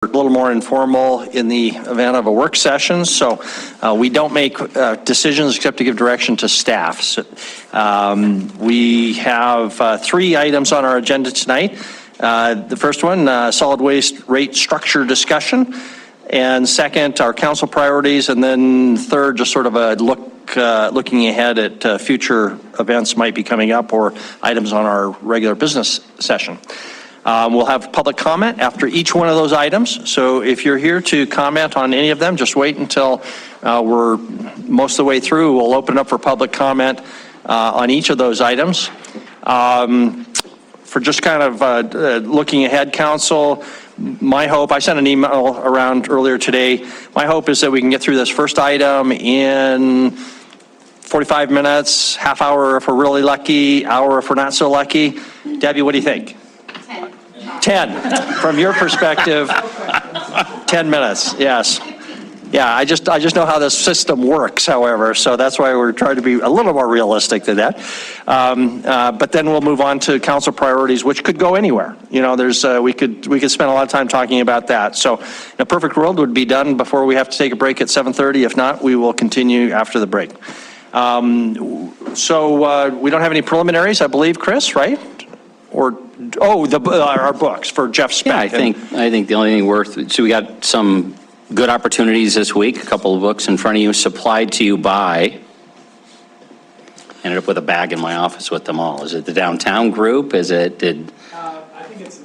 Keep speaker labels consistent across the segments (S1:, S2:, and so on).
S1: a little more informal in the event of a work session, so we don't make decisions except to give direction to staff. So, we have 3 items on our agenda tonight. The first one, solid waste rate structure discussion, and second, our council priorities, and then third, just sort of a looking ahead at future events might be coming up or items on our regular business session. We'll have public comment after each one of those items. So if you're here to comment on any of them, just wait until we're most of the way through. We'll open up for public comment on each of those items. For just kind of looking ahead, council, my hope, I sent an email around earlier today. My hope is that we can get through this first item in 45 minutes, half hour if we're really lucky, hour if we're not so lucky. Debbie, what do you think? 10. From your perspective, 10 minutes, yes. Yeah, I just know how this system works, however, so that's why we're trying to be a little more realistic than that. But then we'll move on to council priorities, which could go anywhere. You know, there's we could spend a lot of time talking about that. So in a perfect world, would be done before we have to take a break at 7:30. If not, we will continue after the break. So we don't have any preliminaries, I believe, Chris, right? Or our books for Jeff Speck.
S2: Yeah, I think the only thing so we got some good opportunities this week, a couple of books in front of you, supplied to you by, ended up with a bag in my office with them all. Is it the downtown group? Is it, I
S3: think it's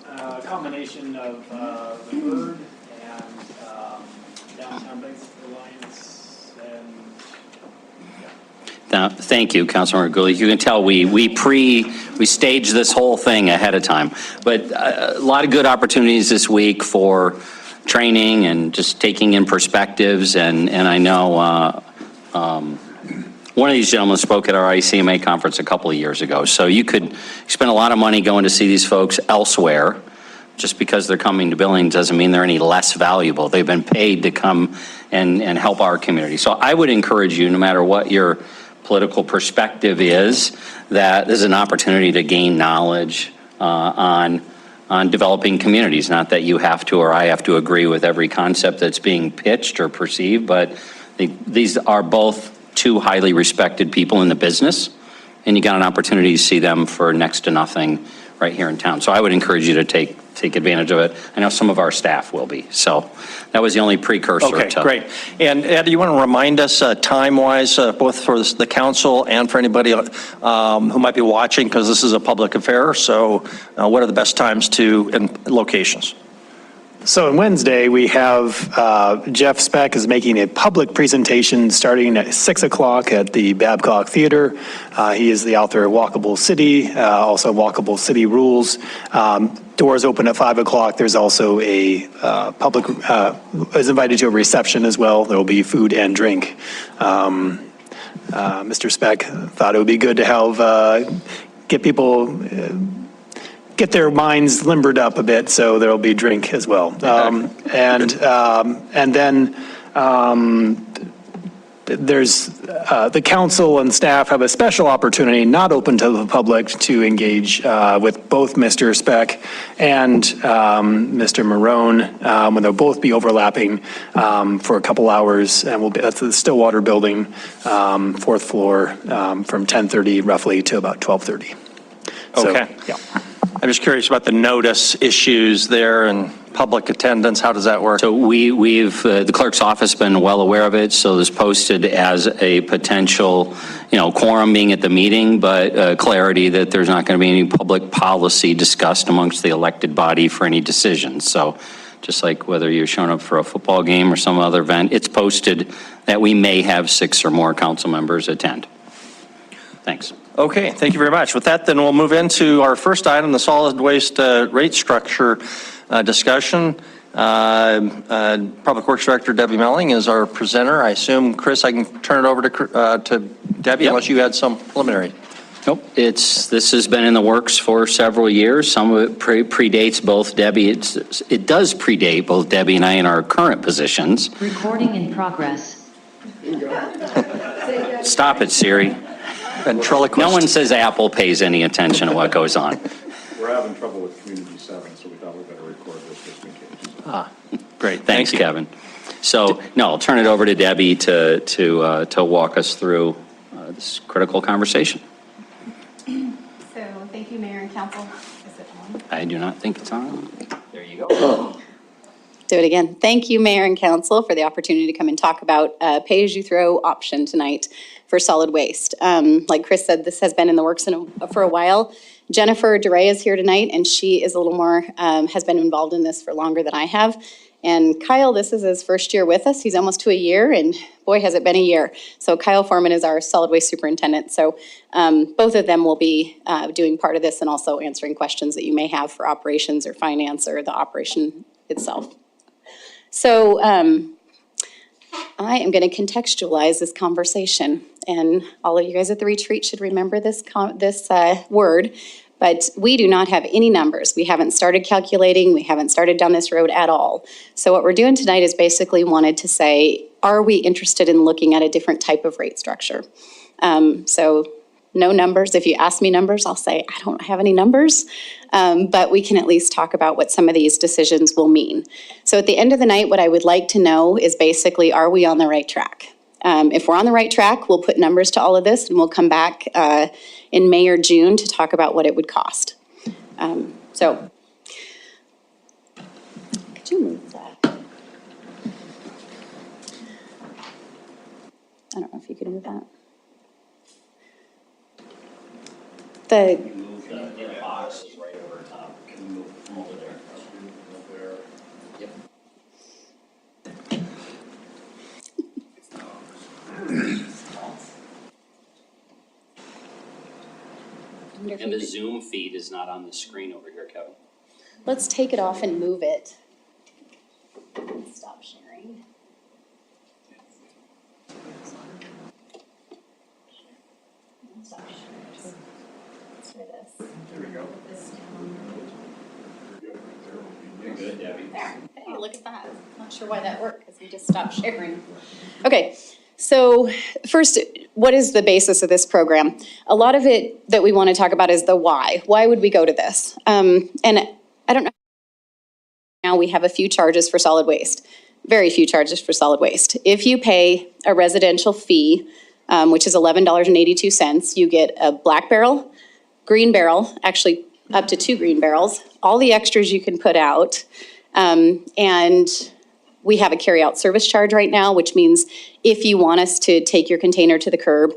S3: a combination of the Bird and Downtown Banks Alliance and, yeah.
S2: Now, thank you, Councilmember Gooley. You can tell we staged this whole thing ahead of time, but a lot of good opportunities this week for training and just taking in perspectives. And I know one of these gentlemen spoke at our ICMA conference a couple of years ago. So you could spend a lot of money going to see these folks elsewhere. Just because they're coming to Billings doesn't mean they're any less valuable. They've been paid to come and help our community. So I would encourage you, no matter what your political perspective is, that there's an opportunity to gain knowledge on developing communities. Not that you have to or I have to agree with every concept that's being pitched or perceived, but these are both 2 highly respected people in the business, and you got an opportunity to see them for next to nothing right here in town. So I would encourage you to take advantage of it. I know some of our staff will be. So that was the only precursor.
S1: Okay, great. And Ed, you want to remind us time-wise, both for the council and for anybody who might be watching, because this is a public affair, so what are the best times and locations?
S3: So on Wednesday, we have Jeff Speck is making a public presentation starting at 6 o'clock at the Babcock Theater. He is the author of Walkable City, also Walkable City Rules. Doors open at 5 o'clock. There's also a public is invited to a reception as well. There will be food and drink. Mr. Speck thought it would be good to have get people get their minds limbered up a bit, so there'll be drink as well. And then there's the council and staff have a special opportunity, not open to the public, to engage with both Mr. Speck and Mr. Marone, when they'll both be overlapping for a couple hours, and that's the Stillwater building, 4th floor, from 10:30 roughly to about 12:30.
S1: Okay.
S3: So, yeah.
S1: I'm just curious about the notice issues there and public attendance. How does that work?
S2: So we've the clerk's office been well aware of it. So this posted as a potential, quorum being at the meeting, but clarity that there's not going to be any public policy discussed amongst the elected body for any decisions. So just like whether you're showing up for a football game or some other event, it's posted that we may have 6 or more council members attend. Thanks.
S1: Okay, thank you very much. With that, then we'll move into our first item, the solid waste rate structure discussion. Public Works Director Debbie Melling is our presenter. I assume, Chris, I can turn it over to Debbie, unless you had some preliminary.
S2: Nope, this has been in the works for several years. Some of it predates both Debbie. It does predate both Debbie and I in our current positions.
S4: Recording in progress.
S2: Stop it, Siri.
S1: Ventriloquist.
S2: No one says Apple pays any attention to what goes on.
S5: We're having trouble with Community 7, so we thought we better record this just in case.
S1: Great.
S2: Thanks,
S1: Thank you.
S2: Kevin. So, no, I'll turn it over to Debbie to walk us through this critical conversation.
S5: So, thank you, Mayor and Council. Is it on?
S2: I do not think it's on. There you go.
S5: Do it again. Thank you, Mayor and Council, for the opportunity to come and talk about a pay-as-you-throw option tonight for solid waste. Like Chris said, this has been in the works for a while. Jennifer DeRay is here tonight, and she is a little more, has been involved in this for longer than I have. And Kyle, this is his first year with us. He's almost to a year, and boy, has it been a year. So Kyle Foreman is our solid waste superintendent. So both of them will be doing part of this and also answering questions that you may have for operations or finance or the operation itself. So I am going to contextualize this conversation, and all of you guys at the retreat should remember this word, but we do not have any numbers. We haven't started calculating. We haven't started down this road at all. So what we're doing tonight is basically wanted to say, are we interested in looking at a different type of rate structure? So no numbers. If you ask me numbers, I'll say I don't have any numbers, but we can at least talk about what some of these decisions will mean. So at the end of the night, what I would like to know is basically, are we on the right track? If we're on the right track, we'll put numbers to all of this, and we'll come back in May or June to talk about what it would cost. So could you move that? I don't know if you could move that.
S2: Move the boxes right over top. Can you move them over there? Yep. And the Zoom feed is not on the screen over here, Kevin.
S5: Let's take it off and move it. Stop sharing. Stop sharing. Let's try this. There we go.
S2: You're good, Debbie.
S5: There. Hey, look at that. Not sure why that worked because we just stopped sharing. Okay. So first, what is the basis of this program? A lot of it that we want to talk about is the why. Why would we go to this? And I don't know. Now we have a few charges for solid waste. Very few charges for solid waste. If you pay a residential fee, which is $11.82, you get a black barrel, green barrel, actually up to 2 green barrels, all the extras you can put out, and we have a carry-out service charge right now, which means if you want us to take your container to the curb,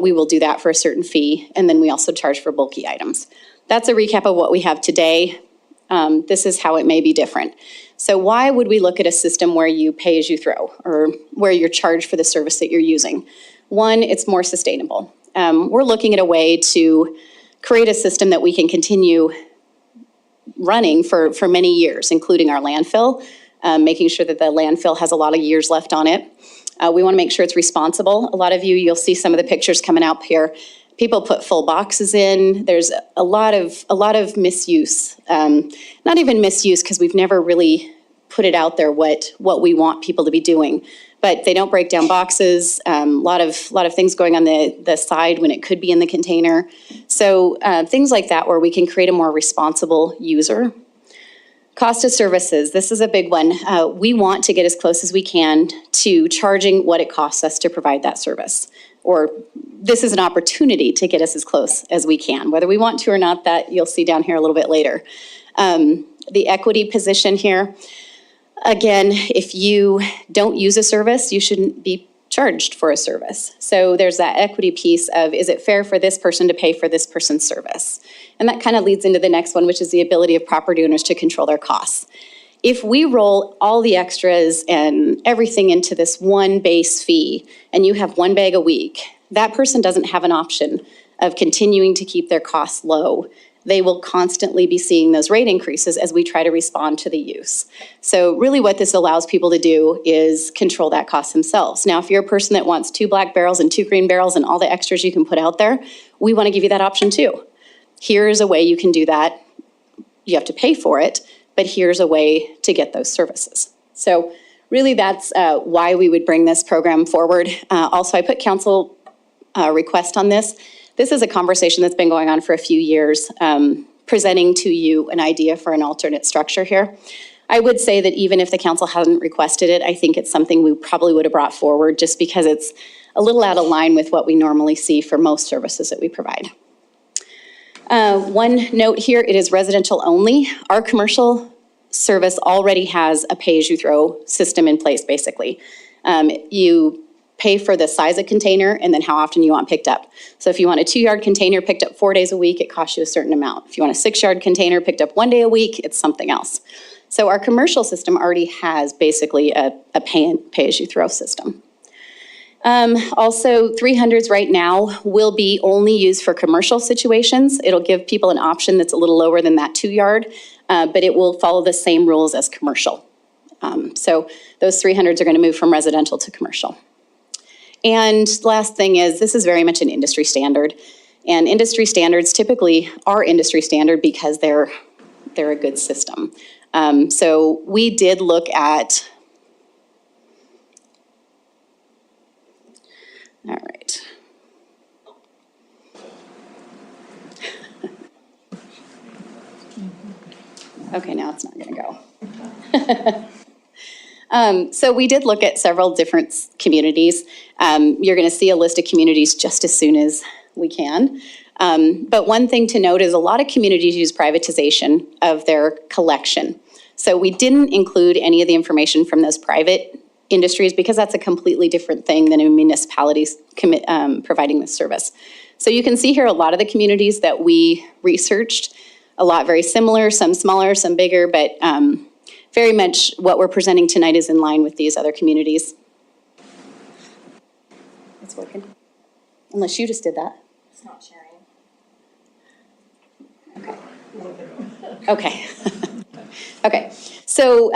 S5: we will do that for a certain fee, and then we also charge for bulky items. That's a recap of what we have today. This is how it may be different. So why would we look at a system where you pay as you throw, or where you're charged for the service that you're using? One, it's more sustainable. We're looking at a way to create a system that we can continue running for many years, including our landfill, making sure that the landfill has a lot of years left on it. We want to make sure it's responsible. A lot of you'll see some of the pictures coming out here. People put full boxes in. There's a lot of misuse. Not even misuse, because we've never really put it out there what we want people to be doing. But they don't break down boxes. A lot of things going on the side when it could be in the container. So things like that, where we can create a more responsible user. Cost of services, this is a big one. We want to get as close as we can to charging what it costs us to provide that service. Or this is an opportunity to get us as close as we can. Whether we want to or not, that you'll see down here a little bit later. The equity position here, again, if you don't use a service, you shouldn't be charged for a service. So there's that equity piece of, is it fair for this person to pay for this person's service? And that kind of leads into the next one, which is the ability of property owners to control their costs. If we roll all the extras and everything into this one base fee, and you have 1 bag a week, that person doesn't have an option of continuing to keep their costs low. They will constantly be seeing those rate increases as we try to respond to the use. So really what this allows people to do is control that cost themselves. Now, if you're a person that wants 2 black barrels and 2 green barrels and all the extras you can put out there, we want to give you that option too. Here's a way you can do that. You have to pay for it, but here's a way to get those services. So really that's why we would bring this program forward. Also, I put council request on this. This is a conversation that's been going on for a few years, presenting to you an idea for an alternate structure here. I would say that even if the council hadn't requested it, I think it's something we probably would have brought forward just because it's a little out of line with what we normally see for most services that we provide. One note here, it is residential only. Our commercial service already has a pay-as-you-throw system in place, basically. You pay for the size of container and then how often you want picked up. So if you want a 2-yard container picked up 4 days a week, it costs you a certain amount. If you want a 6-yard container picked up 1 day a week, it's something else. So our commercial system already has basically a pay-as-you-throw system. Also, 300s right now will be only used for commercial situations. It'll give people an option that's a little lower than that 2-yard, but it will follow the same rules as commercial. So those 300s are going to move from residential to commercial. And last thing is, this is very much an industry standard. And industry standards typically are industry standard because they're a good system. So we did look at, all right. Okay, now it's not going to go. So we did look at several different communities. You're going to see a list of communities just as soon as we can. But one thing to note is a lot of communities use privatization of their collection. So we didn't include any of the information from those private industries because that's a completely different thing than a municipality providing this service. So you can see here a lot of the communities that we researched, a lot very similar, some smaller, some bigger, but very much what we're presenting tonight is in line with these other communities. It's working. Unless you just did that.
S6: It's not sharing.
S5: Okay. Okay, so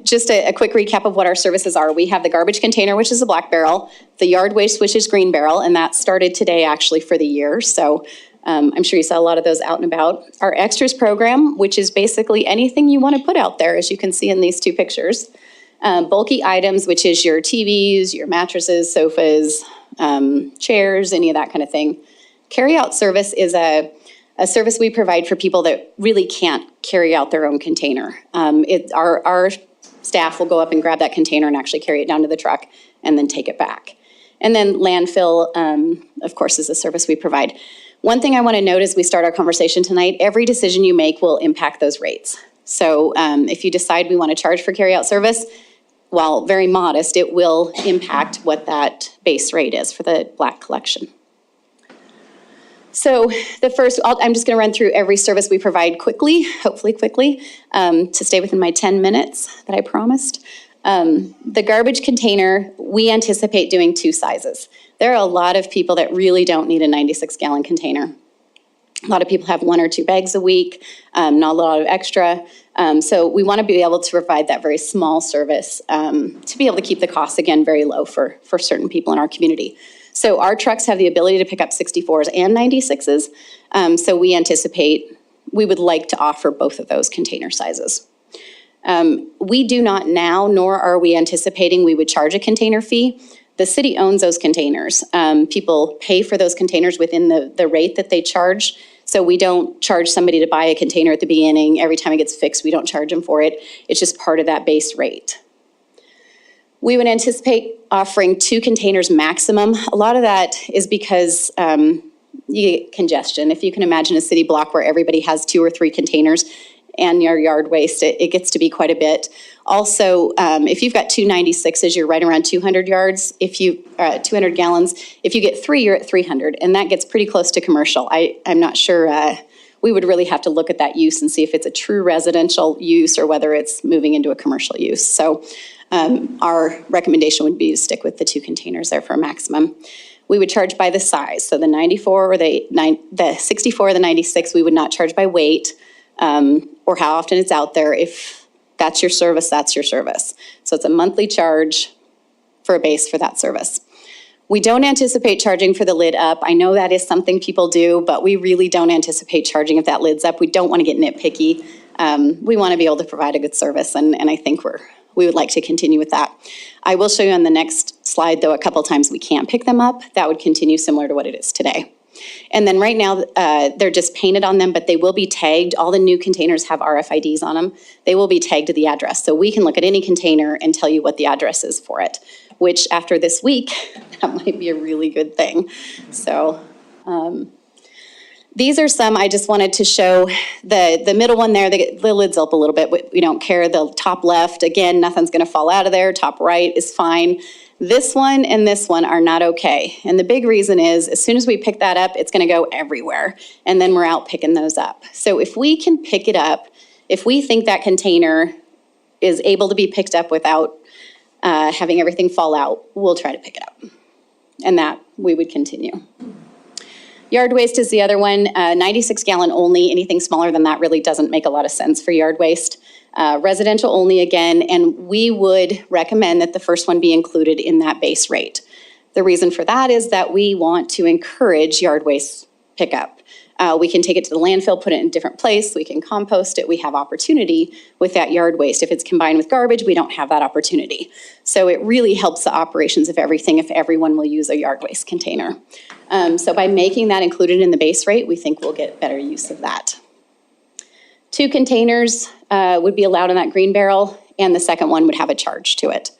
S5: just a quick recap of what our services are. We have the garbage container, which is a black barrel, the yard waste, which is green barrel, and that started today actually for the year. So I'm sure you saw a lot of those out and about. Our extras program, which is basically anything you want to put out there, as you can see in these two pictures. Bulky items, which is your TVs, your mattresses, sofas, chairs, any of that kind of thing. Carry-out service is a service we provide for people that really can't carry out their own container. Our staff will go up and grab that container and actually carry it down to the truck and then take it back. And then landfill, of course, is a service we provide. One thing I want to note as we start our conversation tonight, every decision you make will impact those rates. So if you decide we want to charge for carry-out service, while very modest, it will impact what that base rate is for the black collection. So the first, I'm just going to run through every service we provide quickly, hopefully quickly, to stay within my 10 minutes that I promised. The garbage container, we anticipate doing 2 sizes. There are a lot of people that really don't need a 96-gallon container. A lot of people have 1 or 2 bags a week, not a lot of extra. So we want to be able to provide that very small service to be able to keep the costs, again, very low for certain people in our community. So our trucks have the ability to pick up 64s and 96s. So we anticipate, we would like to offer both of those container sizes. We do not now, nor are we anticipating we would charge a container fee. The city owns those containers. People pay for those containers within the rate that they charge. So we don't charge somebody to buy a container at the beginning. Every time it gets fixed, we don't charge them for it. It's just part of that base rate. We would anticipate offering 2 containers maximum. A lot of that is because you get congestion. If you can imagine a city block where everybody has 2 or 3 containers and your yard waste, it gets to be quite a bit. Also, if you've got 2 96s, you're right around 200 yards. If you 200 gallons. If you get 3, you're at 300, and that gets pretty close to commercial. I'm not sure. We would really have to look at that use and see if it's a true residential use or whether it's moving into a commercial use. So our recommendation would be to stick with the 2 containers there for a maximum. We would charge by the size. So the 94 or the 64 or the 96, we would not charge by weight or how often it's out there. If that's your service, that's your service. So it's a monthly charge for a base for that service. We don't anticipate charging for the lid up. I know that is something people do, but we really don't anticipate charging if that lid's up. We don't want to get nitpicky. We want to be able to provide a good service, and I think we would like to continue with that. I will show you on the next slide, though, a couple times we can't pick them up. That would continue similar to what it is today. And then right now, they're just painted on them, but they will be tagged. All the new containers have RFIDs on them. They will be tagged to the address. So we can look at any container and tell you what the address is for it, which after this week, that might be a really good thing. So these are some, I just wanted to show the middle one there, the lid's up a little bit. We don't care. The top left, again, nothing's gonna fall out of there. Top right is fine. This one and this one are not okay. And the big reason is as soon as we pick that up, it's gonna go everywhere. And then we're out picking those up. So if we can pick it up, if we think that container is able to be picked up without having everything fall out, we'll try to pick it up. And that we would continue. Yard waste is the other one, 96 gallon only. Anything smaller than that really doesn't make a lot of sense for yard waste. Residential only again, and we would recommend that the first one be included in that base rate. The reason for that is that we want to encourage yard waste pickup. We can take it to the landfill, put it in a different place, we can compost it, we have opportunity with that yard waste. If it's combined with garbage, we don't have that opportunity. So it really helps the operations of everything if everyone will use a yard waste container. So by making that included in the base rate, we think we'll get better use of that. 2 containers would be allowed in that green barrel, and the second one would have a charge to it.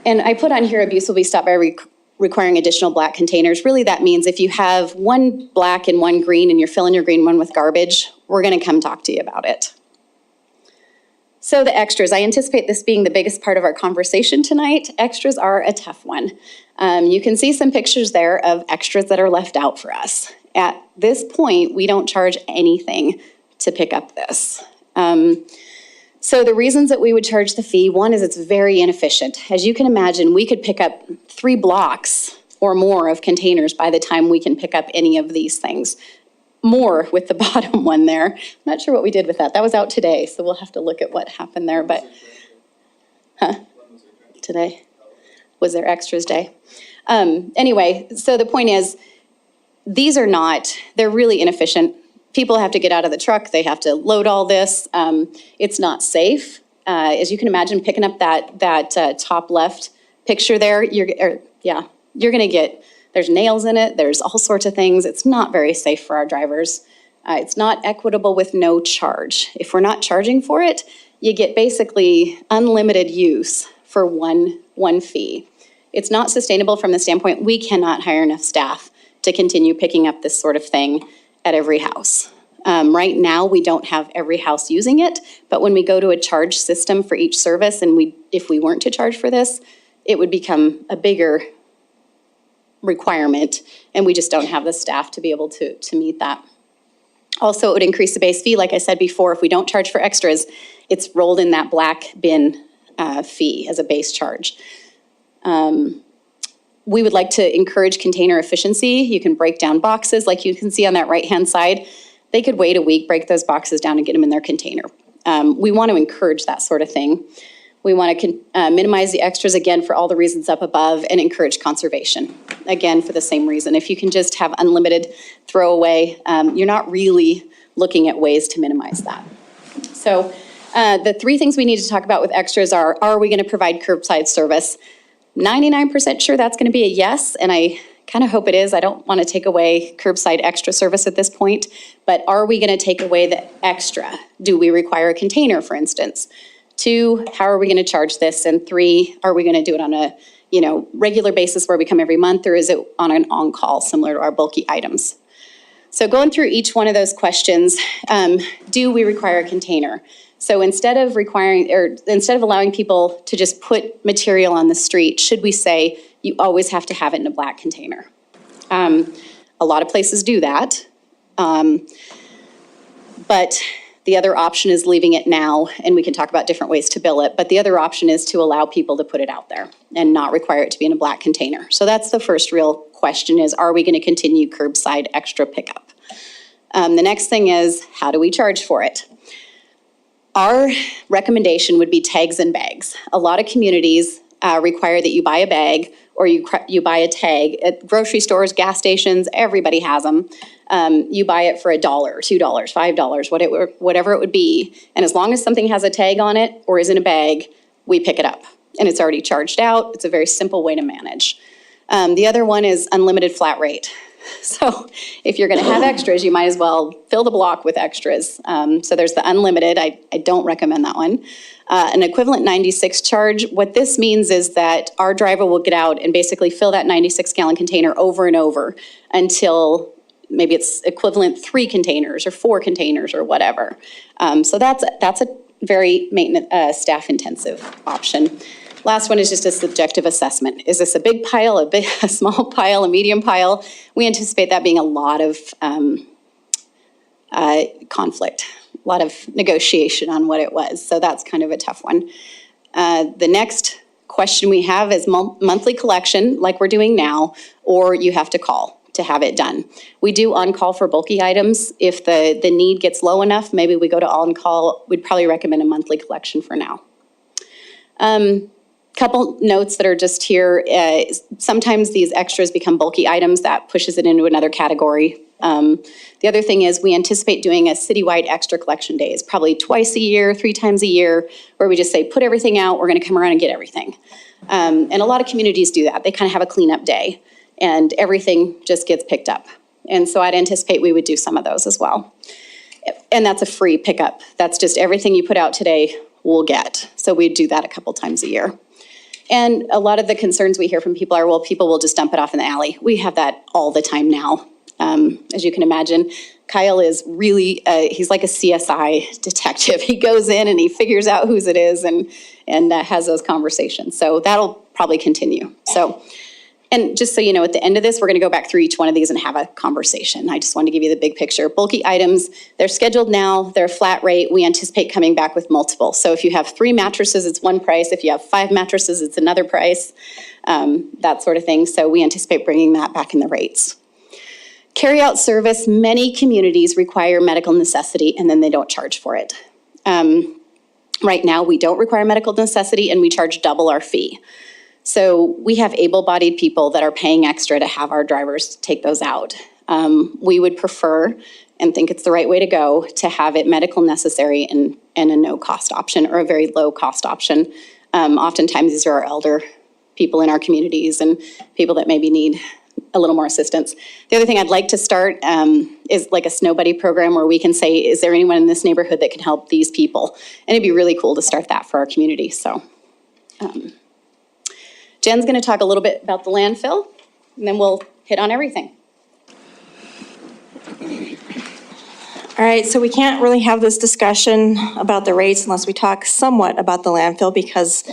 S5: And I put on here abuse will be stopped by requiring additional black containers. Really, that means if you have one black and one green and you're filling your green one with garbage, we're gonna come talk to you about it. So the extras, I anticipate this being the biggest part of our conversation tonight. Extras are a tough one. You can see some pictures there of extras that are left out for us. At this point, we don't charge anything to pick up this. So the reasons that we would charge the fee, one is it's very inefficient. As you can imagine, we could pick up 3 blocks or more of containers by the time we can pick up any of these things. More with the bottom one there. I'm not sure what we did with that. That was out today, so we'll have to look at what happened there, but, today was their extras day. Anyway, so the point is, these are not, they're really inefficient. People have to get out of the truck, they have to load all this. It's not safe. As you can imagine, picking up that top left picture there, you're gonna get, there's nails in it, there's all sorts of things. It's not very safe for our drivers. It's not equitable with no charge. If we're not charging for it, you get basically unlimited use for one fee. It's not sustainable from the standpoint, we cannot hire enough staff to continue picking up this sort of thing at every house. Right now, we don't have every house using it, but when we go to a charge system for each service, and if we weren't to charge for this, it would become a bigger requirement, and we just don't have the staff to be able to meet that. Also, it would increase the base fee. Like I said before, if we don't charge for extras, it's rolled in that black bin fee as a base charge. We would like to encourage container efficiency. You can break down boxes like you can see on that right-hand side. They could wait a week, break those boxes down and get them in their container. We want to encourage that sort of thing. We want to minimize the extras, again, for all the reasons up above, and encourage conservation, again, for the same reason. If you can just have unlimited throwaway, you're not really looking at ways to minimize that. So the 3 things we need to talk about with extras are we going to provide curbside service? 99% sure that's going to be a yes, and I kind of hope it is. I don't want to take away curbside extra service at this point, but are we going to take away the extra? Do we require a container, for instance? 2, how are we going to charge this? And 3, are we going to do it on a regular basis where we come every month, or is it on an on-call similar to our bulky items? So going through each one of those questions, do we require a container? So instead of allowing people to just put material on the street, should we say you always have to have it in a black container? A lot of places do that. But the other option is leaving it now, and we can talk about different ways to bill it, but the other option is to allow people to put it out there and not require it to be in a black container. So that's the first real question is, are we going to continue curbside extra pickup? The next thing is, how do we charge for it? Our recommendation would be tags and bags. A lot of communities require that you buy a bag or you buy a tag. At grocery stores, gas stations, everybody has them. You buy it for $1, $2, $5, whatever it would be. And as long as something has a tag on it or is in a bag, we pick it up. And it's already charged out. It's a very simple way to manage. The other one is unlimited flat rate. So if you're going to have extras, you might as well fill the block with extras. So there's the unlimited. I don't recommend that one. An equivalent 96 charge. What this means is that our driver will get out and basically fill that 96-gallon container over and over until maybe it's equivalent 3 containers or 4 containers or whatever. So that's a very maintenance staff intensive option. Last one is just a subjective assessment. Is this a big pile, a small pile, a medium pile? We anticipate that being a lot of conflict, a lot of negotiation on what it was. So that's kind of a tough one. The next question we have is monthly collection, like we're doing now, or you have to call to have it done. We do on-call for bulky items. If the need gets low enough, maybe we go to on-call. We'd probably recommend a monthly collection for now. Couple notes that are just here. Sometimes these extras become bulky items. That pushes it into another category. The other thing is we anticipate doing a citywide extra collection days, probably twice a year, 3 times a year, where we just say, put everything out, we're gonna come around and get everything. And a lot of communities do that. They kind of have a cleanup day and everything just gets picked up. And so I'd anticipate we would do some of those as well. And that's a free pickup. That's just everything you put out today, we'll get. So we'd do that a couple times a year. And a lot of the concerns we hear from people are, well, people will just dump it off in the alley. We have that all the time now. As you can imagine, Kyle is really, he's like a CSI detective. He goes in and he figures out whose it is and has those conversations. So that'll probably continue. So, and just so you know, at the end of this, we're gonna go back through each one of these and have a conversation. I just wanted to give you the big picture. Bulky items, they're scheduled now, they're a flat rate. We anticipate coming back with multiple. So if you have 3 mattresses, it's one price. If you have 5 mattresses, it's another price, that sort of thing. So we anticipate bringing that back in the rates. Carry-out service, many communities require medical necessity and then they don't charge for it. Right now, we don't require medical necessity and we charge double our fee. So we have able-bodied people that are paying extra to have our drivers take those out. We would prefer and think it's the right way to go to have it medical necessary and a no-cost option or a very low-cost option. Oftentimes, these are our elder people in our communities and people that maybe need a little more assistance. The other thing I'd like to start is like a snow buddy program where we can say, is there anyone in this neighborhood that can help these people? And it'd be really cool to start that for our community. So Jen's going to talk a little bit about the landfill, and then we'll hit on everything.
S6: All right, so we can't really have this discussion about the rates unless we talk somewhat about the landfill because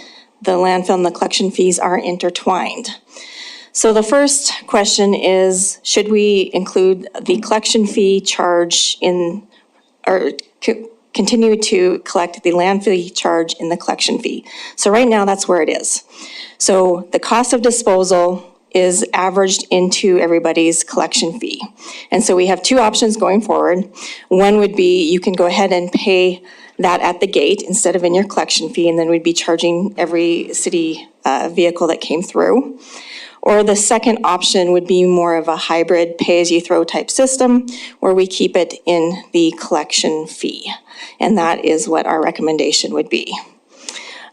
S6: the landfill and the collection fees are intertwined. So the first question is, should we include the collection fee charge in, or continue to collect the landfill fee charge in the collection fee? So right now, that's where it is. So the cost of disposal is averaged into everybody's collection fee. And so we have 2 options going forward. One would be you can go ahead and pay that at the gate instead of in your collection fee, and then we'd be charging every city vehicle that came through. Or the second option would be more of a hybrid pay-as-you-throw type system where we keep it in the collection fee. And that is what our recommendation would be.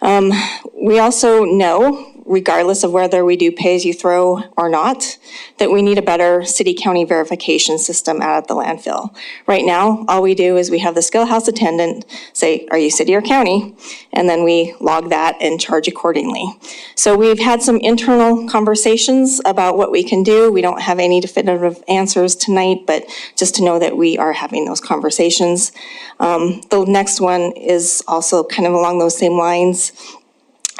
S6: We also know, regardless of whether we do pay-as-you-throw or not, that we need a better city-county verification system out at the landfill. Right now, all we do is we have the skill house attendant say, are you city or county? And then we log that and charge accordingly. So we've had some internal conversations about what we can do. We don't have any definitive answers tonight, but just to know that we are having those conversations. The next one is also kind of along those same lines.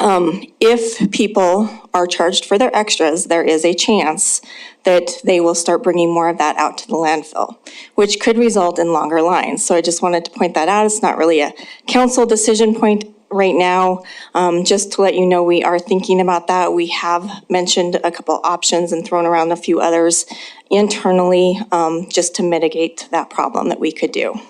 S6: If people are charged for their extras, there is a chance that they will start bringing more of that out to the landfill, which could result in longer lines. So I just wanted to point that out. It's not really a council decision point right now. Just to let you know, we are thinking about that. We have mentioned a couple options and thrown around a few others internally just to mitigate that problem that we could do.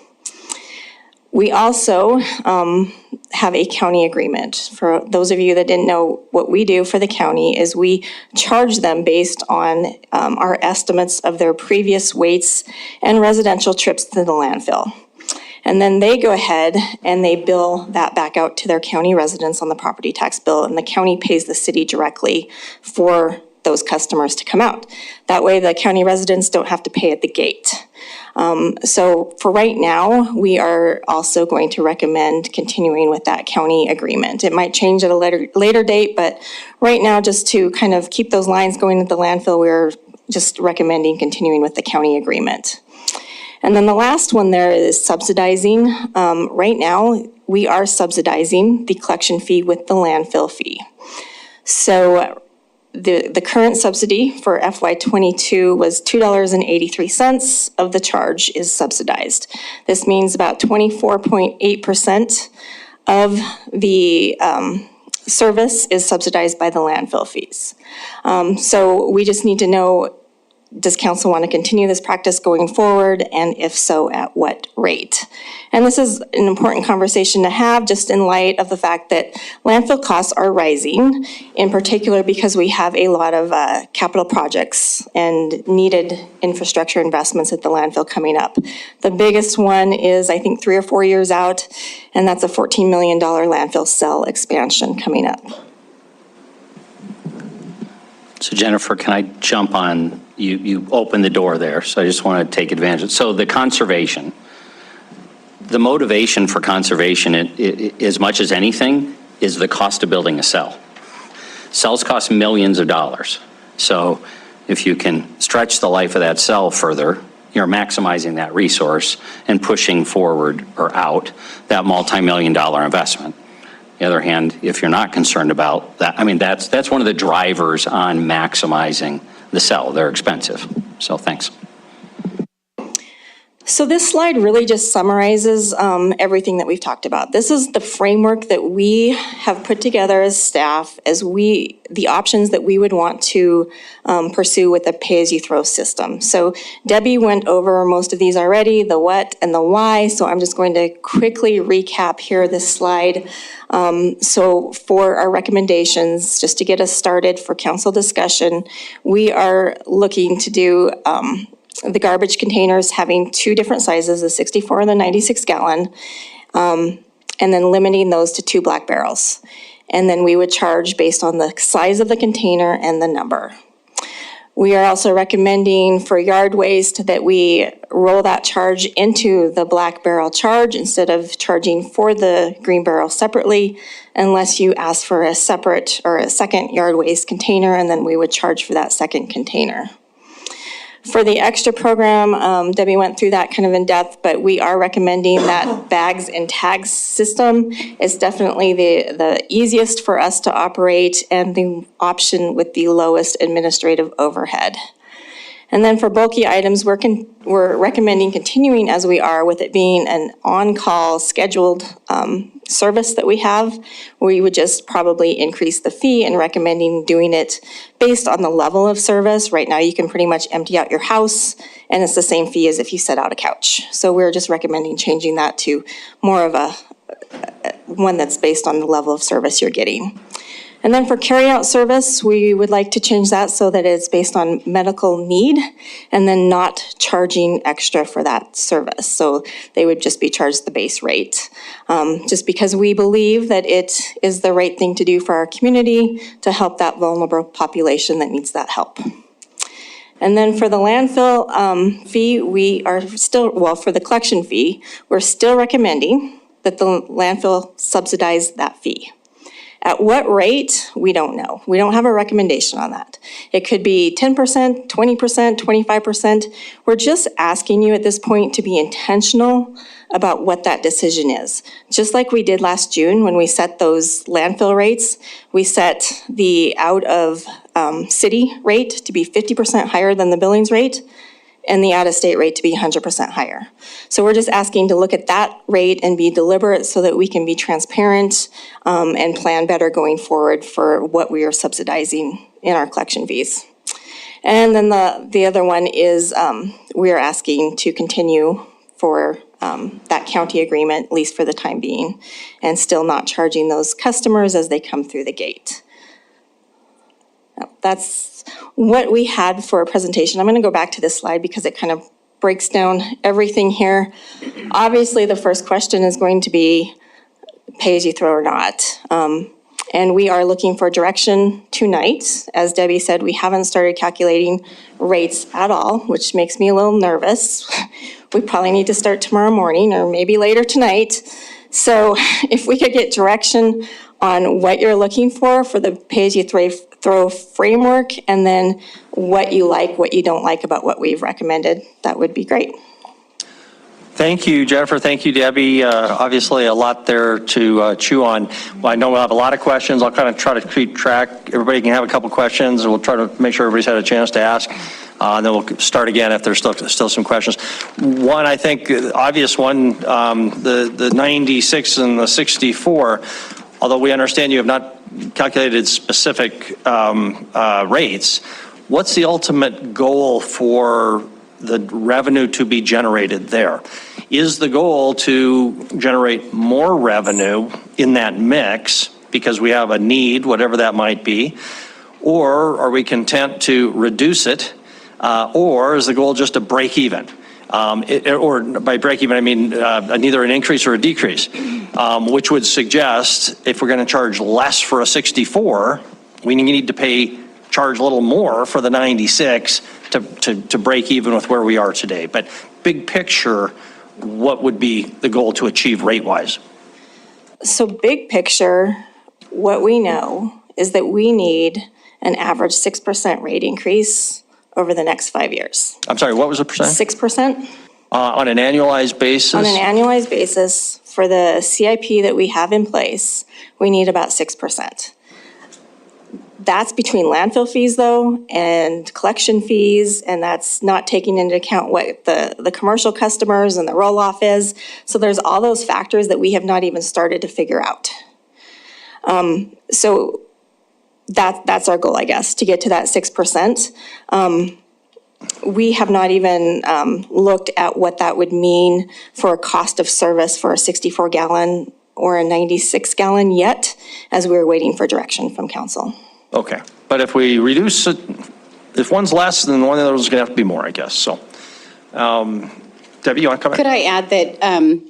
S6: We also have a county agreement. For those of you that didn't know, what we do for the county is we charge them based on our estimates of their previous weights and residential trips to the landfill. And then they go ahead and they bill that back out to their county residents on the property tax bill, and the county pays the city directly for those customers to come out. That way the county residents don't have to pay at the gate. So for right now, we are also going to recommend continuing with that county agreement. It might change at a later date, but right now, just to kind of keep those lines going at the landfill, we're just recommending continuing with the county agreement. And then the last one there is subsidizing. Right now, we are subsidizing the collection fee with the landfill fee. So the current subsidy for FY22 was $2.83 of the charge is subsidized. This means about 24.8% of the service is subsidized by the landfill fees. So we just need to know, does council want to continue this practice going forward, and if so, at what rate? And this is an important conversation to have just in light of the fact that landfill costs are rising, in particular because we have a lot of capital projects and needed infrastructure investments at the landfill coming up. The biggest one is, I think, 3 or 4 years out, and that's a $14 million landfill cell expansion coming up.
S2: So Jennifer, can I jump on, you opened the door there, so I just want to take advantage. So the conservation, the motivation for conservation, as much as anything, is the cost of building a cell. Cells cost millions of dollars. So if you can stretch the life of that cell further, you're maximizing that resource and pushing forward or out that multi-million-dollar investment. On the other hand, if you're not concerned about that, I mean, that's one of the drivers on maximizing the cell. They're expensive. So thanks.
S6: So this slide really just summarizes everything that we've talked about. This is the framework that we have put together as staff, as the options that we would want to pursue with the pay-as-you-throw system. So Debbie went over most of these already, the what and the why, so I'm just going to quickly recap here this slide. So for our recommendations, just to get us started for council discussion, we are looking to do the garbage containers having 2 different sizes, the 64 and the 96 gallon, and then limiting those to 2 black barrels. And then we would charge based on the size of the container and the number. We are also recommending for yard waste that we roll that charge into the black barrel charge instead of charging for the green barrel separately, unless you ask for a separate or a second yard waste container, and then we would charge for that second container. For the extra program, Debbie went through that kind of in depth, but we are recommending that bags and tags system is definitely the easiest for us to operate and the option with the lowest administrative overhead. And then for bulky items, we're recommending continuing as we are with it being an on-call scheduled service that we have. We would just probably increase the fee and recommending doing it based on the level of service. Right now, you can pretty much empty out your house and it's the same fee as if you set out a couch. So we're just recommending changing that to more of a one that's based on the level of service you're getting. And then for carryout service, we would like to change that so that it's based on medical need and then not charging extra for that service. So they would just be charged the base rate. Just because we believe that it is the right thing to do for our community to help that vulnerable population that needs that help. And then for the landfill fee, we are still, well, for the collection fee, we're still recommending that the landfill subsidize that fee. At what rate, we don't know. We don't have a recommendation on that. It could be 10%, 20%, 25%. We're just asking you at this point to be intentional about what that decision is. Just like we did last June when we set those landfill rates, we set the out of city rate to be 50% higher than the Billings rate, and the out-of-state rate to be 100% higher. So we're just asking to look at that rate and be deliberate so that we can be transparent and plan better going forward for what we are subsidizing in our collection fees. And then the other one is we are asking to continue for that county agreement, at least for the time being, and still not charging those customers as they come through the gate. That's what we had for a presentation. I'm going to go back to this slide because it kind of breaks down everything here. Obviously, the first question is going to be pay as you throw or not. And we are looking for direction tonight. As Debbie said, we haven't started calculating rates at all, which makes me a little nervous. We probably need to start tomorrow morning or maybe later tonight. So if we could get direction on what you're looking for the pay-as-you-throw framework, and then what you like, what you don't like about what we've recommended, that would be great.
S1: Thank you, Jennifer. Thank you, Debbie. Obviously, a lot there to chew on. Well, I know we'll have a lot of questions. I'll kind of try to keep track. Everybody can have a couple questions, and we'll try to make sure everybody's had a chance to ask. And then we'll start again if there's still some questions. One, I think, the obvious one, the 96 and the 64, although we understand you have not calculated specific rates, what's the ultimate goal for the revenue to be generated there? Is the goal to generate more revenue in that mix because we have a need, whatever that might be, or are we content to reduce it, or is the goal just to break even? Or by break even, I mean neither an increase or a decrease, which would suggest if we're going to charge less for a 64, we need to charge a little more for the 96 to break even with where we are today. But big picture, what would be the goal to achieve rate-wise?
S6: So big picture, what we know is that we need an average 6% rate increase over the next 5 years.
S1: I'm sorry, what was the percent?
S6: 6%?
S1: On an annualized basis?
S6: On an annualized basis, for the CIP that we have in place, we need about 6%. That's between landfill fees, though, and collection fees, and that's not taking into account what the commercial customers and the roll-off is. So there's all those factors that we have not even started to figure out. So that's our goal, I guess, to get to that 6%. We have not even looked at what that would mean for a cost of service for a 64-gallon or a 96-gallon yet, as we're waiting for direction from council.
S1: Okay, but if we reduce it, if one's less, then one of those is going to have to be more, I guess, so. Debbie, you want to come in?
S5: Could I add that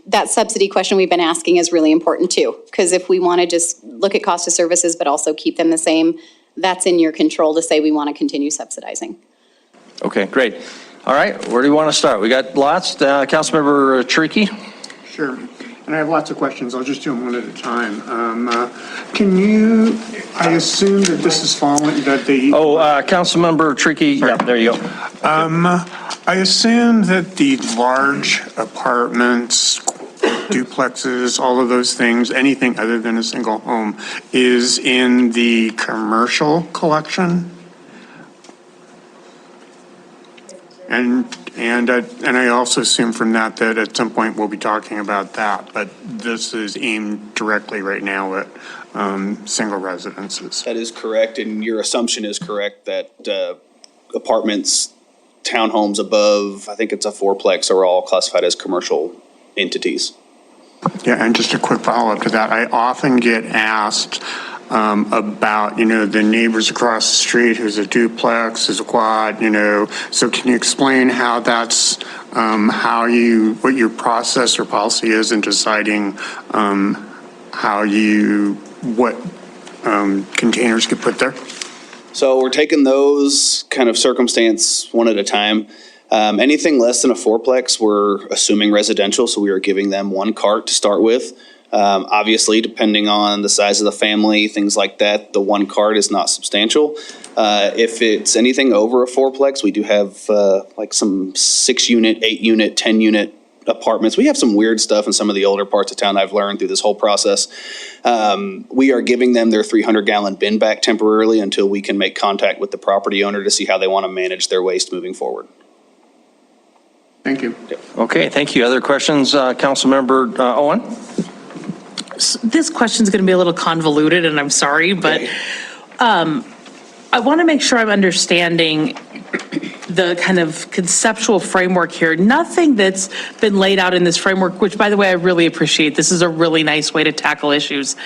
S5: that subsidy question we've been asking is really important too? Because if we want to just look at cost of services but also keep them the same, that's in your control to say we want to continue subsidizing.
S1: Okay, great. All right, where do you want to start? We got lots. Councilmember Cherokee?
S7: Sure. And I have lots of questions. I'll just do them one at a time. Can you, I assume that this is following, that the...
S1: Oh, Councilmember Cherokee, yeah, there you go.
S7: I assume that the large apartments, duplexes, all of those things, anything other than a single home, is in the commercial collection? And I also assume from that at some point we'll be talking about that, but this is aimed directly right now at single residences.
S8: That is correct, and your assumption is correct that apartments, townhomes above, I think it's a fourplex, are all classified as commercial entities.
S7: Yeah, and just a quick follow-up to that, I often get asked about, the neighbors across the street who's a duplex, who's a quad, so can you explain how that's, what your process or policy is in deciding what containers get put there?
S8: So we're taking those kind of circumstance one at a time. Anything less than a fourplex, we're assuming residential, so we are giving them one cart to start with. Obviously, depending on the size of the family, things like that, the one cart is not substantial. If it's anything over a fourplex, we do have like some 6-unit, 8-unit, 10-unit apartments. We have some weird stuff in some of the older parts of town I've learned through this whole process. We are giving them their 300-gallon bin back temporarily until we can make contact with the property owner to see how they want to manage their waste moving forward.
S7: Thank you.
S1: Okay, thank you. Other questions, Councilmember Owen?
S9: This question is going to be a little convoluted, and I'm sorry, but I want to make sure I'm understanding the kind of conceptual framework here. Nothing that's been laid out in this framework, which, by the way, I really appreciate. This is a really nice way to tackle issues.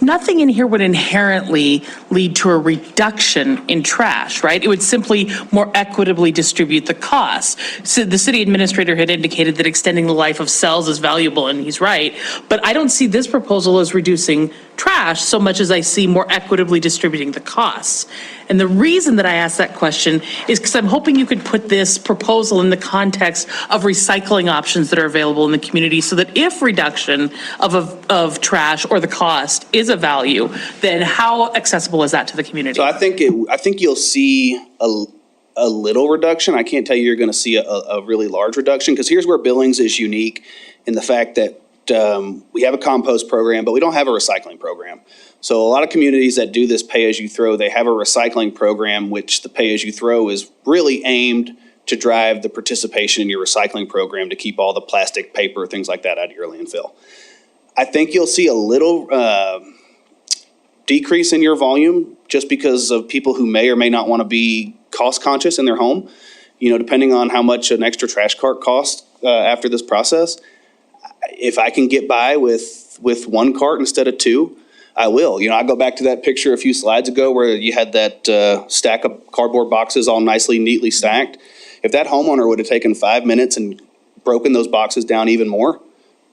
S9: Nothing in here would inherently lead to a reduction in trash, right? It would simply more equitably distribute the costs. So the city administrator had indicated that extending the life of cells is valuable, and he's right. But I don't see this proposal as reducing trash so much as I see more equitably distributing the costs. And the reason that I asked that question is because I'm hoping you could put this proposal in the context of recycling options that are available in the community, so that if reduction of trash or the cost is a value, then how accessible is that to the community?
S8: So I think you'll see a little reduction. I can't tell you you're going to see a really large reduction, because here's where Billings is unique in the fact that we have a compost program, but we don't have a recycling program. So a lot of communities that do this pay-as-you-throw, they have a recycling program, which the pay-as-you-throw is really aimed to drive the participation in your recycling program to keep all the plastic, paper, things like that out of your landfill. I think you'll see a little decrease in your volume just because of people who may or may not want to be cost conscious in their home. You know, depending on how much an extra trash cart costs after this process. If I can get by with one cart instead of two, I will. You know, I go back to that picture a few slides ago where you had that stack of cardboard boxes all nicely, neatly stacked. If that homeowner would have taken 5 minutes and broken those boxes down even more,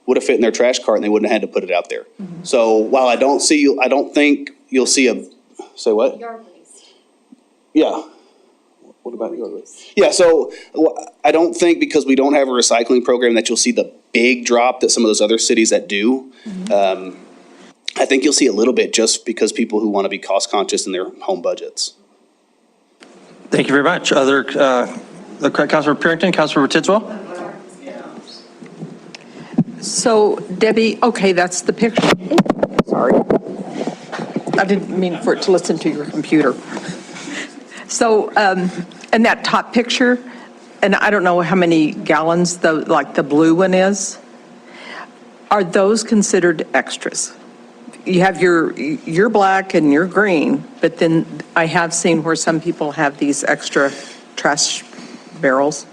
S8: would have fit in their trash cart and they wouldn't have had to put it out there. Mm-hmm. So while I don't think you'll see say what? Yard waste. Yeah. What about yard waste? Yeah, so I don't think because we don't have a recycling program that you'll see the big drop that some of those other cities that do. Mm-hmm. I think you'll see a little bit just because people who want to be cost conscious in their home budgets.
S1: Thank you very much. Other, Councilor Purington, Councilor Tidswell?
S10: So Debbie, okay, that's the picture. Sorry. I didn't mean for it to listen to your computer. So, and that top picture, and I don't know how many gallons like the blue one is, are those considered extras? You have your black and your green, but then I have seen where some people have these extra trash barrels.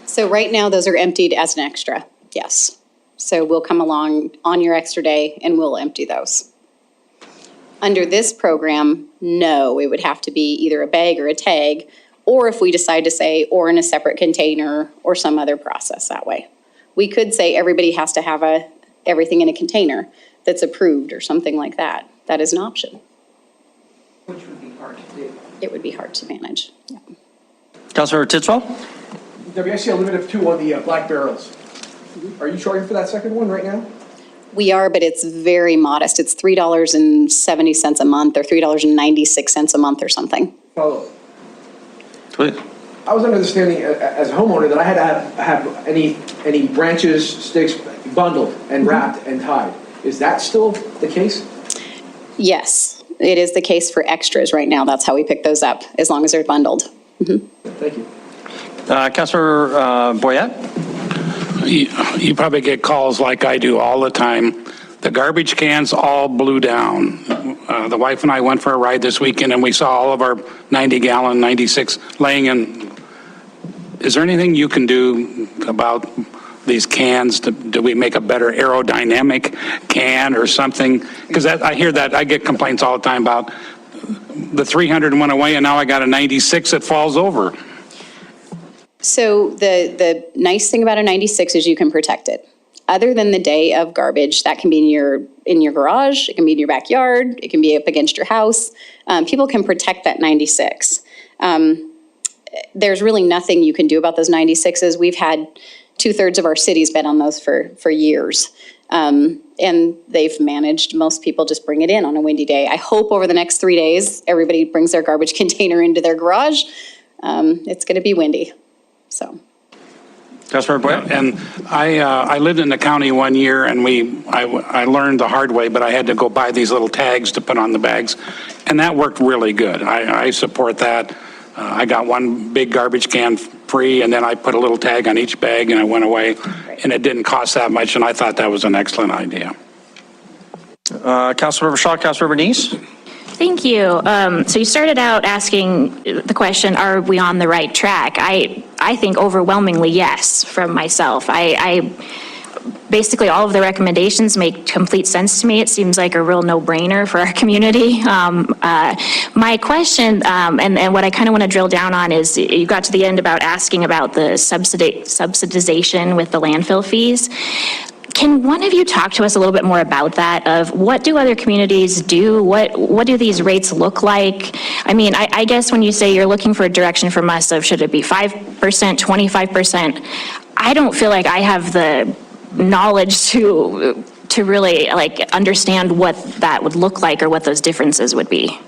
S5: So right now, those are emptied as an extra, yes. So we'll come along on your extra day and we'll empty those. Under this program, no, it would have to be either a bag or a tag, or if we decide to say, or in a separate container or some other process that way. We could say everybody has to have everything in a container that's approved or something like that. That is an option.
S10: Which would be hard to do.
S5: It would be hard to manage. Yeah.
S1: Councilor Tidswell?
S11: Debbie, I see a limit of 2 on the black barrels. Are you charging for that second one right now?
S5: We are, but it's very modest. It's $3.70 a month or $3.96 a month or something.
S11: Follow.
S1: Please.
S11: I was under the understanding as a homeowner that I had to have any branches, sticks bundled and wrapped and tied. Is that still the case?
S5: Yes, it is the case for extras right now. That's how we pick those up, as long as they're bundled. Mm-hmm.
S11: Thank you.
S1: Councilor Boyette?
S12: You probably get calls like I do all the time. The garbage cans all blew down. The wife and I went for a ride this weekend and we saw all of our 90-gallon, 96 laying in. Is there anything you can do about these cans? Do we make a better aerodynamic can or something? Because I hear that, I get complaints all the time about the 300 went away and now I got a 96 that falls over.
S5: So the nice thing about a 96 is you can protect it. Other than the day of garbage, that can be in your garage, it can be in your backyard, it can be up against your house. People can protect that 96. There's really nothing you can do about those 96s. We've had 2/3 of our cities bet on those for years. And they've managed, most people just bring it in on a windy day. I hope over the next 3 days, everybody brings their garbage container into their garage. It's gonna be windy, so.
S1: Councilor Boyette?
S12: And I lived in the county 1 year and I learned the hard way, but I had to go buy these little tags to put on the bags. And that worked really good. I support that. I got one big garbage can free and then I put a little tag on each bag and it went away. And it didn't cost that much and I thought that was an excellent idea.
S1: Councilor Shaw, Councilor Bernice?
S13: Thank you. So you started out asking the question, are we on the right track? I think overwhelmingly yes, from myself. I basically all of the recommendations make complete sense to me. It seems like a real no-brainer for our community. My question, and what I kind of want to drill down on is, you got to the end about asking about the subsidization with the landfill fees. Can one of you talk to us a little bit more about that, of what do other communities do? What do these rates look like? I mean, I guess when you say you're looking for a direction from us of should it be 5%, 25%, I don't feel like I have the knowledge to really like understand what that would look like or what those differences would be.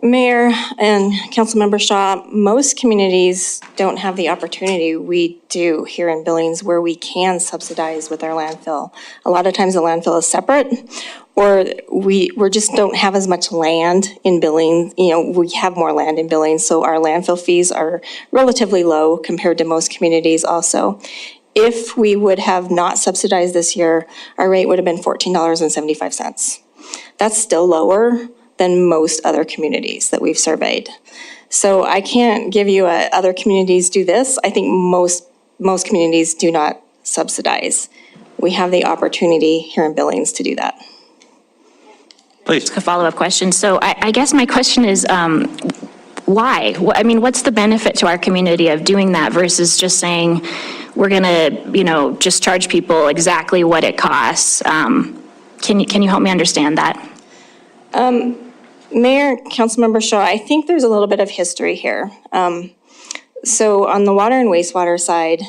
S6: Mayor and Councilmember Shaw, most communities don't have the opportunity we do here in Billings where we can subsidize with our landfill. A lot of times the landfill is separate, or we just don't have as much land in Billings. You know, we have more land in Billings, so our landfill fees are relatively low compared to most communities also. If we would have not subsidized this year, our rate would have been $14.75. That's still lower than most other communities that we've surveyed. So I can't give you other communities do this. I think most communities do not subsidize. We have the opportunity here in Billings to do that.
S1: Please.
S13: A follow-up question. So I guess my question is, why? I mean, what's the benefit to our community of doing that versus just saying, we're gonna, just charge people exactly what it costs? Can you help me understand that?
S6: Mayor, Councilmember Shaw, I think there's a little bit of history here. So on the water and wastewater side,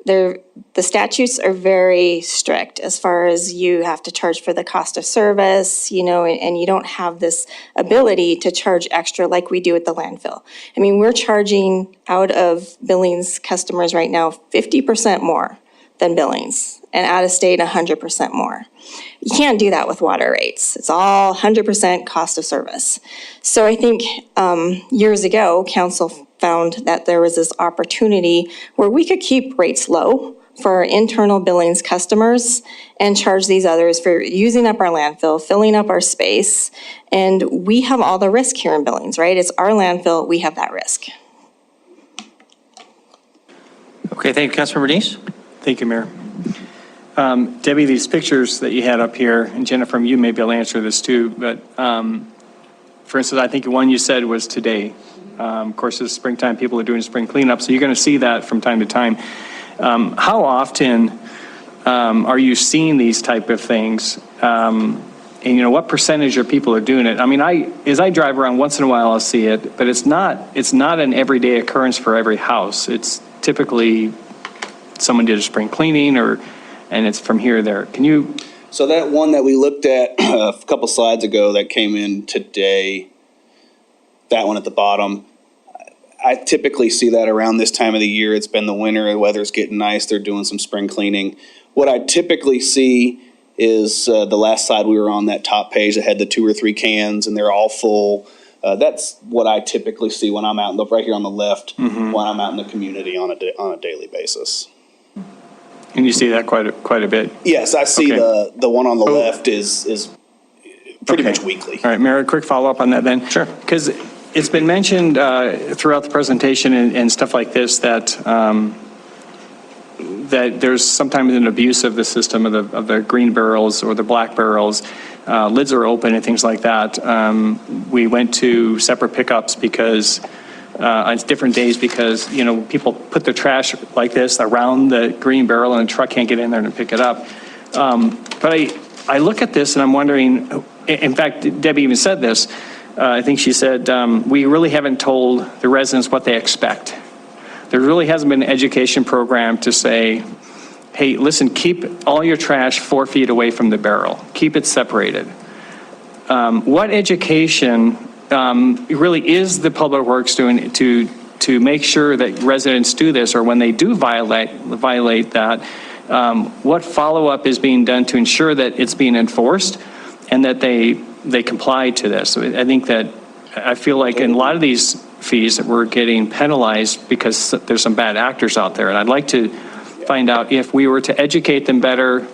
S6: the statutes are very strict as far as you have to charge for the cost of service, and you don't have this ability to charge extra like we do at the landfill. I mean, we're charging out of Billings customers right now 50% more than Billings, and out of state 100% more. You can't do that with water rates. It's all 100% cost of service. So I think years ago, council found that there was this opportunity where we could keep rates low for our internal Billings customers and charge these others for using up our landfill, filling up our space. And we have all the risk here in Billings, right? It's our landfill, we have that risk.
S1: Okay, thank you, Councilmember Denise.
S3: Thank you, Mayor. Debbie, these pictures that you had up here, and Jennifer, you may be able to answer this too, but for instance, I think one you said was today. Of course, it's springtime, people are doing spring cleanup, so you're going to see that from time to time. How often are you seeing these type of things? And what percentage of people are doing it? I mean, as I drive around, once in a while I'll see it, but it's not an everyday occurrence for every house. It's typically someone did a spring cleaning and it's from here to there. Can you?
S8: So that one that we looked at a couple slides ago that came in today, that one at the bottom, I typically see that around this time of the year. It's been the winter, the weather's getting nice, they're doing some spring cleaning. What I typically see is the last slide we were on, that top page that had the 2 or 3 cans and they're all full. That's what I typically see when I'm out, right here on the left, when I'm out in the community on a daily basis.
S3: And you see that quite a bit?
S8: Yes, I see the one on the left is pretty much weekly.
S3: All right, Mayor, a quick follow-up on that then. Sure. Because it's been mentioned throughout the presentation and stuff like this that there's sometimes an abuse of the system of the green barrels or the black barrels. Lids are open and things like that. We went to separate pickups because on different days because, people put their trash like this around the green barrel and the truck can't get in there and pick it up. But I look at this and I'm wondering, in fact, Debbie even said this. I think she said, we really haven't told the residents what they expect. There really hasn't been an education program to say, hey, listen, keep all your trash 4 feet away from the barrel. Keep it separated. What education really is the Public Works doing to make sure that residents do this, or when they do violate that, what follow-up is being done to ensure that it's being enforced and that they comply to this? I feel like in a lot of these fees that we're getting penalized because there's some bad actors out there, and I'd like to find out if we were to educate them better,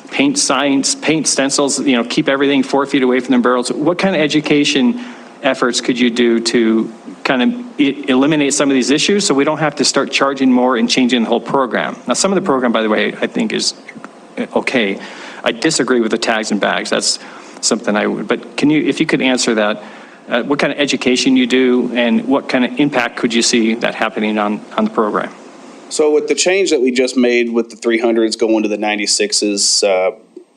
S3: paint signs, paint stencils, keep everything 4 feet away from the barrels. What kind of education efforts could you do to kind of eliminate some of these issues so we don't have to start charging more and changing the whole program? Now, some of the program, by the way, I think is okay. I disagree with the tags and bags. That's something I would, but if you could answer that, what kind of education you do and what kind of impact could you see that happening on the program?
S8: So with the change that we just made with the 300s going to the 96s,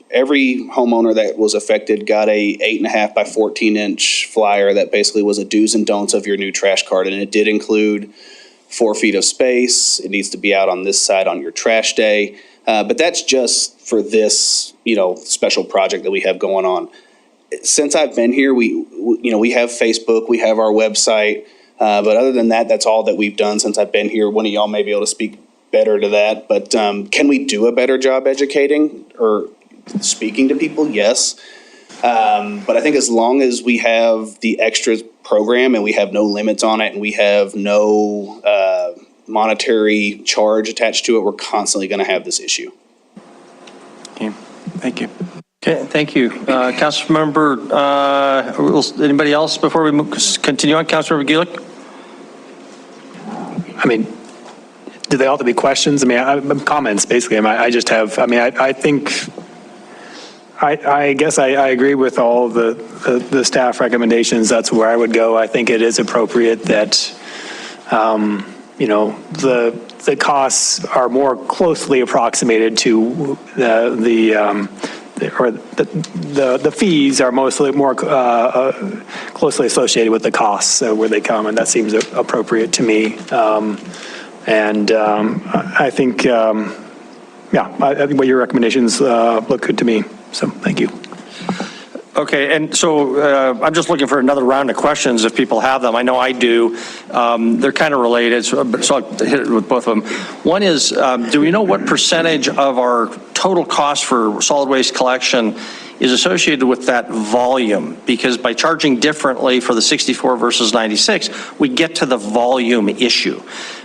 S8: every homeowner that was affected got a 8.5 by 14-inch flyer that basically was a do's and don'ts of your new trash cart. And it did include 4 feet of space. It needs to be out on this side on your trash day. But that's just for this, special project that we have going on. Since I've been here, we have Facebook, we have our website. But other than that, that's all that we've done since I've been here. One of y'all may be able to speak better to that. But can we do a better job educating or speaking to people? Yes. But I think as long as we have the extra program and we have no limits on it and we have no monetary charge attached to it, we're constantly going to have this issue.
S1: Okay, thank you. Okay, thank you. Councilmember, anybody else before we continue on? Councilmember Gulick?
S3: I mean, do they all have to be questions? I mean, comments, basically. I just have, I think, I guess I agree with all of the staff recommendations. That's where I would go. I think it is appropriate that, the costs are more closely approximated to the fees are mostly more closely associated with the costs where they come, and that seems appropriate to me. I think, I think what your recommendations look good to me. So thank you.
S1: Okay, and so I'm just looking for another round of questions if people have them. I know I do. They're kind of related, so I'll hit it with both of them. One is, do we know what percentage of our total cost for solid waste collection is associated with that volume? Because by charging differently for the 64 versus 96, we get to the volume issue.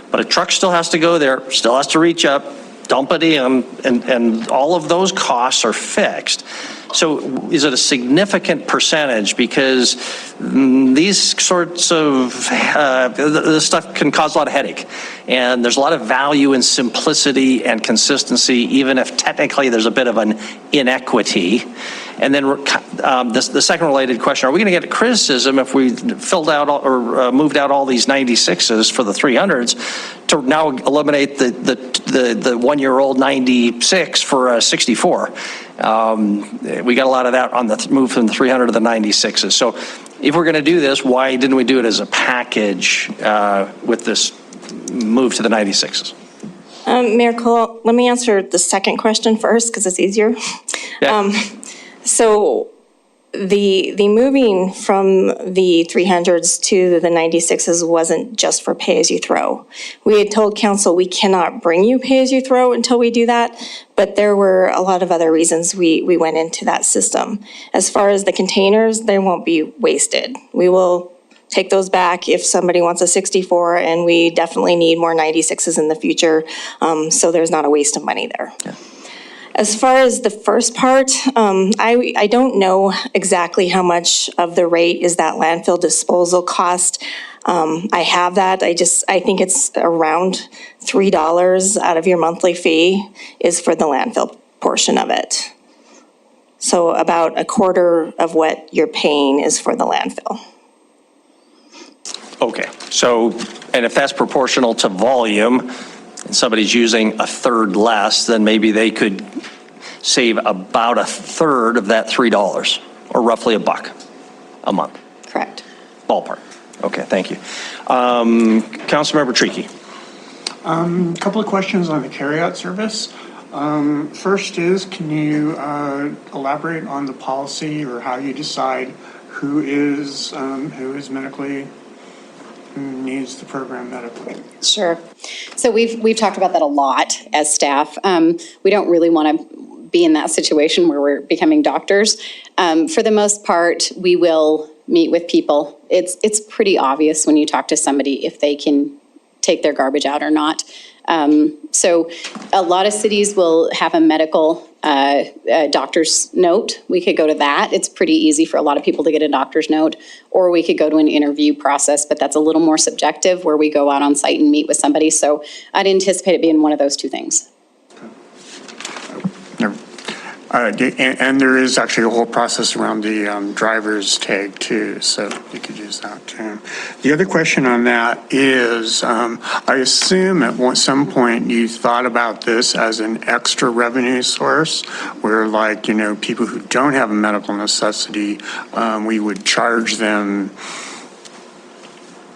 S1: But a truck still has to go there, still has to reach up, dump it in, and all of those costs are fixed. So is it a significant percentage? Because these sorts of, this stuff can cause a lot of headache. And there's a lot of value in simplicity and consistency, even if technically there's a bit of an inequity. And then the second related question, are we going to get criticism if we filled out or moved out all these 96s for the 300s to now eliminate the one-year-old 96 for a 64? We got a lot of that on the move from the 300 to the 96s. So if we're going to do this, why didn't we do it as a package with this move to the 96s?
S6: Mayor Cole, let me answer the second question first because it's easier.
S1: Yeah.
S6: So the moving from the 300s to the 96s wasn't just for pay-as-you-throw. We had told council we cannot bring you pay-as-you-throw until we do that, but there were a lot of other reasons we went into that system. As far as the containers, they won't be wasted. We will take those back if somebody wants a 64, and we definitely need more 96s in the future, so there's not a waste of money there. Yeah. As far as the first part, I don't know exactly how much of the rate is that landfill disposal cost. I have that. I think it's around $3 out of your monthly fee is for the landfill portion of it. So about a quarter of what you're paying is for the landfill.
S1: Okay, so, and if that's proportional to volume, and somebody's using a third less, then maybe they could save about a third of that $3, or roughly $1 a month.
S5: Correct.
S1: Ballpark. Okay, thank you. Councilmember Treaky.
S7: A couple of questions on the carryout service. First is, can you elaborate on the policy or how you decide who is medically, who needs the program medically?
S5: Sure. So we've talked about that a lot as staff. We don't really want to be in that situation where we're becoming doctors. For the most part, we will meet with people. It's pretty obvious when you talk to somebody if they can take their garbage out or not. So a lot of cities will have a medical doctor's note. We could go to that. It's pretty easy for a lot of people to get a doctor's note, or we could go to an interview process, but that's a little more subjective where we go out on site and meet with somebody. So I'd anticipate it being one of those two things.
S7: And there is actually a whole process around the driver's tag too, so you could use that too. The other question on that is, I assume at some point you thought about this as an extra revenue source, where like, people who don't have a medical necessity, we would charge them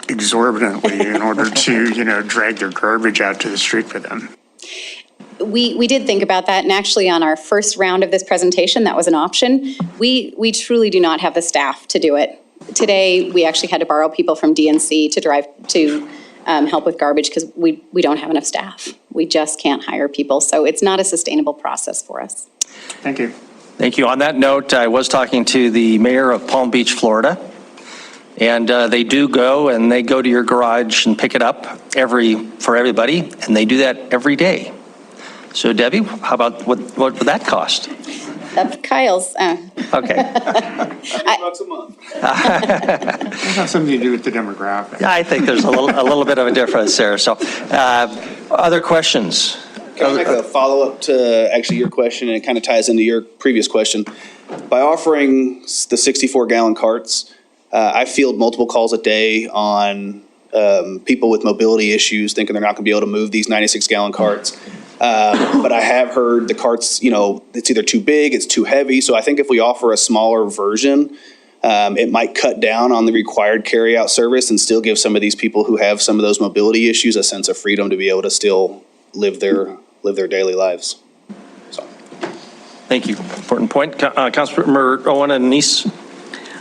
S7: exorbitantly in order to, drag their garbage out to the street for them.
S5: We did think about that, and actually on our first round of this presentation, that was an option. We truly do not have the staff to do it. Today, we actually had to borrow people from DNC to drive to help with garbage because we don't have enough staff. We just can't hire people, so it's not a sustainable process for us.
S7: Thank you.
S1: Thank you. On that note, I was talking to the mayor of Palm Beach, Florida, and they do go to your garage and pick it up for everybody, and they do that every day. So Debbie, how about what would that cost?
S5: That's Kyle's.
S1: Okay.
S8: $100 a month.
S7: It has something to do with the demographic.
S1: I think there's a little bit of a difference there. So, other questions?
S8: Can I make a follow-up to actually your question, and it kind of ties into your previous question? By offering the 64-gallon carts, I field multiple calls a day on people with mobility issues thinking they're not going to be able to move these 96-gallon carts. But I have heard the carts, it's either too big, it's too heavy. So I think if we offer a smaller version, it might cut down on the required carryout service and still give some of these people who have some of those mobility issues a sense of freedom to be able to still live their daily lives. So.
S1: Thank you. Important point. Councilmember Owen and Nice.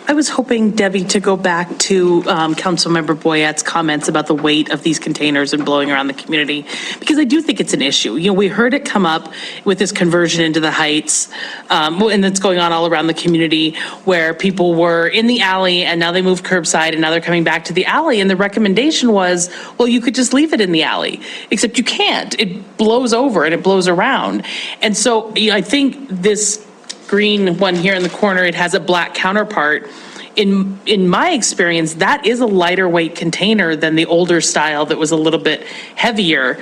S9: I was hoping, Debbie, to go back to Councilmember Boyette's comments about the weight of these containers and blowing around the community, because I do think it's an issue. We heard it come up with this conversion into the Heights, and it's going on all around the community, where people were in the alley and now they moved curbside and now they're coming back to the alley. And the recommendation was, well, you could just leave it in the alley, except you can't. It blows over and it blows around. And so I think this green one here in the corner, it has a black counterpart. In my experience, that is a lighter weight container than the older style that was a little bit heavier.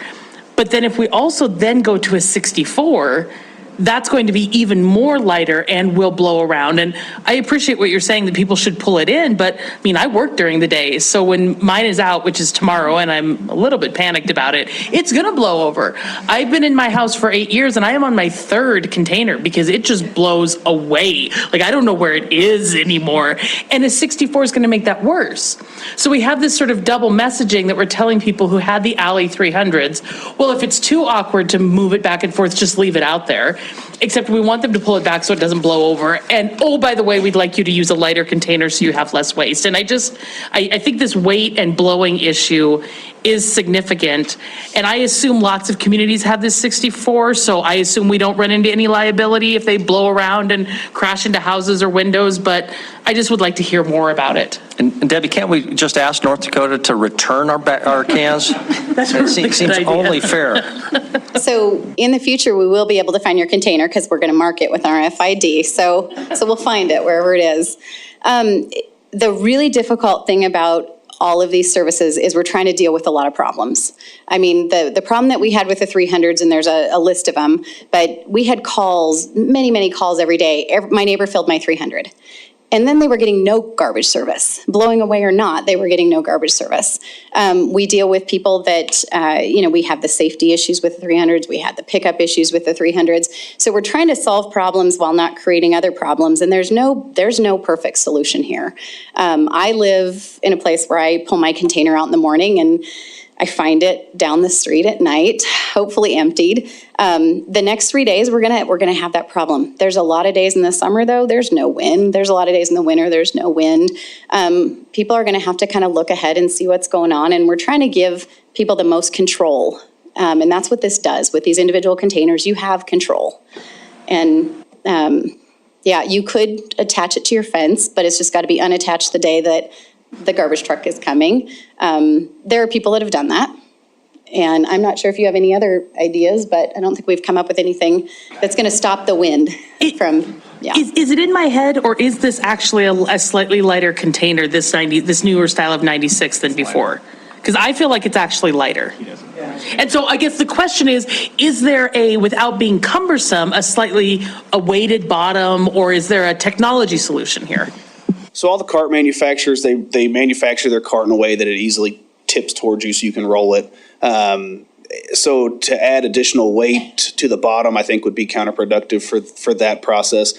S9: But then if we also then go to a 64, that's going to be even more lighter and will blow around. And I appreciate what you're saying, that people should pull it in, but I work during the day. So when mine is out, which is tomorrow, and I'm a little bit panicked about it, it's gonna blow over. I've been in my house for 8 years and I am on my 3rd container because it just blows away. Like, I don't know where it is anymore. And a 64 is gonna make that worse. So we have this sort of double messaging that we're telling people who had the alley 300s, well, if it's too awkward to move it back and forth, just leave it out there. Except we want them to pull it back so it doesn't blow over. And, oh, by the way, we'd like you to use a lighter container so you have less waste. And I think this weight and blowing issue is significant. And I assume lots of communities have this 64, so I assume we don't run into any liability if they blow around and crash into houses or windows, but I just would like to hear more about it.
S1: And Debbie, can't we just ask North Dakota to return our cans?
S9: That's
S1: It seems
S9: idea.
S1: only fair.
S5: So in the future, we will be able to find your container because we're going to mark it with RFID. So we'll find it wherever it is. The really difficult thing about all of these services is we're trying to deal with a lot of problems. The problem that we had with the 300s, and there's a list of them, but we had calls, many calls every day. My neighbor filled my 300. And then they were getting no garbage service. Blowing away or not, they were getting no garbage service. We deal with people that, we have the safety issues with the 300s. We had the pickup issues with the 300s. So we're trying to solve problems while not creating other problems. And there's no perfect solution here. I live in a place where I pull my container out in the morning and I find it down the street at night, hopefully emptied. The next 3 days, we're gonna have that problem. There's a lot of days in the summer, though, there's no wind. There's a lot of days in the winter, there's no wind. People are gonna have to kind of look ahead and see what's going on, and we're trying to give people the most control. And that's what this does. With these individual containers, you have control. And you could attach it to your fence, but it's just gotta be unattached the day that the garbage truck is coming. There are people that have done that. And I'm not sure if you have any other ideas, but I don't think we've come up with anything that's going to stop the wind from,
S9: Is it in my head, or is this actually a slightly lighter container, this newer style of 96 than before? Because I feel like it's actually lighter. And so I guess the question is there without being cumbersome, a weighted bottom, or is there a technology solution here?
S8: So all the cart manufacturers, they manufacture their cart in a way that it easily tips towards you so you can roll it. So to add additional weight to the bottom, I think would be counterproductive for that process.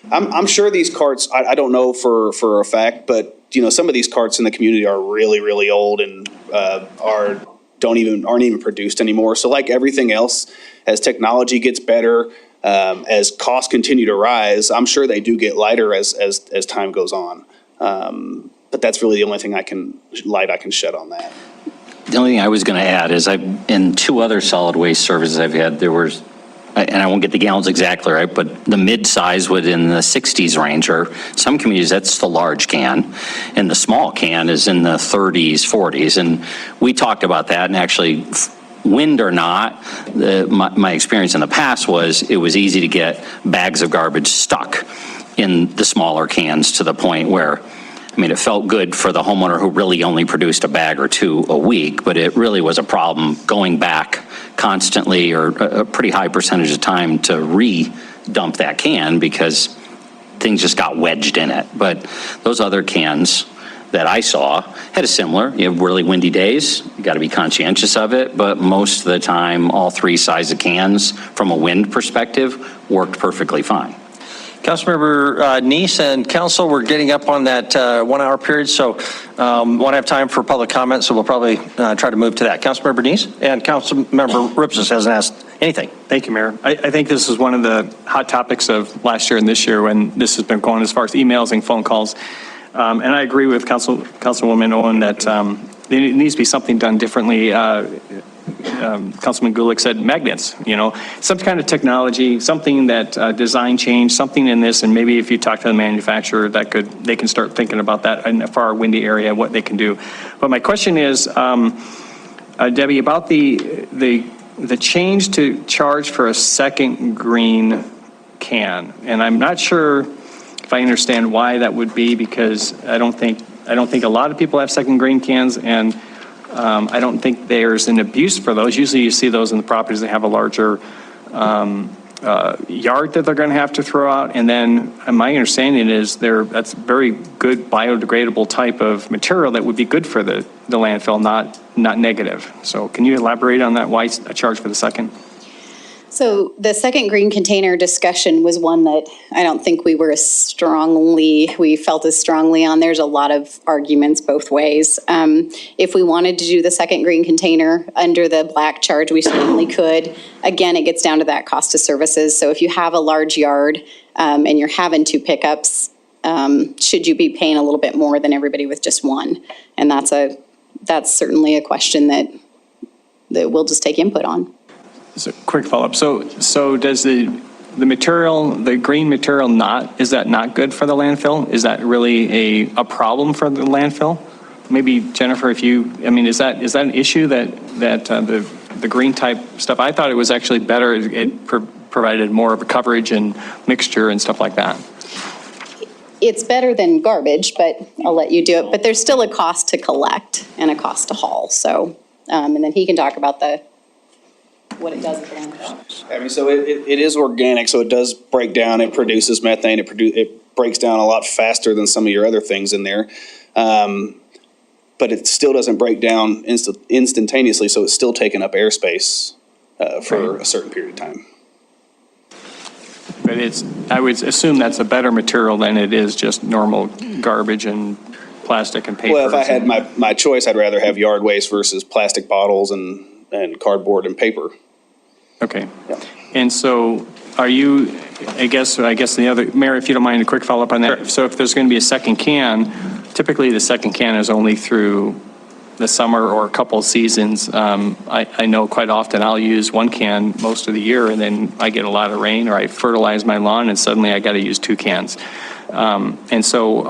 S8: I'm sure these carts, I don't know for a fact, but some of these carts in the community are really, really old and aren't even produced anymore. So like everything else, as technology gets better, as costs continue to rise, I'm sure they do get lighter as time goes on. But that's really the only thing I can shed on that.
S2: The only thing I was going to add is in 2 other solid waste services I've had, there was, and I won't get the gallons exactly right, but the mid-size was in the 60s range, or some communities, that's the large can, and the small can is in the 30s, 40s. And we talked about that, and actually, wind or not, my experience in the past was it was easy to get bags of garbage stuck in the smaller cans to the point where, it felt good for the homeowner who really only produced a bag or 2 a week, but it really was a problem going back constantly or a pretty high percentage of time to re-dump that can because things just got wedged in it. But those other cans that I saw had a similar, you have really windy days, you got to be conscientious of it, but most of the time, all 3 sizes of cans from a wind perspective worked perfectly fine.
S1: Councilmember Neese and council, we're getting up on that 1 hour period, so want to have time for public comment, so we'll probably try to move to that. Councilmember Neese and Councilmember Ripsis hasn't asked anything.
S14: Thank you, Mayor. I think this is one of the hot topics of last year and this year when this has been going as far as emails and phone calls. And I agree with Councilwoman Owen that there needs to be something done differently. Councilman Gulick said magnets, some kind of technology, something that design change, something in this, and maybe if you talk to the manufacturer, they can start thinking about that in a far windy area, what they can do. But my question is, Debbie, about the change to charge for a second green can, and I'm not sure if I understand why that would be, because I don't think a lot of people have second green cans, and I don't think there's an abuse for those. Usually you see those in the properties that have a larger yard that they're going to have to throw out. And then my understanding is that's very good biodegradable type of material that would be good for the landfill, not negative. So can you elaborate on that? Why a charge for the second?
S5: So the second green container discussion was one that I don't think we felt as strongly on. There's a lot of arguments both ways. If we wanted to do the second green container under the black charge, we certainly could. Again, it gets down to that cost of services. So if you have a large yard and you're having 2 pickups, should you be paying a little bit more than everybody with just 1? And that's certainly a question that we'll just take input on.
S14: So quick follow-up. So does the material, the green material, is that not good for the landfill? Is that really a problem for the landfill? Maybe Jennifer, is that an issue that the green type stuff? I thought it was actually better. It provided more of a coverage and mixture and stuff like that.
S5: It's better than garbage, but I'll let you do it. But there's still a cost to collect and a cost to haul. So, and then he can talk about what it does at the landfill.
S8: So it is organic, so it does break down. It produces methane. It breaks down a lot faster than some of your other things in there. But it still doesn't break down instantaneously, so it's still taking up airspace for a certain period of time.
S14: But I would assume that's a better material than it is just normal garbage and plastic and paper.
S8: Well, if I had my choice, I'd rather have yard waste versus plastic bottles and cardboard and paper.
S14: Okay. Yeah. And so are you, I guess the other, Mayor, if you don't mind a quick follow-up on that. Sure. So if there's going to be a second can, typically the second can is only through the summer or a couple of seasons. I know quite often I'll use 1 can most of the year, and then I get a lot of rain or I fertilize my lawn and suddenly I got to use 2 cans. And so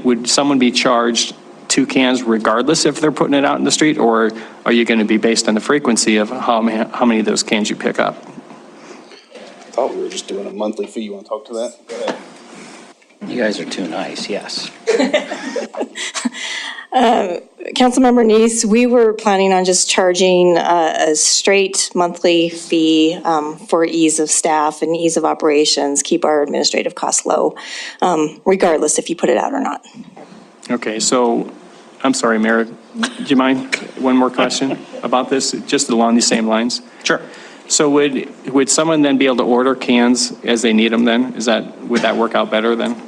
S14: would someone be charged 2 cans regardless if they're putting it out in the street, or are you going to be based on the frequency of how many of those cans you pick up?
S8: I thought we were just doing a monthly fee. You want to talk to that? Go ahead.
S2: You guys are too nice, yes.
S6: Councilmember Neese, we were planning on just charging a straight monthly fee for ease of staff and ease of operations, keep our administrative costs low, regardless if you put it out or not.
S14: Okay, so, I'm sorry, Mayor, do you mind, one more question about this, just along these same lines?
S1: Sure.
S14: So would someone then be able to order cans as they need them then? Would that work out better then?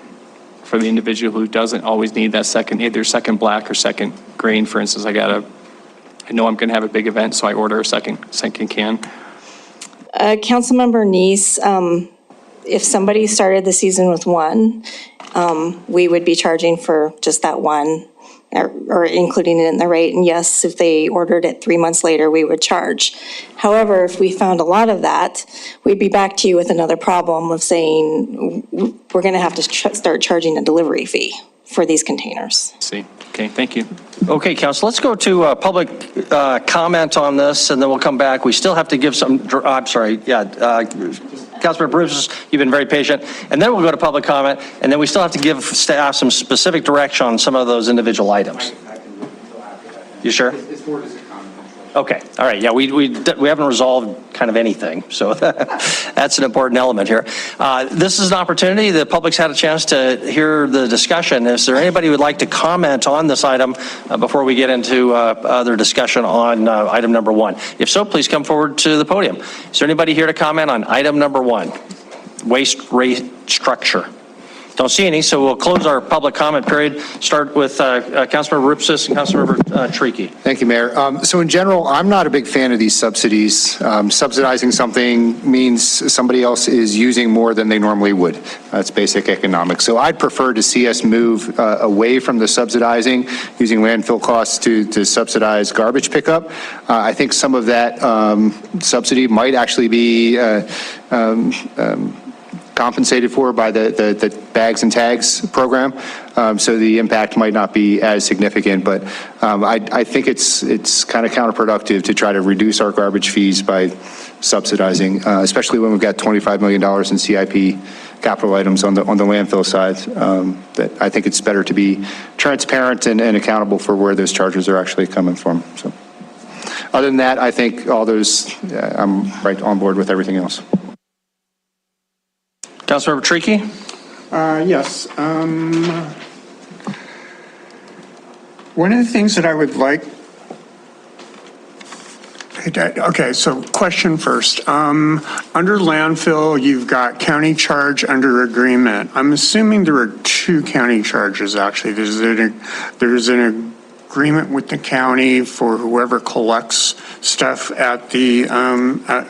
S14: For the individual who doesn't always need that either second black or second grain, for instance, I know I'm gonna have a big event, so I order a second can.
S6: Councilmember Neese, if somebody started the season with one, we would be charging for just that one, or including it in the rate. And yes, if they ordered it 3 months later, we would charge. However, if we found a lot of that, we'd be back to you with another problem of saying, we're gonna have to start charging a delivery fee for these containers.
S14: See, okay, thank you.
S1: Okay, Council, let's go to public comment on this, and then we'll come back. We still have to give some, Councilmember Bruce, you've been very patient. And then we'll go to public comment, and then we still have to give staff some specific direction on some of those individual items. You sure?
S11: It's more just a comment.
S1: Okay, all right, yeah, we haven't resolved kind of anything, so that's an important element here. This is an opportunity, the public's had a chance to hear the discussion. Is there anybody who would like to comment on this item before we get into other discussion on item number 1? If so, please come forward to the podium. Is there anybody here to comment on item number 1, waste rate structure? Don't see any, so we'll close our public comment period. Start with Councilmember Rupsis and Councilmember Tricky.
S15: Thank you, Mayor. So in general, I'm not a big fan of these subsidies. Subsidizing something means somebody else is using more than they normally would. That's basic economics. So I'd prefer to see us move away from the subsidizing, using landfill costs to subsidize garbage pickup. I think some of that subsidy might actually be compensated for by the bags and tags program, so the impact might not be as significant. But I think it's kind of counterproductive to try to reduce our garbage fees by subsidizing, especially when we've got $25 million in CIP capital items on the landfill side. That I think it's better to be transparent and accountable for where those charges are actually coming from. So, other than that, I think all those I'm right on board with everything else.
S1: Councilmember Tricky?
S7: Yes. One of the things that I would like, okay, so question first. Under landfill, you've got county charge under agreement. I'm assuming there are 2 county charges, actually. There's an agreement with the county for whoever collects stuff at the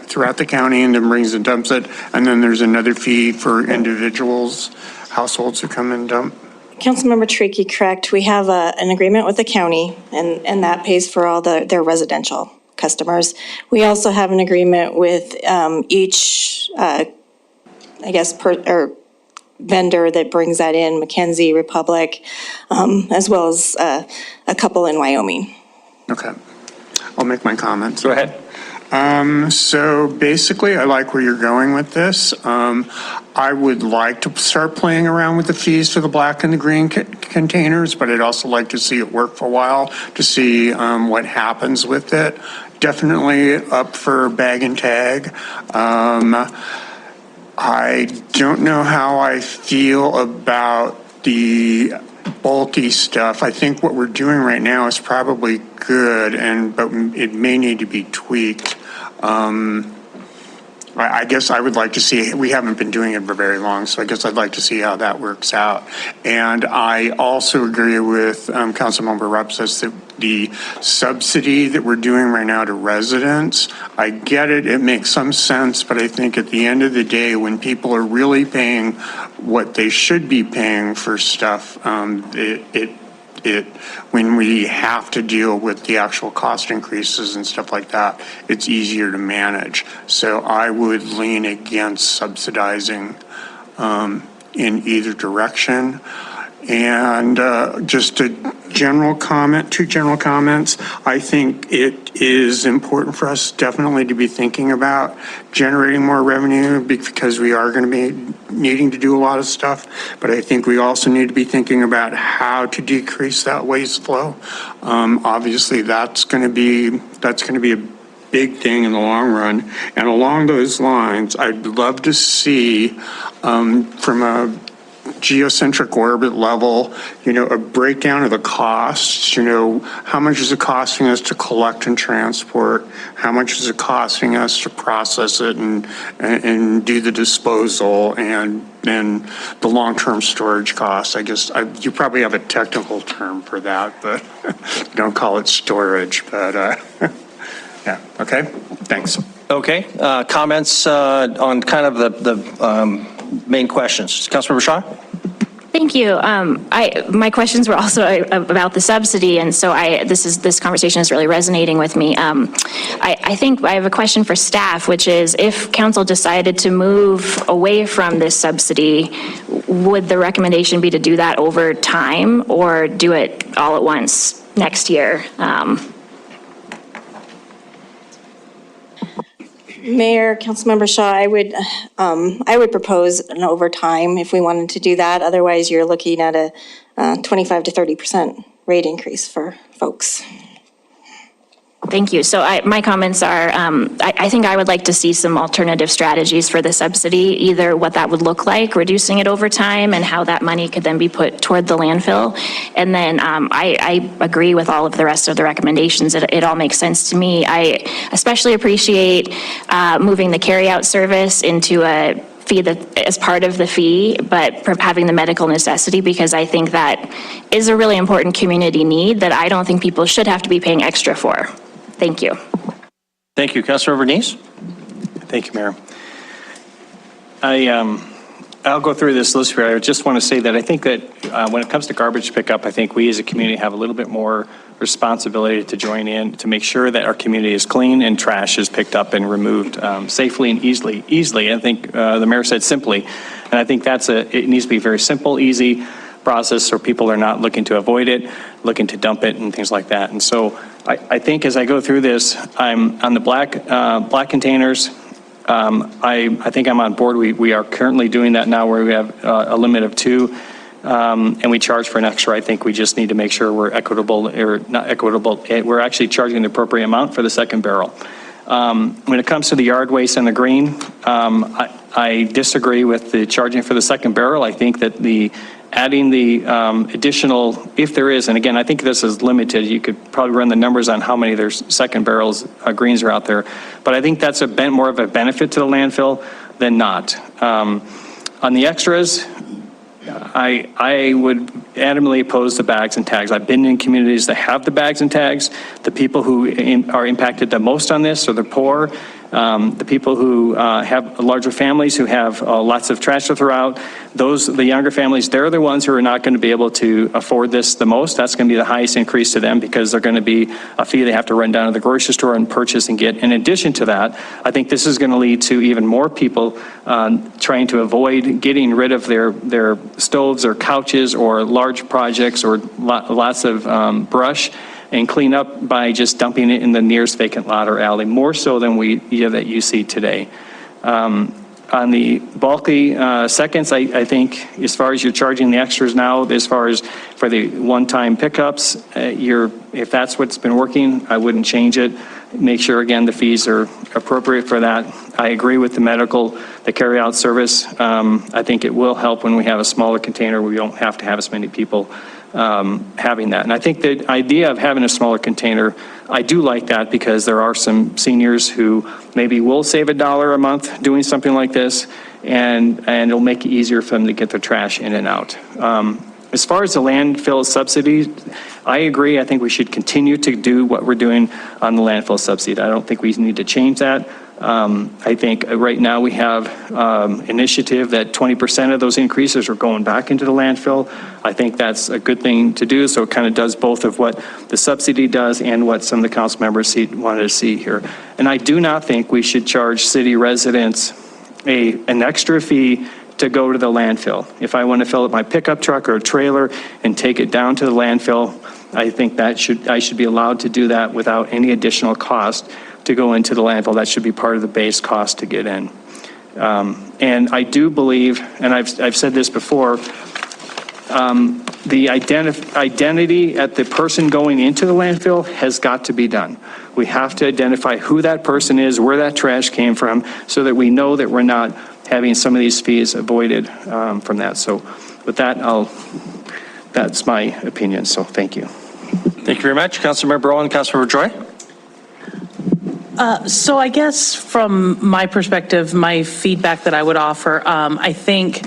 S7: throughout the county and then brings and dumps it, and then there's another fee for individuals, households who come and dump.
S6: Councilmember Tricky, correct. We have an agreement with the county, and that pays for all their residential customers. We also have an agreement with each, vendor that brings that in, McKenzie, Republic, as well as a couple in Wyoming.
S7: Okay, I'll make my comments.
S1: Go ahead.
S7: So basically, I like where you're going with this. I would like to start playing around with the fees for the black and the green containers, but I'd also like to see it work for a while to see what happens with it. Definitely up for bag and tag. I don't know how I feel about the bulky stuff. I think what we're doing right now is probably good, but it may need to be tweaked. I guess I would like to see, we haven't been doing it for very long, so I guess I'd like to see how that works out. And I also agree with Councilmember Rupsis that the subsidy that we're doing right now to residents, I get it, it makes some sense, but I think at the end of the day, when people are really paying what they should be paying for stuff, when we have to deal with the actual cost increases and stuff like that, it's easier to manage. So I would lean against subsidizing in either direction. And just a general comment, two general comments. I think it is important for us definitely to be thinking about generating more revenue because we are going to be needing to do a lot of stuff. But I think we also need to be thinking about how to decrease that waste flow. Obviously, that's going to be a big thing in the long run. And along those lines, I'd love to see from a geocentric orbit level, a breakdown of the costs, how much is it costing us to collect and transport? How much is it costing us to process it and do the disposal and the long-term storage costs? I guess you probably have a technical term for that, but don't call it storage, but yeah, okay, thanks.
S1: Okay, comments on kind of the main questions. Councilmember Shaw?
S13: Thank you. My questions were also about the subsidy, and so this conversation is really resonating with me. I think I have a question for staff, which is if council decided to move away from this subsidy, would the recommendation be to do that over time or do it all at once next year?
S6: Mayor, Councilmember Shaw, I would propose an overtime if we wanted to do that. Otherwise, you're looking at a 25 to 30% rate increase for folks.
S13: Thank you. So my comments are, I think I would like to see some alternative strategies for the subsidy, either what that would look like, reducing it over time, and how that money could then be put toward the landfill. And then I agree with all of the rest of the recommendations. It all makes sense to me. I especially appreciate moving the carryout service into a fee that as part of the fee, but having the medical necessity, because I think that is a really important community need that I don't think people should have to be paying extra for. Thank you.
S1: Thank you. Councilmember Neese?
S14: Thank you, Mayor. I'll go through this list here. I just want to say that I think that when it comes to garbage pickup, I think we as a community have a little bit more responsibility to join in to make sure that our community is clean and trash is picked up and removed safely and easily. I think the mayor said simply, and I think it needs to be a very simple, easy process so people are not looking to avoid it, looking to dump it and things like that. And so I think as I go through this, I'm on the black containers. I think I'm on board. We are currently doing that now where we have a limit of 2 and we charge for an extra. I think we just need to make sure we're equitable, or not equitable, we're actually charging the appropriate amount for the second barrel. When it comes to the yard waste and the green, I disagree with the charging for the second barrel. I think that adding the additional, if there is, and again, I think this is limited. You could probably run the numbers on how many there's second barrels, greens are out there. But I think that's more of a benefit to the landfill than not. On the extras, I would adamantly oppose the bags and tags. I've been in communities that have the bags and tags. The people who are impacted the most on this are the poor. The people who have larger families who have lots of trash to throw out, the younger families, they're the ones who are not going to be able to afford this the most. That's going to be the highest increase to them because they're going to be a fee they have to run down to the grocery store and purchase and get. In addition to that, I think this is going to lead to even more people trying to avoid getting rid of their stoves or couches or large projects or lots of brush and clean up by just dumping it in the nearest vacant lot or alley, more so than that you see today. On the bulky seconds, I think as far as you're charging the extras now, as far as for the one-time pickups, if that's what's been working, I wouldn't change it. Make sure, again, the fees are appropriate for that. I agree with the carry-out service. I think it will help when we have a smaller container. We don't have to have as many people having that. And I think the idea of having a smaller container, I do like that because there are some seniors who maybe will save $1 a month doing something like this, and it'll make it easier for them to get their trash in and out. As far as the landfill subsidies, I agree. I think we should continue to do what we're doing on the landfill subsidy. I don't think we need to change that. I think right now we have initiative that 20% of those increases are going back into the landfill. I think that's a good thing to do. So it kind of does both of what the subsidy does and what some of the council members wanted to see here. And I do not think we should charge city residents an extra fee to go to the landfill. If I want to fill up my pickup truck or a trailer and take it down to the landfill, I think I should be allowed to do that without any additional cost to go into the landfill. That should be part of the base cost to get in. And I do believe, and I've said this before, the identity at the person going into the landfill has got to be done. We have to identify who that person is, where that trash came from, so that we know that we're not having some of these fees avoided from that. So with that, that's my opinion, so thank you.
S1: Thank you very much. Councilmember Owen, Councilmember Joy.
S9: So I guess from my perspective, my feedback that I would offer, I think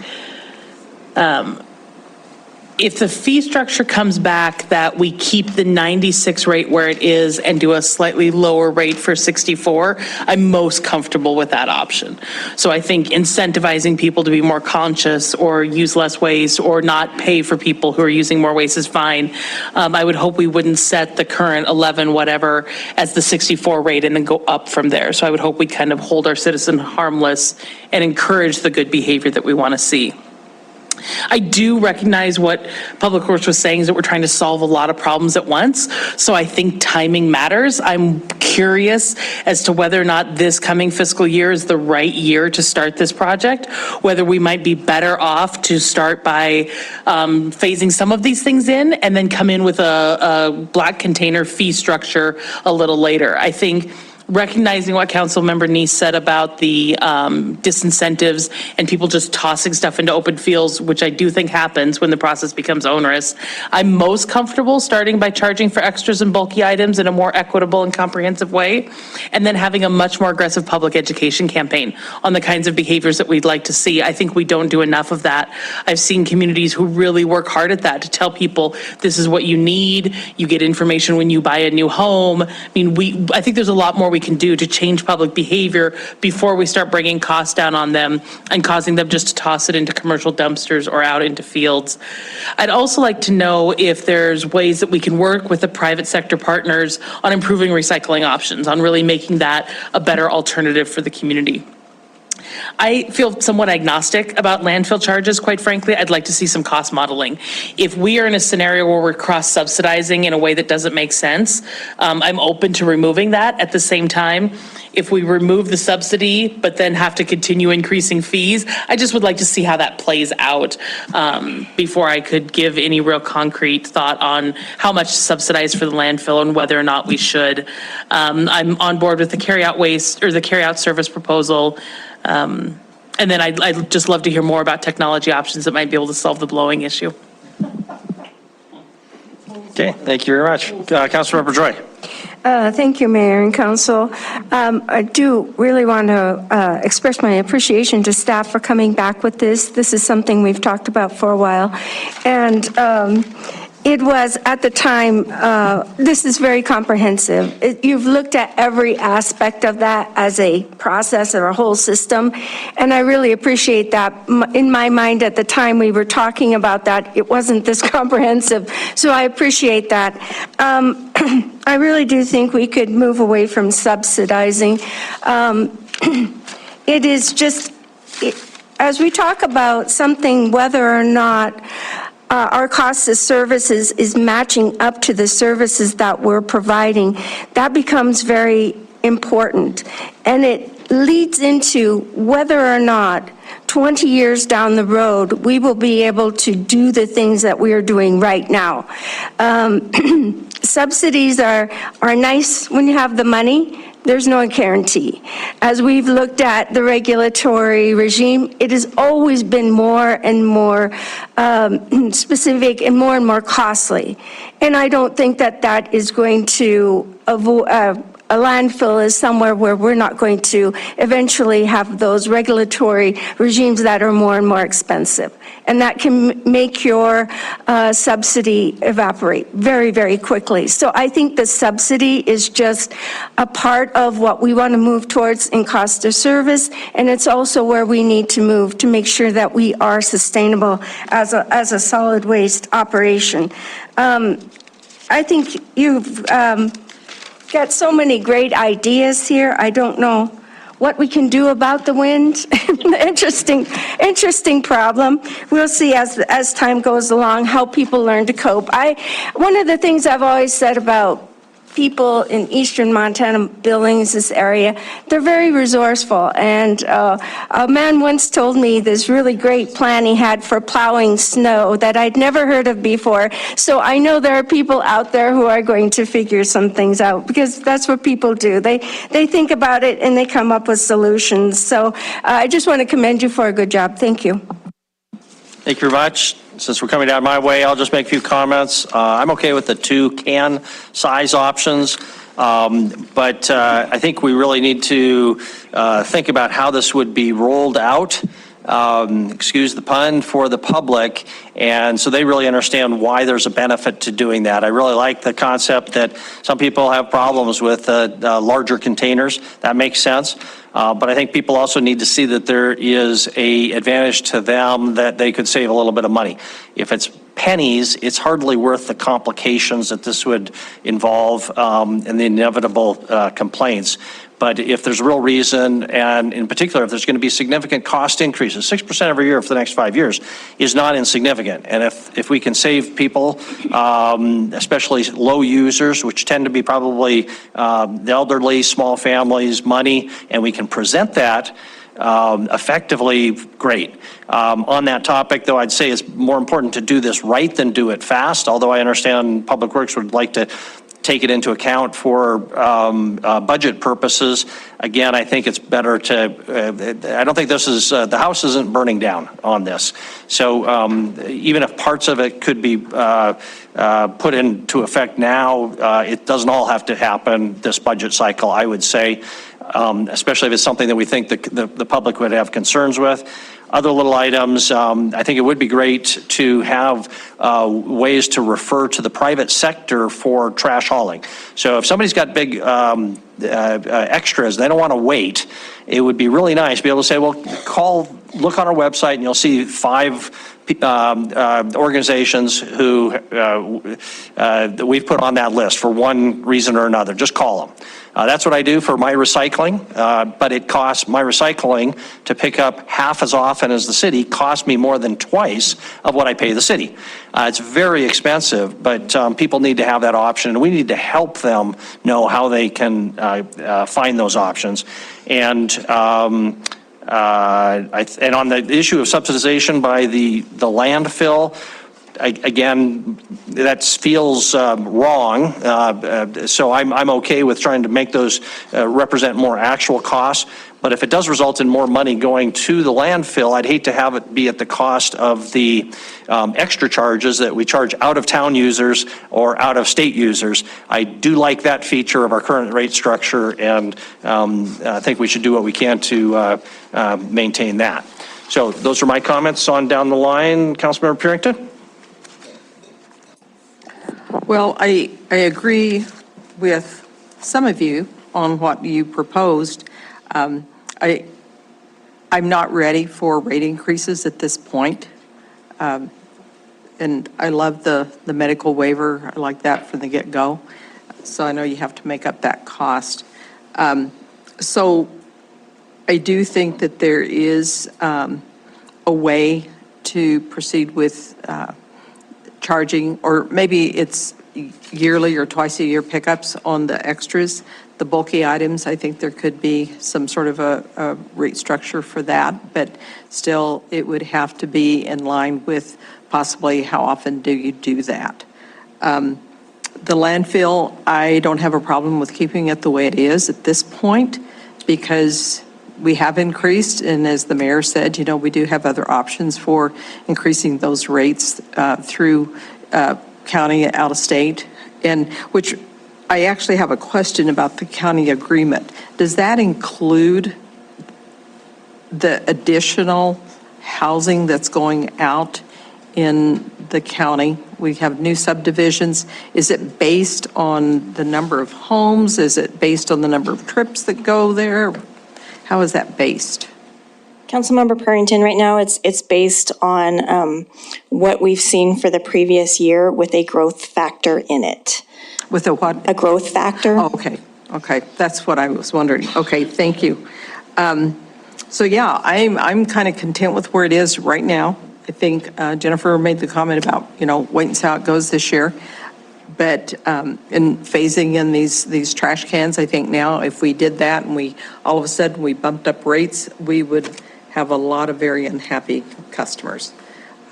S9: if the fee structure comes back that we keep the 96 rate where it is and do a slightly lower rate for 64, I'm most comfortable with that option. So I think incentivizing people to be more conscious or use less waste or not pay for people who are using more waste is fine. I would hope we wouldn't set the current 11 whatever as the 64 rate and then go up from there. So I would hope we kind of hold our citizen harmless and encourage the good behavior that we want to see. I do recognize what Public Works was saying is that we're trying to solve a lot of problems at once. So I think timing matters. I'm curious as to whether or not this coming fiscal year is the right year to start this project, whether we might be better off to start by phasing some of these things in and then come in with a black container fee structure a little later. I think recognizing what Councilmember Neese said about the disincentives and people just tossing stuff into open fields, which I do think happens when the process becomes onerous. I'm most comfortable starting by charging for extras and bulky items in a more equitable and comprehensive way, and then having a much more aggressive public education campaign on the kinds of behaviors that we'd like to see. I think we don't do enough of that. I've seen communities who really work hard at that to tell people this is what you need. You get information when you buy a new home. I mean, I think there's a lot more we can do to change public behavior before we start bringing costs down on them and causing them just to toss it into commercial dumpsters or out into fields. I'd also like to know if there's ways that we can work with the private sector partners on improving recycling options, on really making that a better alternative for the community. I feel somewhat agnostic about landfill charges, quite frankly. I'd like to see some cost modeling. If we are in a scenario where we're cross-subsidizing in a way that doesn't make sense, I'm open to removing that. At the same time, if we remove the subsidy but then have to continue increasing fees, I just would like to see how that plays out before I could give any real concrete thought on how much to subsidize for the landfill and whether or not we should. I'm on board with the carryout waste or the carryout service proposal. And then I'd just love to hear more about technology options that might be able to solve the blowing issue.
S1: Okay, thank you very much. Councilmember Joy.
S16: Thank you, Mayor and Council. I do really want to express my appreciation to staff for coming back with this. This is something we've talked about for a while. And it was, at the time, this is very comprehensive. You've looked at every aspect of that as a process or a whole system, and I really appreciate that. In my mind, at the time we were talking about that, it wasn't this comprehensive, so I appreciate that. I really do think we could move away from subsidizing. It is just, as we talk about something, whether or not our cost of services is matching up to the services that we're providing, that becomes very important. And it leads into whether or not 20 years down the road, we will be able to do the things that we are doing right now. Subsidies are nice when you have the money. There's no guarantee. As we've looked at the regulatory regime, it has always been more and more specific and more costly. And I don't think that that is going to avoid, a landfill is somewhere where we're not going to eventually have those regulatory regimes that are more and more expensive. And that can make your subsidy evaporate very, very quickly. So I think the subsidy is just a part of what we want to move towards in cost of service, and it's also where we need to move to make sure that we are sustainable as a solid waste operation. I think you've got so many great ideas here. I don't know what we can do about the wind. Interesting problem. We'll see as time goes along how people learn to cope. One of the things I've always said about people in eastern Montana, Billings, this area, they're very resourceful. And a man once told me this really great plan he had for plowing snow that I'd never heard of before. So I know there are people out there who are going to figure some things out, because that's what people do. They think about it and they come up with solutions. So I just want to commend you for a good job. Thank you.
S1: Thank you very much. Since we're coming down my way, I'll just make a few comments. I'm okay with the 2 can size options, but I think we really need to think about how this would be rolled out, excuse the pun, for the public, and so they really understand why there's a benefit to doing that. I really like the concept that some people have problems with larger containers. That makes sense. But I think people also need to see that there is an advantage to them, that they could save a little bit of money. If it's pennies, it's hardly worth the complications that this would involve and the inevitable complaints. But if there's real reason, and in particular, if there's going to be significant cost increases, 6% every year for the next 5 years is not insignificant. And if we can save people, especially low users, which tend to be probably the elderly, small families, money, and we can present that effectively, great. On that topic, though, I'd say it's more important to do this right than do it fast, although I understand Public Works would like to take it into account for budget purposes. Again, I think it's better to, I don't think this is, the house isn't burning down on this. So even if parts of it could be put into effect now, it doesn't all have to happen this budget cycle, I would say, especially if it's something that we think the public would have concerns with. Other little items, I think it would be great to have ways to refer to the private sector for trash hauling. So if somebody's got big extras, they don't want to wait, it would be really nice to be able to say, well, look on our website and you'll see 5 organizations who we've put on that list for one reason or another. Just call them. That's what I do for my recycling, but it costs my recycling to pick up half as often as the city, costs me more than twice of what I pay the city. It's very expensive, but people need to have that option, and we need to help them know how they can find those options. And on the issue of subsidization by the landfill, again, that feels wrong, so I'm okay with trying to make those represent more actual costs. But if it does result in more money going to the landfill, I'd hate to have it be at the cost of the extra charges that we charge out-of-town users or out-of-state users. I do like that feature of our current rate structure, and I think we should do what we can to maintain that. So those are my comments on down the line. Councilmember Purington?
S10: Well, I agree with some of you on what you proposed. I'm not ready for rate increases at this point. And I love the medical waiver. I like that from the get-go. So I know you have to make up that cost. So I do think that there is a way to proceed with charging, or maybe it's yearly or twice a year pickups on the extras, the bulky items. I think there could be some sort of a rate structure for that, but still it would have to be in line with possibly how often do you do that. The landfill, I don't have a problem with keeping it the way it is at this point, because we have increased, and as the mayor said, you know, we do have other options for increasing those rates through county out of state, and which I actually have a question about the county agreement. Does that include the additional housing that's going out in the county? We have new subdivisions. Is it based on the number of homes? Is it based on the number of trips that go there? How is that based?
S6: Councilmember Purington, right now it's based on what we've seen for the previous year with a growth factor in it.
S10: With a what?
S6: A growth factor.
S10: Oh, okay, okay, that's what I was wondering. Okay, thank you. So yeah, I'm kind of content with where it is right now. I think Jennifer made the comment about, wait and see how it goes this year. But in phasing in these trash cans, I think now if we did that and we, all of a sudden we bumped up rates, we would have a lot of very unhappy customers.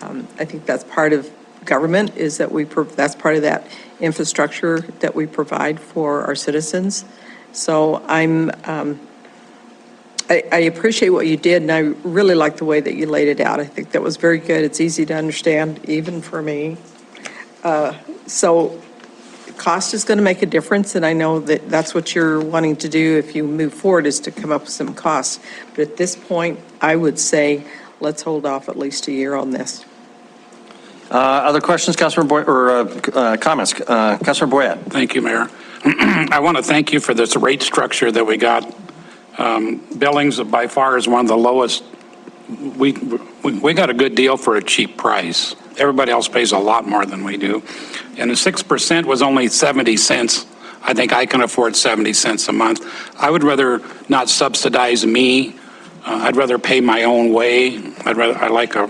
S10: I think that's part of government, is that that's part of that infrastructure that we provide for our citizens. So I appreciate what you did, and I really like the way that you laid it out. I think that was very good. It's easy to understand, even for me. So cost is going to make a difference, and I know that that's what you're wanting to do if you move forward, is to come up with some costs. But at this point, I would say, let's hold off at least a year on this.
S1: Other questions, Councilor Boyd, or comments? Councilor Boyette.
S12: Thank you, Mayor. I want to thank you for this rate structure that we got. Billings by far is one of the lowest. We got a good deal for a cheap price. Everybody else pays a lot more than we do. And the 6% was only 70 cents. I think I can afford 70 cents a month. I would rather not subsidize me. I'd rather pay my own way. I like a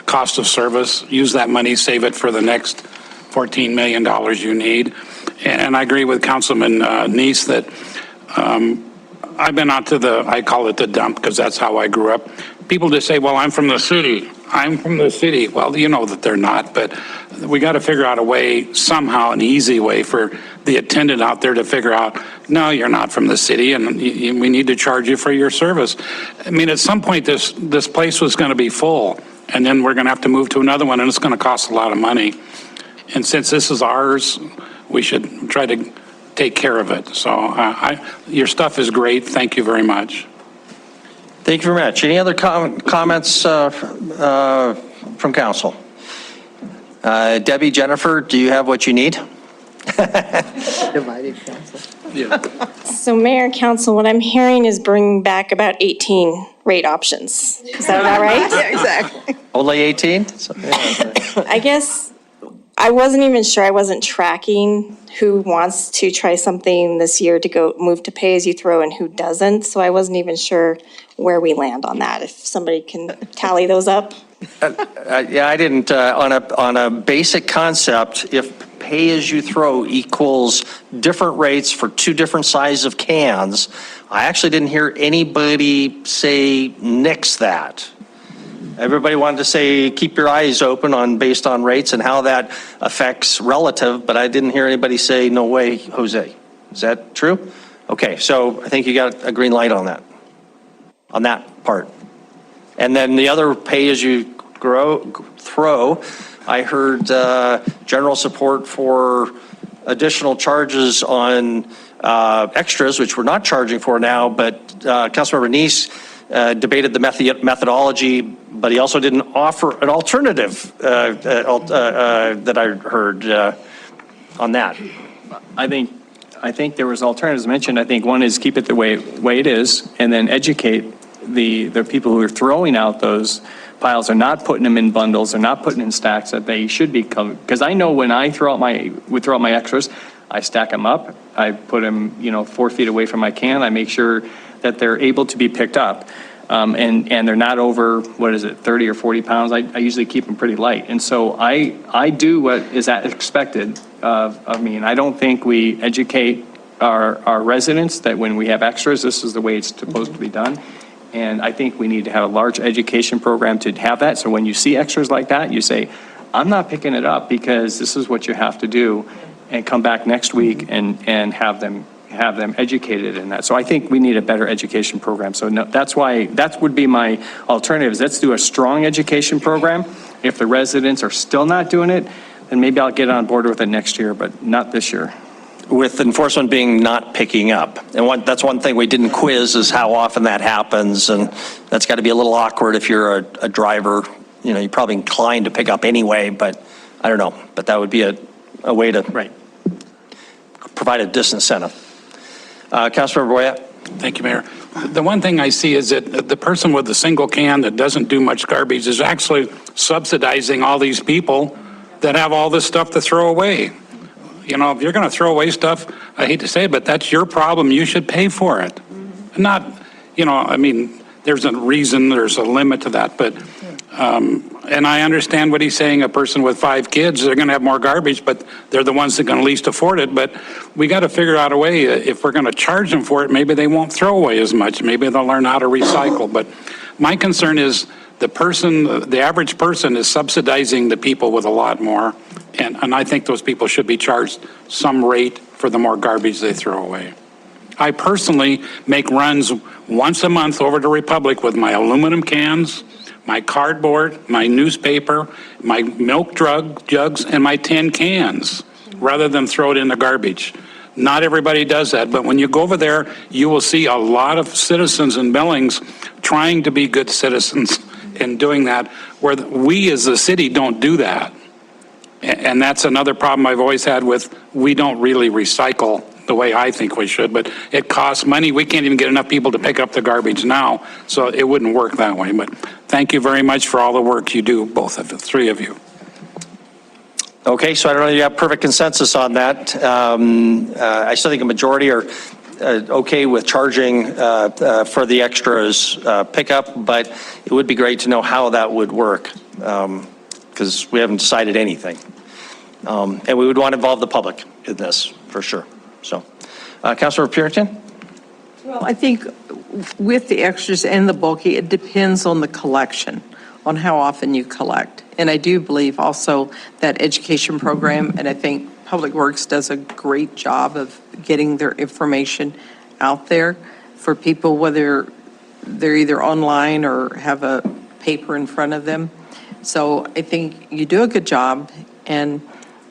S12: cost of service. Use that money, save it for the next $14 million you need. And I agree with Councilman Neese that I've been out to I call it the dump because that's how I grew up. People just say, well, I'm from the city. I'm from the city. Well, you know that they're not, but we got to figure out a way, somehow an easy way for the attendant out there to figure out, no, you're not from the city, and we need to charge you for your service. I mean, at some point, this place was going to be full, and then we're going to have to move to another one, and it's going to cost a lot of money. And since this is ours, we should try to take care of it. So your stuff is great. Thank you very much.
S1: Thank you very much. Any other comments from council? Debbie, Jennifer, do you have what you need?
S10: Divided council.
S12: Yeah.
S6: So Mayor and Council, what I'm hearing is bring back about 18 rate options. Is that about right?
S10: Yeah, exactly.
S1: Only 18?
S6: I guess I wasn't even sure. I wasn't tracking who wants to try something this year to go move to pay as you throw and who doesn't. So I wasn't even sure where we land on that. If somebody can tally those up.
S1: Yeah, I didn't. On a basic concept, if pay as you throw equals different rates for two different sizes of cans, I actually didn't hear anybody say nix that. Everybody wanted to say keep your eyes open based on rates and how that affects relative, but I didn't hear anybody say no way, Jose. Is that true? Okay, so I think you got a green light on that part. And then the other pay as you throw, I heard general support for additional charges on extras, which we're not charging for now, but Councilmember Neese debated the methodology, but he also didn't offer an alternative that I heard on that.
S14: I think there was alternatives mentioned. I think one is keep it the way it is, and then educate the people who are throwing out those piles, are not putting them in bundles, they're not putting in stacks, that they should be covered. Because I know when I throw out my extras, I stack them up, I put them 4 feet away from my can, I make sure that they're able to be picked up. And they're not over, 30 or 40 pounds. I usually keep them pretty light. And so I do what is expected of me. And I don't think we educate our residents that when we have extras, this is the way it's supposed to be done. And I think we need to have a large education program to have that. So when you see extras like that, you say, I'm not picking it up because this is what you have to do, and come back next week and have them educated in that. So I think we need a better education program. So no, that's why, that would be my alternatives. Let's do a strong education program. If the residents are still not doing it, then maybe I'll get on board with it next year, but not this year.
S1: With enforcement being not picking up. And that's one thing we didn't quiz is how often that happens. And that's got to be a little awkward if you're a driver. You're probably inclined to pick up anyway, but I don't know. But that would be a way to provide a disincentive. Councilmember Boyette.
S12: Thank you, Mayor. The one thing I see is that the person with the single can that doesn't do much garbage is actually subsidizing all these people that have all this stuff to throw away. If you're going to throw away stuff, I hate to say it, but that's your problem. You should pay for it. Not, I mean, there's a reason, there's a limit to that, but, and I understand what he's saying, a person with 5 kids, they're going to have more garbage, but they're the ones that are going to least afford it. But we got to figure out a way, if we're going to charge them for it, maybe they won't throw away as much. Maybe they'll learn how to recycle. But my concern is the average person is subsidizing the people with a lot more. And I think those people should be charged some rate for the more garbage they throw away. I personally make runs once a month over to Republic with my aluminum cans, my cardboard, my newspaper, my milk jugs, and my tin cans, rather than throw it in the garbage. Not everybody does that, but when you go over there, you will see a lot of citizens in Billings trying to be good citizens and doing that, where we as a city don't do that. And that's another problem I've always had with, we don't really recycle the way I think we should, but it costs money. We can't even get enough people to pick up the garbage now, so it wouldn't work that way. But thank you very much for all the work you do, both of the 3 of you.
S1: Okay, so I don't know if you have perfect consensus on that. I still think a majority are okay with charging for the extras pickup, but it would be great to know how that would work, because we haven't decided anything. And we would want to involve the public in this, for sure. So, Councilor Purington?
S10: Well, I think with the extras and the bulky, it depends on the collection, on how often you collect. And I do believe also that education program, and I think Public Works does a great job of getting their information out there for people, whether they're either online or have a paper in front of them. So I think you do a good job, and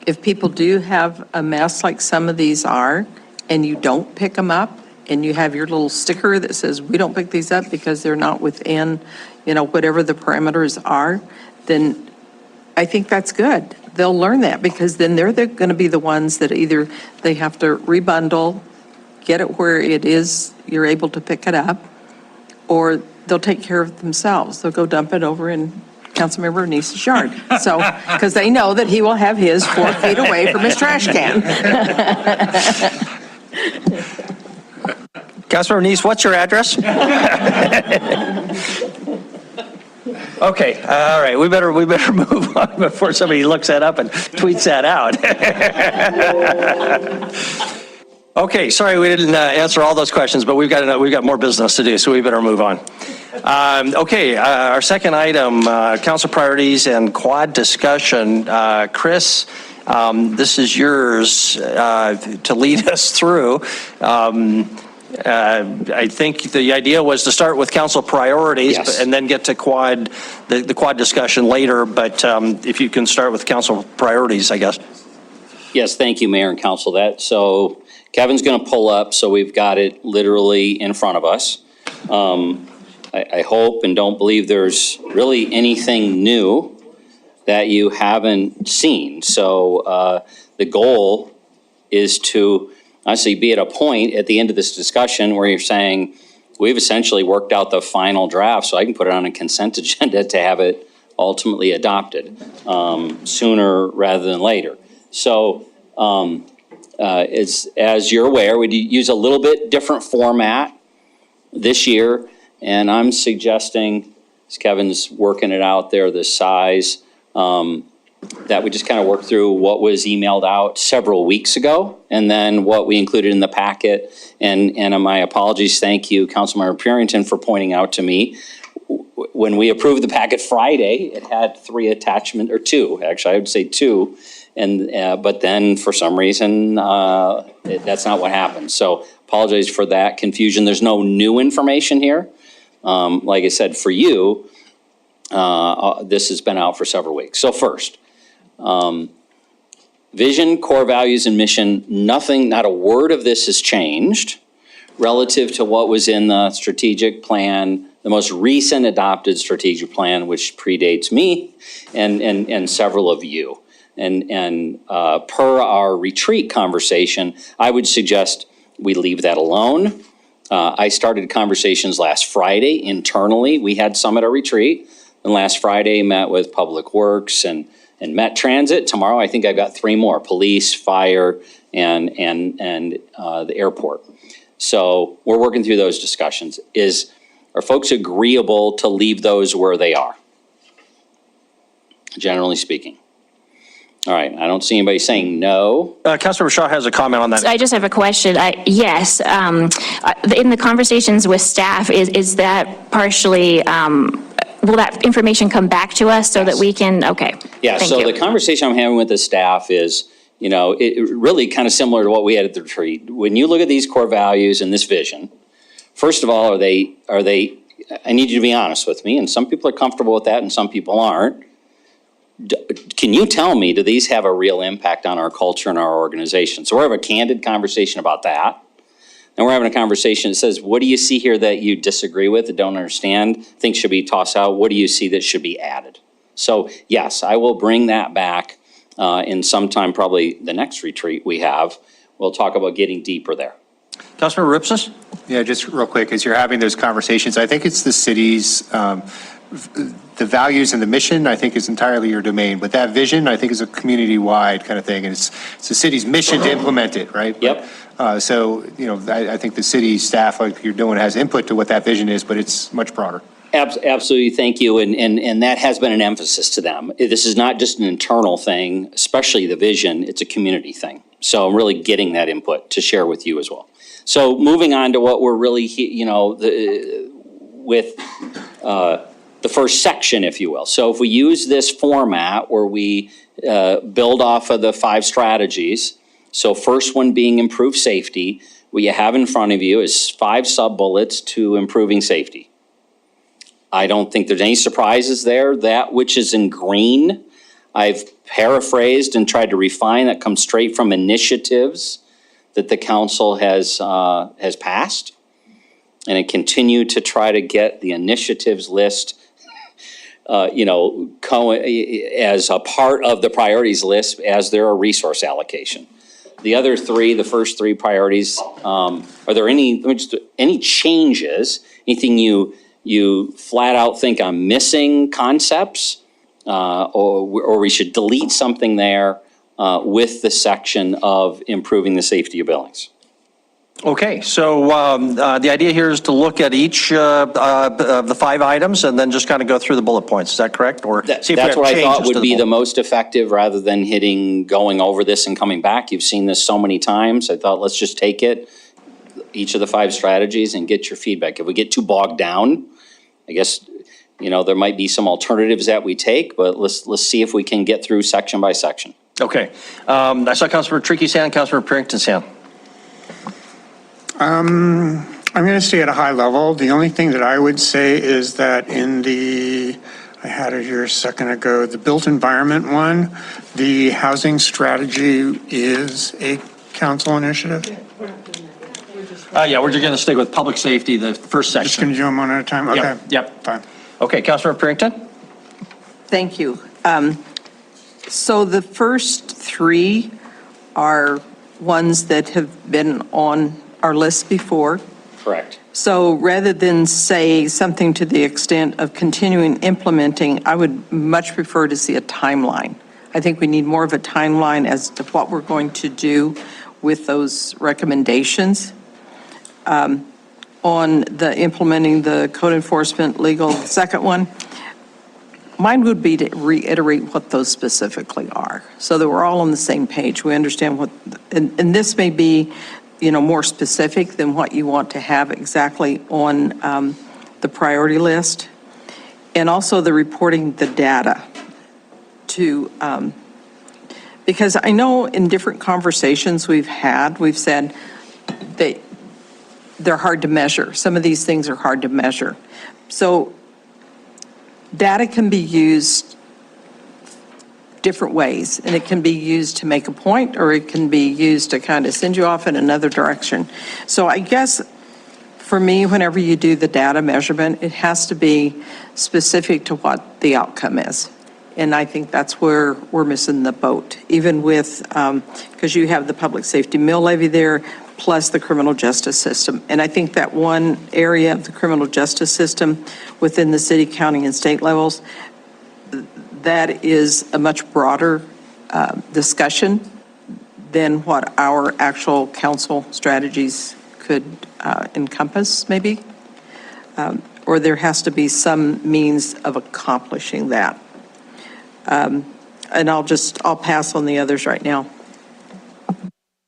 S10: if people do have a mess like some of these are, and you don't pick them up, and you have your little sticker that says, we don't pick these up because they're not within, whatever the parameters are, then I think that's good. They'll learn that, because then they're going to be the ones that either they have to rebundle, get it where it is, you're able to pick it up, or they'll take care of it themselves. They'll go dump it over in Councilmember Nice's yard. So, because they know that he will have his 4 feet away from his trash can.
S1: Councilor Nice, what's your address? Okay, all right, we better move on before somebody looks that up and tweets that out. Okay, sorry we didn't answer all those questions, but we've got more business to do, so we better move on. Okay, our second item, council priorities and quad discussion. Chris, this is yours to lead us through. I think the idea was to start with council priorities,
S2: Yes.
S1: and then get to the quad discussion later, but if you can start with council priorities, I guess.
S2: Yes, thank you, Mayor and Council. So Kevin's going to pull up, so we've got it literally in front of us. I hope and don't believe there's really anything new that you haven't seen. So the goal is to honestly be at a point at the end of this discussion where you're saying, we've essentially worked out the final draft, so I can put it on a consent agenda to have it ultimately adopted sooner rather than later. So as you're aware, we use a little bit different format this year, and I'm suggesting, as Kevin's working it out there, the size, that we just kind of work through what was emailed out several weeks ago, and then what we included in the packet. And my apologies, thank you, Councilmember Purington, for pointing out to me, when we approved the packet Friday, it had 3 attachments, or 2, actually, I would say 2. And but then for some reason, that's not what happened. So apologize for that confusion. There's no new information here. Like I said, for you, this has been out for several weeks. So first, vision, core values, and mission, nothing, not a word of this has changed relative to what was in the strategic plan, the most recent adopted strategic plan, which predates me and several of you. And per our retreat conversation, I would suggest we leave that alone. I started conversations last Friday internally. We had some at our retreat. And last Friday, met with Public Works and Met Transit. Tomorrow, I think I've got 3 more: police, fire, and the airport. So we're working through those discussions. Are folks agreeable to leave those where they are? Generally speaking. All right, I don't see anybody saying no.
S1: Councilmember Shaw has a comment on that.
S13: I just have a question. Yes, in the conversations with staff, is that partially, will that information come back to us so that we can, okay.
S2: Yeah,
S13: thank
S2: so
S13: you.
S2: the conversation I'm having with the staff is, it really kind of similar to what we had at the retreat. When you look at these core values and this vision, first of all, are they, I need you to be honest with me, and some people are comfortable with that and some people aren't. Can you tell me, do these have a real impact on our culture and our organization? So we're having a candid conversation about that. And we're having a conversation that says, what do you see here that you disagree with, that don't understand, think should be tossed out? What do you see that should be added? So yes, I will bring that back in sometime, probably the next retreat we have. We'll talk about getting deeper there.
S1: Councilmember Ripsis?
S15: Yeah, just real quick, as you're having those conversations, I think it's the city's, the values and the mission, I think, is entirely your domain. But that vision, I think, is a community-wide kind of thing, and it's the city's mission to implement it, right?
S2: Yep.
S15: So, I think the city staff, like you're doing, has input to what that vision is, but it's much broader.
S2: Absolutely, thank you, and that has been an emphasis to them. This is not just an internal thing, especially the vision, it's a community thing. So I'm really getting that input to share with you as well. So moving on to what we're really, with the first section, if you will. So if we use this format where we build off of the 5 strategies, so first one being improve safety, what you have in front of you is 5 sub-bullets to improving safety. I don't think there's any surprises there. That which is in green, I've paraphrased and tried to refine. That comes straight from initiatives that the council has passed. And I continue to try to get the initiatives list, as a part of the priorities list as there are resource allocation. The other 3, the first 3 priorities, are there any changes, anything you flat out think I'm missing concepts, or we should delete something there with the section of improving the safety of Billings?
S1: Okay, so the idea here is to look at each of the 5 items and then just kind of go through the bullet points. Is that correct? Or see if we
S2: That's
S1: have
S2: what I thought
S1: changes to
S2: would be the
S1: bullet-
S2: most effective, rather than going over this and coming back. You've seen this so many times. I thought, let's just take it, each of the 5 strategies, and get your feedback. If we get too bogged down, I guess, there might be some alternatives that we take, but let's see if we can get through section by section.
S1: Okay. I saw Councilmember Tricky's hand, Councilmember Parrington's hand.
S7: I'm going to stay at a high level. The only thing that I would say is that I had it here a second ago, the built environment one, the housing strategy is a council initiative.
S1: Yeah, we're just going to stick with public safety, the first section.
S7: Just going to do them one at a time? Okay.
S1: Yep.
S7: Fine.
S1: Okay, Councilmember Parrington?
S10: Thank you. So the first 3 are ones that have been on our list before.
S2: Correct.
S10: So rather than say something to the extent of continuing implementing, I would much prefer to see a timeline. I think we need more of a timeline as to what we're going to do with those recommendations. On the implementing the code enforcement legal, second one, mine would be to reiterate what those specifically are, so that we're all on the same page. We understand what, and this may be, more specific than what you want to have exactly on the priority list. And also the reporting the data to, because I know in different conversations we've said that they're hard to measure. Some of these things are hard to measure. So data can be used different ways, and it can be used to make a point, or it can be used to kind of send you off in another direction. So I guess for me, whenever you do the data measurement, it has to be specific to what the outcome is. And I think that's where we're missing the boat, even with, because you have the public safety mill levy there, plus the criminal justice system. And I think that one area of the criminal justice system within the city, county, and state levels, that is a much broader discussion than what our actual council strategies could encompass, maybe? Or there has to be some means of accomplishing that. And I'll pass on the others right now.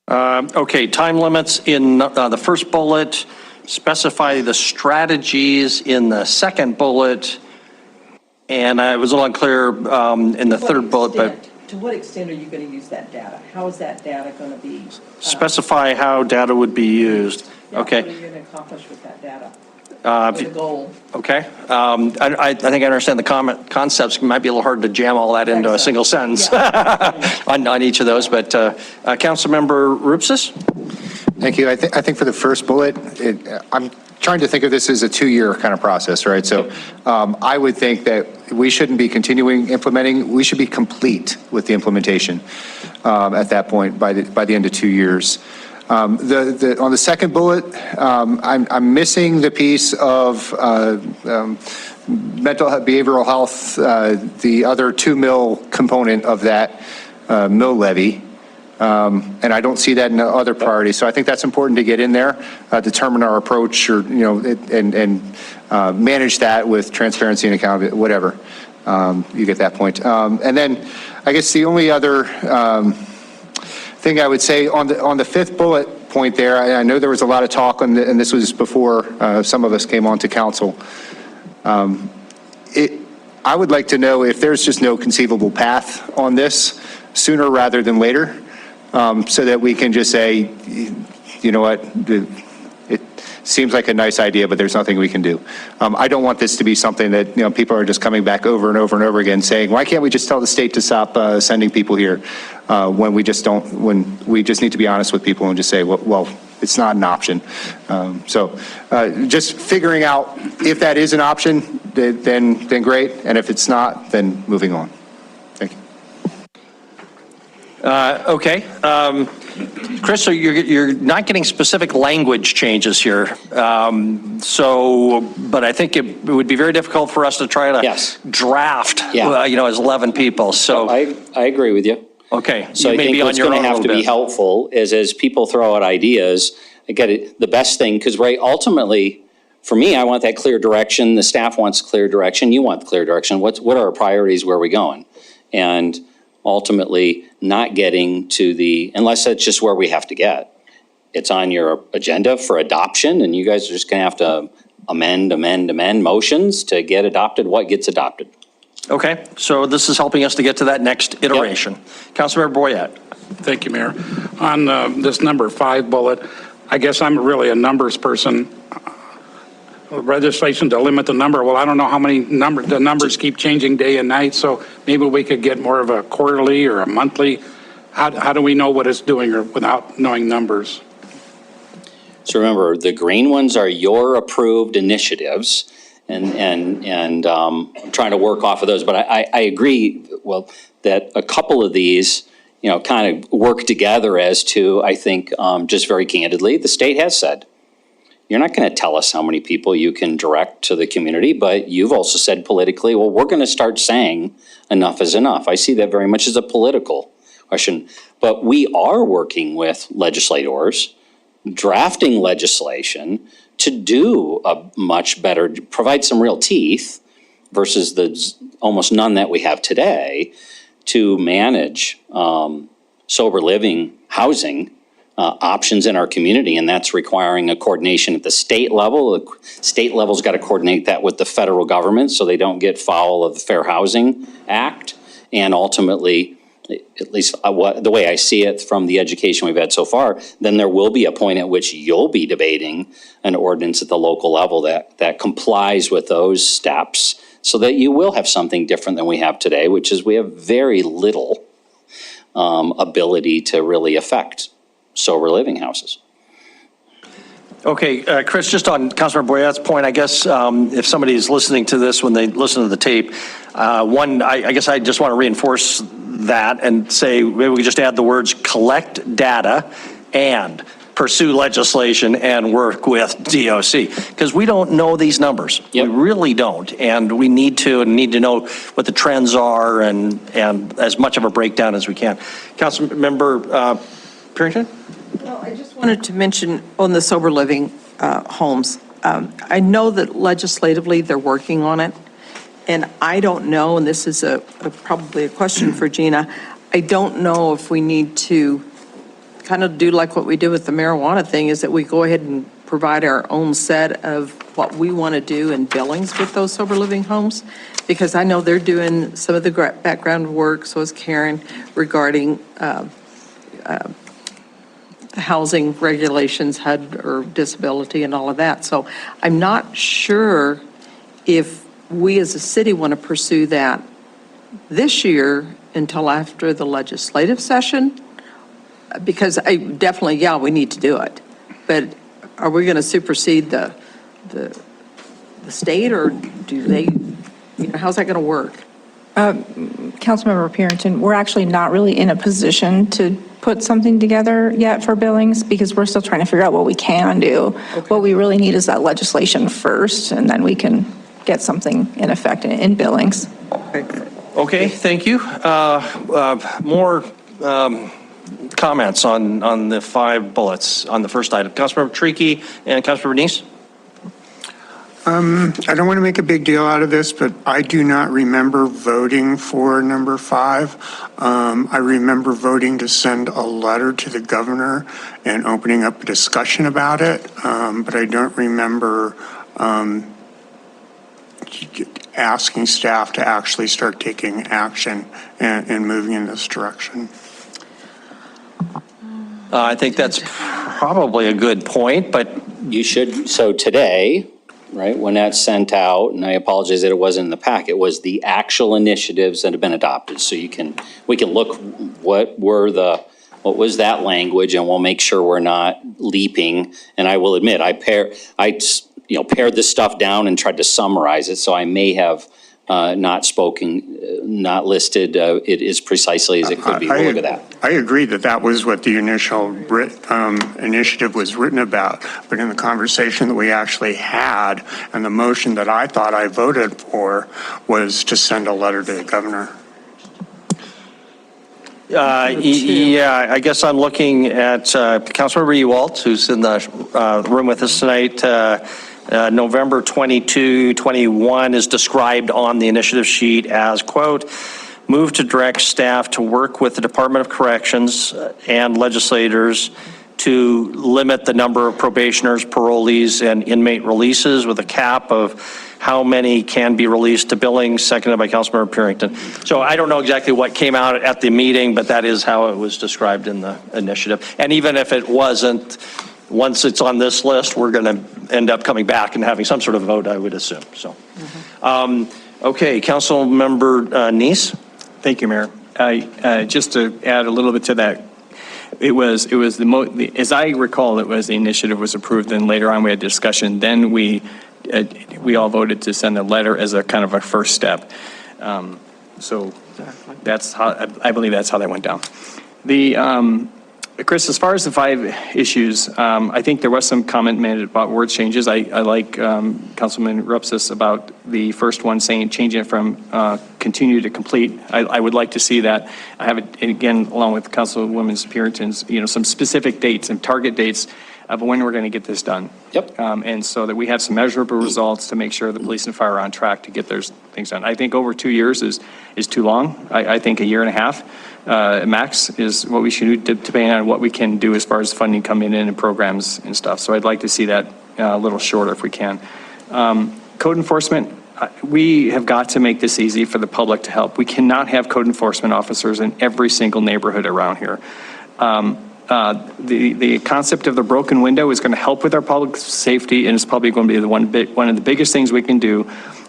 S1: Okay, time limits in the first bullet, specify the strategies in the second bullet, and I was a little unclear in the third bullet, but
S10: To what extent are you going to use that data? How is that data going to be?
S1: specify how data would be used. Okay.
S10: What are you going to accomplish with that data?
S1: If
S10: The
S1: you-
S10: goal.
S1: Okay. I think I understand the concepts. It might be a little hard to jam all that into a single sentence on each of those, but Councilmember Rupsis?
S15: Thank you. I think for the first bullet, I'm trying to think of this as a 2-year kind of process, right? So I would think that we shouldn't be continuing implementing. We should be complete with the implementation at that point by the end of 2 years. On the second bullet, I'm missing the piece of behavioral health, the other 2 mil component of that mill levy. And I don't see that in the other priorities. So I think that's important to get in there, determine our approach, or, and manage that with transparency and accountability, whatever. You get that point. And then I guess the only other thing I would say on the fifth bullet point there, I know there was a lot of talk on and this was before some of us came on to council. I would like to know if there's just no conceivable path on this sooner rather than later. So that we can just say, you know what, it seems like a nice idea, but there's nothing we can do. I don't want this to be something that, people are just coming back over and over and over again saying, why can't we just tell the state to stop sending people here when we just need to be honest with people and just say, well, it's not an option. So just figuring out if that is an option, then great. And if it's not, then moving on. Thank you.
S1: Okay. Chris, so you're not getting specific language changes here. But I think it would be very difficult for us to try to draft, as 11 people. So
S2: I agree with you.
S1: Okay.
S2: So
S1: you
S2: I think what's going to have to be helpful is as people throw out ideas, the best thing, because ultimately, for me, I want that clear direction. The staff wants clear direction. You want clear direction. What are our priorities? Where are we going? And ultimately not getting to unless that's just where we have to get. It's on your agenda for adoption, and you guys are just going to have to amend motions to get adopted what gets adopted.
S1: Okay, so this is helping us to get to that next iteration. Yep. Councilmember Boyette.
S12: Thank you, Mayor. On this number 5 bullet, I guess I'm really a numbers person. Legislation to limit the number. Well, I don't know how many the numbers keep changing day and night, so maybe we could get more of a quarterly or a monthly. How do we know what it's doing or without knowing numbers?
S2: So remember, the green ones are your approved initiatives, and I'm trying to work off of those. But I agree, that a couple of these, kind of work together as to, I think, just very candidly, the state has said, you're not going to tell us how many people you can direct to the community, but you've also said politically, well, we're going to start saying enough is enough. I see that very much as a political question. But we are working with legislators, drafting legislation to do a much better, provide some real teeth versus the almost none that we have today to manage sober living housing options in our community, and that's requiring a coordination at the state level. The state level's got to coordinate that with the federal government so they don't get foul of the Fair Housing Act. And ultimately, at least the way I see it from the education we've had so far, then there will be a point at which you'll be debating an ordinance at the local level that complies with those steps so that you will have something different than we have today, which is we have very little ability to really affect sober living houses.
S1: Okay, Chris, just on Councilmember Boyette's point, I guess if somebody's listening to this when they listen to the tape, I guess I just want to reinforce that and say maybe we just add the words collect data and pursue legislation and work with DOC, because we don't know these numbers. Yep. We really don't, and we need to know what the trends are and as much of a breakdown as we can. Councilmember Purington?
S10: I just wanted to mention on the sober living homes, I know that legislatively they're working on it, and I don't know, and this is probably a question for Gina, I don't know if we need to kind of do like what we did with the marijuana thing, is that we go ahead and provide our own set of what we want to do in Billings with those sober living homes, because I know they're doing some of the background work, so is Karen, regarding housing regulations, HUD or disability and all of that. So I'm not sure if we as a city want to pursue that this year until after the legislative session, because I definitely, yeah, we need to do it. But are we going to supersede the state, or do they, how's that going to work?
S17: Councilmember Purinton, we're actually not really in a position to put something together yet for Billings, because we're still trying to figure out what we can do. Okay. What we really need is that legislation first, and then we can get something in effect in Billings.
S1: Okay, thank you. More comments on the 5 bullets on the first item. Councilmember Tricky and Councilmember Neese?
S7: I don't want to make a big deal out of this, but I do not remember voting for number 5. I remember voting to send a letter to the governor and opening up a discussion about it, but I don't remember asking staff to actually start taking action and moving in this direction.
S1: I think that's probably a good point, but
S2: You should, so today, right, when that's sent out, and I apologize that it wasn't in the packet, was the actual initiatives that have been adopted. So we can look, what was that language, and we'll make sure we're not leaping. And I will admit, I pared this stuff down and tried to summarize it, so I may have not listed it as precisely as it could be. We'll look at that.
S7: I agree that was what the initial initiative was written about, but in the conversation that we actually had and the motion that I thought I voted for was to send a letter to the governor.
S1: Yeah, I guess I'm looking at Councilmember Ewalt, who's in the room with us tonight. November 22, 21 is described on the initiative sheet as, quote, move to direct staff to work with the Department of Corrections and legislators to limit the number of probationers, parolees, and inmate releases with a cap of how many can be released to Billings, seconded by Councilmember Purinton. So I don't know exactly what came out at the meeting, but that is how it was described in the initiative. And even if it wasn't, once it's on this list, we're going to end up coming back and having some sort of vote, I would assume. So, okay, Councilmember Neese.
S14: Thank you, Mayor. Just to add a little bit to that, it was as I recall, it was the initiative was approved, and later on we had discussion. Then we all voted to send a letter as a kind of a first step. So that's how I believe that's how that went down. Chris, as far as the 5 issues, I think there was some comment made about word changes. I like Councilman Rupsis about the first one saying, changing it from continue to complete. I would like to see that. I have it, again, along with Councilwoman Purinton's, some specific dates and target dates of when we're going to get this done.
S2: Yep.
S14: And so that we have some measurable results to make sure the police and fire are on track to get those things done. I think over 2 years is too long. I think 1.5 years max is what we should do, depending on what we can do as far as funding coming in and programs and stuff. So I'd like to see that a little shorter if we can. Code enforcement, we have got to make this easy for the public to help. We cannot have code enforcement officers in every single neighborhood around here. The concept of the broken window is going to help with our public safety, and it's probably going to be one of the biggest things we can do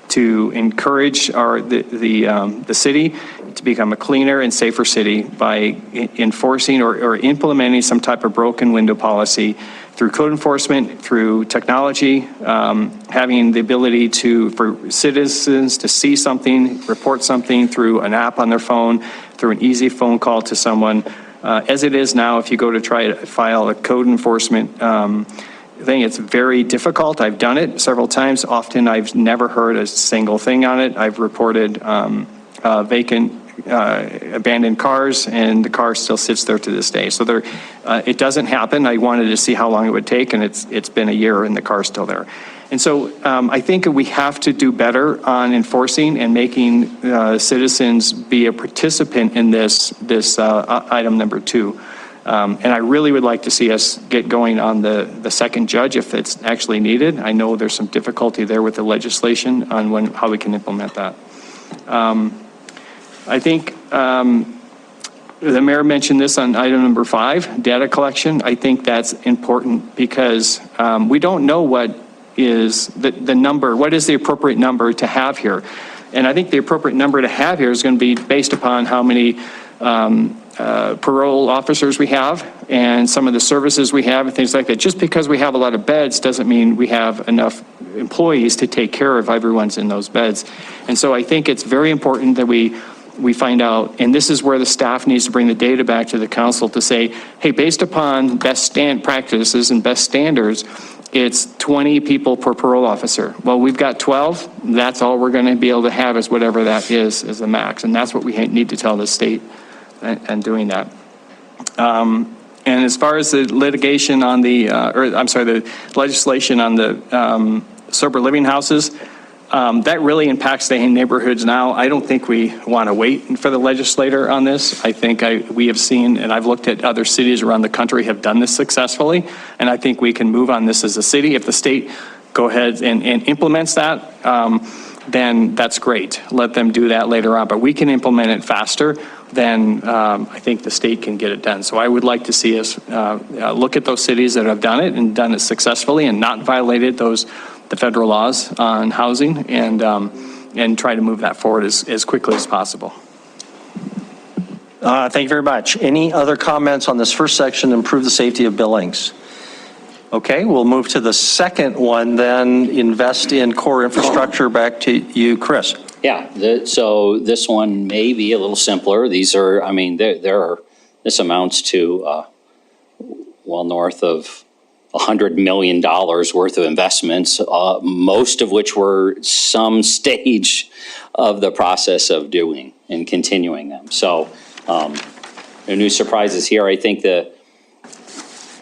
S14: to encourage the city to become a cleaner and safer city by enforcing or implementing some type of broken window policy through code enforcement, through technology, having the ability for citizens to see something, report something through an app on their phone, through an easy phone call to someone. As it is now, if you go to try to file a code enforcement thing, it's very difficult. I've done it several times. Often I've never heard a single thing on it. I've reported vacant abandoned cars, and the car still sits there to this day. So it doesn't happen. I wanted to see how long it would take, and it's been a year and the car's still there. And so I think we have to do better on enforcing and making citizens be a participant in this item number 2. And I really would like to see us get going on the second judge if it's actually needed. I know there's some difficulty there with the legislation on how we can implement that. I think the mayor mentioned this on item number 5, data collection. I think that's important because we don't know what is the number, what is the appropriate number to have here. And I think the appropriate number to have here is going to be based upon how many parole officers we have and some of the services we have and things like that. Just because we have a lot of beds doesn't mean we have enough employees to take care of everyone's in those beds. And so I think it's very important that we find out, and this is where the staff needs to bring the data back to the council to say, hey, based upon best practices and best standards, it's 20 people per parole officer. Well, we've got 12. That's all we're going to be able to have is whatever that is the max. And that's what we need to tell the state and doing that. And as far as the litigation on the legislation on the sober living houses, that really impacts the neighborhoods now. I don't think we want to wait for the legislator on this. I think we have seen, and I've looked at other cities around the country have done this successfully, and I think we can move on this as a city. If the state go ahead and implements that, then that's great. Let them do that later on, but we can implement it faster then I think the state can get it done. So I would like to see us look at those cities that have done it and done it successfully and not violated the federal laws on housing and try to move that forward as quickly as possible.
S1: Thank you very much. Any other comments on this first section, improve the safety of Billings? Okay, we'll move to the second one then, invest in core infrastructure. Back to you, Chris.
S2: Yeah, so this one may be a little simpler. These are, I mean, this amounts to well north of $100 million worth of investments, most of which were some stage of the process of doing and continuing them. So no new surprises here. I think the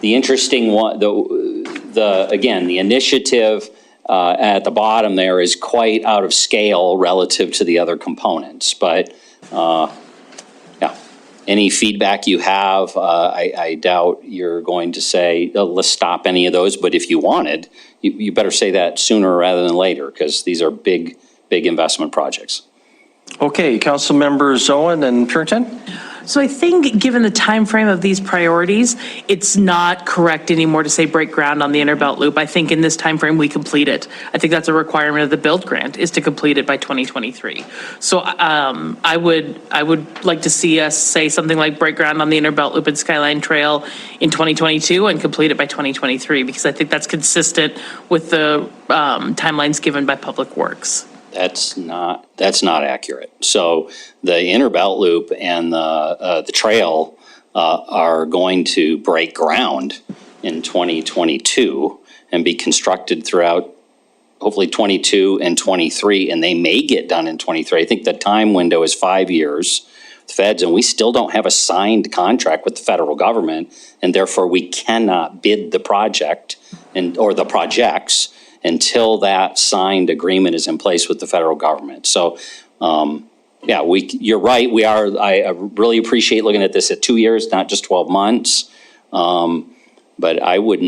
S2: interesting one, again, the initiative at the bottom there is quite out of scale relative to the other components. But yeah, any feedback you have, I doubt you're going to say, let's stop any of those. But if you wanted, you better say that sooner rather than later, because these are big investment projects.
S1: Okay, Council Members Owen and Purinton.
S9: So I think, given the time frame of these priorities, it's not correct anymore to say break ground on the Inner Belt Loop. I think in this time frame we complete it. I think that's a requirement of the build grant, is to complete it by 2023. So I would like to see us say something like break ground on the Inner Belt Loop and Skyline Trail in 2022 and complete it by 2023, because I think that's consistent with the timelines given by Public Works.
S2: That's not accurate. So the Inner Belt Loop and the trail are going to break ground in 2022 and be constructed throughout hopefully 22 and 23, and they may get done in 23. I think the time window is 5 years, the feds, and we still don't have a signed contract with the federal government, and therefore we cannot bid the project or the projects until that signed agreement is in place with the federal government. So, yeah, you're right. I really appreciate looking at this at 2 years, not just 12 months. But I would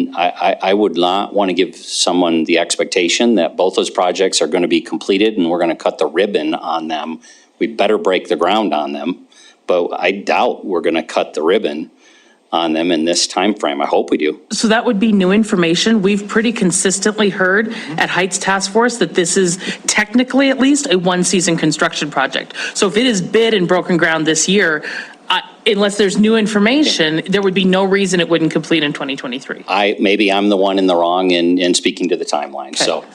S2: not want to give someone the expectation that both those projects are going to be completed and we're going to cut the ribbon on them. We better break the ground on them, but I doubt we're going to cut the ribbon on them in this time frame. I hope we do.
S9: So that would be new information. We've pretty consistently heard at Heights Task Force that this is technically at least a one-season construction project. So if it is bid and broken ground this year, unless there's new information, there would be no reason it wouldn't complete in 2023.
S2: Maybe I'm the one in the wrong in speaking to the timeline. Okay.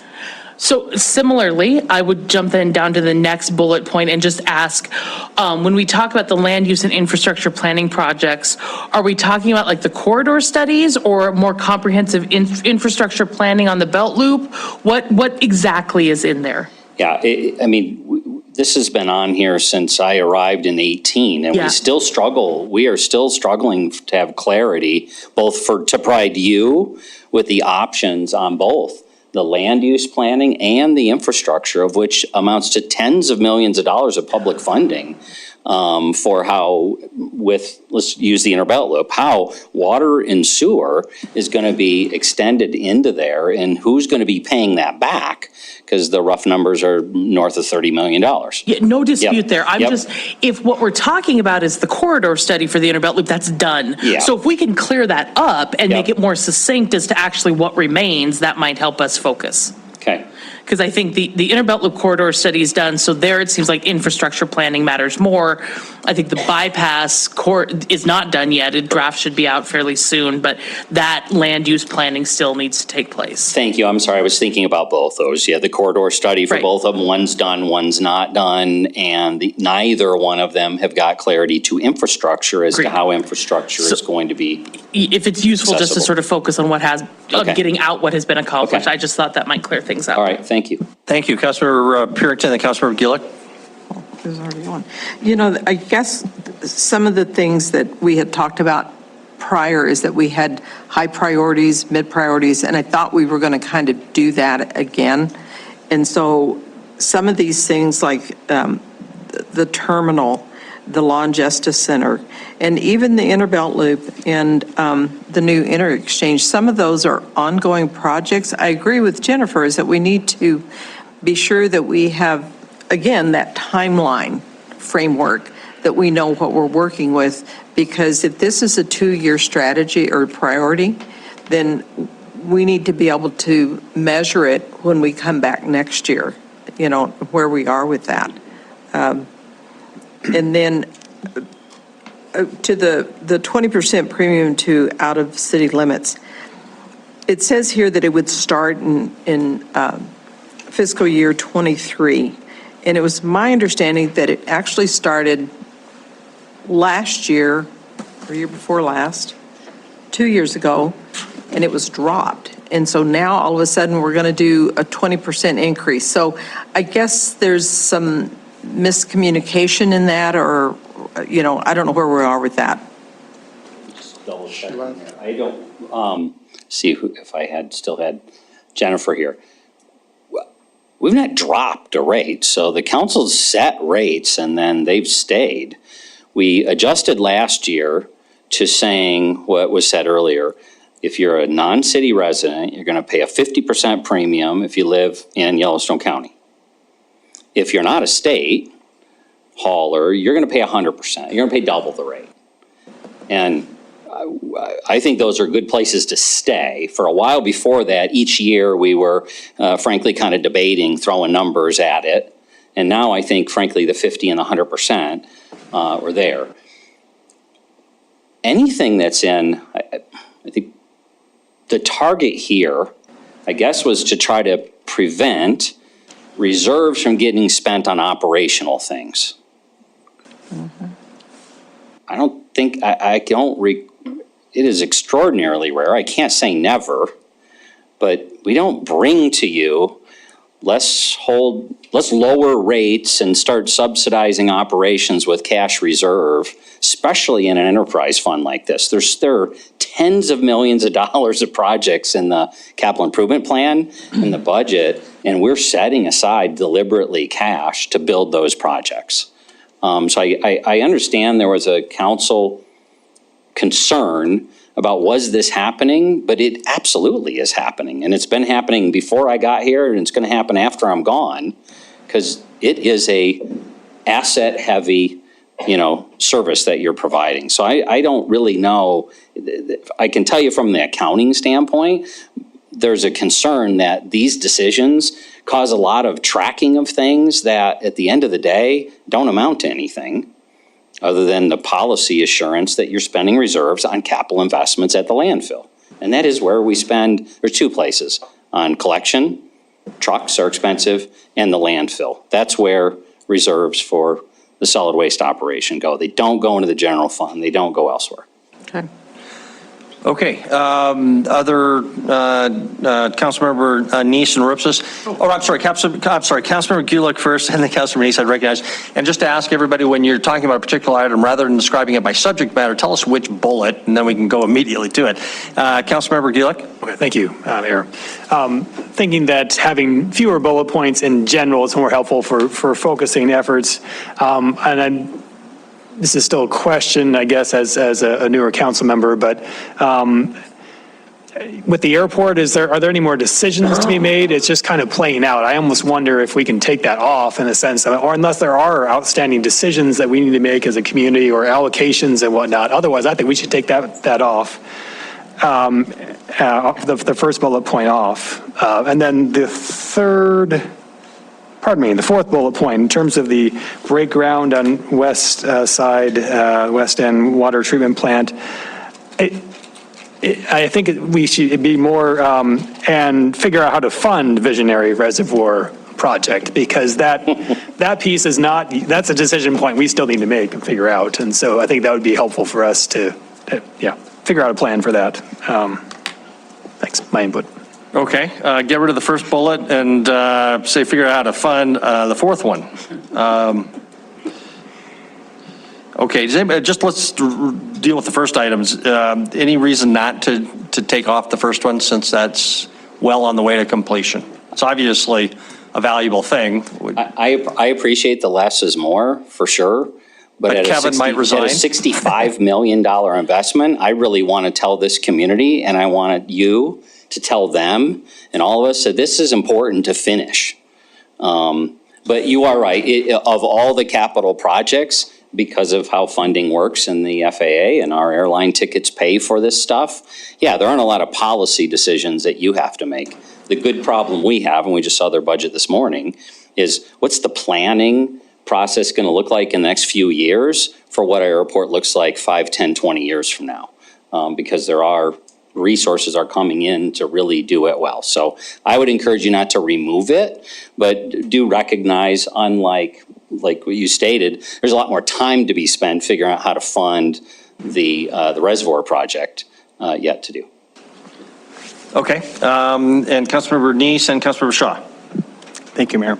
S9: So similarly, I would jump then down to the next bullet point and just ask, when we talk about the land use and infrastructure planning projects, are we talking about like the corridor studies or more comprehensive infrastructure planning on the Belt Loop? What exactly is in there?
S2: Yeah, I mean, this has been on here since I arrived in 18, and
S9: Yeah.
S2: we are still struggling to have clarity, both to provide you with the options on both the land use planning and the infrastructure, of which amounts to tens of millions of dollars of public funding, for how, let's use the inner belt loop, how water and sewer is going to be extended into there, and who's going to be paying that back, because the rough numbers are north of $30 million.
S9: Yeah, no dispute
S2: Yep.
S9: there. I'm
S2: Yep.
S9: just, if what we're talking about is the corridor study for the inner belt loop, that's done.
S2: Yeah.
S9: So if we can clear that up and
S2: Yep.
S9: make it more succinct as to actually what remains, that might help us focus.
S2: Okay.
S9: Because I think the inner belt loop corridor study is done, so there it seems like infrastructure planning matters more. I think the bypass is not done yet. A draft should be out fairly soon, but that land use planning still needs to take place.
S2: Thank you. I'm sorry. I was thinking about both those. Yeah, the corridor study for
S9: Right.
S2: both of them, one's done, one's not done, and neither one of them have got clarity to infrastructure as to
S9: Agreed.
S2: how infrastructure is going to be.
S9: If it's useful just to
S2: Accessible.
S9: sort of focus on
S2: Okay.
S9: getting out what has been accomplished,
S2: Okay.
S9: I just thought that might clear things up.
S2: All right, thank you.
S1: Thank you, Councilmember Purington and Councilmember Gillick.
S10: There's already one. You know, I guess some of the things that we had talked about prior is that we had high priorities, mid priorities, and I thought we were going to kind of do that again. And so some of these things like the terminal, the Law and Justice Center, and even the Inner Belt Loop and the new Inter-Exchange, some of those are ongoing projects. I agree with Jennifer is that we need to be sure that we have, again, that timeline framework, that we know what we're working with, because if this is a 2-year strategy or priority, then we need to be able to measure it when we come back next year, you know, where we are with that. And then to the 20% premium to out of city limits, it says here that it would start in fiscal year '23. And it was my understanding that it actually started last year, or year before last, 2 years ago, and it was dropped. And so now all of a sudden we're going to do a 20% increase. So I guess there's some miscommunication in that, or, you know, I don't know where we are with that.
S2: Just double check on here. I don't see if I still had Jennifer here. We've not dropped a rate, so the council's set rates and then they've stayed. We adjusted last year to saying what was said earlier. If you're a non-city resident, you're going to pay a 50% premium if you live in Yellowstone County. If you're not a state hauler, you're going to pay 100%. You're going to pay double the rate. And I think those are good places to stay. For a while before that, each year we were frankly kind of debating, throwing numbers at it. And now I think frankly the 50 and the 100% were there. Anything that's in, I think the target here, I guess, was to try to prevent reserves from getting spent on operational things. I don't think, it is extraordinarily rare. I can't say never, but we don't bring to you, let's lower rates and start subsidizing operations with cash reserve, especially in an enterprise fund like this. There are tens of millions of dollars of projects in the capital improvement plan, in the budget, and we're setting aside deliberately cash to build those projects. So I understand there was a council concern about was this happening, but it absolutely is happening. And it's been happening before I got here, and it's going to happen after I'm gone, because it is a asset-heavy, service that you're providing. So I don't really know. I can tell you from the accounting standpoint, there's a concern that these decisions cause a lot of tracking of things that at the end of the day don't amount to anything other than the policy assurance that you're spending reserves on capital investments at the landfill. And that is where we spend, there's two places, on collection, trucks are expensive, and the landfill. That's where reserves for the solid waste operation go. They don't go into the general fund, they don't go elsewhere.
S10: Okay.
S1: Okay, other, Councilmember Neese and Ripsis. Oh, I'm sorry, Councilmember Gulick first, and then Councilmember Neese, I'd recognize. And just to ask everybody, when you're talking about a particular item, rather than describing it by subject matter, tell us which bullet, and then we can go immediately to it. Councilmember Gulick.
S3: Okay, thank you, Mayor. Thinking that having fewer bullet points in general is more helpful for focusing efforts. And then, this is still a question, I guess, as a newer council member, but with the airport, are there any more decisions to be made? It's just kind of playing out. I almost wonder if we can take that off in a sense, or unless there are outstanding decisions that we need to make as a community or allocations and whatnot. Otherwise, I think we should take that off. The first bullet point off. And then the fourth bullet point, in terms of the break ground on west west end water treatment plant, I think we should be more and figure out how to fund Visionary Reservoir project, because that piece is not, that's a decision point we still need to make and figure out. And so I think that would be helpful for us to, figure out a plan for that. Thanks, my input.
S1: Okay, get rid of the first bullet and figure out how to fund the fourth one. Okay, just let's deal with the first items. Any reason not to take off the first one, since that's well on the way to completion? It's obviously a valuable thing.
S2: I appreciate the less is more, for sure. But
S1: Kevin might resign.
S2: At a $65 million investment, I really want to tell this community, and I want you to tell them and all of us that this is important to finish. But you are right, of all the capital projects, because of how funding works in the FAA and our airline tickets pay for this stuff, there aren't a lot of policy decisions that you have to make. The good problem we have, and we just saw their budget this morning, is what's the planning process going to look like in the next few years for what our airport looks like 5, 10, 20 years from now? Because there are resources are coming in to really do it well. So I would encourage you not to remove it, but do recognize, unlike what you stated, there's a lot more time to be spent figuring out how to fund the reservoir project yet to do.
S1: Okay, and Councilmember Neese and Councilmember Shaw.
S14: Thank you, Mayor.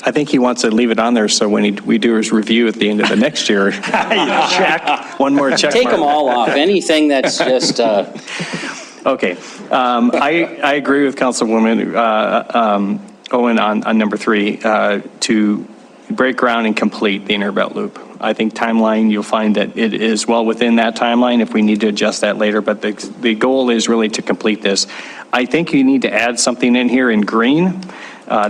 S14: I think he wants to leave it on there, so when we do his review at the end of the next year, check, one more check
S2: Take
S14: mark.
S2: them all off, anything that's just...
S14: Okay, I agree with Councilwoman Owen on number 3, to break ground and complete the inner belt loop. I think timeline, you'll find that it is well within that timeline if we need to adjust that later, but the goal is really to complete this. I think you need to add something in here in green.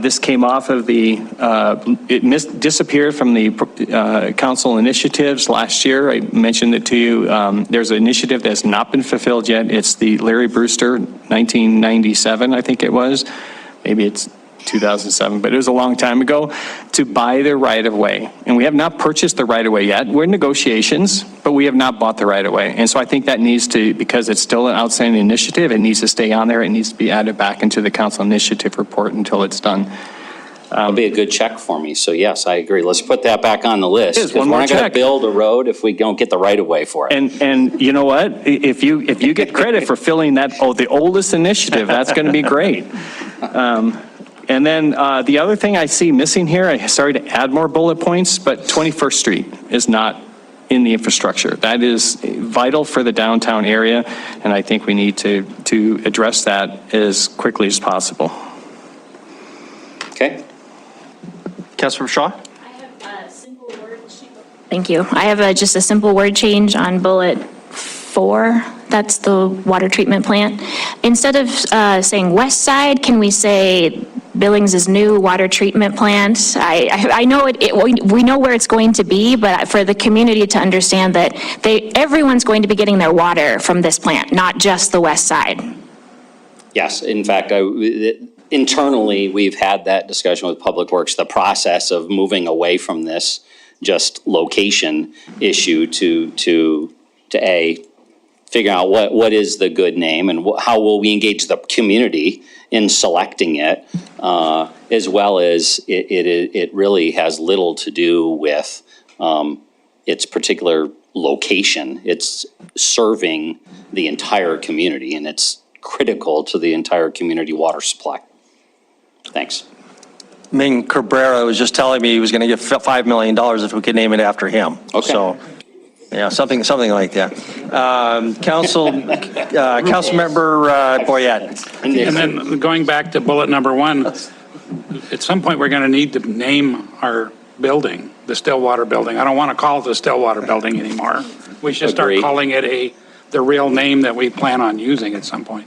S14: This came off of disappeared from the council initiatives last year. I mentioned it to you. There's an initiative that's not been fulfilled yet. It's the Larry Brewster, 1997, I think it was. Maybe it's 2007, but it was a long time ago, to buy the right-of-way. And we have not purchased the right-of-way yet. We're in negotiations, but we have not bought the right-of-way. And so I think that needs to, because it's still an outstanding initiative, it needs to stay on there. It needs to be added back into the council initiative report until it's done.
S2: That'll be a good check for me. So yes, I agree. Let's put that back on the list.
S14: It is, one
S2: we're
S14: more
S2: not going to
S14: check.
S2: build a road if we don't get the right-of-way for it.
S14: And you know what? If you get credit for filling that, the oldest initiative, that's going to be great. And then the other thing I see missing here, I started to add more bullet points, but 21st Street is not in the infrastructure. That is vital for the downtown area, and I think we need to address that as quickly as possible.
S2: Okay.
S1: Councilmember Shaw?
S13: I have a simple word change. Thank you. I have just a simple word change on bullet 4. That's the water treatment plant. Instead of saying west side, can we say Billings' new water treatment plant? I know we know where it's going to be, but for the community to understand that everyone's going to be getting their water from this plant, not just the west side.
S2: Yes, in fact, internally, we've had that discussion with Public Works, the process of moving away from this just location issue to figure out what is the good name and how will we engage the community in selecting it, as well as it really has little to do with its particular location. It's serving the entire community, and it's critical to the entire community water supply. Thanks.
S1: Ming Cabrera was just telling me he was going to give $5 million if we could name it after him.
S2: Okay.
S1: So, yeah, something like that. Councilmember Boyette.
S12: And then going back to bullet number 1, at some point, we're going to need to name our building, the Stillwater Building. I don't want to call it the Stillwater Building anymore. We should start
S2: Agreed.
S12: calling it the real name that we plan on using at some point.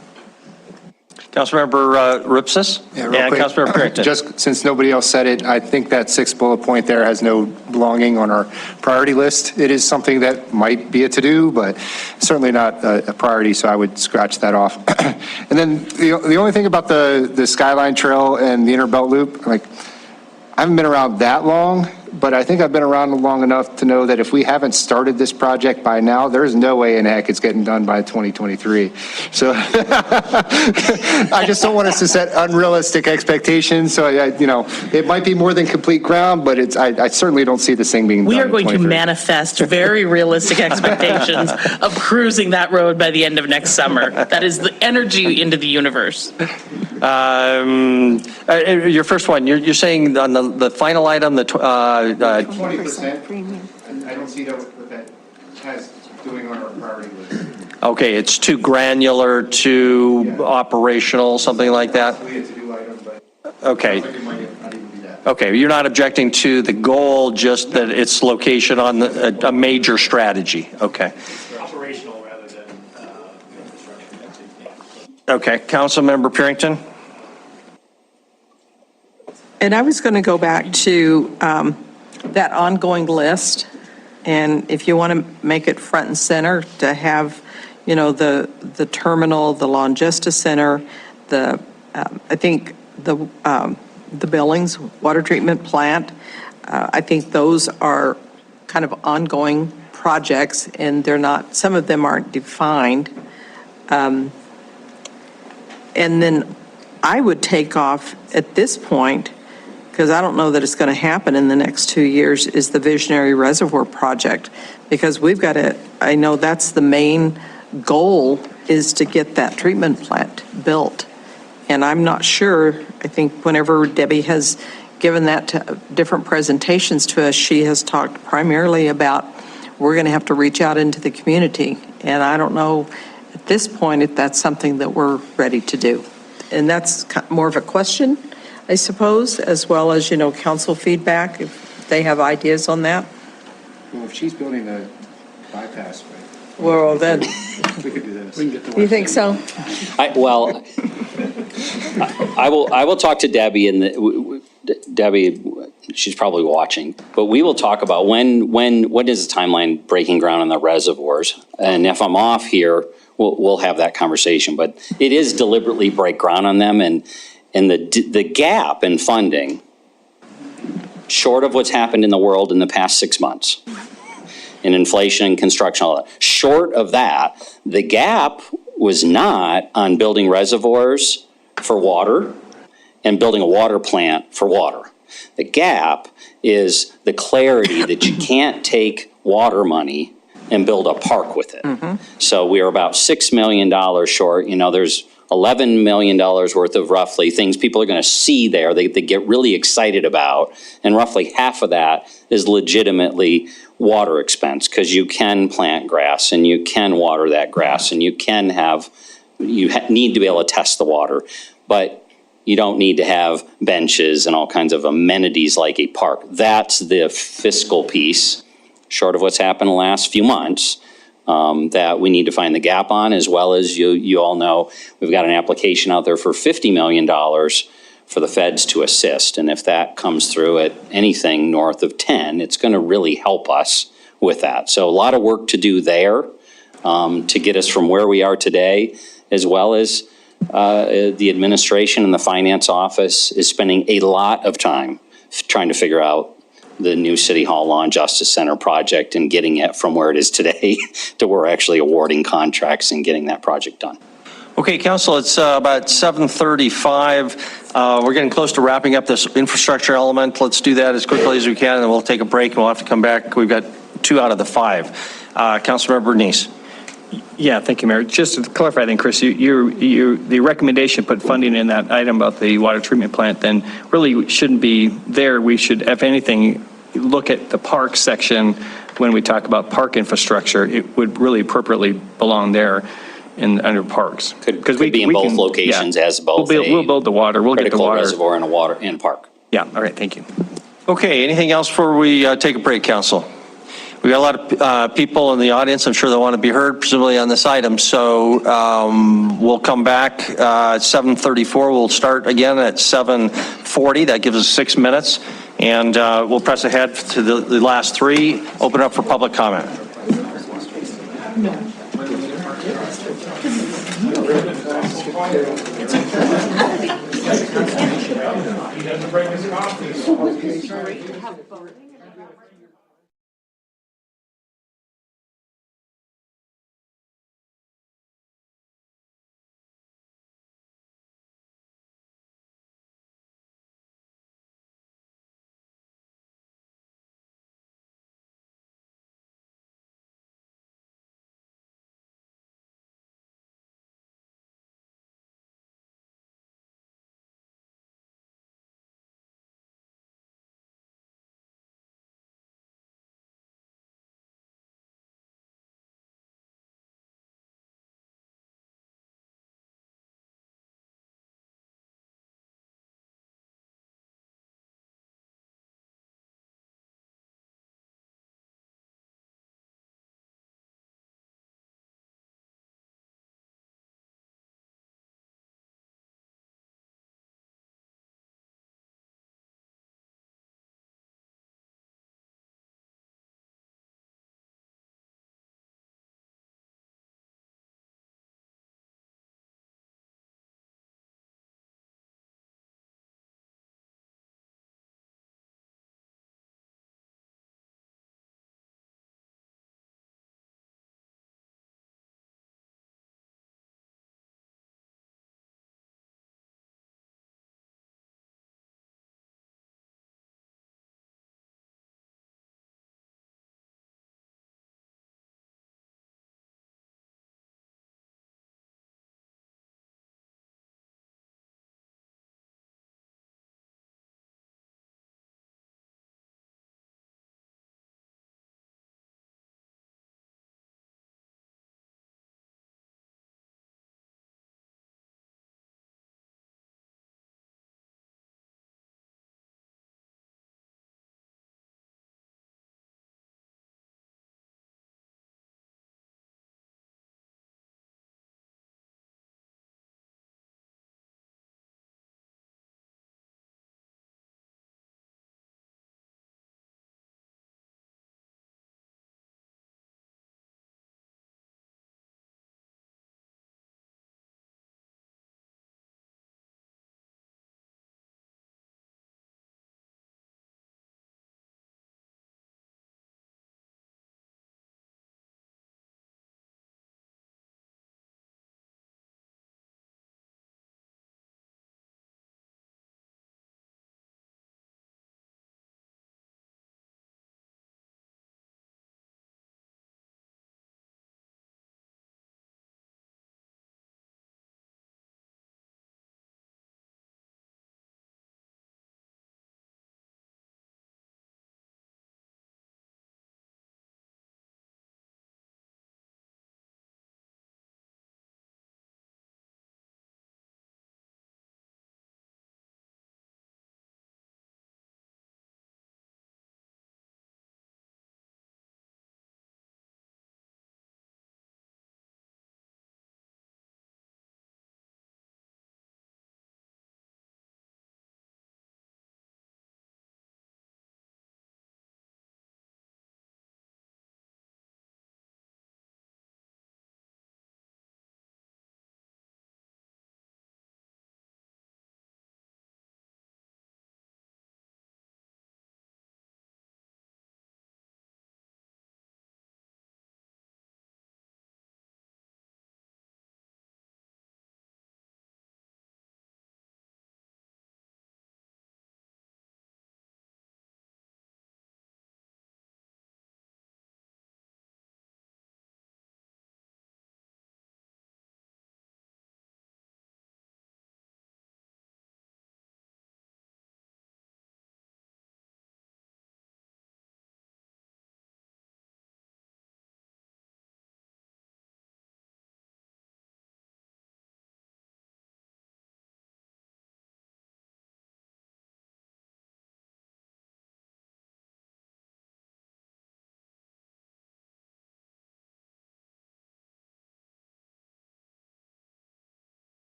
S1: Councilmember Ripsis?
S15: Real
S1: And
S15: quick,
S1: Councilmember Purrington.
S15: Just since nobody else said it, I think that 6th bullet point there has no belonging on our priority list. It is something that might be a to-do, but certainly not a priority, so I would scratch that off. And then the only thing about the Skyline Trail and the Inner Belt Loop, like, I haven't been around that long, but I think I've been around long enough to know that if we haven't started this project by now, there's no way in heck it's getting done by 2023. So I just don't want us to set unrealistic expectations. So, it might be more than complete ground, but I certainly don't see this thing being done
S9: We are
S15: in
S9: going to
S15: 23.
S9: manifest very realistic expectations of cruising that road by the end of next summer. That is the energy into the universe.
S1: Your first one, you're saying on the final item, the
S15: 20% premium. I don't see what that has doing on our priority list.
S1: okay, it's too granular, too operational, something like that?
S15: Possibly a to-do item, but
S1: Okay.
S15: I think it might not even be that.
S1: Okay, you're not objecting to the goal, just that its location on a major strategy. Okay.
S3: Operational rather than infrastructure.
S1: Okay, Councilmember Purrington?
S10: And I was going to go back to that ongoing list, and if you want to make it front and center, to have, the terminal, the Longesta Center, I think the Billings water treatment plant, I think those are kind of ongoing projects, and some of them aren't defined. And then I would take off at this point, because I don't know that it's going to happen in the next 2 years, is the Visionary Reservoir Project. Because I know that's the main goal, is to get that treatment plant built. And I'm not sure, I think whenever Debbie has given that to different presentations to us, she has talked primarily about we're going to have to reach out into the community. And I don't know at this point if that's something that we're ready to do. And that's more of a question, I suppose, as well as, council feedback, if they have ideas on that.
S15: Well, if she's building the bypass, right?
S10: Well, then,
S15: We could do this.
S10: you think so?
S2: I will talk to Debbie, and Debbie, she's probably watching, but we will talk about when is the timeline breaking ground on the reservoirs? And if I'm off here, we'll have that conversation, but it is deliberately break ground on them, and the gap in funding, short of what's happened in the world in the past 6 months, in inflation and construction, all that, short of that, the gap was not on building reservoirs for water and building a water plant for water. The gap is the clarity that you can't take water money and build a park with it. So we are about $6 million short. There's $11 million worth of roughly things people are going to see there they get really excited about, and roughly half of that is legitimately water expense, because you can plant grass and you can water that grass and you need to be able to test the water, but you don't need to have benches and all kinds of amenities like a park. That's the fiscal piece, short of what's happened in the last few months, that we need to find the gap on, as well as you all know, we've got an application out there for $50 million for the feds to assist. And if that comes through at anything north of 10, it's going to really help us with that. So a lot of work to do there to get us from where we are today, as well as the administration and the finance office is spending a lot of time trying to figure out the new City Hall Law and Justice Center project and getting it from where it is today to where we're actually awarding contracts and getting that project done.
S1: Okay, Council, it's about 7:35. We're getting close to wrapping up this infrastructure element. Let's do that as quickly as we can, and then we'll take a break, and we'll have to come back. We've got 2 out of the 5. Councilmember Bernice.
S14: Yeah, thank you, Mayor. Just to clarify then, Chris, the recommendation put funding in that item about the water treatment plant then really shouldn't be there. We should, if anything, look at the park section when we talk about park infrastructure. It would really appropriately belong there under parks.
S2: Could be in both locations as both
S14: We'll build the water. We'll get the
S2: critical
S14: water.
S2: reservoir and a park.
S14: Yeah, all right, thank you.
S1: Okay, anything else before we take a break, Council? We got a lot of people in the audience, I'm sure they want to be heard, presumably on this item. So we'll come back at 7:34. We'll start again at 7:40. That gives us 6 minutes. And we'll press ahead to the last three. Open up for public comment.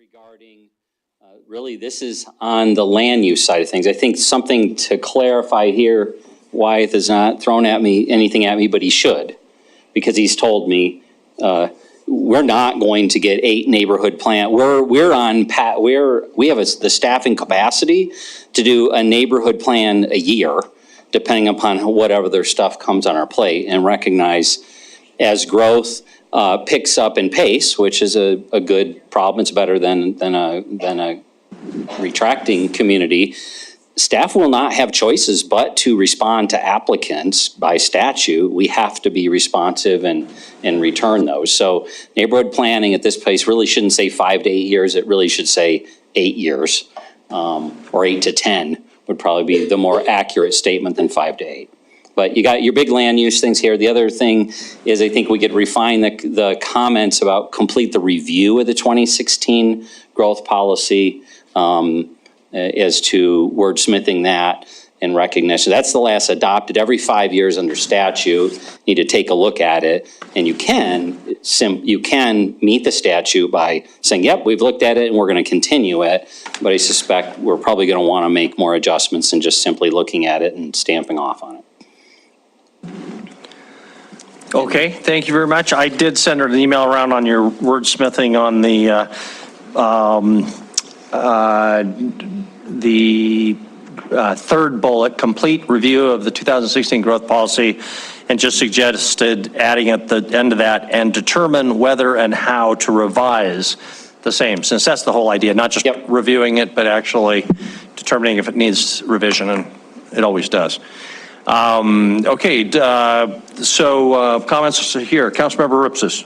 S2: regarding, really, this is on the land use side of things. I think something to clarify here, Wyeth has not thrown at me anything at me, but he should, because he's told me we're not going to get 8 neighborhood plan. We have the staffing capacity to do a neighborhood plan a year, depending upon whatever their stuff comes on our plate, and recognize as growth picks up in pace, which is a good problem. It's better than a retracting community. Staff will not have choices but to respond to applicants by statute. We have to be responsive and return those. So neighborhood planning at this place really shouldn't say 5 to 8 years. It really should say 8 years, or 8 to 10 would probably be the more accurate statement than 5 to 8. But you got your big land use things here. The other thing is I think we could refine the comments about complete the review of the 2016 growth policy as to wordsmithing that in recognition. That's the last adopted every 5 years under statute. Need to take a look at it. And you can meet the statute by saying, yep, we've looked at it and we're going to continue it. But I suspect we're probably going to want to make more adjustments than just simply looking at it and stamping off on it.
S1: Okay, thank you very much. I did send her an email around on your wordsmithing on the third bullet, complete review of the 2016 growth policy, and just suggested adding at the end of that, and determine whether and how to revise the same, since that's the whole idea, not just reviewing it, but actually determining if it needs revision, and it always does. Okay, so comments here. Councilmember Ripsis.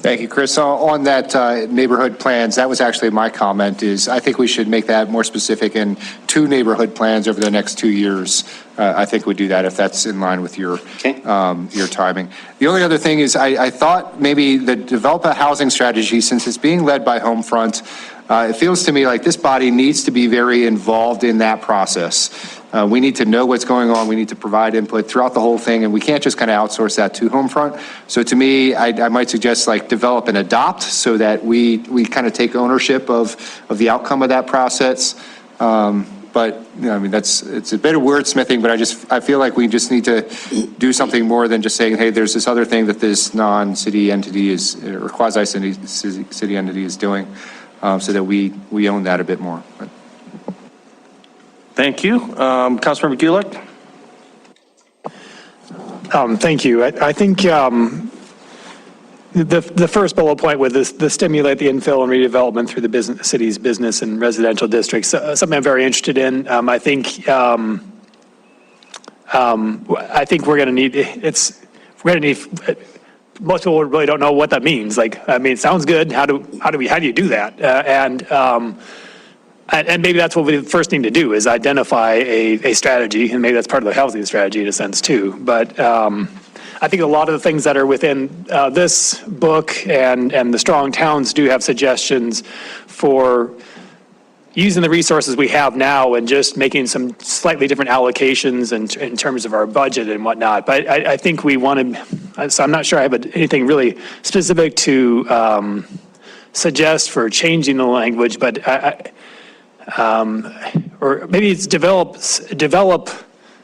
S15: Thank you, Chris. On that neighborhood plans, that was actually my comment, is I think we should make that more specific in 2 neighborhood plans over the next 2 years. I think we'd do that if that's in line with your timing. The only other thing is I thought maybe the develop a housing strategy, since it's being led by Homefront, it feels to me like this body needs to be very involved in that process. We need to know what's going on. We need to provide input throughout the whole thing, and we can't just kind of outsource that to Homefront. So to me, I might suggest like develop and adopt so that we kind of take ownership of the outcome of that process. But you know, I mean, it's a bit of wordsmithing, but I feel like we just need to do something more than just saying, hey, there's this other thing that this non-city entity is, or quasi-city entity is doing, so that we own that a bit more. But.
S1: Thank you. Councilmember Gulick.
S3: Thank you. I think the first bullet point with this, the stimulate the infill and redevelopment through the city's business and residential districts, something I'm very interested in. I think we're going to need, most people really don't know what that means. Like, I mean, it sounds good. How do you do that? And maybe that's what we first need to do, is identify a strategy, and maybe that's part of the housing strategy in a sense too. But I think a lot of the things that are within this book and the Strong Towns do have suggestions for using the resources we have now and just making some slightly different allocations in terms of our budget and whatnot. But I think we want to, so I'm not sure I have anything really specific to suggest for changing the language, but or maybe it's develop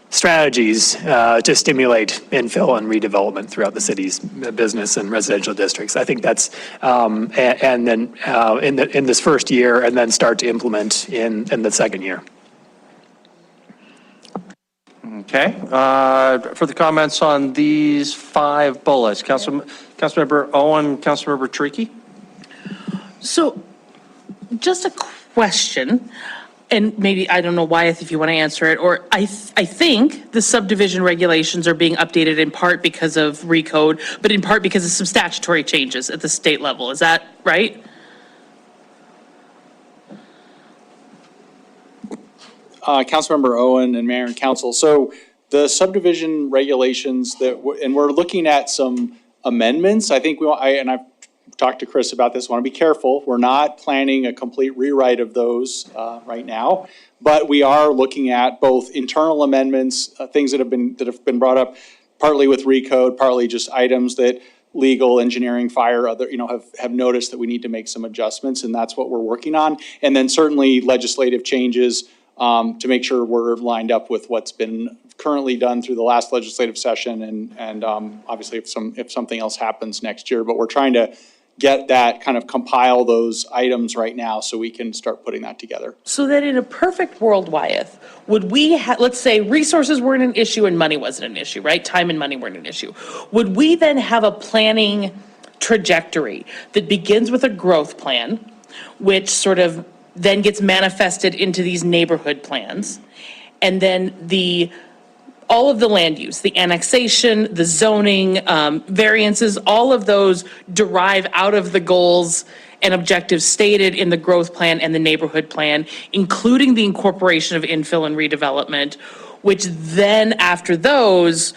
S3: strategies to stimulate infill and redevelopment throughout the city's business and residential districts. I think that's, and then in this first year, and then start to implement in the second year.
S1: Okay. Further comments on these 5 bullets? Councilmember Owen, Councilmember Trickey.
S9: So, just a question, and maybe, I don't know, Wyeth, if you want to answer it, or I think the subdivision regulations are being updated in part because of recode, but in part because of some statutory changes at the state level. Is that right?
S18: Councilmember Owen and Mayor and Council. So the subdivision regulations and we're looking at some amendments. I think I've talked to Chris about this. I want to be careful. We're not planning a complete rewrite of those right now, but we are looking at both internal amendments, things that have been brought up, partly with recode, partly just items that legal, engineering, fire, other, have noticed that we need to make some adjustments, and that's what we're working on. And then certainly legislative changes to make sure we're lined up with what's been currently done through the last legislative session, and obviously if something else happens next year. But we're trying to get that, kind of compile those items right now so we can start putting that together.
S9: So that in a perfect world, Wyeth, would we, let's say resources weren't an issue and money wasn't an issue, right? Time and money weren't an issue. Would we then have a planning trajectory that begins with a growth plan, which sort of then gets manifested into these neighborhood plans, and then all of the land use, the annexation, the zoning, variances, all of those derive out of the goals and objectives stated in the growth plan and the neighborhood plan, including the incorporation of infill and redevelopment, which then after those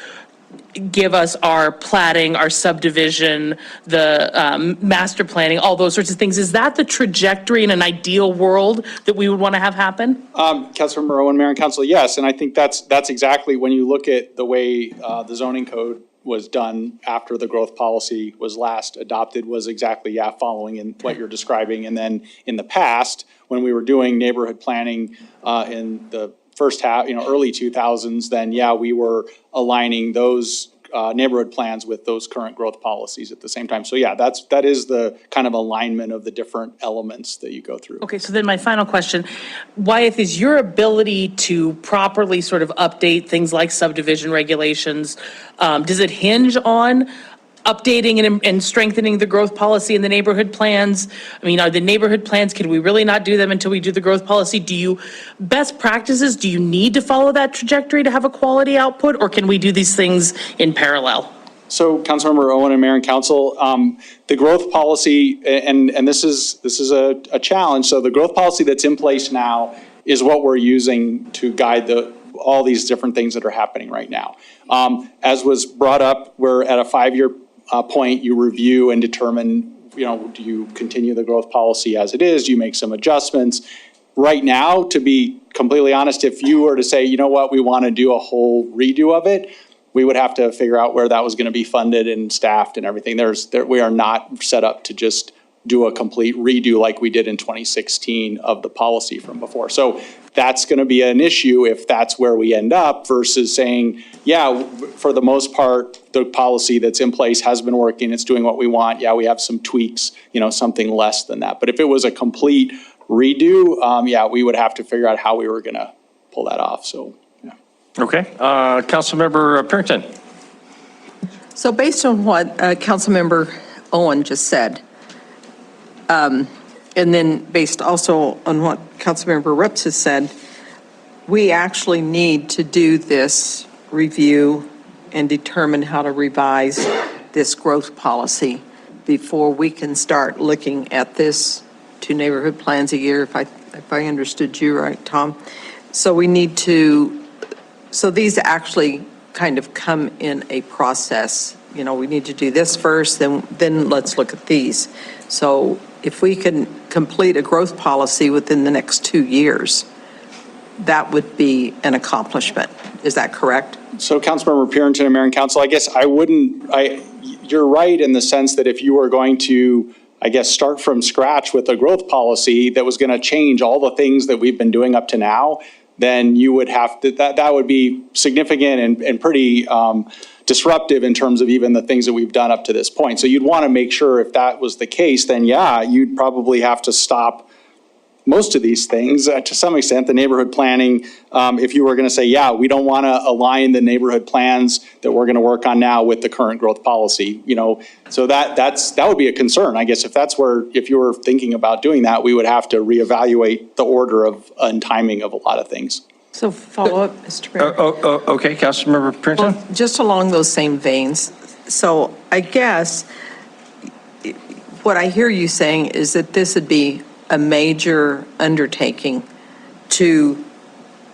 S9: give us our platting, our subdivision, the master planning, all those sorts of things. Is that the trajectory in an ideal world that we would want to have happen?
S18: Councilmember Owen, Mayor and Council, yes, and I think that's exactly when you look at the way the zoning code was done after the growth policy was last adopted, was exactly, following in what you're describing. And then in the past, when we were doing neighborhood planning in the first half, early 2000s, then we were aligning those neighborhood plans with those current growth policies at the same time. So that is the kind of alignment of the different elements that you go through.
S9: Okay, so then my final question, Wyeth, is your ability to properly sort of update things like subdivision regulations, does it hinge on updating and strengthening the growth policy in the neighborhood plans? I mean, are the neighborhood plans, can we really not do them until we do the growth policy? Best practices, do you need to follow that trajectory to have a quality output, or can we do these things in parallel?
S18: So Councilmember Owen and Mayor and Council, the growth policy, and this is a challenge. So the growth policy that's in place now is what we're using to guide all these different things that are happening right now. As was brought up, we're at a 5-year point. You review and determine, do you continue the growth policy as it is? Do you make some adjustments? Right now, to be completely honest, if you were to say, you know what, we want to do a whole redo of it, we would have to figure out where that was going to be funded and staffed and everything. We are not set up to just do a complete redo like we did in 2016 of the policy from before. So that's going to be an issue if that's where we end up, versus saying, for the most part, the policy that's in place has been working. It's doing what we want. We have some tweaks, something less than that. But if it was a complete redo, we would have to figure out how we were going to pull that off. So,
S1: Okay. Councilmember Parrington.
S10: So based on what Councilmember Owen just said, and then based also on what Councilmember Rips has said, we actually need to do this review and determine how to revise this growth policy before we can start looking at this 2 neighborhood plans a year, if I understood you right, Tom. So we need to, so these actually kind of come in a process. We need to do this first, then let's look at these. So if we can complete a growth policy within the next 2 years, that would be an accomplishment. Is that correct?
S18: So Councilmember Parrington and Mayor and Council, I guess you're right in the sense that if you were going to, start from scratch with a growth policy that was going to change all the things that we've been doing up to now, then you would have to, that would be significant and pretty disruptive in terms of even the things that we've done up to this point. So you'd want to make sure if that was the case, then you'd probably have to stop most of these things to some extent. The neighborhood planning, if you were going to say, we don't want to align the neighborhood plans that we're going to work on now with the current growth policy, so that would be a concern. I guess if you were thinking about doing that, we would have to reevaluate the order and timing of a lot of things.
S10: So follow up, Mr. Mayor.
S1: Okay, Councilmember Parrington.
S10: Well, just along those same veins. So I guess what I hear you saying is that this would be a major undertaking to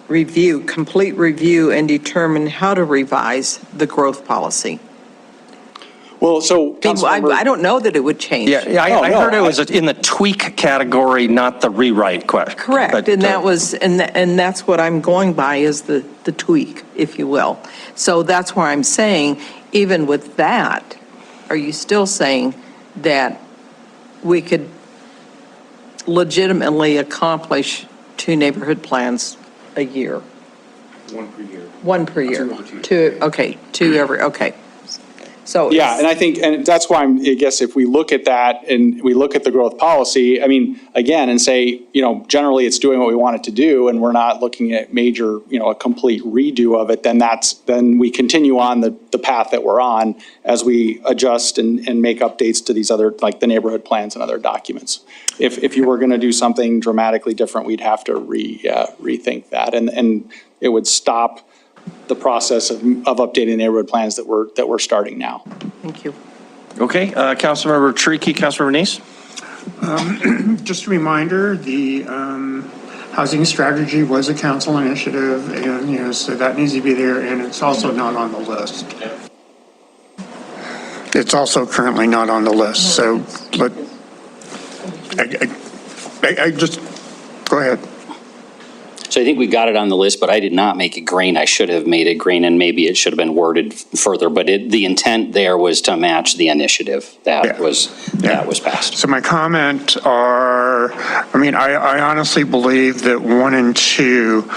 S10: complete review and determine how to revise the growth policy.
S18: Well, so
S10: I don't know that it would change.
S1: I heard it was in the tweak category, not the rewrite question.
S10: Correct, but, and that's what I'm going by, is the tweak, if you will. So that's why I'm saying, even with that, are you still saying that we could legitimately accomplish 2 neighborhood plans a year?
S12: One per year.
S10: One per year? Two, okay, 2 every, okay. So.
S18: Yeah, and I think, and that's why I guess if we look at that and we look at the growth policy, I mean, again, and say, generally it's doing what we want it to do, and we're not looking at major, a complete redo of it, then we continue on the path that we're on as we adjust and make updates to these other, like the neighborhood plans and other documents. If you were going to do something dramatically different, we'd have to rethink that, and it would stop the process of updating neighborhood plans that we're starting now.
S10: Thank you.
S1: Okay, Councilmember Triki, Councilmember Neese?
S7: Just a reminder, the housing strategy was a council initiative, and so that needs to be there, and it's also not on the list. It's also currently not on the list, so I just, go ahead.
S2: So I think we got it on the list, but I did not make it green. I should have made it green, and maybe it should have been worded further, but the intent there was to match the initiative that was passed.
S7: So my comments are, I honestly believe that 1 and 2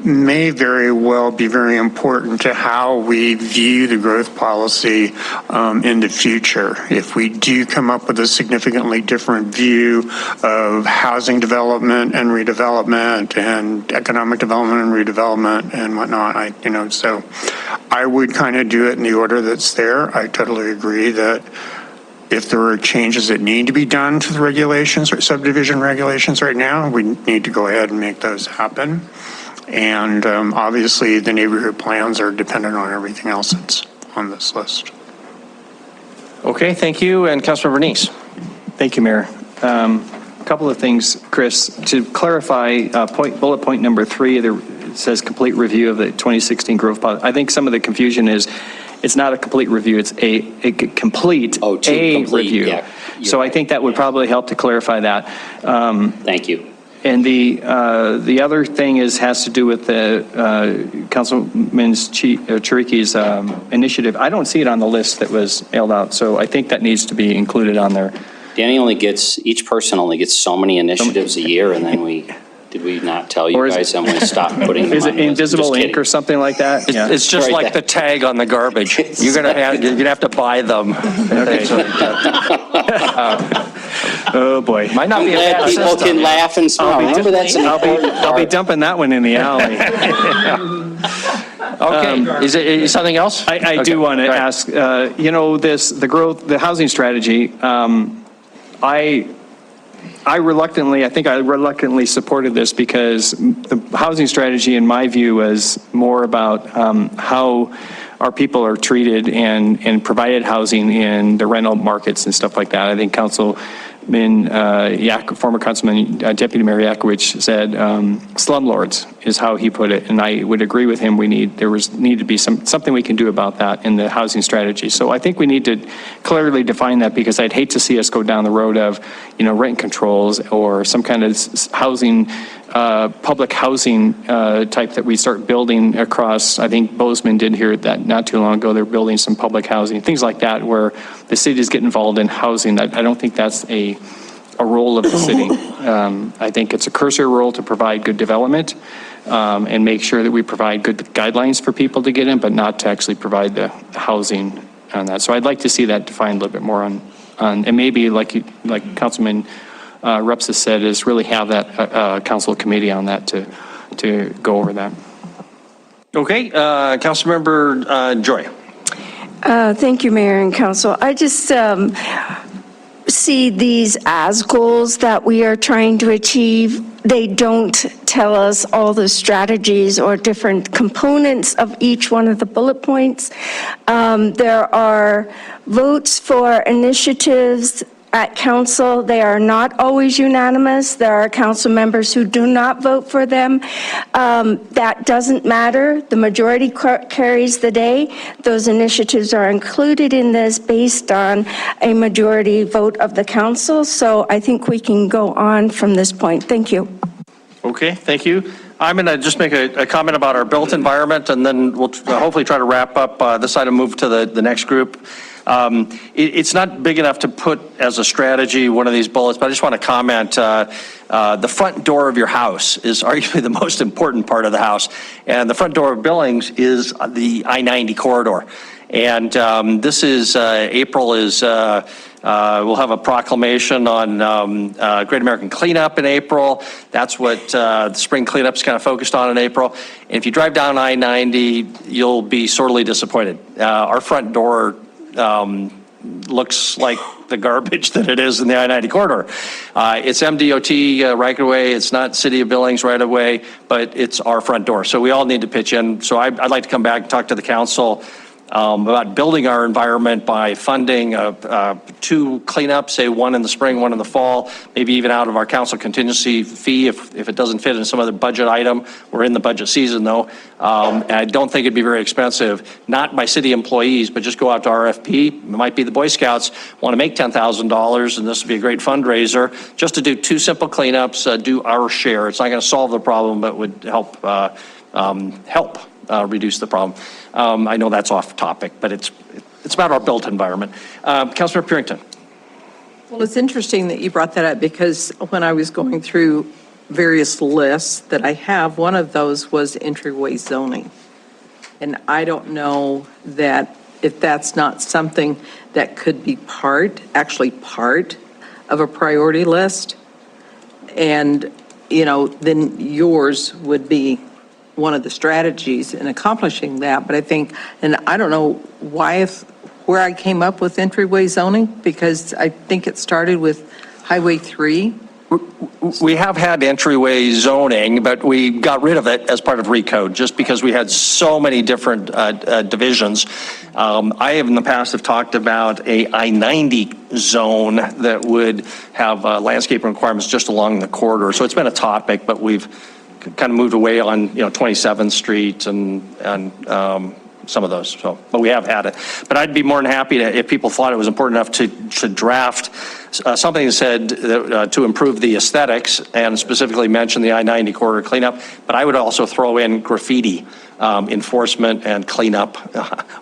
S7: may very well be very important to how we view the growth policy in the future. If we do come up with a significantly different view of housing development and redevelopment and economic development and redevelopment and whatnot, so I would kind of do it in the order that's there. I totally agree that if there are changes that need to be done to the regulations or subdivision regulations right now, we need to go ahead and make those happen. And obviously the neighborhood plans are dependent on everything else that's on this list.
S1: Okay, thank you. And Councilmember Neese?
S14: Thank you, Mayor. A couple of things, Chris. To clarify, bullet point number 3, there it says complete review of the 2016 growth policy. I think some of the confusion is it's not a complete review, it's a complete review.
S2: Yeah,
S14: so I think that would probably help to clarify that.
S2: Thank you.
S14: And the other thing has to do with the Councilman Chiriki's initiative. I don't see it on the list that was mailed out, so I think that needs to be included on there.
S2: Danny each person only gets so many initiatives a year, and then did we not tell you guys and we stopped putting them
S14: Is
S2: on
S14: it invisible ink
S2: kidding.
S14: or something like that? Yeah.
S1: It's just like the tag on the garbage. You're gonna have to buy them. Okay.
S14: Oh boy.
S1: Might not be a bad
S2: People
S1: system.
S2: can laugh and smile. Remember that's
S14: I'll be dumping that one in the alley.
S1: Okay, is it something else?
S14: I do want to ask, the housing strategy, I reluctantly supported this because the housing strategy, in my view, was more about how our people are treated and provided housing in the rental markets and stuff like that. I think former Councilman Deputy Mayor Yakowicz said slumlords is how he put it, and I would agree with him. There need to be something we can do about that in the housing strategy. So I think we need to clearly define that, because I'd hate to see us go down the road of rent controls or some kind of housing, public housing type that we start building across. I think Bozeman did hear that not too long ago. They're building some public housing, things like that, where the cities get involved in housing. I don't think that's a role of the city. I think it's a cursory role to provide good development and make sure that we provide good guidelines for people to get in, but not to actually provide the housing on that. So I'd like to see that defined a little bit more on and maybe like Councilman Reps has said, is really have that council committee on that to go over that.
S1: Okay, Councilmember Joy.
S16: Thank you, Mayor and Council. I just see these as goals that we are trying to achieve. They don't tell us all the strategies or different components of each one of the bullet points. There are votes for initiatives at council. They are not always unanimous. There are council members who do not vote for them. That doesn't matter. The majority carries the day. Those initiatives are included in this based on a majority vote of the council. So I think we can go on from this point. Thank you.
S1: Okay, thank you. I'm going to just make a comment about our built environment, and then we'll hopefully try to wrap up this item, move to the next group. It's not big enough to put as a strategy one of these bullets, but I just want to comment, the front door of your house is arguably the most important part of the house. And the front door of Billings is the I-90 corridor. And this is, April is, we'll have a proclamation on Great American Cleanup in April. That's what the spring cleanup is kind of focused on in April. And if you drive down I-90, you'll be sorely disappointed. Our front door looks like the garbage that it is in the I-90 corridor. It's MDOT right away. It's not City of Billings right away, but it's our front door. So we all need to pitch in. So I'd like to come back and talk to the council about building our environment by funding 2 cleanups, say 1 in the spring, 1 in the fall, maybe even out of our council contingency fee if it doesn't fit in some other budget item. We're in the budget season though. And I don't think it'd be very expensive, not by city employees, but just go out to RFP. It might be the Boy Scouts want to make $10,000 and this would be a great fundraiser just to do 2 simple cleanups, do our share. It's not going to solve the problem, but would help reduce the problem. I know that's off topic, but it's about our built environment. Councilor Purington.
S10: Well, it's interesting that you brought that up because when I was going through various lists that I have, one of those was entryway zoning. And I don't know that if that's not something that could be actually part of a priority list. And, then yours would be one of the strategies in accomplishing that. But I think, and I don't know where I came up with entryway zoning, because I think it started with Highway 3.
S1: We have had entryway zoning, but we got rid of it as part of Recode, just because we had so many different divisions. I have in the past talked about a I-90 zone that would have landscape requirements just along the corridor. So it's been a topic, but we've kind of moved away on 27th Street and some of those. So, but we have had it. But I'd be more than happy if people thought it was important enough to draft something that said to improve the aesthetics and specifically mention the I-90 corridor cleanup. But I would also throw in graffiti enforcement and cleanup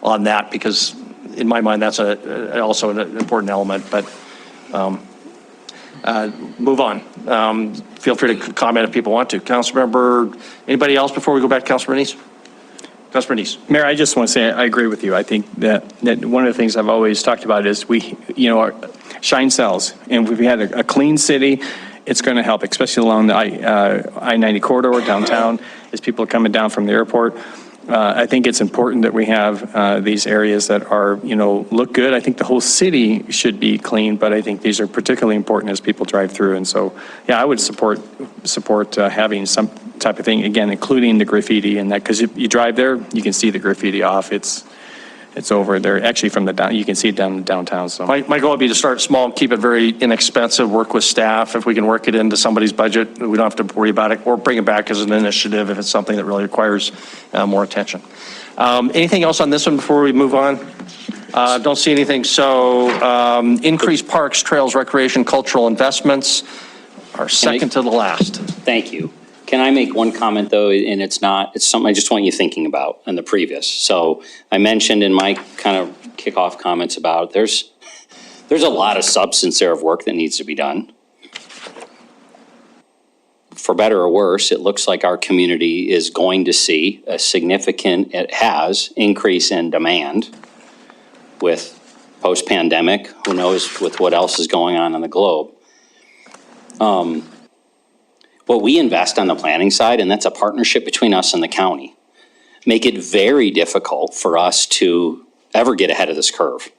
S1: on that, because in my mind that's also an important element. But move on. Feel free to comment if people want to. Councilmember, anybody else before we go back to Councilor Bernice? Councilor Bernice.
S14: Mayor, I just want to say I agree with you. I think that one of the things I've always talked about is our shine sells. And if we had a clean city, it's going to help, especially along the I-90 corridor downtown as people are coming down from the airport. I think it's important that we have these areas that are, look good. I think the whole city should be clean, but I think these are particularly important as people drive through. And so, yeah, I would support having some type of thing, again, including the graffiti and that, because you drive there, you can see the graffiti off. It's over there, actually from the down, you can see it down downtown. So
S1: my goal would be to start small, keep it very inexpensive, work with staff. If we can work it into somebody's budget, we don't have to worry about it, or bring it back as an initiative if it's something that really requires more attention. Anything else on this one before we move on? Don't see anything. So increase parks, trails, recreation, cultural investments are second to the last.
S2: Thank you. Can I make one comment though, and it's something I just want you thinking about in the previous. So I mentioned in my kind of kickoff comments about there's a lot of substance there of work that needs to be done. For better or worse, it looks like our community is going to see a significant, it has, increase in demand with post-pandemic, who knows with what else is going on in the globe. What we invest on the planning side, and that's a partnership between us and the county, make it very difficult for us to ever get ahead of this curve.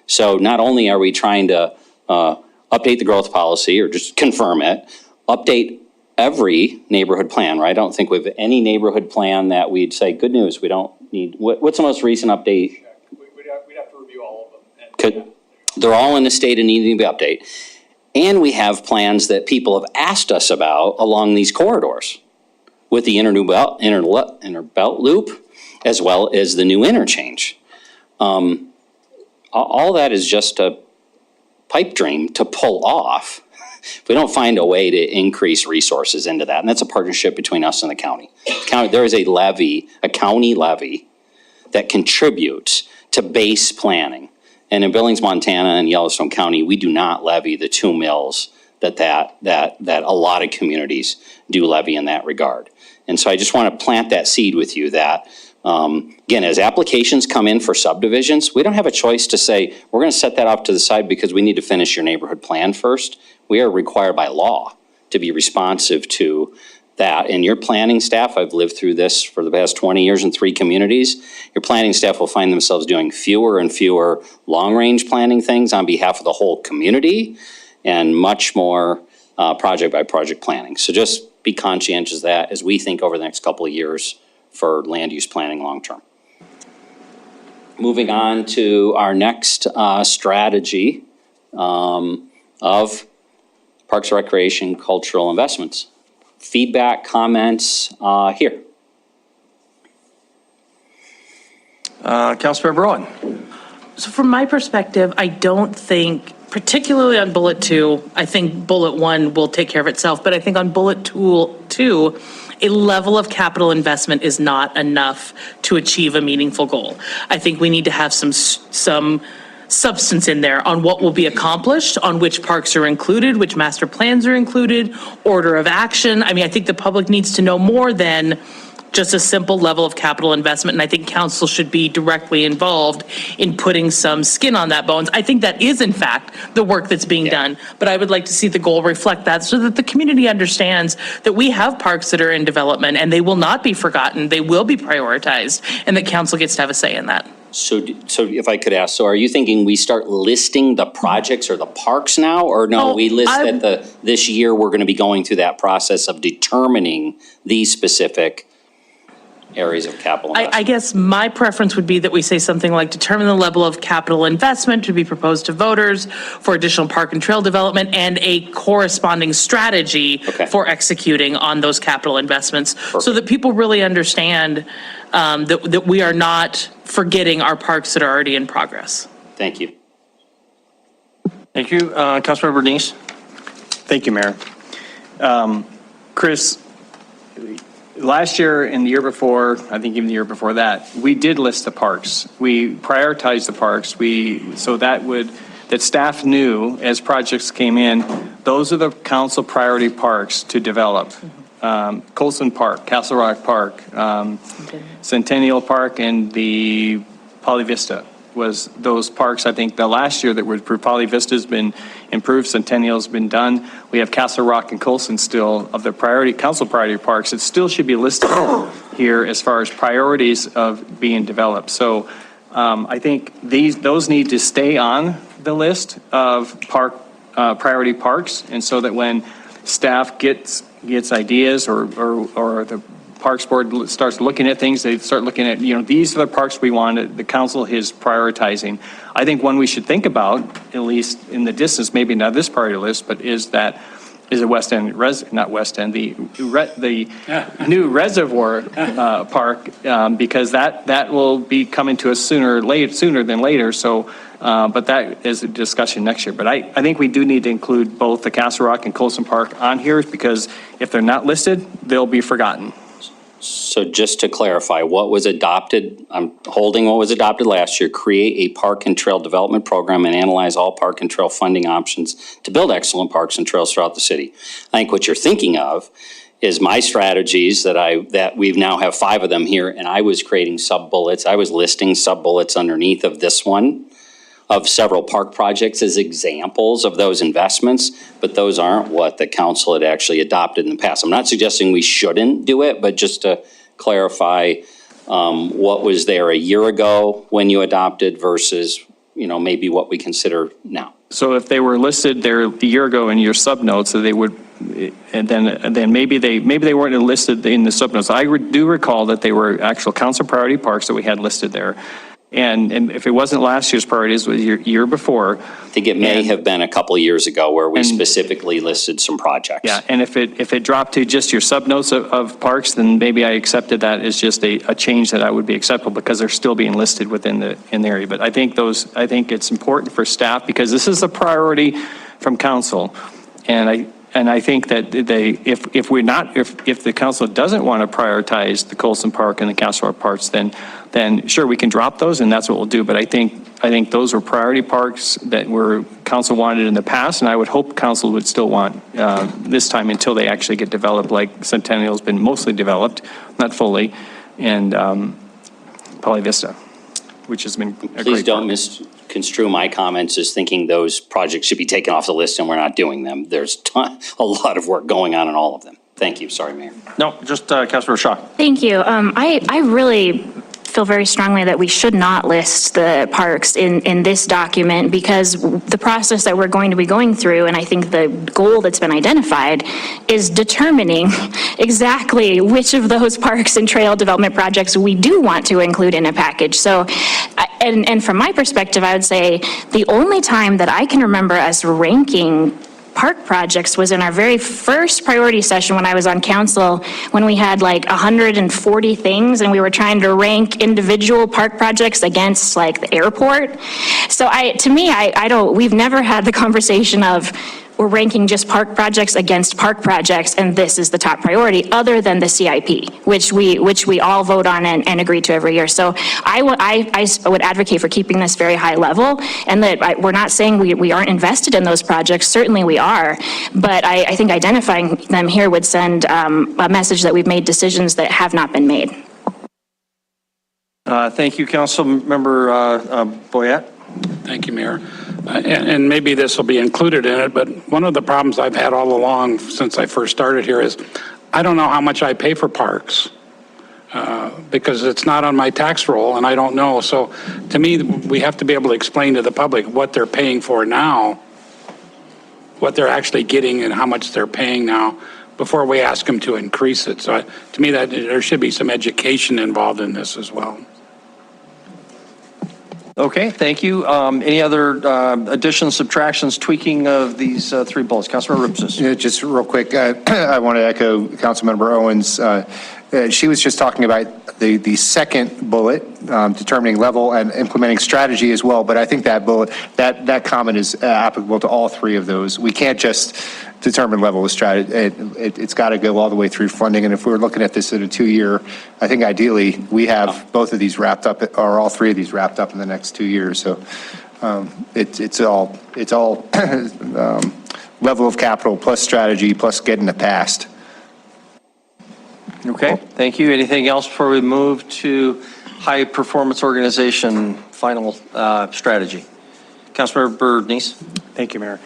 S2: So not only are we trying to update the growth policy or just confirm it, update every neighborhood plan, right? I don't think we have any neighborhood plan that we'd say, good news, we don't need, what's the most recent update?
S18: We'd have to review all of them.
S2: They're all in a state of needing to be updated. And we have plans that people have asked us about along these corridors with the inner belt loop, as well as the new interchange. All that is just a pipe dream to pull off If we don't find a way to increase resources into that, and that's a partnership between us and the county. There is a levy, a county levy, that contributes to base planning. And in Billings, Montana and Yellowstone County, we do not levy the 2 mills that a lot of communities do levy in that regard. And so I just want to plant that seed with you that, again, as applications come in for subdivisions, we don't have a choice to say, we're going to set that off to the side because we need to finish your neighborhood plan first. We are required by law to be responsive to that. And your planning staff, I've lived through this for the past 20 years in 3 communities, your planning staff will find themselves doing fewer and fewer long-range planning things on behalf of the whole community and much more project-by-project planning. So just be conscientious of that as we think over the next couple of years for land use planning long-term. Moving on to our next strategy of Parks, Recreation, Cultural Investments. Feedback, comments here.
S1: Councilmember Owen.
S9: So from my perspective, I don't think, particularly on bullet 2, I think bullet 1 will take care of itself, but I think on bullet 2, a level of capital investment is not enough to achieve a meaningful goal. I think we need to have some substance in there on what will be accomplished, on which parks are included, which master plans are included, order of action. I mean, I think the public needs to know more than just a simple level of capital investment, and I think council should be directly involved in putting some skin on that bones. I think that is, in fact, the work that's being done, but I would like to see the goal reflect that so that the community understands that we have parks that are in development and they will not be forgotten, they will be prioritized, and that council gets to have a say in that.
S2: So if I could ask, so are you thinking we start listing the projects or the parks now, or no, we list that this year we're going to be going through that process of determining these specific areas of capital investment?
S9: I guess my preference would be that we say something like determine the level of capital investment to be proposed to voters for additional park and trail development and a corresponding strategy for executing on those capital investments. So that people really understand that we are not forgetting our parks that are already in progress.
S2: Thank you.
S1: Thank you. Councilmember Denise.
S14: Thank you, Mayor. Chris, last year and the year before, I think even the year before that, we did list the parks. We prioritized the parks. So that staff knew as projects came in, those are the council priority parks to develop. Colson Park, Castle Rock Park, Centennial Park, and the Poly Vista was those parks. I think the last year that were Poly Vista's been improved, Centennial's been done. We have Castle Rock and Colson still of the council priority parks. It still should be listed here as far as priorities of being developed. So I think those need to stay on the list of priority parks, and so that when staff gets ideas or the Parks Board starts looking at things, they start looking at, these are the parks we want, the council is prioritizing. I think one we should think about, at least in the distance, maybe not this priority list, but is a West End, not West End, the new Reservoir Park, because that will be coming to us sooner than later. So, but that is a discussion next year. But I think we do need to include both the Castle Rock and Colson Park on here, because if they're not listed, they'll be forgotten.
S2: So just to clarify, what was adopted, I'm holding what was adopted last year, create a park and trail development program and analyze all park and trail funding options to build excellent parks and trails throughout the city. I think what you're thinking of is my strategies that we now have 5 of them here, and I was creating sub-bullets. I was listing sub-bullets underneath of this one of several park projects as examples of those investments, but those aren't what the council had actually adopted in the past. I'm not suggesting we shouldn't do it, but just to clarify what was there a year ago when you adopted versus, maybe what we consider now.
S14: So if they were listed there a year ago in your subnotes, so they would, and then maybe they weren't listed in the subnotes. I do recall that they were actual council priority parks that we had listed there. And if it wasn't last year's priorities, it was year before.
S2: I think it may have been a couple of years ago where we specifically listed some projects.
S14: Yeah, and if it dropped to just your subnotes of parks, then maybe I accepted that as just a change that I would be acceptable, because they're still being listed within the area. But I think it's important for staff, because this is a priority from council. And I think that if the council doesn't want to prioritize the Colson Park and the Castle Rock parks, then sure, we can drop those and that's what we'll do. But I think those were priority parks that council wanted in the past, and I would hope council would still want this time until they actually get developed, like Centennial's been mostly developed, not fully, and Poly Vista, which has been a great
S2: Please don't
S14: park.
S2: misconstrue my comments as thinking those projects should be taken off the list and we're not doing them. There's a lot of work going on in all of them. Thank you. Sorry, Mayor.
S1: No, just Councilmember Shaw.
S13: Thank you. I really feel very strongly that we should not list the parks in this document, because the process that we're going to be going through, and I think the goal that's been identified, is determining exactly which of those parks and trail development projects we do want to include in a package. So, and from my perspective, I would say the only time that I can remember us ranking park projects was in our very first priority session when I was on council, when we had like 140 things and we were trying to rank individual park projects against like the airport. So we've never had the conversation of we're ranking just park projects against park projects and this is the top priority, other than the CIP, which we all vote on and agree to every year. So I would advocate for keeping this very high level, and that we're not saying we aren't invested in those projects. Certainly we are, but I think identifying them here would send a message that we've made decisions that have not been made.
S1: Thank you, Councilmember Boyette.
S12: Thank you, Mayor. And maybe this will be included in it, but one of the problems I've had all along since I first started here is I don't know how much I pay for parks because it's not on my tax roll and I don't know. So to me, we have to be able to explain to the public what they're paying for now, what they're actually getting and how much they're paying now before we ask them to increase it. So to me, that there should be some education involved in this as well.
S1: Okay, thank you. Any other additions, subtractions, tweaking of these three bullets? Councilmember Ripsis.
S15: Yeah, just real quick, I want to echo Councilmember Owens. She was just talking about the second bullet, determining level and implementing strategy as well. But I think that bullet, that comment is applicable to all three of those. We can't just determine level of strategy. It's got to go all the way through funding. And if we're looking at this at a 2-year, I think ideally we have both of these wrapped up, or all three of these wrapped up in the next 2 years. So it's all level of capital plus strategy plus getting it passed.
S1: Okay, thank you. Anything else before we move to high performance organization final strategy? Councilmember Neese.
S14: Thank you, Mayor.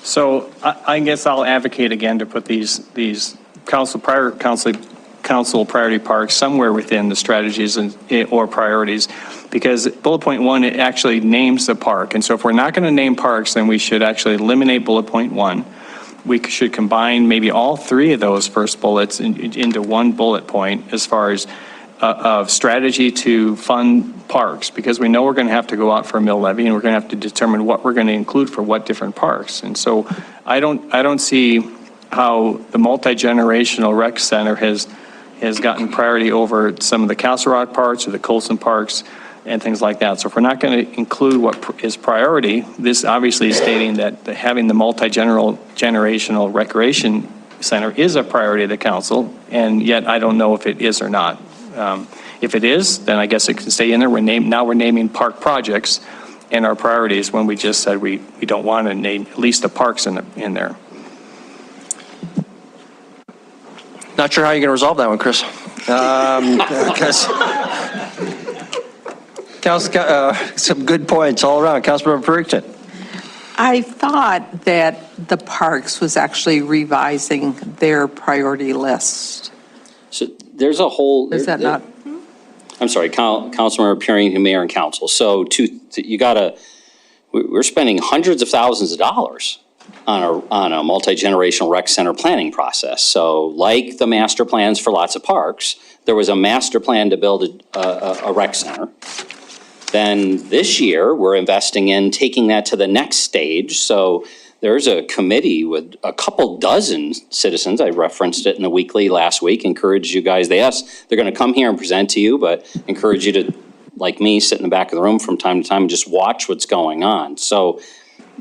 S14: So I guess I'll advocate again to put these council priority parks somewhere within the strategies or priorities, because bullet point 1, it actually names the park. And so if we're not going to name parks, then we should actually eliminate bullet point 1. We should combine maybe all three of those first bullets into one bullet point as far as of strategy to fund parks, because we know we're going to have to go out for a mill levy and we're going to have to determine what we're going to include for what different parks. And so I don't see how the multi-generational rec center has gotten priority over some of the Castle Rock parks or the Colson parks and things like that. So if we're not going to include what is priority, this obviously is stating that having the multi-generational recreation center is a priority of the council, and yet I don't know if it is or not. If it is, then I guess it can stay in there. Now we're naming park projects in our priorities when we just said we don't want to name at least the parks in there.
S1: Not sure how you're going to resolve that one, Chris. Some good points all around. Councilmember Purrington.
S10: I thought that the parks was actually revising their priority list.
S2: So there's a whole.
S10: Is that not?
S2: I'm sorry, Councilmember Purrington, Mayor and Council. So we're spending hundreds of thousands of dollars on a multi-generational rec center planning process. So like the master plans for lots of parks, there was a master plan to build a rec center. Then this year, we're investing in taking that to the next stage. So there's a committee with a couple dozen citizens. I referenced it in the weekly last week. Encourage you guys. They're going to come here and present to you, but encourage you to, like me, sit in the back of the room from time to time and just watch what's going on. So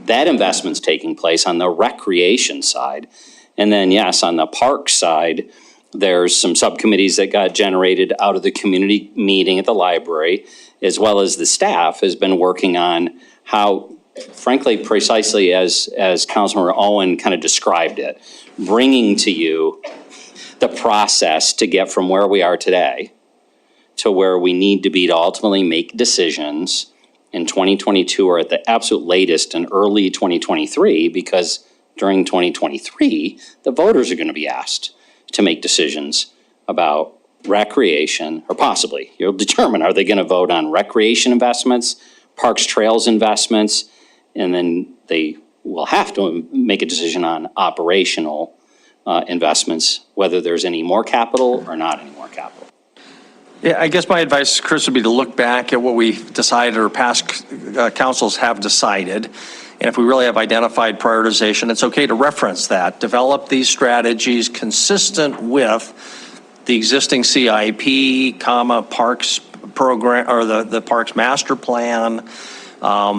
S2: that investment's taking place on the recreation side. And then, yes, on the park side, there's some subcommittees that got generated out of the community meeting at the library, as well as the staff has been working on how, frankly, precisely as Councilmember Owen kind of described it, bringing to you the process to get from where we are today to where we need to be to ultimately make decisions in 2022 or at the absolute latest in early 2023, because during 2023, the voters are going to be asked to make decisions about recreation, or possibly, you'll determine, are they going to vote on recreation investments, parks, trails investments, and then they will have to make a decision on operational investments, whether there's any more capital or not any more capital.
S1: Yeah, I guess my advice, Chris, would be to look back at what we've decided or past councils have decided. And if we really have identified prioritization, it's okay to reference that. Develop these strategies consistent with the existing CIP, parks program, or the parks master plan,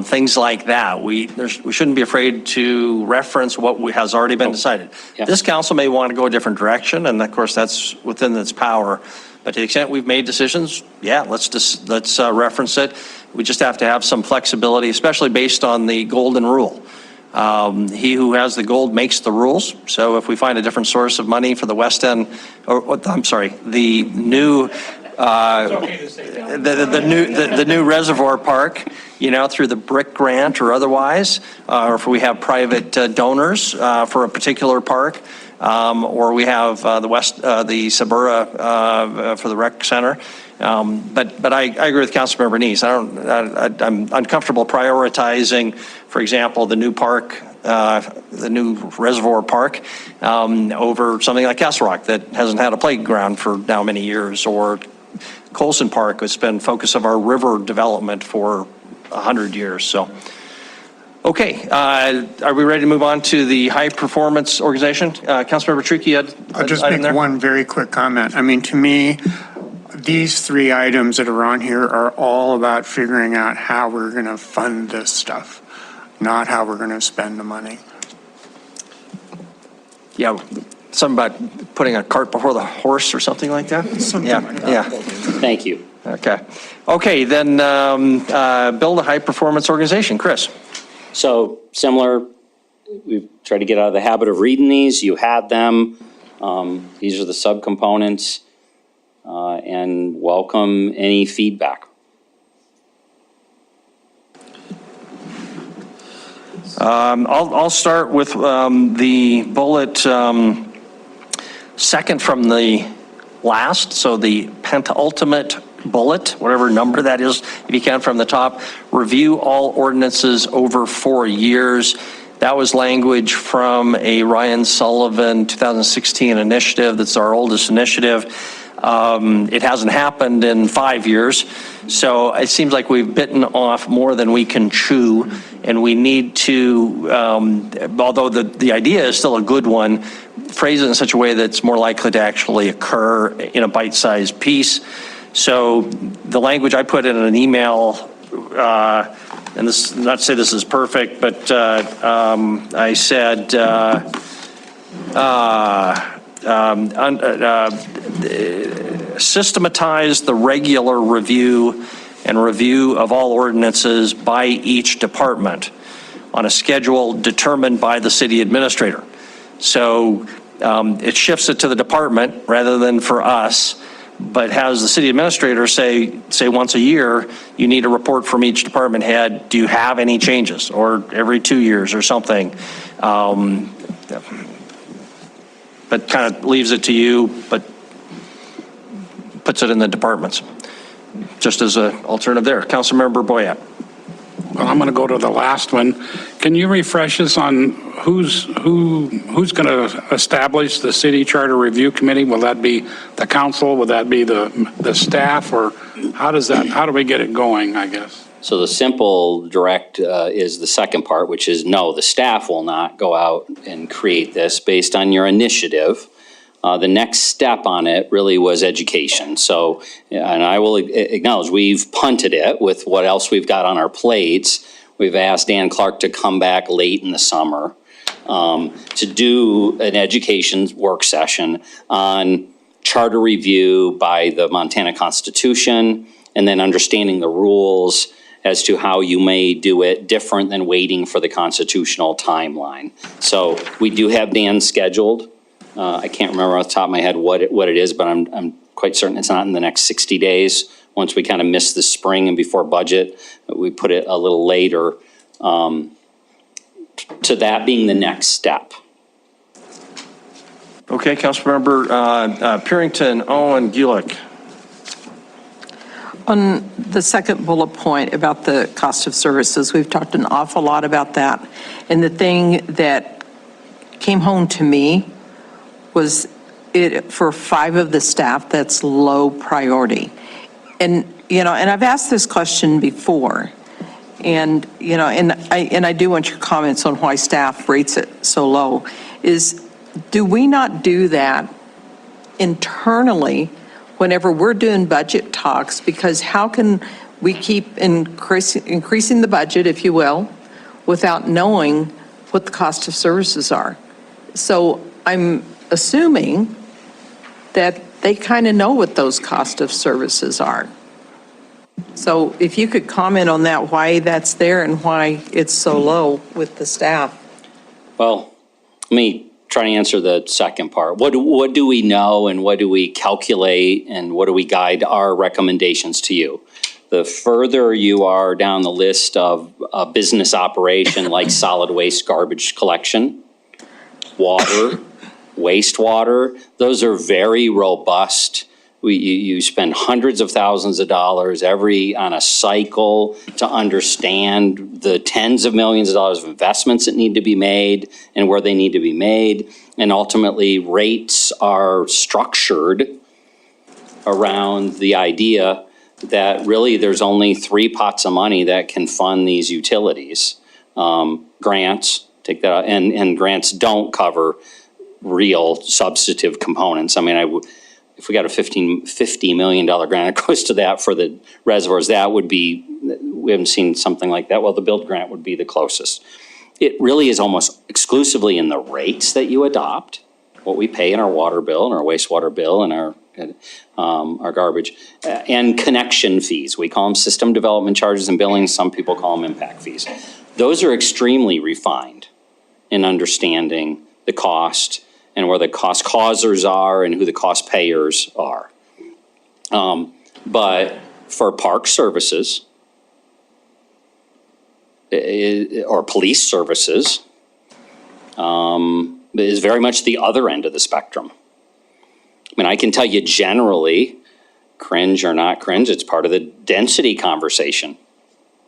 S1: things like that. We shouldn't be afraid to reference what has already been decided.
S2: Yeah.
S1: This council may want to go a different direction, and of course that's within its power. But to the extent we've made decisions, yeah, let's reference it. We just have to have some flexibility, especially based on the golden rule. He who has the gold makes the rules. So if we find a different source of money for the West End, the new reservoir park, through the BRIC grant or otherwise, or if we have private donors for a particular park, or we have the Sabura for the rec center. But I agree with Councilmember Neese. I'm uncomfortable prioritizing, for example, the new park, the new reservoir park, over something like Castle Rock that hasn't had a playground for now many years, or Colson Park, has been focus of our river development for 100 years. So, okay, are we ready to move on to the high performance organization? Councilmember Tricky,
S7: I'll just make one very quick comment. I mean, to me, these three items that are on here are all about figuring out how we're going to fund this stuff, not how we're going to spend the money.
S1: Yeah, something about putting a cart before the horse or something like that?
S7: Something like that.
S1: Yeah.
S2: Thank you.
S1: Okay, then build a high performance organization. Chris.
S2: So similar, we've tried to get out of the habit of reading these. You had them. These are the subcomponents, and welcome any feedback.
S1: I'll start with the bullet second from the last, so the penultimate bullet, whatever number that is, if you can, from the top. Review all ordinances over 4 years. That was language from a Ryan Sullivan 2016 initiative. That's our oldest initiative. It hasn't happened in 5 years. So it seems like we've bitten off more than we can chew, and we need to, although the idea is still a good one, phrase it in such a way that's more likely to actually occur in a bite-sized piece. So the language I put in an email, and this, not to say this is perfect, but I said, systematize the regular review and review of all ordinances by each department on a schedule determined by the city administrator. So it shifts it to the department rather than for us, but has the city administrator say once a year, you need a report from each department head. Do you have any changes? Or every 2 years or something. But kind of leaves it to you, but puts it in the departments. Just as an alternative there. Councilmember Boyette.
S12: Well, I'm going to go to the last one. Can you refresh us on who's going to establish the city charter review committee? Will that be the council? Will that be the staff? Or how do we get it going, I guess?
S2: So the simple direct is the second part, which is no, the staff will not go out and create this based on your initiative. The next step on it really was education. So, and I will acknowledge we've punted it with what else we've got on our plates. We've asked Dan Clark to come back late in the summer to do an education work session on charter review by the Montana Constitution, and then understanding the rules as to how you may do it different than waiting for the constitutional timeline. So we do have Dan scheduled. I can't remember off the top of my head what it is, but I'm quite certain it's not in the next 60 days. Once we kind of miss the spring and before budget, we put it a little later to that being the next step.
S1: Okay, Councilmember Purington, Owen, Gulick.
S10: On the second bullet point about the cost of services, we've talked an awful lot about that. And the thing that came home to me was for 5 of the staff, that's low priority. And, and I've asked this question before, and, and I do want your comments on why staff rates it so low, is do we not do that internally whenever we're doing budget talks? Because how can we keep increasing the budget, if you will, without knowing what the cost of services are? So I'm assuming that they kind of know what those cost of services are. So if you could comment on that, why that's there and why it's so low with the staff.
S2: Well, let me try to answer the second part. What do we know, and what do we calculate, and what do we guide our recommendations to you? The further you are down the list of a business operation like solid waste garbage collection, water, wastewater, those are very robust. You spend hundreds of thousands of dollars on a cycle to understand the tens of millions of dollars of investments that need to be made and where they need to be made. And ultimately, rates are structured around the idea that really there's only 3 pots of money that can fund these utilities. Grants, take that out, and grants don't cover real substantive components. I mean, if we got a $50 million grant, it goes to that for the reservoirs, that would be, we haven't seen something like that. Well, the build grant would be the closest. It really is almost exclusively in the rates that you adopt, what we pay in our water bill and our wastewater bill and our garbage, and connection fees. We call them system development charges and Billings. Some people call them impact fees. Those are extremely refined in understanding the cost and where the cost causers are and who the cost payers are. But for park services or police services is very much the other end of the spectrum. I mean, I can tell you generally, cringe or not cringe, it's part of the density conversation.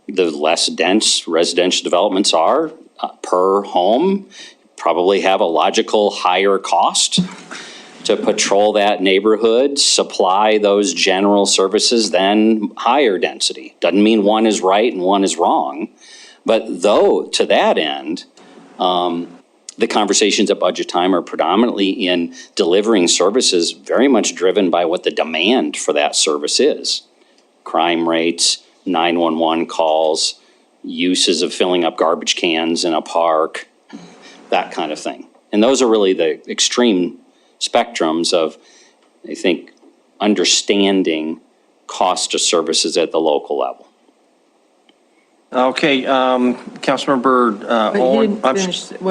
S2: The less dense residential developments are per home, probably have a logical higher cost to patrol that neighborhood, supply those general services than higher density. Doesn't mean one is right and one is wrong, but though to that end, the conversations at budget time are predominantly in delivering services very much driven by what the demand for that service is. Crime rates, 911 calls, uses of filling up garbage cans in a park, that kind of thing. And those are really the extreme spectrums of, I think, understanding cost of services at the local level.
S1: Okay, Councilmember Owen.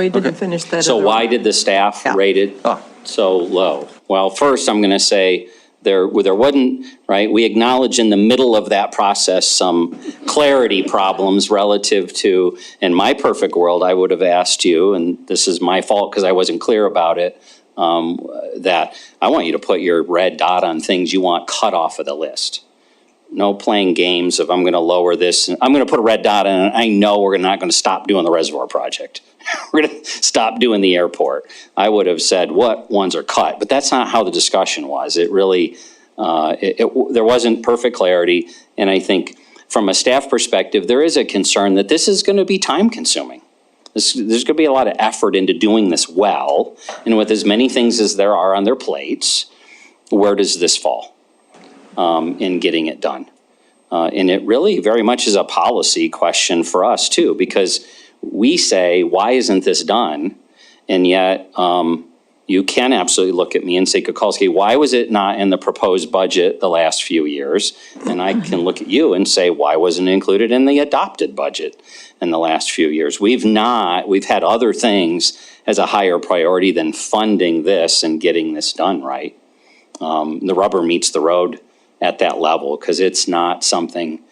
S10: You didn't finish that.
S2: So why did the staff rate it so low? Well, first I'm going to say there wasn't, right? We acknowledge in the middle of that process some clarity problems relative to, in my perfect world, I would have asked you, and this is my fault because I wasn't clear about it, that I want you to put your red dot on things you want cut off of the list. No playing games of I'm going to lower this, and I'm going to put a red dot in, and I know we're not going to stop doing the reservoir project. We're going to stop doing the airport. I would have said what ones are cut, but that's not how the discussion was. It really, there wasn't perfect clarity, and I think from a staff perspective, there is a concern that this is going to be time consuming. There's going to be a lot of effort into doing this well, and with as many things as there are on their plates, where does this fall in getting it done? And it really very much is a policy question for us too, because we say, why isn't this done? And yet, you can absolutely look at me and say, Kukulski, why was it not in the proposed budget the last few years? And I can look at you and say, why wasn't it included in the adopted budget in the last few years? We've had other things as a higher priority than funding this and getting this done right. The rubber meets the road at that level, because it's not something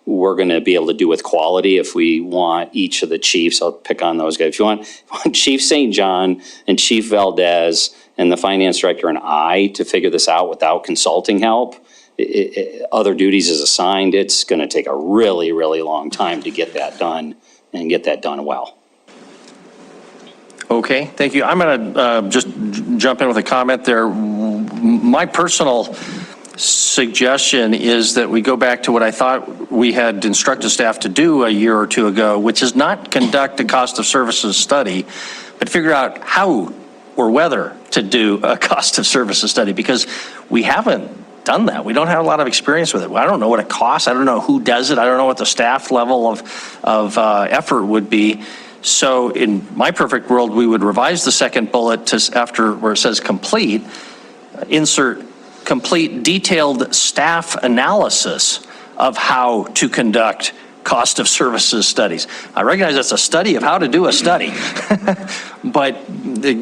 S2: we're going to be able to do with quality if we want each of the chiefs. I'll pick on those guys. If you want Chief St. John and Chief Valdez and the finance director and I to figure this out without consulting help, other duties is assigned, it's going to take a really, really long time to get that done and get that done well.
S1: Okay, thank you. I'm going to just jump in with a comment there. My personal suggestion is that we go back to what I thought we had instructed staff to do a year or two ago, which is not conduct a cost of services study, but figure out how or whether to do a cost of services study, because we haven't done that. We don't have a lot of experience with it. I don't know what it costs. I don't know who does it. I don't know what the staff level of effort would be. So in my perfect world, we would revise the second bullet to after where it says complete, insert complete detailed staff analysis of how to conduct cost of services studies. I recognize it's a study of how to do a study, but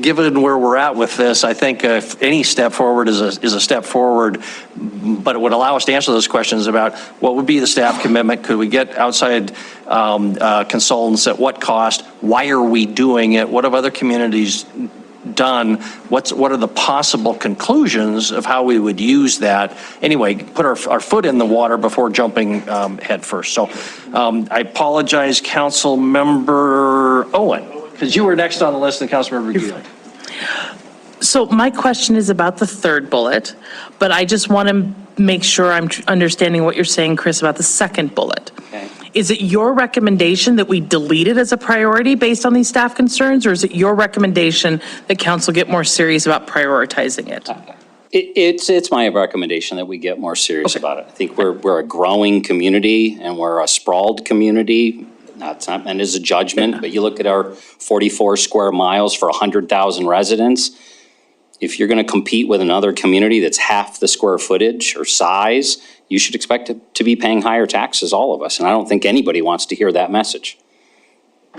S1: given where we're at with this, I think if any step forward is a step forward, but it would allow us to answer those questions about what would be the staff commitment, could we get outside consultants, at what cost, why are we doing it, what have other communities done, what are the possible conclusions of how we would use that. Anyway, put our foot in the water before jumping head first. So I apologize, Council Member Owen, because you were next on the list, and Council Member Guild.
S9: So my question is about the third bullet, but I just want to make sure I'm understanding what you're saying, Chris, about the second bullet.
S2: Okay.
S9: Is it your recommendation that we delete it as a priority based on these staff concerns, or is it your recommendation that council get more serious about prioritizing it?
S2: It's my recommendation that we get more serious about it. I think we're a growing community and we're a sprawled community. It's not meant as a judgment, but you look at our 44 square miles for 100,000 residents. If you're going to compete with another community that's half the square footage or size, you should expect to be paying higher taxes, all of us. And I don't think anybody wants to hear that message.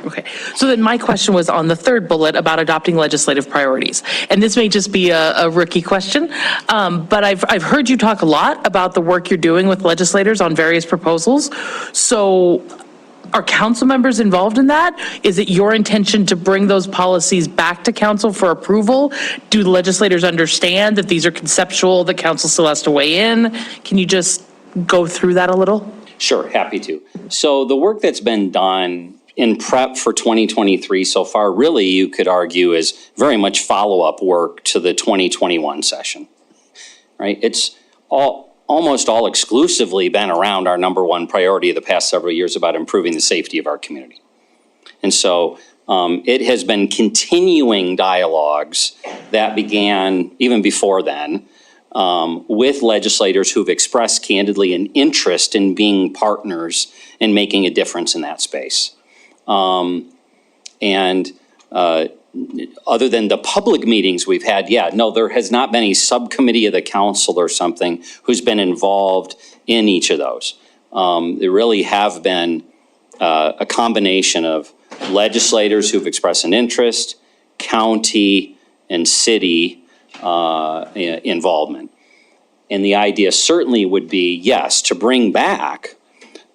S9: Okay, so then my question was on the third bullet about adopting legislative priorities. And this may just be a rookie question, but I've heard you talk a lot about the work you're doing with legislators on various proposals. So are council members involved in that? Is it your intention to bring those policies back to council for approval? Do the legislators understand that these are conceptual, that council still has to weigh in? Can you just go through that a little?
S2: Sure, happy to. So the work that's been done in prep for 2023 so far, really you could argue is very much follow-up work to the 2021 session, right? It's almost all exclusively been around our number one priority of the past several years about improving the safety of our community. And so it has been continuing dialogues that began even before then with legislators who've expressed candidly an interest in being partners in making a difference in that space. Other than the public meetings we've had, there has not been a subcommittee of the council or something who's been involved in each of those. There really have been a combination of legislators who've expressed an interest, county and city involvement. And the idea certainly would be, yes, to bring back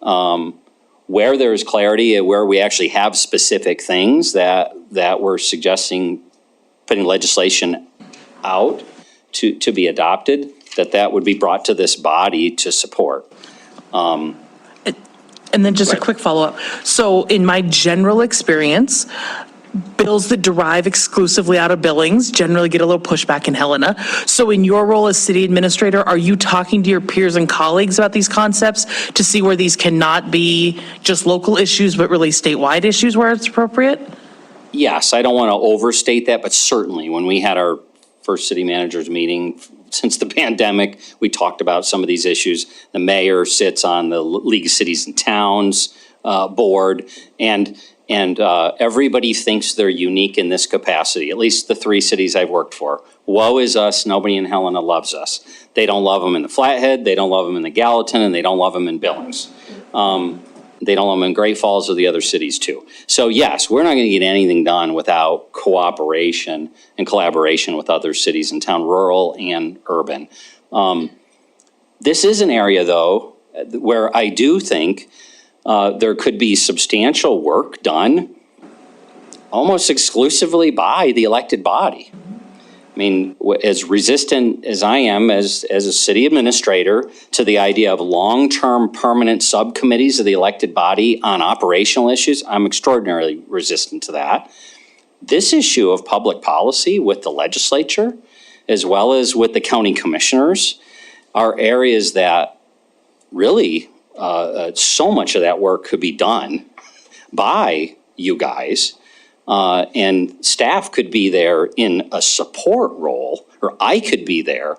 S2: where there's clarity, where we actually have specific things that we're suggesting putting legislation out to be adopted, that would be brought to this body to support.
S9: And then just a quick follow-up. So in my general experience, bills that derive exclusively out of Billings generally get a little pushback in Helena. So in your role as city administrator, are you talking to your peers and colleagues about these concepts to see where these cannot be just local issues, but really statewide issues where it's appropriate?
S2: Yes, I don't want to overstate that, but certainly when we had our first city managers meeting since the pandemic. We talked about some of these issues. The mayor sits on the League of Cities and Towns board, and everybody thinks they're unique in this capacity, at least the 3 cities I've worked for. Woe is us, nobody in Helena loves us. They don't love them in the Flathead, they don't love them in the Gallatin, and they don't love them in Billings. They don't love them in Great Falls or the other cities too. So yes, we're not gonna get anything done without cooperation and collaboration with other cities in town, rural and urban. This is an area though, where I do think there could be substantial work done almost exclusively by the elected body. I mean, as resistant as I am as a city administrator to the idea of long-term permanent subcommittees of the elected body on operational issues, I'm extraordinarily resistant to that. This issue of public policy with the legislature, as well as with the county commissioners, are areas that really so much of that work could be done by you guys. And staff could be there in a support role, or I could be there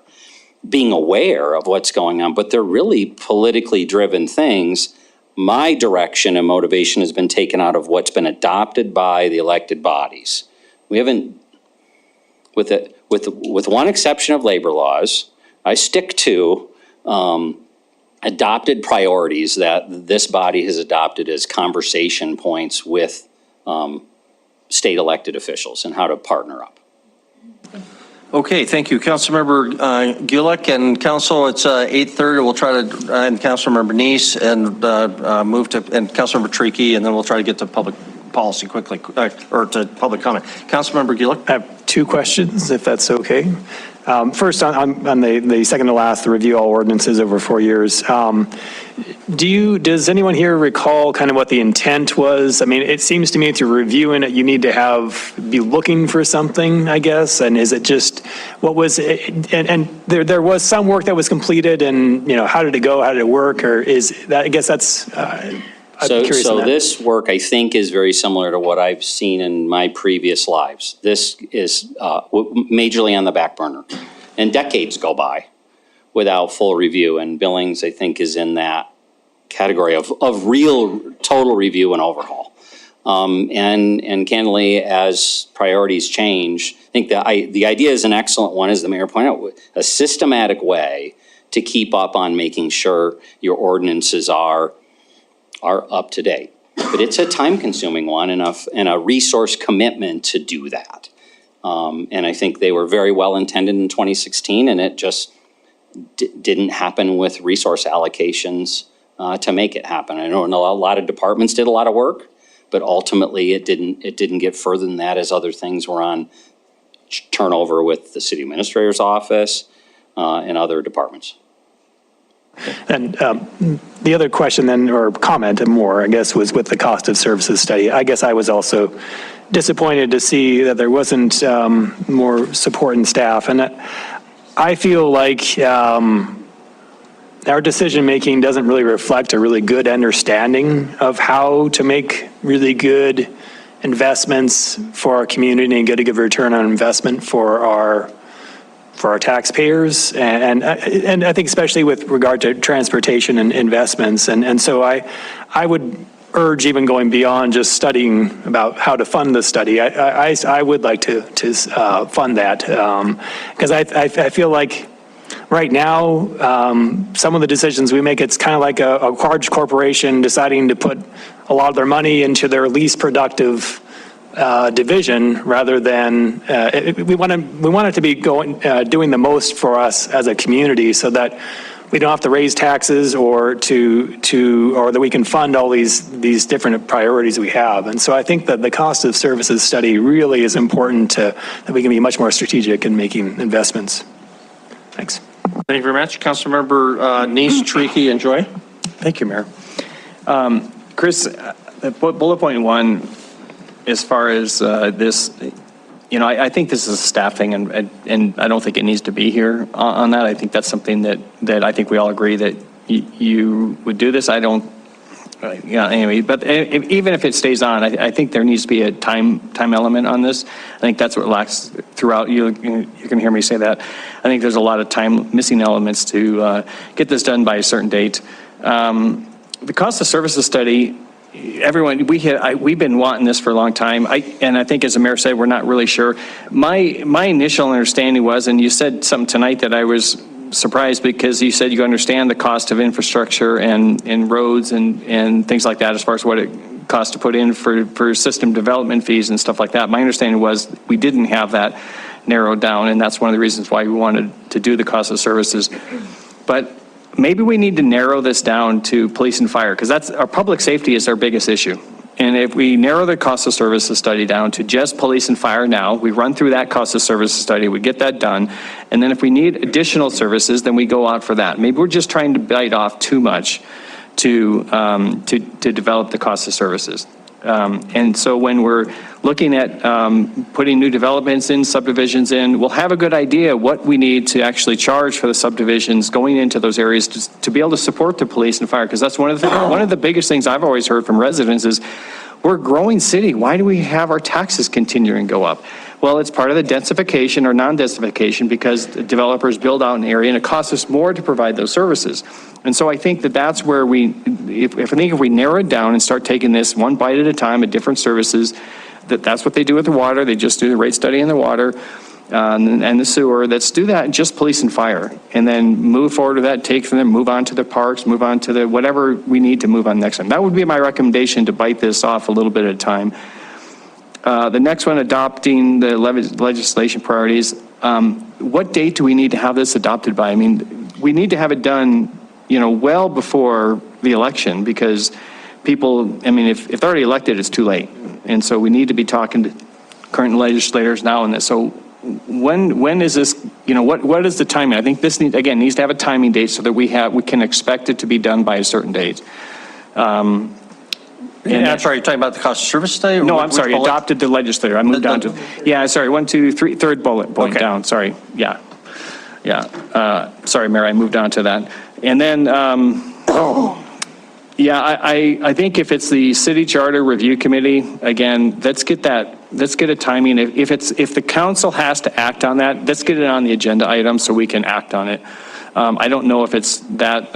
S2: being aware of what's going on, but they're really politically driven things. My direction and motivation has been taken out of what's been adopted by the elected bodies. We haven't, with one exception of labor laws, I stick to adopted priorities that this body has adopted as conversation points with state elected officials and how to partner up.
S1: Okay, thank you. Councilmember Gulick, and council, it's 8:30. We'll try to, and Councilmember Neese, and move to, and Councilmember Tricky, and then we'll try to get to public policy quickly, or to public comment. Councilmember Gulick?
S3: I have 2 questions, if that's okay. First, on the second to last, the review all ordinances over 4 years. Does anyone here recall kind of what the intent was? I mean, it seems to me if you're reviewing it, you need to be looking for something, I guess. And is it just, what was it? And there was some work that was completed, and, you know, how did it go? How did it work? Or is that, I guess that's, I'm curious on that.
S2: This work, I think, is very similar to what I've seen in my previous lives. This is majorly on the back burner, and decades go by without full review. And Billings, I think, is in that category of real total review and overhaul. And candidly, as priorities change, I think the idea is an excellent one, as the mayor pointed out, a systematic way to keep up on making sure your ordinances are up to date. But it's a time-consuming one and a resource commitment to do that. And I think they were very well intended in 2016, and it just didn't happen with resource allocations to make it happen. I know a lot of departments did a lot of work, but ultimately it didn't get further than that, as other things were on turnover with the city administrator's office and other departments.
S3: And the other question then, or comment and more, I guess, was with the cost of services study. I guess I was also disappointed to see that there wasn't more support in staff. And I feel like our decision-making doesn't really reflect a really good understanding of how to make really good investments for our community and get a good return on investment for our taxpayers, and I think especially with regard to transportation and investments. And so I would urge, even going beyond just studying about how to fund the study, I would like to fund that, because I feel like right now, some of the decisions we make, it's kind of like a large corporation deciding to put a lot of their money into their least productive division, rather than we want it to be doing the most for us as a community, so that we don't have to raise taxes or that we can fund all these different priorities we have. And so I think that the cost of services study really is important that we can be much more strategic in making investments. Thanks.
S1: Thank you very much. Councilmember Neese, Tricky, and Joy.
S14: Thank you, Mayor. Chris, bullet point 1, as far as this, you know, I think this is staffing, and I don't think it needs to be here on that. I think that's something that I think we all agree that you would do this. I don't Yeah, anyway, but even if it stays on, I think there needs to be a time element on this. I think that's what lacks throughout. You can hear me say that. I think there's a lot of missing elements to get this done by a certain date. The cost of services study, everyone, we've been wanting this for a long time. And I think as the mayor said, we're not really sure. My initial understanding was, and you said something tonight that I was surprised, because you said you understand the cost of infrastructure and roads and things like that as far as what it costs to put in for system development fees and stuff like that. My understanding was we didn't have that narrowed down, and that's one of the reasons why we wanted to do the cost of services. But maybe we need to narrow this down to police and fire, because that's our public safety is our biggest issue. And if we narrow the cost of services study down to just police and fire now, we run through that cost of services study, we get that done. And then if we need additional services, then we go out for that. Maybe we're just trying to bite off too much to develop the cost of services. And so when we're looking at putting new developments in, subdivisions in, we'll have a good idea what we need to actually charge for the subdivisions going into those areas to be able to support the police and fire. Because that's one of the biggest things I've always heard from residents is, we're a growing city. Why do we have our taxes continuing to go up? Well, it's part of the densification or non-densification, because the developers build out an area and it costs us more to provide those services. And so I think that's where if we narrow it down and start taking this one bite at a time at different services, that's what they do with the water. They just do the rate study in the water and the sewer. Let's do that in just police and fire, and then move forward to that, take from them, move on to the parks, move on to whatever we need to move on next time. That would be my recommendation, to bite this off a little bit at a time. The next one, adopting the legislation priorities. What date do we need to have this adopted by? I mean, we need to have it done, well before the election, because people, I mean, if they're already elected, it's too late. And so we need to be talking to current legislators now on this. So when is this, what is the timing? I think this needs to have a timing date so that we can expect it to be done by a certain date.
S1: And I'm sorry, you're talking about the cost of service study?
S14: No, I'm sorry, adopted the legislator. I moved on to, sorry, 1, 2, 3, third bullet point down, sorry, yeah. Sorry, Mayor, I moved on to that. And then, I think if it's the City Charter Review Committee, again, let's get a timing. If the council has to act on that, let's get it on the agenda item so we can act on it. I don't know if it's that,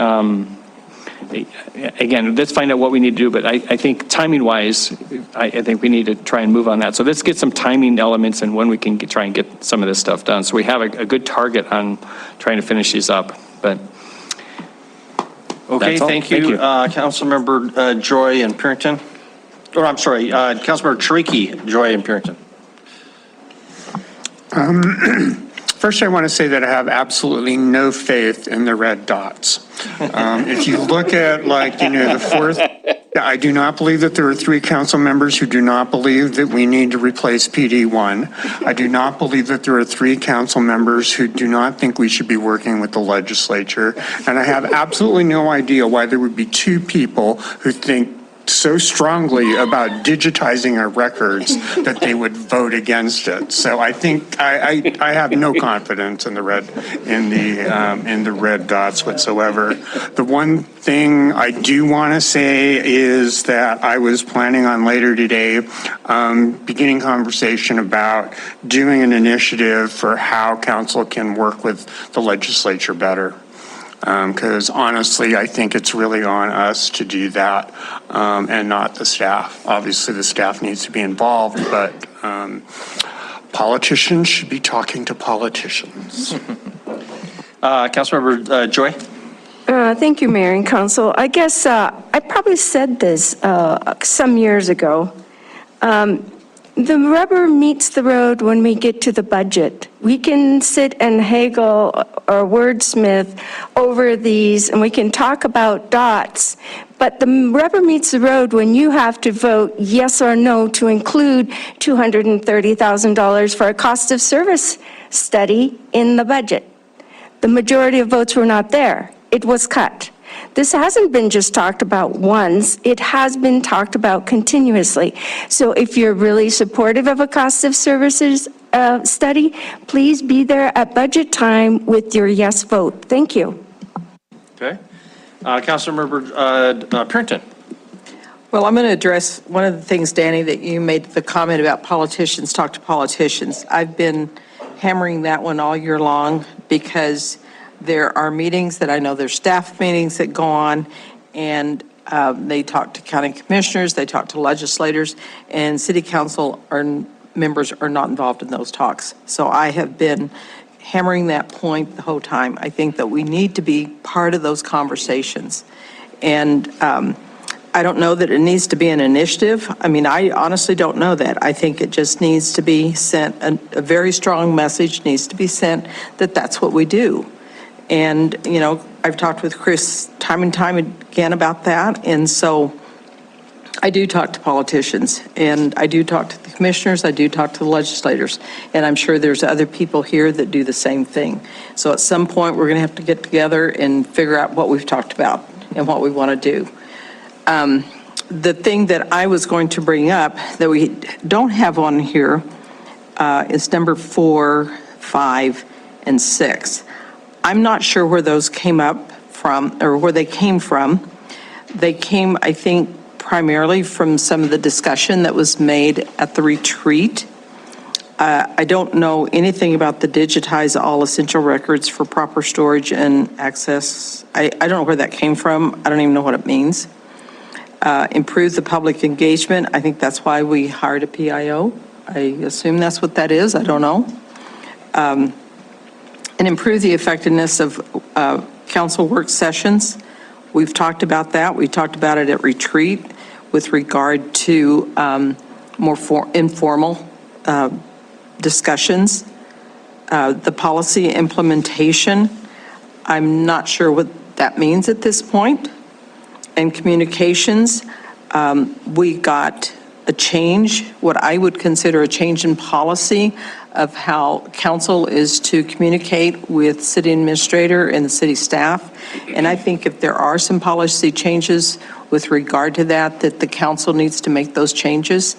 S14: again, let's find out what we need to do, but I think timing-wise, I think we need to try and move on that. So let's get some timing elements and when we can try and get some of this stuff done. So we have a good target on trying to finish these up, but.
S1: Okay, thank you. Councilmember Joy and Purinton. Or I'm sorry, Councilmember Cheriki, Joy and Purinton.
S7: First, I want to say that I have absolutely no faith in the red dots. If you look at the fourth, I do not believe that there are 3 council members who do not believe that we need to replace PD1. I do not believe that there are 3 council members who do not think we should be working with the legislature. And I have absolutely no idea why there would be 2 people who think so strongly about digitizing our records that they would vote against it. So I think I have no confidence in the red dots whatsoever. The one thing I do want to say is that I was planning on later today beginning conversation about doing an initiative for how council can work with the legislature better. Because honestly, I think it's really on us to do that and not the staff. Obviously, the staff needs to be involved, but politicians should be talking to politicians.
S1: Councilmember Joy?
S16: Thank you, Mayor and Council. I guess I probably said this some years ago. The rubber meets the road when we get to the budget. We can sit and haggle or wordsmith over these, and we can talk about dots, but the rubber meets the road when you have to vote yes or no to include $230,000 for a cost of service study in the budget. The majority of votes were not there. It was cut. This hasn't been just talked about once, it has been talked about continuously. So if you're really supportive of a cost of services study, please be there at budget time with your yes vote. Thank you.
S1: Okay. Councilmember Purinton.
S10: Well, I'm going to address one of the things, Danny, that you made the comment about politicians talk to politicians. I've been hammering that one all year long because there are meetings that I know there's staff meetings that go on, and they talk to county commissioners, they talk to legislators, and city council members are not involved in those talks. So I have been hammering that point the whole time. I think that we need to be part of those conversations. And I don't know that it needs to be an initiative. I mean, I honestly don't know that. I think it just needs to be sent, a very strong message needs to be sent that that's what we do. And, you know, I've talked with Chris time and time again about that. And so I do talk to politicians, and I do talk to the commissioners, I do talk to the legislators, and I'm sure there's other people here that do the same thing. So at some point, we're going to have to get together and figure out what we've talked about and what we want to do. The thing that I was going to bring up that we don't have on here is number 4, 5, and 6. I'm not sure where those came up from, or where they came from. They came, I think, primarily from some of the discussion that was made at the retreat. I don't know anything about the digitize all essential records for proper storage and access. I don't know where that came from. I don't even know what it means. Improve the public engagement. I think that's why we hired a PIO. I assume that's what that is. I don't know. And improve the effectiveness of council work sessions. We've talked about that. We talked about it at retreat with regard to more informal discussions. The policy implementation, I'm not sure what that means at this point. And communications, we got a change, what I would consider a change in policy of how council is to communicate with city administrator and the city staff. And I think if there are some policy changes with regard to that, that the council needs to make those changes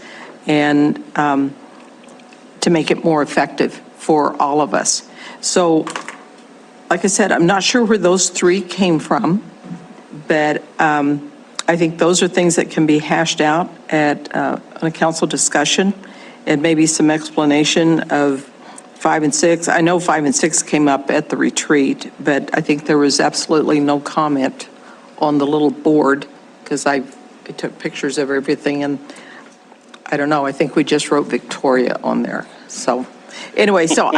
S10: and to make it more effective for all of us. So, like I said, I'm not sure where those 3 came from, but I think those are things that can be hashed out at on a council discussion, and maybe some explanation of 5 and 6. I know 5 and 6 came up at the retreat, but I think there was absolutely no comment on the little board, because I took pictures of everything, and I don't know, I think we just wrote Victoria on there. So anyway, so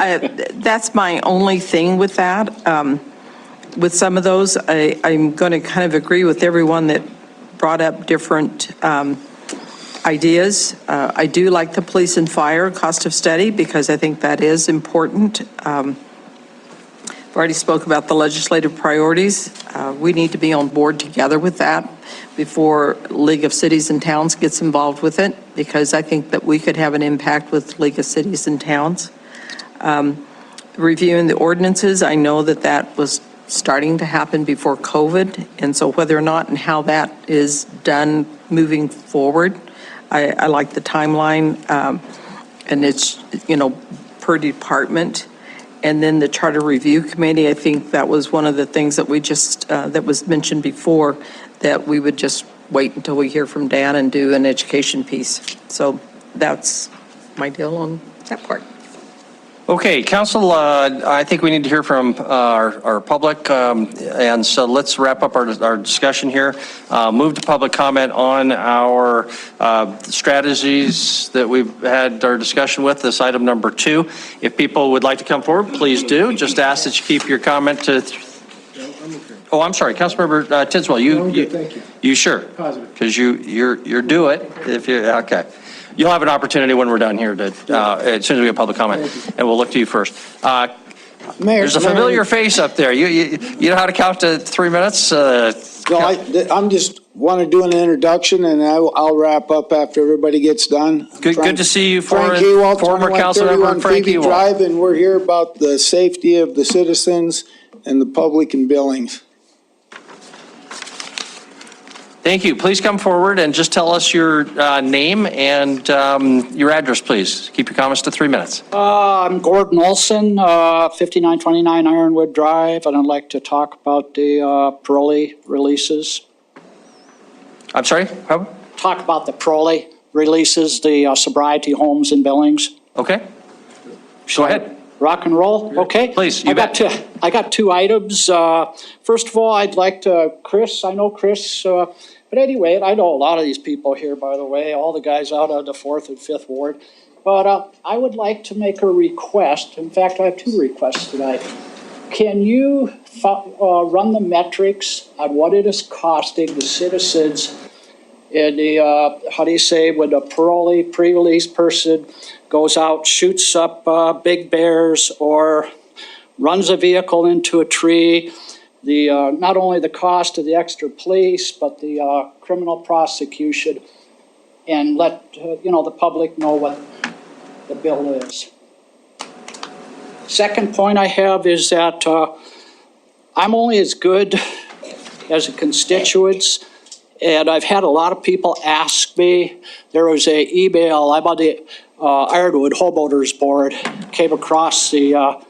S10: that's my only thing with that. With some of those, I'm going to kind of agree with everyone that brought up different ideas. I do like the police and fire cost of study because I think that is important. I've already spoke about the legislative priorities. We need to be on board together with that before League of Cities and Towns gets involved with it, because I think that we could have an impact with League of Cities and Towns. Reviewing the ordinances, I know that that was starting to happen before COVID, and so whether or not and how that is done moving forward, I like the timeline, and it's, you know, per department. And then the Charter Review Committee, I think that was one of the things that we just, that was mentioned before, that we would just wait until we hear from Dan and do an education piece. So that's my deal on that part.
S1: Okay, council, I think we need to hear from our public, and so let's wrap up our discussion here. Move to public comment on our strategies that we've had our discussion with, this item number 2. If people would like to come forward, please do. Just ask that you keep your comment to... Oh, I'm sorry, Councilmember Tinswell, you sure?
S11: Positive.
S1: Because you're do it if you okay. You'll have an opportunity when we're done here to, as soon as we have public comment, and we'll look to you first. There's a familiar face up there. You know how to count to 3 minutes?
S19: No, I'm just want to do an introduction, and I'll wrap up after everybody gets done.
S1: Good to see you,
S19: former Councilmember
S1: Frank Ewald.
S19: Drive, and we're here about the safety of the citizens and the public in Billings.
S1: Thank you. Please come forward and just tell us your name and your address, please. Keep your comments to 3 minutes.
S20: I'm Gordon Olson, 5929 Ironwood Drive, and I'd like to talk about the Pirelli releases.
S1: I'm sorry? How?
S20: talk about the Prolly releases, the sobriety homes in Billings.
S1: Okay. Go ahead.
S20: Rock and roll? Okay.
S1: Please, you bet.
S20: I got two items. First of all, I'd like to, I know Chris, but anyway, I know a lot of these people here, by the way, all the guys out on the 4th and 5th Ward. But I would like to make a request. In fact, I have two requests tonight. Can you run the metrics on what it is costing the citizens in the, when the pre-release person goes out, shoots up big bears or runs a vehicle into a tree, not only the cost of the extra police, but the criminal prosecution, and let the public know what the bill is. Second point I have is that I'm only as good as a constituents, and I've had a lot of people ask me. There was an email, I'm on the Ironwood Homeowners Board, came across the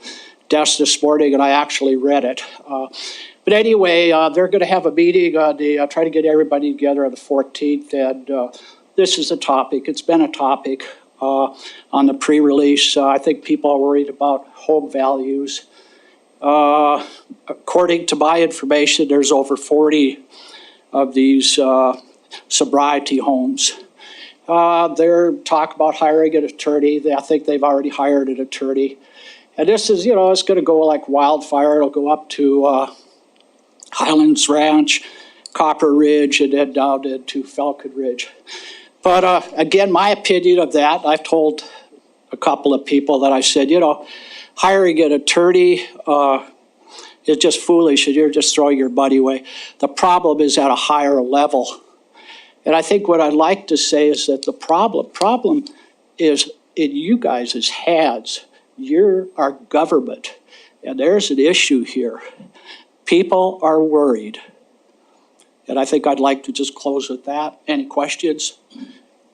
S20: desk this morning, and I actually read it. But anyway, they're going to have a meeting on try to get everybody together on the 14th, and this is a topic. It's been a topic on the pre-release. I think people are worried about home values. According to my information, there's over 40 of these sobriety homes. They're talking about hiring an attorney. I think they've already hired an attorney. And this is, it's going to go like wildfire. It'll go up to Highlands Ranch, Copper Ridge, and then down into Falcon Ridge. But again, my opinion of that, I've told a couple of people that I said, hiring an attorney is just foolish, and you're just throwing your money away. The problem is at a higher level. And I think what I'd like to say is that the problem is in you guys' hands. You're our government, and there's an issue here. People are worried. And I think I'd like to just close with that. Any questions?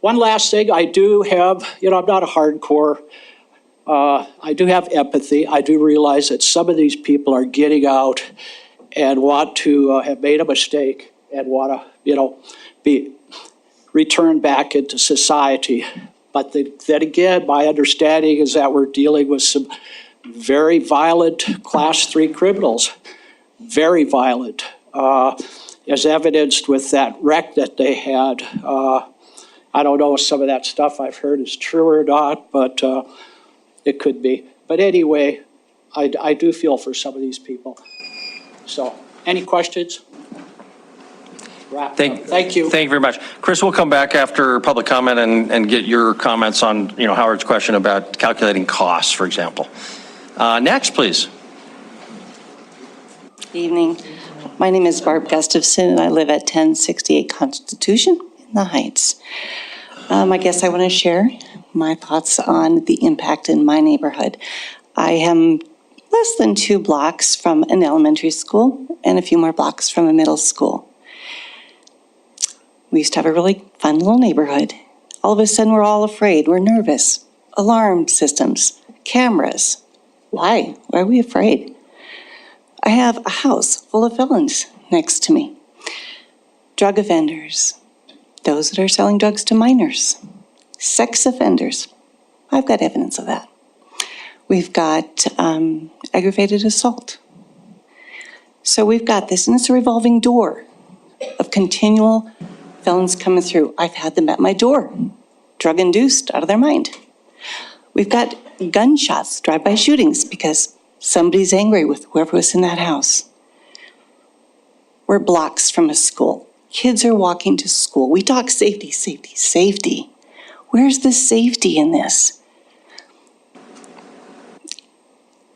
S20: One last thing, I do have, I'm not a hardcore. I do have empathy. I do realize that some of these people are getting out and want to have made a mistake and want to, be returned back into society. But then again, my understanding is that we're dealing with some very violent Class 3 criminals, very violent, as evidenced with that wreck that they had. I don't know if some of that stuff I've heard is true or not, but it could be. But anyway, I do feel for some of these people. So, any questions? Thank you.
S1: Thank you very much. Chris, we'll come back after public comment and get your comments on, Howard's question about calculating costs, for example. Next, please.
S21: Evening. My name is Barb Gustafson, and I live at 1068 Constitution in the Heights. I guess I want to share my thoughts on the impact in my neighborhood. I am less than 2 blocks from an elementary school and a few more blocks from a middle school. We used to have a really fun little neighborhood. All of a sudden, we're all afraid. We're nervous. Alarm systems, cameras. Why? Why are we afraid? I have a house full of felons next to me. Drug offenders, those that are selling drugs to minors, sex offenders. I've got evidence of that. We've got aggravated assault. So we've got this, and it's a revolving door of continual felons coming through. I've had them at my door, drug-induced, out of their mind. We've got gunshots, drive-by shootings, because somebody's angry with whoever was in that house. We're blocks from a school. Kids are walking to school. We talk safety, safety, safety. Where's the safety in this?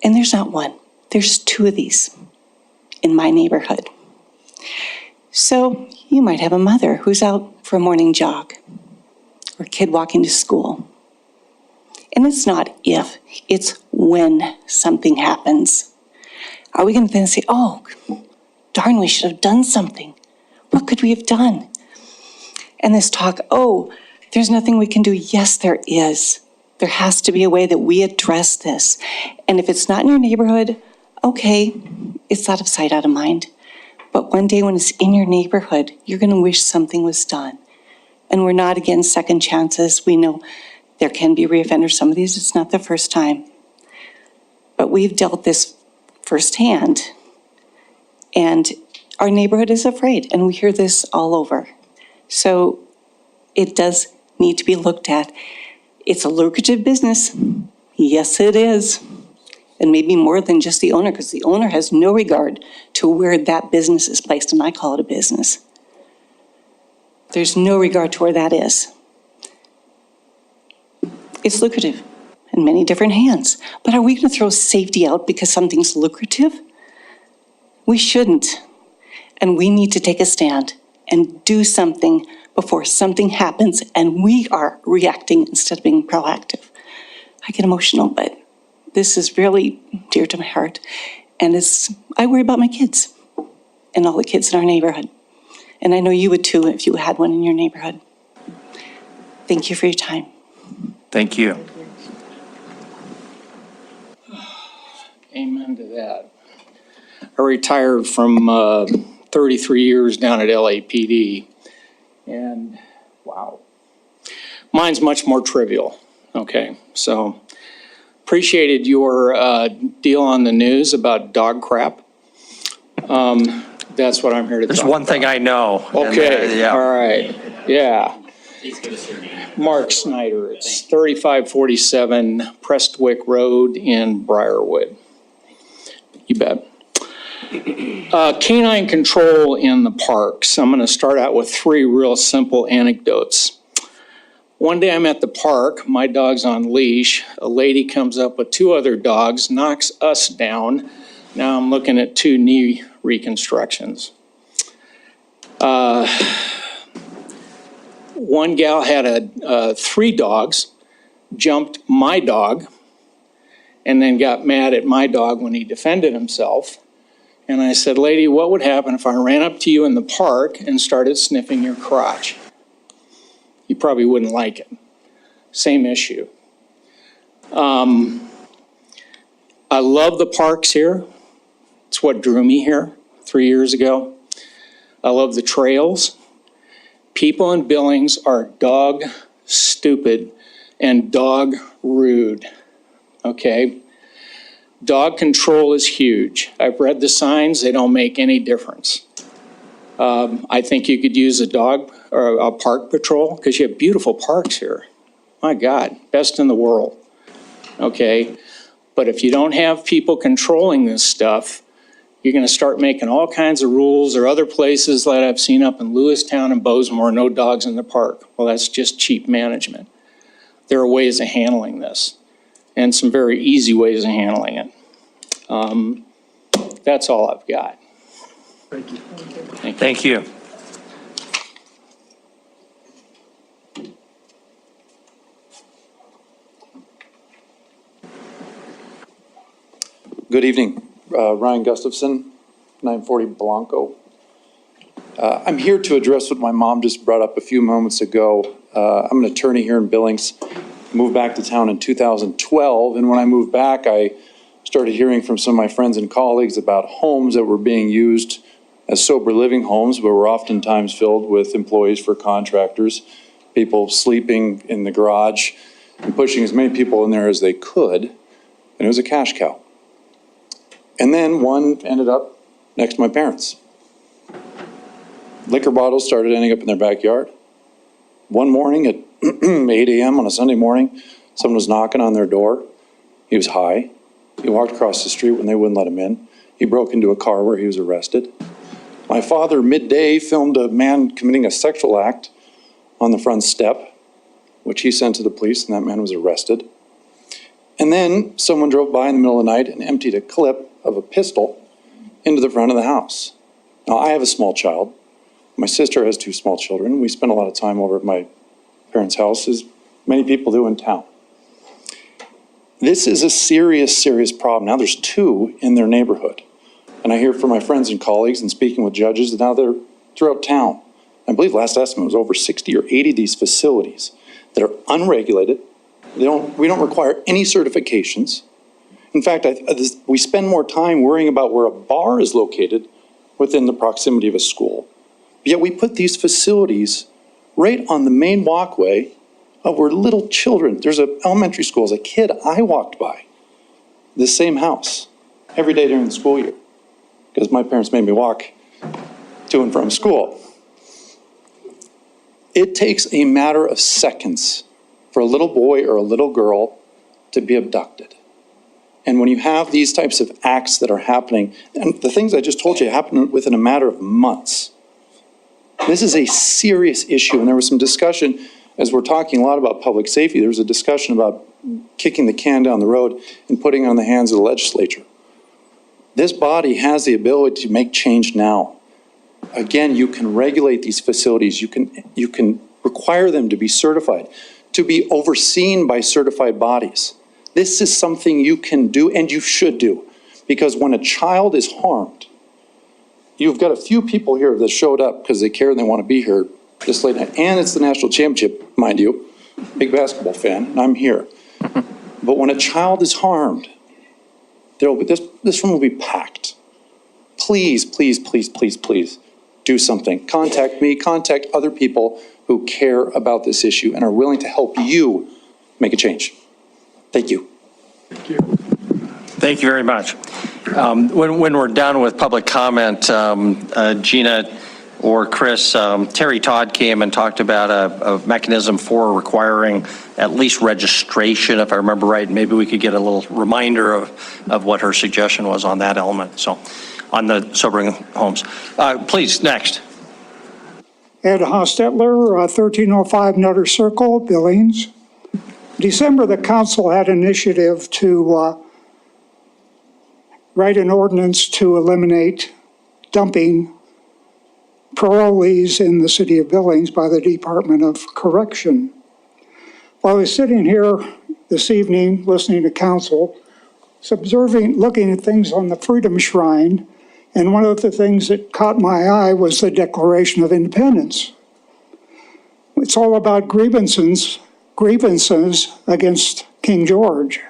S21: And there's not one. There's 2 of these in my neighborhood. So you might have a mother who's out for a morning jog, or a kid walking to school. And it's not if, it's when something happens. Are we going to then say, oh, darn, we should have done something. What could we have done? And this talk, oh, there's nothing we can do. Yes, there is. There has to be a way that we address this. And if it's not in your neighborhood, okay, it's out of sight, out of mind. But one day when it's in your neighborhood, you're going to wish something was done. And And we're not against second chances. We know there can be reoffenders. Some of these, it's not the first time. But we've dealt this firsthand. And our neighborhood is afraid, and we hear this all over. So it does need to be looked at. It's a lucrative business. Yes, it is. And maybe more than just the owner, because the owner has no regard to where that business is placed, and I call it a business. There's no regard to where that is. It's lucrative in many different hands. But are we going to throw safety out because something's lucrative? We shouldn't. And we need to take a stand and do something before something happens and we are reacting instead of being proactive. I get emotional, but this is really dear to my heart. And I worry about my kids and all the kids in our neighborhood. And I know you would too if you had one in your neighborhood. Thank you for your time.
S14: Thank you.
S20: Amen to that. I retired from 33 years down at LAPD, and wow, mine's much more trivial. Okay, so appreciated your deal on the news about dog crap. That's what I'm here to talk about.
S1: There's one thing I know.
S20: Okay,
S1: yeah.
S20: all right, yeah. Mark Snyder, it's 3547 Prestwick Road in Briarwood. You bet. Canine control in the parks. I'm going to start out with 3 real simple anecdotes. One day I'm at the park, my dog's on leash. A lady comes up with 2 other dogs, knocks us down. Now I'm looking at 2 knee reconstructions. One gal had 3 dogs, jumped my dog, and then got mad at my dog when he defended himself. And I said, lady, what would happen if I ran up to you in the park and started sniffing your crotch? You probably wouldn't like it. Same issue. I love the parks here. It's what drew me here 3 years ago. I love the trails. People in Billings are dog stupid and dog rude, okay? Dog control is huge. I've read the signs, they don't make any difference. I think you could use a dog or a park patrol because you have beautiful parks here. My God, best in the world, okay? But if you don't have people controlling this stuff, you're going to start making all kinds of rules, or other places that I've seen up in Lewistown and Bozeman, no dogs in the park. Well, that's just cheap management. There are ways of handling this, and some very easy ways of handling it. That's all I've got.
S11: Thank you.
S1: Thank you.
S4: Good evening. Ryan Gustafson, 940 Blanco. I'm here to address what my mom just brought up a few moments ago. I'm an attorney here in Billings. Moved back to town in 2012, and when I moved back, I started hearing from some of my friends and colleagues about homes that were being used as sober living homes, but were oftentimes filled with employees for contractors, people sleeping in the garage and pushing as many people in there as they could, and it was a cash cow. And then one ended up next to my parents. Liquor bottles started ending up in their backyard. One morning at 8 a.m. on a Sunday morning, someone was knocking on their door. He was high. He walked across the street when they wouldn't let him in. He broke into a car where he was arrested. My father, midday, filmed a man committing a sexual act on the front step, which he sent to the police, and that man was arrested. And then someone drove by in the middle of the night and emptied a clip of a pistol into the front of the house. Now, I have a small child. My sister has 2 small children. We spend a lot of time over at my parents' house, as many people do in town. This is a serious, serious problem. Now there's 2 in their neighborhood. And I hear from my friends and colleagues and speaking with judges that now they're throughout town. I believe last estimate was over 60 or 80 of these facilities that are unregulated. We don't require any certifications. In fact, we spend more time worrying about where a bar is located within the proximity of a school. Yet we put these facilities right on the main walkway of where little children, there's an elementary school, as a kid, I walked by this same house every day during the school year because my parents made me walk to and from school. It takes a matter of seconds for a little boy or a little girl to be abducted. And when you have these types of acts that are happening, and the things I just told you happen within a matter of months, this is a serious issue. And there was some discussion, as we're talking a lot about public safety, there was a discussion about kicking the can down the road and putting it on the hands of the legislature. This body has the ability to make change now. Again, you can regulate these facilities. You can require them to be certified, to be overseen by certified bodies. This is something you can do and you should do, because when a child is harmed, you've got a few people here that showed up because they care and they want to be here this late night. And it's the national championship, mind you, big basketball fan, and I'm here. But when a child is harmed, this room will be packed. Please, please, please, please, please do something. Contact me, contact other people who care about this issue and are willing to help you make a change. Thank you.
S1: Thank you very much. When we're done with public comment, Gina or Chris, Terry Todd came and talked about a mechanism for requiring at least registration, if I remember right. Maybe we could get a little reminder of what her suggestion was on that element. So, on the sobering homes. Please, next.
S5: Ed Hostetler, 1305 Nutter Circle, Billings. December, the council had an initiative to write an ordinance to eliminate dumping parolees in the city of Billings by the Department of Correction. While I was sitting here this evening listening to council, observing, looking at things on the Freedom Shrine, and one of the things that caught my eye was the Declaration of Independence. It's all about grievances against King George.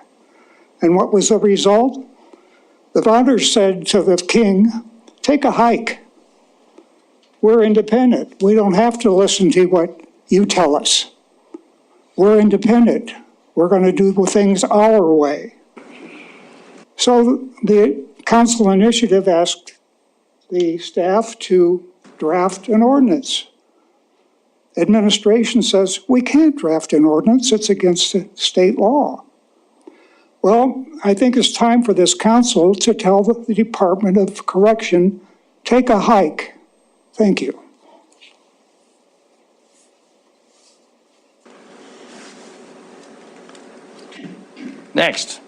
S5: And what was the result? The founders said to the king, take a hike. We're independent. We don't have to listen to what you tell us. We're independent. We're going to do things our way. So the council initiative asked the staff to draft an ordinance. Administration says, we can't draft an ordinance. It's against the state law. Well, I think it's time for this council to tell the Department of Correction, take a hike. Thank you.
S1: Next.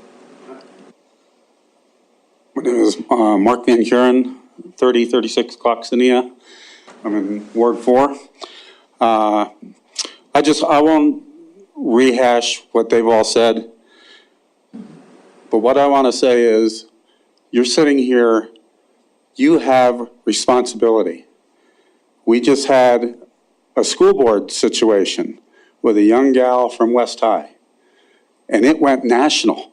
S22: My name is Mark Van Kuren, 3036 Cloxinia. I'm in Ward 4. I won't rehash what they've all said, but what I want to say is, you're sitting here, you have responsibility. We just had a school board situation with a young gal from West High, and it went national.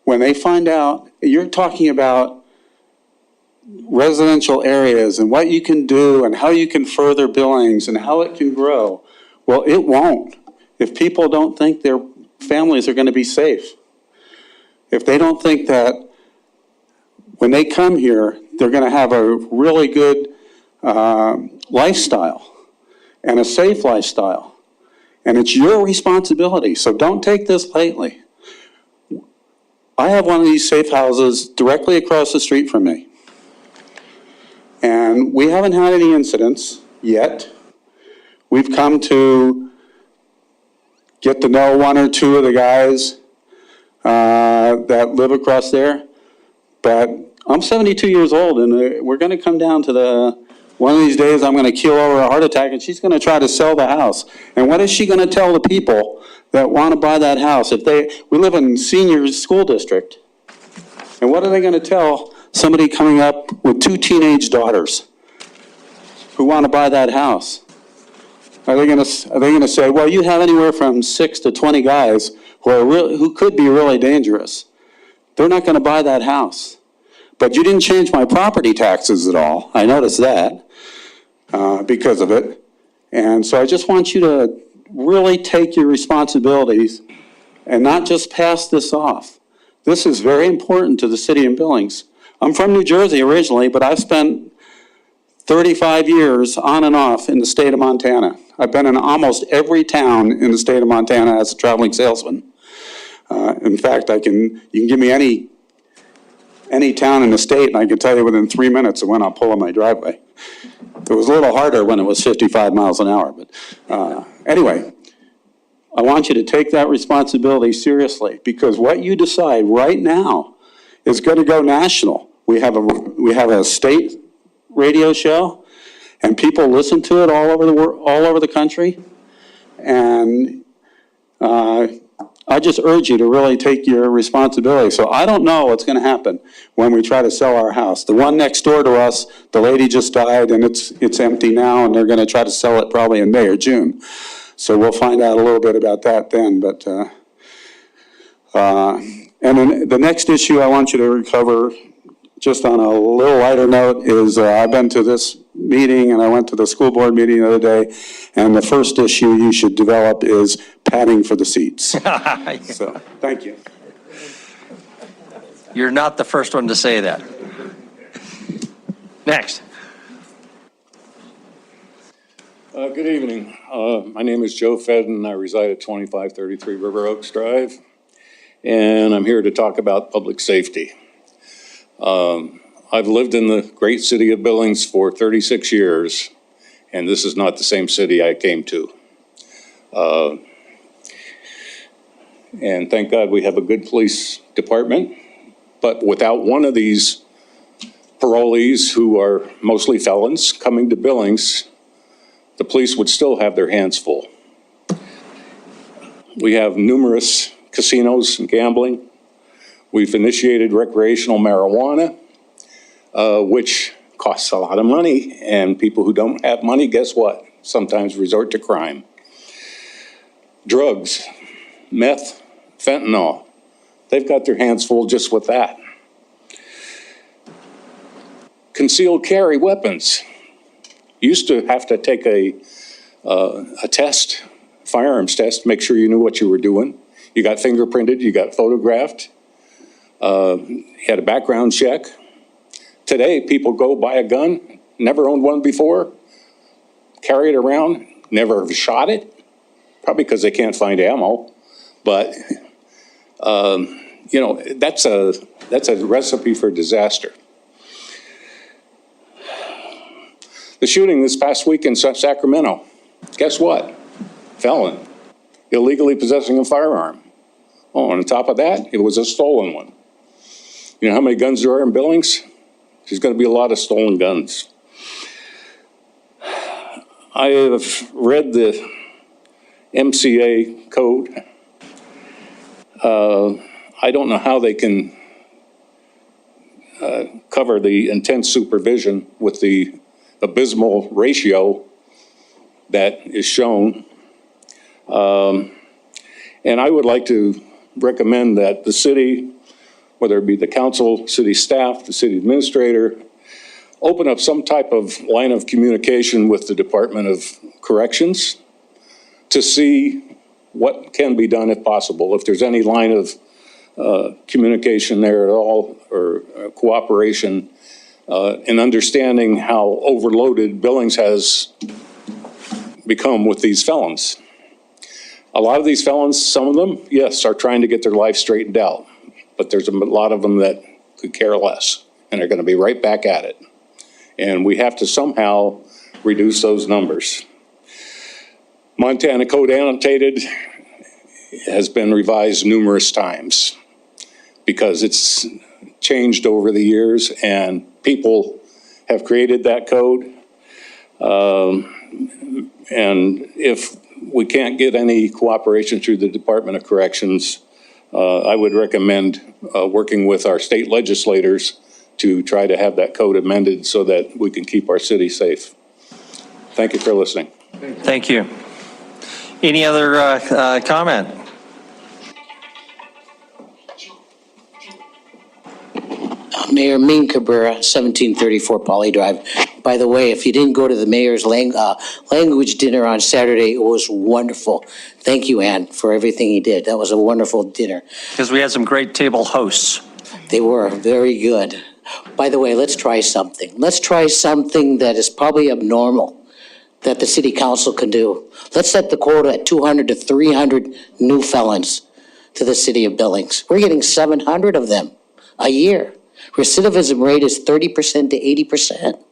S22: When they find out, you're talking about residential areas and what you can do and how you can further Billings and how it can grow. Well, it won't if people don't think their families are going to be safe. If they don't think that when they come here, they're going to have a really good lifestyle and a safe lifestyle. And it's your responsibility, so don't take this lightly. I have one of these safe houses directly across the street from me. And we haven't had any incidents yet. We've come to get to know one or two of the guys that live across there. But I'm 72 years old, and we're going to come down to one of these days I'm going to keel over a heart attack, and she's going to try to sell the house. And what is she going to tell the people that want to buy that house? We live in senior school district. And what are they going to tell somebody coming up with 2 teenage daughters who want to buy that house? Are they going to say, well, you have anywhere from 6 to 20 guys who could be really dangerous? They're not going to buy that house. But you didn't change my property taxes at all. I noticed that because of it. And so I just want you to really take your responsibilities and not just pass this off. This is very important to the city of Billings. I'm from New Jersey originally, but I've spent 35 years on and off in the state of Montana. I've been in almost every town in the state of Montana as a traveling salesman. In fact, you can give me any town in the state, and I can tell you within 3 minutes of when I'll pull in my driveway. It was a little harder when it was 55 miles an hour, but anyway, I want you to take that responsibility seriously, because what you decide right now is going to go national. We have a state radio show, and people listen to it all over the world, all over the country, and I just urge you to really take your responsibility. So I don't know what's going to happen when we try to sell our house. The one next door to us, the lady just died, and it's empty now, and they're going to try to sell it probably in May or June. So we'll find out a little bit about that then. But and then the next issue I want you to recover, just on a little lighter note, is I've been to this meeting and I went to the school board meeting the other day, and the first issue you should develop is padding for the seats. So, thank you.
S1: You're not the first one to say that. Next.
S6: Good evening. My name is Joe Fedden. I reside at 2533 River Oaks Drive, and I'm here to talk about public safety. I've lived in the great city of Billings for 36 years, and this is not the same city I came to. And thank God we have a good police department, but without one of these parolees, who are mostly felons, coming to Billings, the police would still have their hands full. We have numerous casinos and gambling. We've initiated recreational marijuana, which costs a lot of money, and people who don't have money, guess what? Sometimes resort to crime. Drugs, meth, fentanyl, they've got their hands full just with that. Concealed carry weapons. Used to have to take a test, firearms test, make sure you knew what you were doing. You got fingerprinted, you got photographed, you had a background check. Today, people go buy a gun, never owned one before, carry it around, never have shot it, probably because they can't find ammo. But, you know, that's a recipe for disaster. The shooting this past week in Sacramento, guess what? Felon, illegally possessing a firearm. Oh, and on top of that, it was a stolen one. You know how many guns there are in Billings? There's going to be a lot of stolen guns. I have read the MCA code. I don't know how they can cover the intense supervision with the abysmal ratio that is shown. And I would like to recommend that the city, whether it be the council, city staff, the city administrator, open up some type of line of communication with the Department of Corrections to see what can be done if possible. If there's any line of communication there at all, or cooperation in understanding how overloaded Billings has become with these felons. A lot of these felons, some of them, yes, are trying to get their life straightened out, but there's a lot of them that could care less, and they're going to be right back at it. And we have to somehow reduce those numbers. Montana Code Annotated has been revised numerous times because it's changed over the years, and people have created that code. And if we can't get any cooperation through the Department of Corrections, I would recommend working with our state legislators to try to have that code amended so that we can keep our city safe. Thank you for listening.
S1: Thank you. Any other comment?
S8: Mayor Ming Cabrera, 1734 Poly Drive. By the way, if you didn't go to the mayor's language dinner on Saturday, it was wonderful. Thank you, Ann, for everything he did. That was a wonderful dinner.
S1: Because we had some great table hosts.
S8: They were very good. By the way, let's try something. Let's try something that is probably abnormal that the city council can do. Let's set the quota at 200 to 300 new felons to the city of Billings. We're getting 700 of them a year. Recidivism rate is 30% to 80%.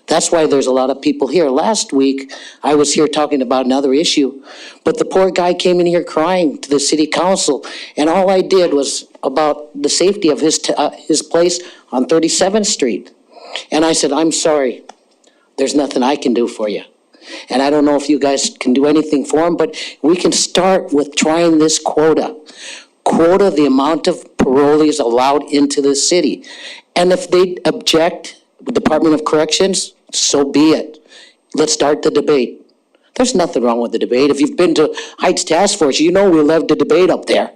S8: That's why there's a lot of people here. Last week, I was here talking about another issue, but the poor guy came in here crying to the city council, and all I did was about the safety of his place on 37th Street. And I said, I'm sorry, there's nothing I can do for you. And I don't know if you guys can do anything for him, but we can start with trying this quota. Quota the amount of parolees allowed into the city. And if they object, the Department of Corrections, so be it. Let's start the debate. There's nothing wrong with the debate. If you've been to Heights Task Force, you know we love to debate up there.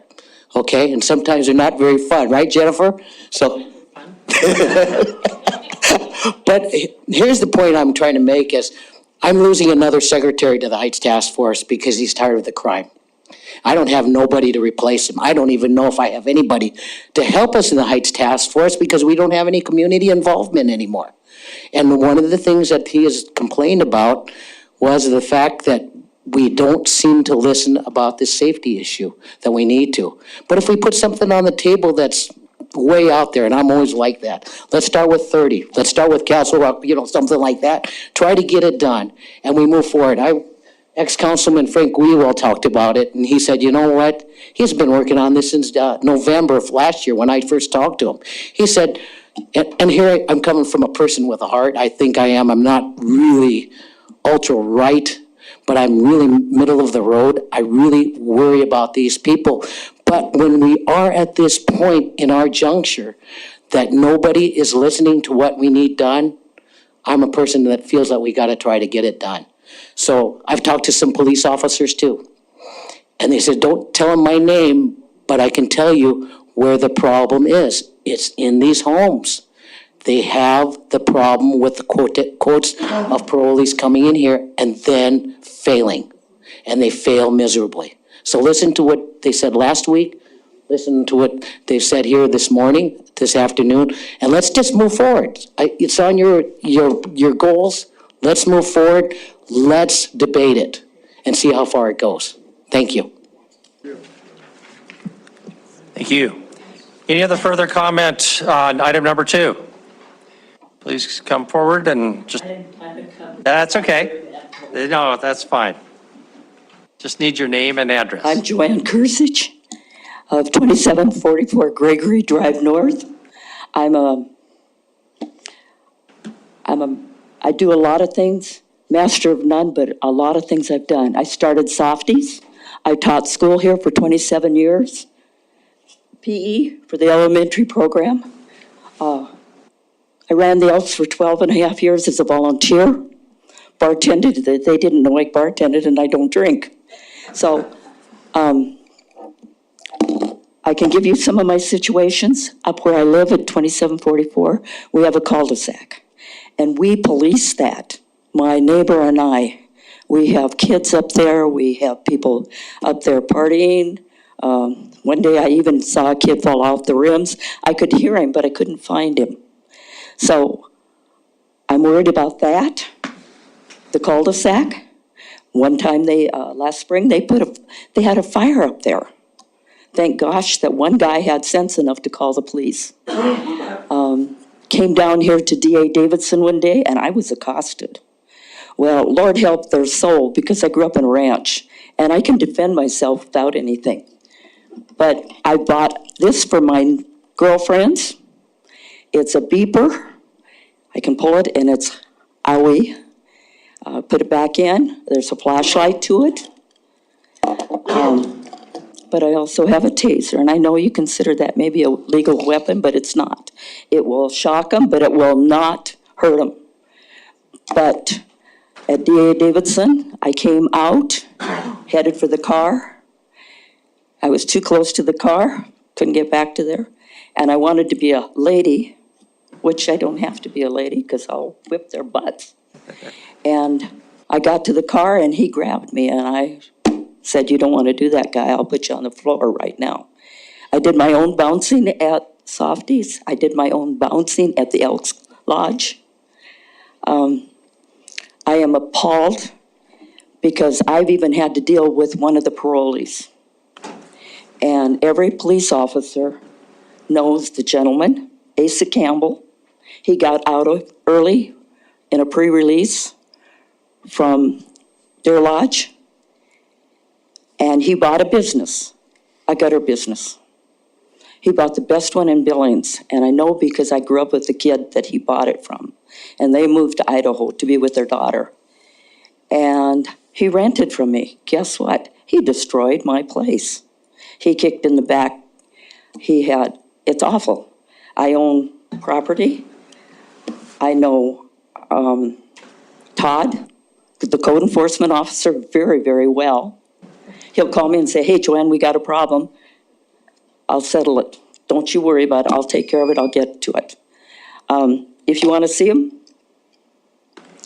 S8: Okay? And sometimes they're not very fun, right, Jennifer? So, but here's the point I'm trying to make is I'm losing another secretary to the Heights Task Force because he's tired of the crime. I don't have nobody to replace him. I don't even know if I have anybody to help us in the Heights Task Force because we don't have any community involvement anymore. And one of the things that he has complained about was the fact that we don't seem to listen about this safety issue that we need to. But if we put something on the table that's way out there, and I'm always like that. Let's start with 30. Let's start with Castle Rock, something like that. Try to get it done, and we move forward. Ex-Councilman Frank Wewell talked about it, and he said, you know what? He's been working on this since November of last year when I first talked to him. He said, and here I'm coming from a person with a heart. I think I am. I'm not really ultra-right, but I'm really middle of the road. I really worry about these people. But when we are at this point in our juncture that nobody is listening to what we need done, I'm a person that feels that we got to try to get it done. So I've talked to some police officers too. And they said, don't tell them my name, but I can tell you where the problem is. It's in these homes. They have the problem with the quotes of parolees coming in here and then failing. And they fail miserably. So listen to what they said last week. Listen to what they've said here this morning, this afternoon, and let's just move forward. It's on your goals. Let's move forward. Let's debate it and see how far it goes. Thank you.
S1: Thank you. Any other further comment on item number 2? Please come forward and just. That's okay. No, that's fine. Just need your name and address.
S17: I'm Joanne Kursich of 2744 Gregory Drive North. I do a lot of things, master of none, but a lot of things I've done. I started Softies. I taught school here for 27 years. PE for the elementary program. I ran the Elks for 12 and a half years as a volunteer. Bartended, they didn't know I bartended and I don't drink. So I can give you some of my situations. Up where I live at 2744, we have a cul-de-sac. And we police that, my neighbor and I. We have kids up there. We have people up there partying. One day I even saw a kid fall off the rims. I could hear him, but I couldn't find him. So I'm worried about that. The cul-de-sac. One time last spring, they had a fire up there. Thank gosh that one guy had sense enough to call the police. Came down here to D.A. Davidson one day, and I was accosted. Well, Lord help their soul, because I grew up in a ranch, and I can defend myself without anything. But I bought this for my girlfriends. It's a beeper. I can pull it, and it's owie. Put it back in. There's a flashlight to it. But I also have a taser, and I know you consider that maybe a legal weapon, but it's not. It will shock them, but it will not hurt them. But at D.A. Davidson, I came out, headed for the car. I was too close to the car, couldn't get back to there, and I wanted to be a lady which I don't have to be a lady because I'll whip their butts. And I got to the car and he grabbed me and I said, "You don't want to do that, guy. I'll put you on the floor right now." I did my own bouncing at Softies. I did my own bouncing at the Elks Lodge. I am appalled because I've even had to deal with one of the parolees. And every police officer knows the gentleman, Asa Campbell. He got out of early in a pre-release from Deer Lodge, and he bought a business, a gutter business. He bought the best one in Billings, and I know because I grew up with the kid that he bought it from. And they moved to Idaho to be with their daughter. And he rented from me. Guess what? He destroyed my place. He kicked in the back. It's awful. I own property. I know Todd, the code enforcement officer, very, very well. He'll call me and say, "Hey, Joanne, we got a problem. I'll settle it. Don't you worry about it. I'll take care of it. I'll get to it." If you want to see him,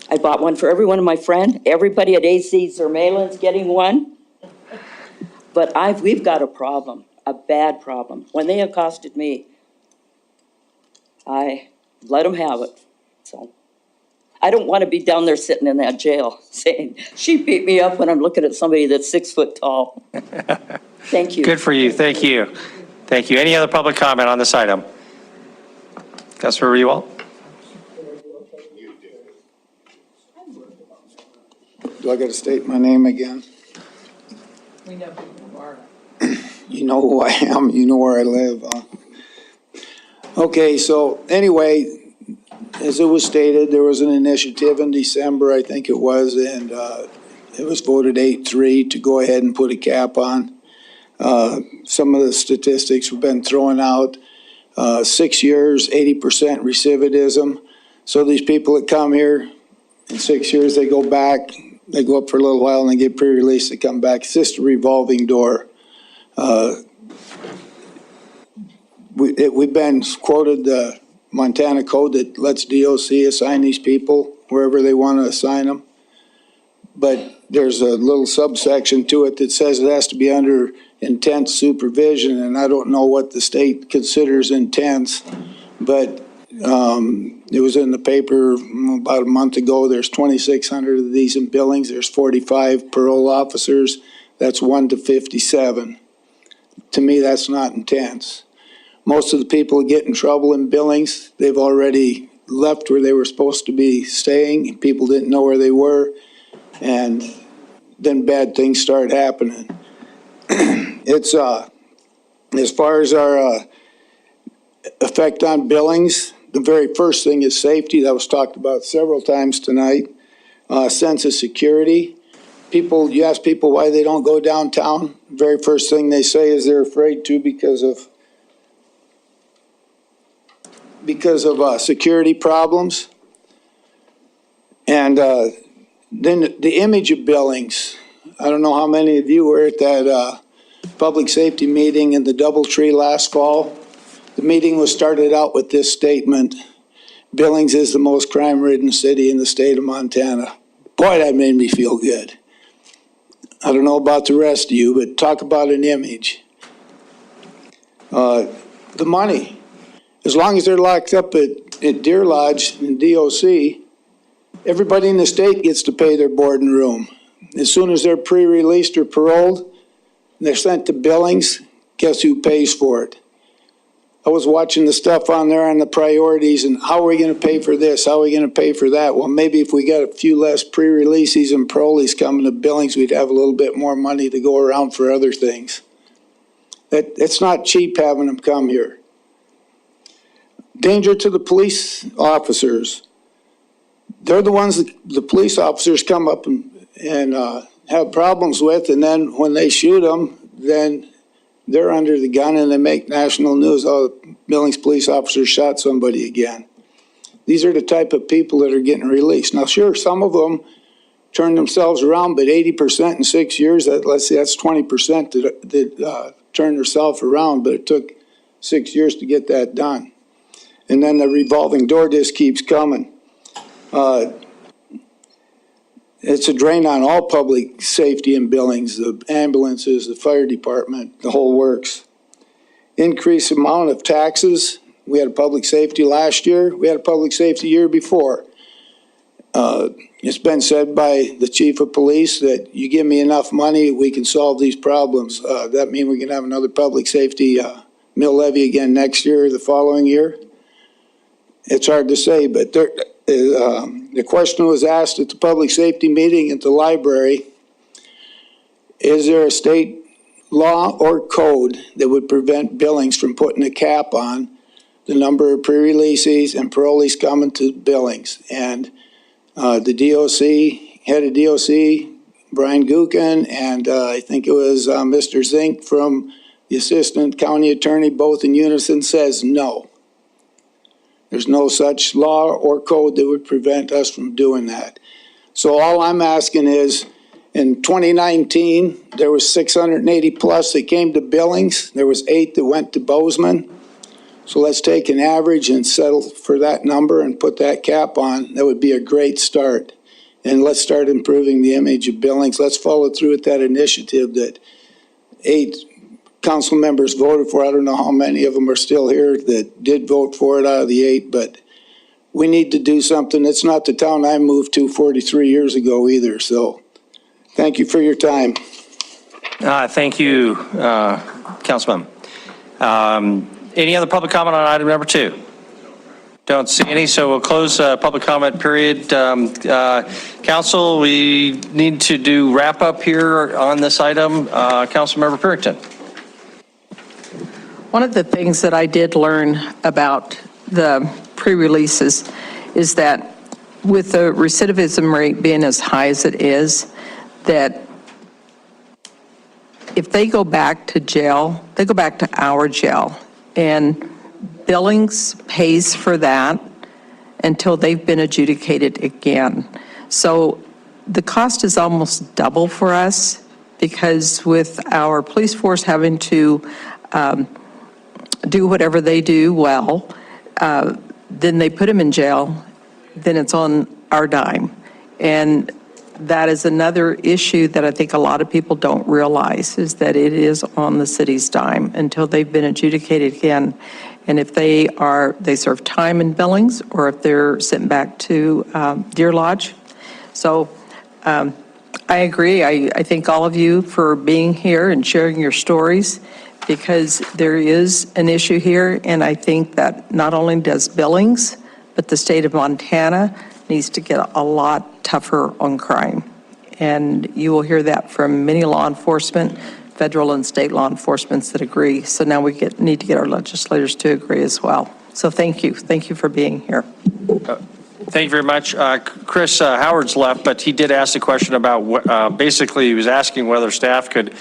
S17: I bought one for every one of my friend. Everybody at AC's or Malin's getting one. But we've got a problem, a bad problem. When they accosted me, I let them have it. So I don't want to be down there sitting in that jail saying, "She beat me up," when I'm looking at somebody that's 6 foot tall. Thank you.
S1: Good for you. Thank you. Thank you. Any other public comment on this item? Councilor Rewalt?
S19: Do I got to state my name again?
S10: We know who you are.
S19: You know who I am, you know where I live. Okay, so anyway, as it was stated, there was an initiative in December, I think it was, and it was voted 8-3 to go ahead and put a cap on. Some of the statistics have been thrown out. 6 years, 80% recidivism. So these people that come here, in 6 years, they go back, they go up for a little while and they get pre-released, they come back. It's just a revolving door. We've been quoted the Montana code that lets DOC assign these people wherever they want to assign them. But there's a little subsection to it that says it has to be under intense supervision, and I don't know what the state considers intense, but it was in the paper about a month ago. There's 2,600 of these in Billings. There's 45 parole officers. That's 1 to 57. To me, that's not intense. Most of the people that get in trouble in Billings, they've already left where they were supposed to be staying. People didn't know where they were, and then bad things start happening. It's, as far as our effect on Billings, the very first thing is safety. That was talked about several times tonight. Sense of security. You ask people why they don't go downtown. The very first thing they say is they're afraid to because of security problems. And then the image of Billings. I don't know how many of you were at that public safety meeting in the Doubletree last fall. The meeting was started out with this statement: Billings is the most crime-ridden city in the state of Montana. Boy, that made me feel good. I don't know about the rest of you, but talk about an image. The money. As long as they're locked up at Deer Lodge and DOC, everybody in the state gets to pay their board and room. As soon as they're pre-released or paroled, and they're sent to Billings, guess who pays for it? I was watching the stuff on there on the priorities and how are we going to pay for this? How are we going to pay for that? Well, maybe if we got a few less pre-releases and parolees coming to Billings, we'd have a little bit more money to go around for other things. It's not cheap having them come here. Danger to the police officers. They're the ones that the police officers come up and have problems with, and then when they shoot them, then they're under the gun and they make national news. Oh, the Billings police officer shot somebody again. These are the type of people that are getting released. Now, sure, some of them turn themselves around, but 80% in 6 years, let's say that's 20% that turn themselves around, but it took 6 years to get that done. and then the revolving door just keeps coming. It's a drain on all public safety in Billings, the ambulances, the fire department, the whole works. Increased amount of taxes. We had a public safety last year. We had a public safety year before. It's been said by the chief of police that you give me enough money, we can solve these problems. That means we can have another public safety mill levy again next year, the following year. It's hard to say, but the question was asked at the public safety meeting at the library, is there a state law or code that would prevent Billings from putting a cap on the number of pre-releases and parolees coming to Billings? And the DOC, head of DOC, Brian Gookin, and I think it was Mr. Zink from the assistant county attorney, both in unison, says no. There's no such law or code that would prevent us from doing that. So all I'm asking is, in 2019, there was 680 plus that came to Billings. There was 8 that went to Bozeman. So let's take an average and settle for that number and put that cap on. That would be a great start. And let's start improving the image of Billings. Let's follow through with that initiative that 8 council members voted for. I don't know how many of them are still here that did vote for it out of the 8, but we need to do something. It's not the town I moved to 43 years ago either. So thank you for your time.
S1: Thank you, Councilman. Any other public comment on item number 2? Don't see any, so we'll close public comment period. Council, we need to do wrap up here on this item. Councilmember Purrington.
S10: One of the things that I did learn about the pre-releases is that with the recidivism rate being as high as it is, that if they go back to jail, they go back to our jail. And Billings pays for that until they've been adjudicated again. So the cost is almost double for us, because with our police force having to do whatever they do well, then they put them in jail, then it's on our dime. And that is another issue that I think a lot of people don't realize, is that it is on the city's dime until they've been adjudicated again. And if they serve time in Billings, or if they're sent back to Deer Lodge. So I agree. I thank all of you for being here and sharing your stories, because there is an issue here. And I think that not only does Billings, but the state of Montana needs to get a lot tougher on crime. And you will hear that from many law enforcement, federal and state law enforcements that agree. So now we need to get our legislators to agree as well. So thank you. Thank you for being here.
S1: Thank you very much. Chris Howard's left, but he did ask a question about, basically he was asking whether staff could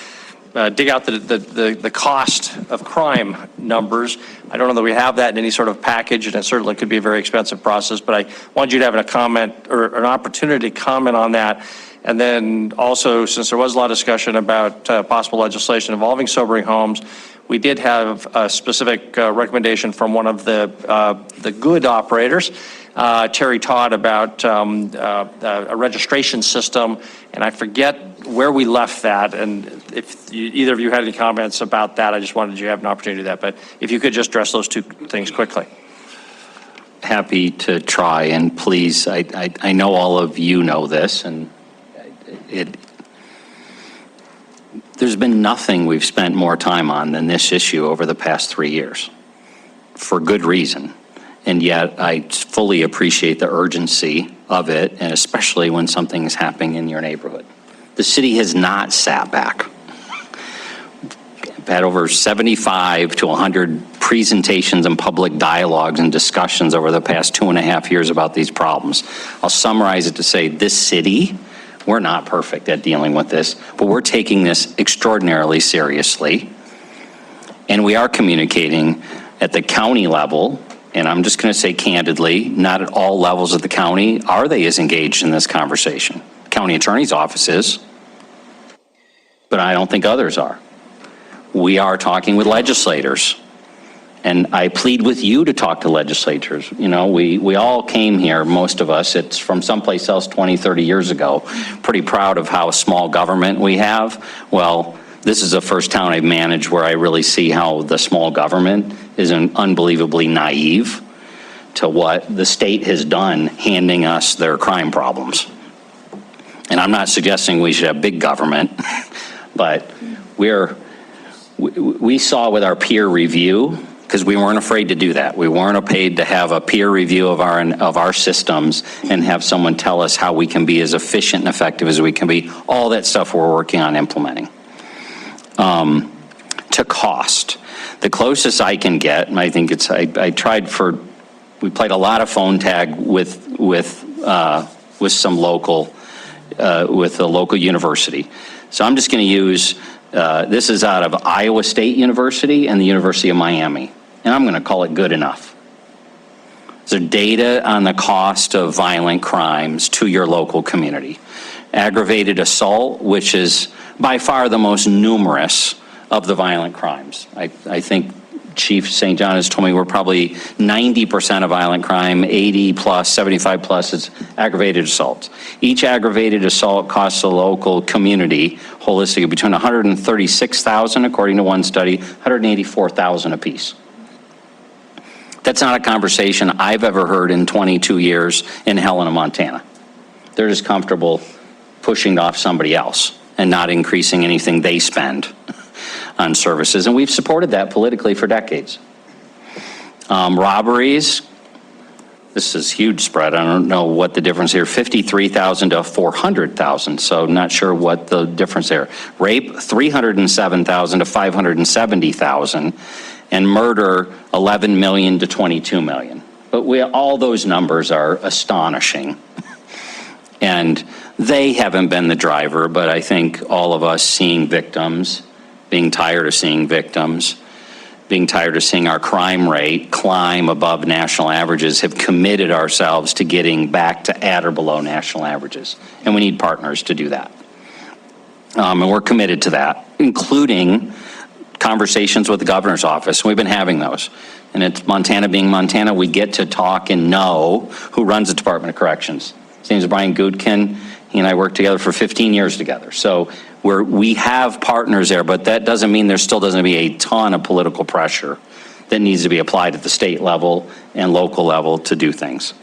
S1: dig out the cost of crime numbers. I don't know that we have that in any sort of package, and it certainly could be a very expensive process, but I wanted you to have a comment or an opportunity to comment on that. And then also, since there was a lot of discussion about possible legislation involving sobering homes, we did have a specific recommendation from one of the good operators, Terry Todd, about a registration system, and I forget where we left that. And if either of you had any comments about that, I just wanted you to have an opportunity to do that. But if you could just address those 2 things quickly.
S2: Happy to try, and please, I know all of you know this, and there's been nothing we've spent more time on than this issue over the past 3 years, for good reason. And yet I fully appreciate the urgency of it, and especially when something is happening in your neighborhood. The city has not sat back. I've had over 75 to 100 presentations and public dialogues and discussions over the past 2.5 years about these problems. I'll summarize it to say, this city, we're not perfect at dealing with this, but we're taking this extraordinarily seriously. And we are communicating at the county level, and I'm just going to say candidly, not at all levels of the county are they as engaged in this conversation. County attorney's office is, but I don't think others are. We are talking with legislators, And I plead with you to talk to legislators. You know, we all came here, most of us, it's from someplace else 20, 30 years ago, pretty proud of how small government we have. Well, this is the first town I've managed where I really see how the small government is unbelievably naive to what the state has done handing us their crime problems. And I'm not suggesting we should have big government, but we saw with our peer review, because we weren't afraid to do that. We weren't afraid to have a peer review of our systems and have someone tell us how we can be as efficient and effective as we can be. All that stuff we're working on implementing. To cost, the closest I can get, and I think it's, I tried for, we played a lot of phone tag with some local, with a local university. So I'm just going to use, this is out of Iowa State University and the University of Miami, and I'm going to call it good enough. So data on the cost of violent crimes to your local community. Aggravated assault, which is by far the most numerous of the violent crimes. I think Chief St. John has told me we're probably 90% of violent crime, 80 plus, 75 plus is aggravated assault. Each aggravated assault costs the local community holistically between $136,000, according to one study, $184,000 apiece. That's not a conversation I've ever heard in 22 years in Helena, Montana. They're just comfortable pushing off somebody else and not increasing anything they spend on services, and we've supported that politically for decades. Robberies, this is huge spread. I don't know what the difference here, 53,000 to 400,000, so not sure what the difference there. Rape, 307,000 to 570,000, and murder, 11 million to 22 million. But all those numbers are astonishing. And they haven't been the driver, but I think all of us seeing victims, being tired of seeing victims, being tired of seeing our crime rate climb above national averages, have committed ourselves to getting back to at or below national averages. And we need partners to do that. And we're committed to that, including conversations with the governor's office. We've been having those. And it's Montana being Montana, we get to talk and know who runs the Department of Corrections. His name is Brian Gutkin. He and I worked together for 15 years together. So we have partners there, but that doesn't mean there still doesn't be a ton of political pressure that needs to be applied at the state level and local level to do things.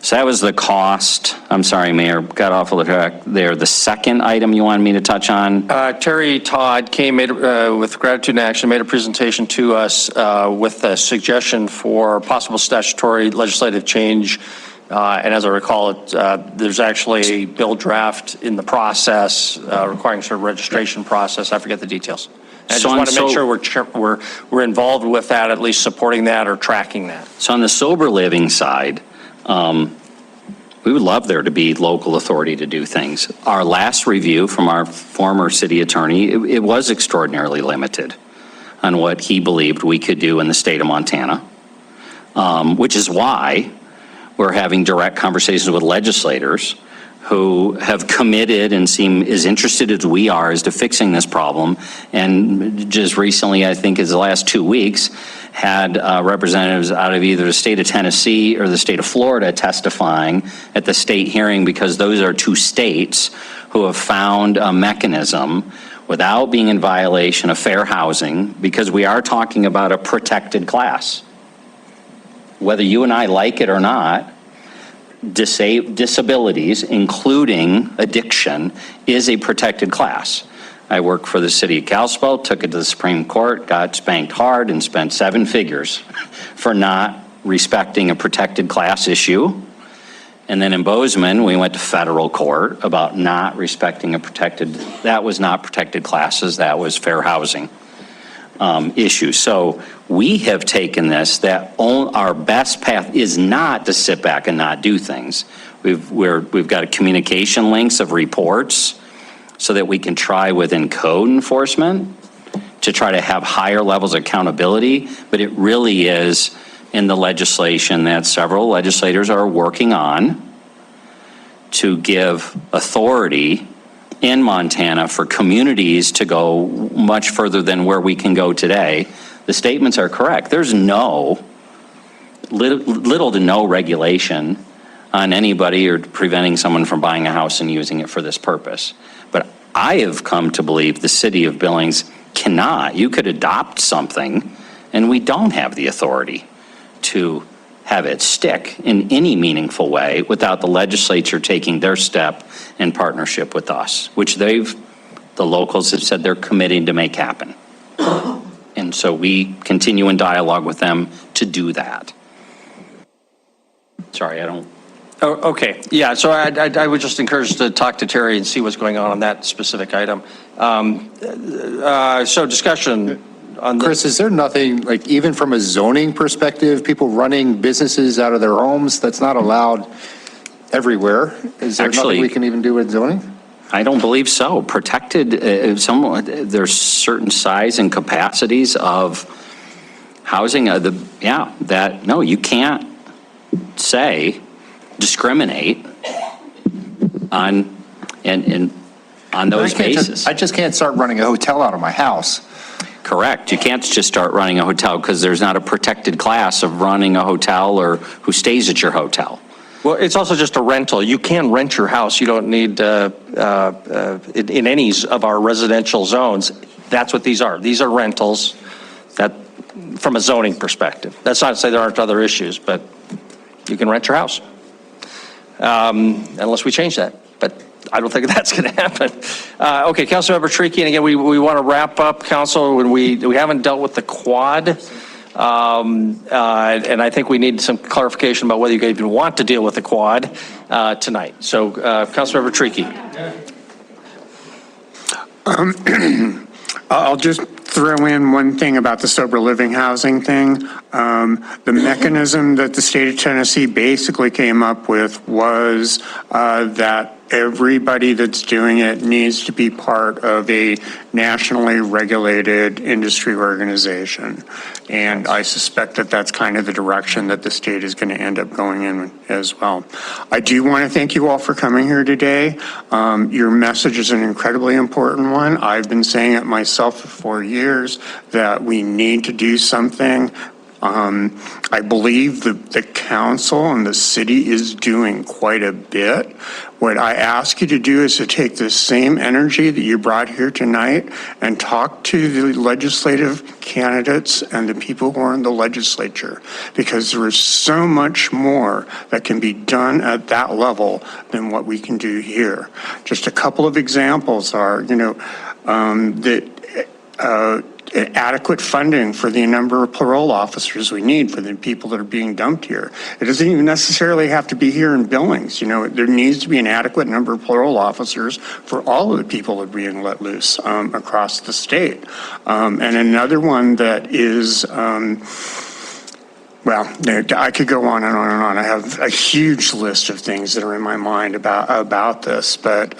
S2: So that was the cost. I'm sorry, Mayor, got off the track there. The second item you wanted me to touch on?
S1: Terry Todd came with Gratitude in Action, made a presentation to us with a suggestion for possible statutory legislative change. And as I recall, there's actually a bill draft in the process requiring sort of registration process. I forget the details. I just want to make sure we're involved with that, at least supporting that or tracking that.
S2: So on the sober living side, we would love there to be local authority to do things. Our last review from our former city attorney, it was extraordinarily limited on what he believed we could do in the state of Montana, which is why we're having direct conversations with legislators who have committed and seem as interested as we are as to fixing this problem. And just recently, I think as the last 2 weeks, had representatives out of either the state of Tennessee or the state of Florida testifying at the state hearing, because those are two states who have found a mechanism without being in violation of fair housing, because we are talking about a protected class. Whether you and I like it or not, disabilities, including addiction, is a protected class. I worked for the city of Kalispell, took it to the Supreme Court, got spanked hard, and spent 7 figures for not respecting a protected class issue. And then in Bozeman, we went to federal court about not respecting that was not protected classes, that was fair housing issue. So we have taken this, that our best path is not to sit back and not do things. We've got communication links of reports so that we can try within code enforcement to try to have higher levels of accountability, but it really is in the legislation that several legislators are working on to give authority in Montana for communities to go much further than where we can go today. the statements are correct. There's little to no regulation on anybody or preventing someone from buying a house and using it for this purpose. But I have come to believe the city of Billings cannot. You could adopt something, and we don't have the authority to have it stick in any meaningful way without the legislature taking their step in partnership with us, which the locals have said they're committing to make happen. And so we continue in dialogue with them to do that. Sorry, I don't.
S1: Oh, okay, yeah, so I would just encourage to talk to Terry and see what's going on that specific item. So discussion on this.
S15: Chris, is there nothing, like even from a zoning perspective, people running businesses out of their homes, that's not allowed everywhere? Is there nothing we can even do with zoning?
S2: I don't believe so. Protected, there's certain size and capacities of housing, no, you can't discriminate on those bases.
S15: I just can't start running a hotel out of my house.
S2: Correct. You can't just start running a hotel because there's not a protected class of running a hotel or who stays at your hotel.
S1: Well, it's also just a rental. You can rent your house. You don't need, in any of our residential zones, that's what these are. These are rentals that, from a zoning perspective. That's not to say there aren't other issues, but you can rent your house. Unless we change that, but I don't think that's going to happen. Okay, Councilmember Tricky, and again, we want to wrap up, Council, when we haven't dealt with the quad, and I think we need some clarification about whether you even want to deal with the quad tonight. So, Councilmember Tricky.
S7: I'll just throw in one thing about the sober living housing thing. The mechanism that the state of Tennessee basically came up with was that everybody that's doing it needs to be part of a nationally regulated industry organization. And I suspect that that's kind of the direction that the state is going to end up going in as well. I do want to thank you all for coming here today. Your message is an incredibly important one. I've been saying it myself for 4 years that we need to do something. I believe the council and the city is doing quite a bit. What I ask you to do is to take the same energy that you brought here tonight and talk to the legislative candidates and the people who are in the legislature, because there is so much more that can be done at that level than what we can do here. Just a couple of examples are, adequate funding for the number of parole officers we need for the people that are being dumped here. It doesn't even necessarily have to be here in Billings. There needs to be an adequate number of parole officers for all of the people that are being let loose across the state. And another one that is, well, I could go on and on and on. I have a huge list of things that are in my mind about this, but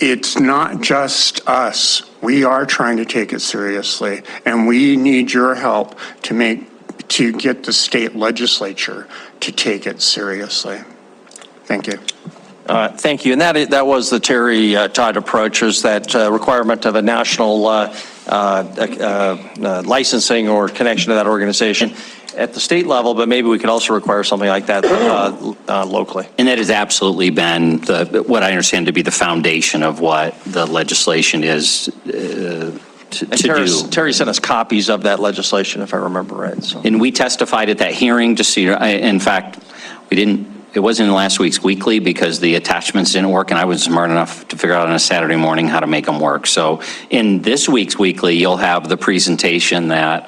S7: it's not just us. We are trying to take it seriously, and we need your help to get the state legislature to take it seriously. Thank you.
S1: Thank you. And that was the Terry Todd approach, is that requirement of a national licensing or connection to that organization at the state level, but maybe we could also require something like that locally.
S2: And that has absolutely been what I understand to be the foundation of what the legislation is to do.
S1: Terry sent us copies of that legislation, if I remember right. So.
S2: And we testified at that hearing, just so you know, in fact, it wasn't in last week's weekly because the attachments didn't work, and I was smart enough to figure out on a Saturday morning how to make them work. So in this week's weekly, you'll have the presentation that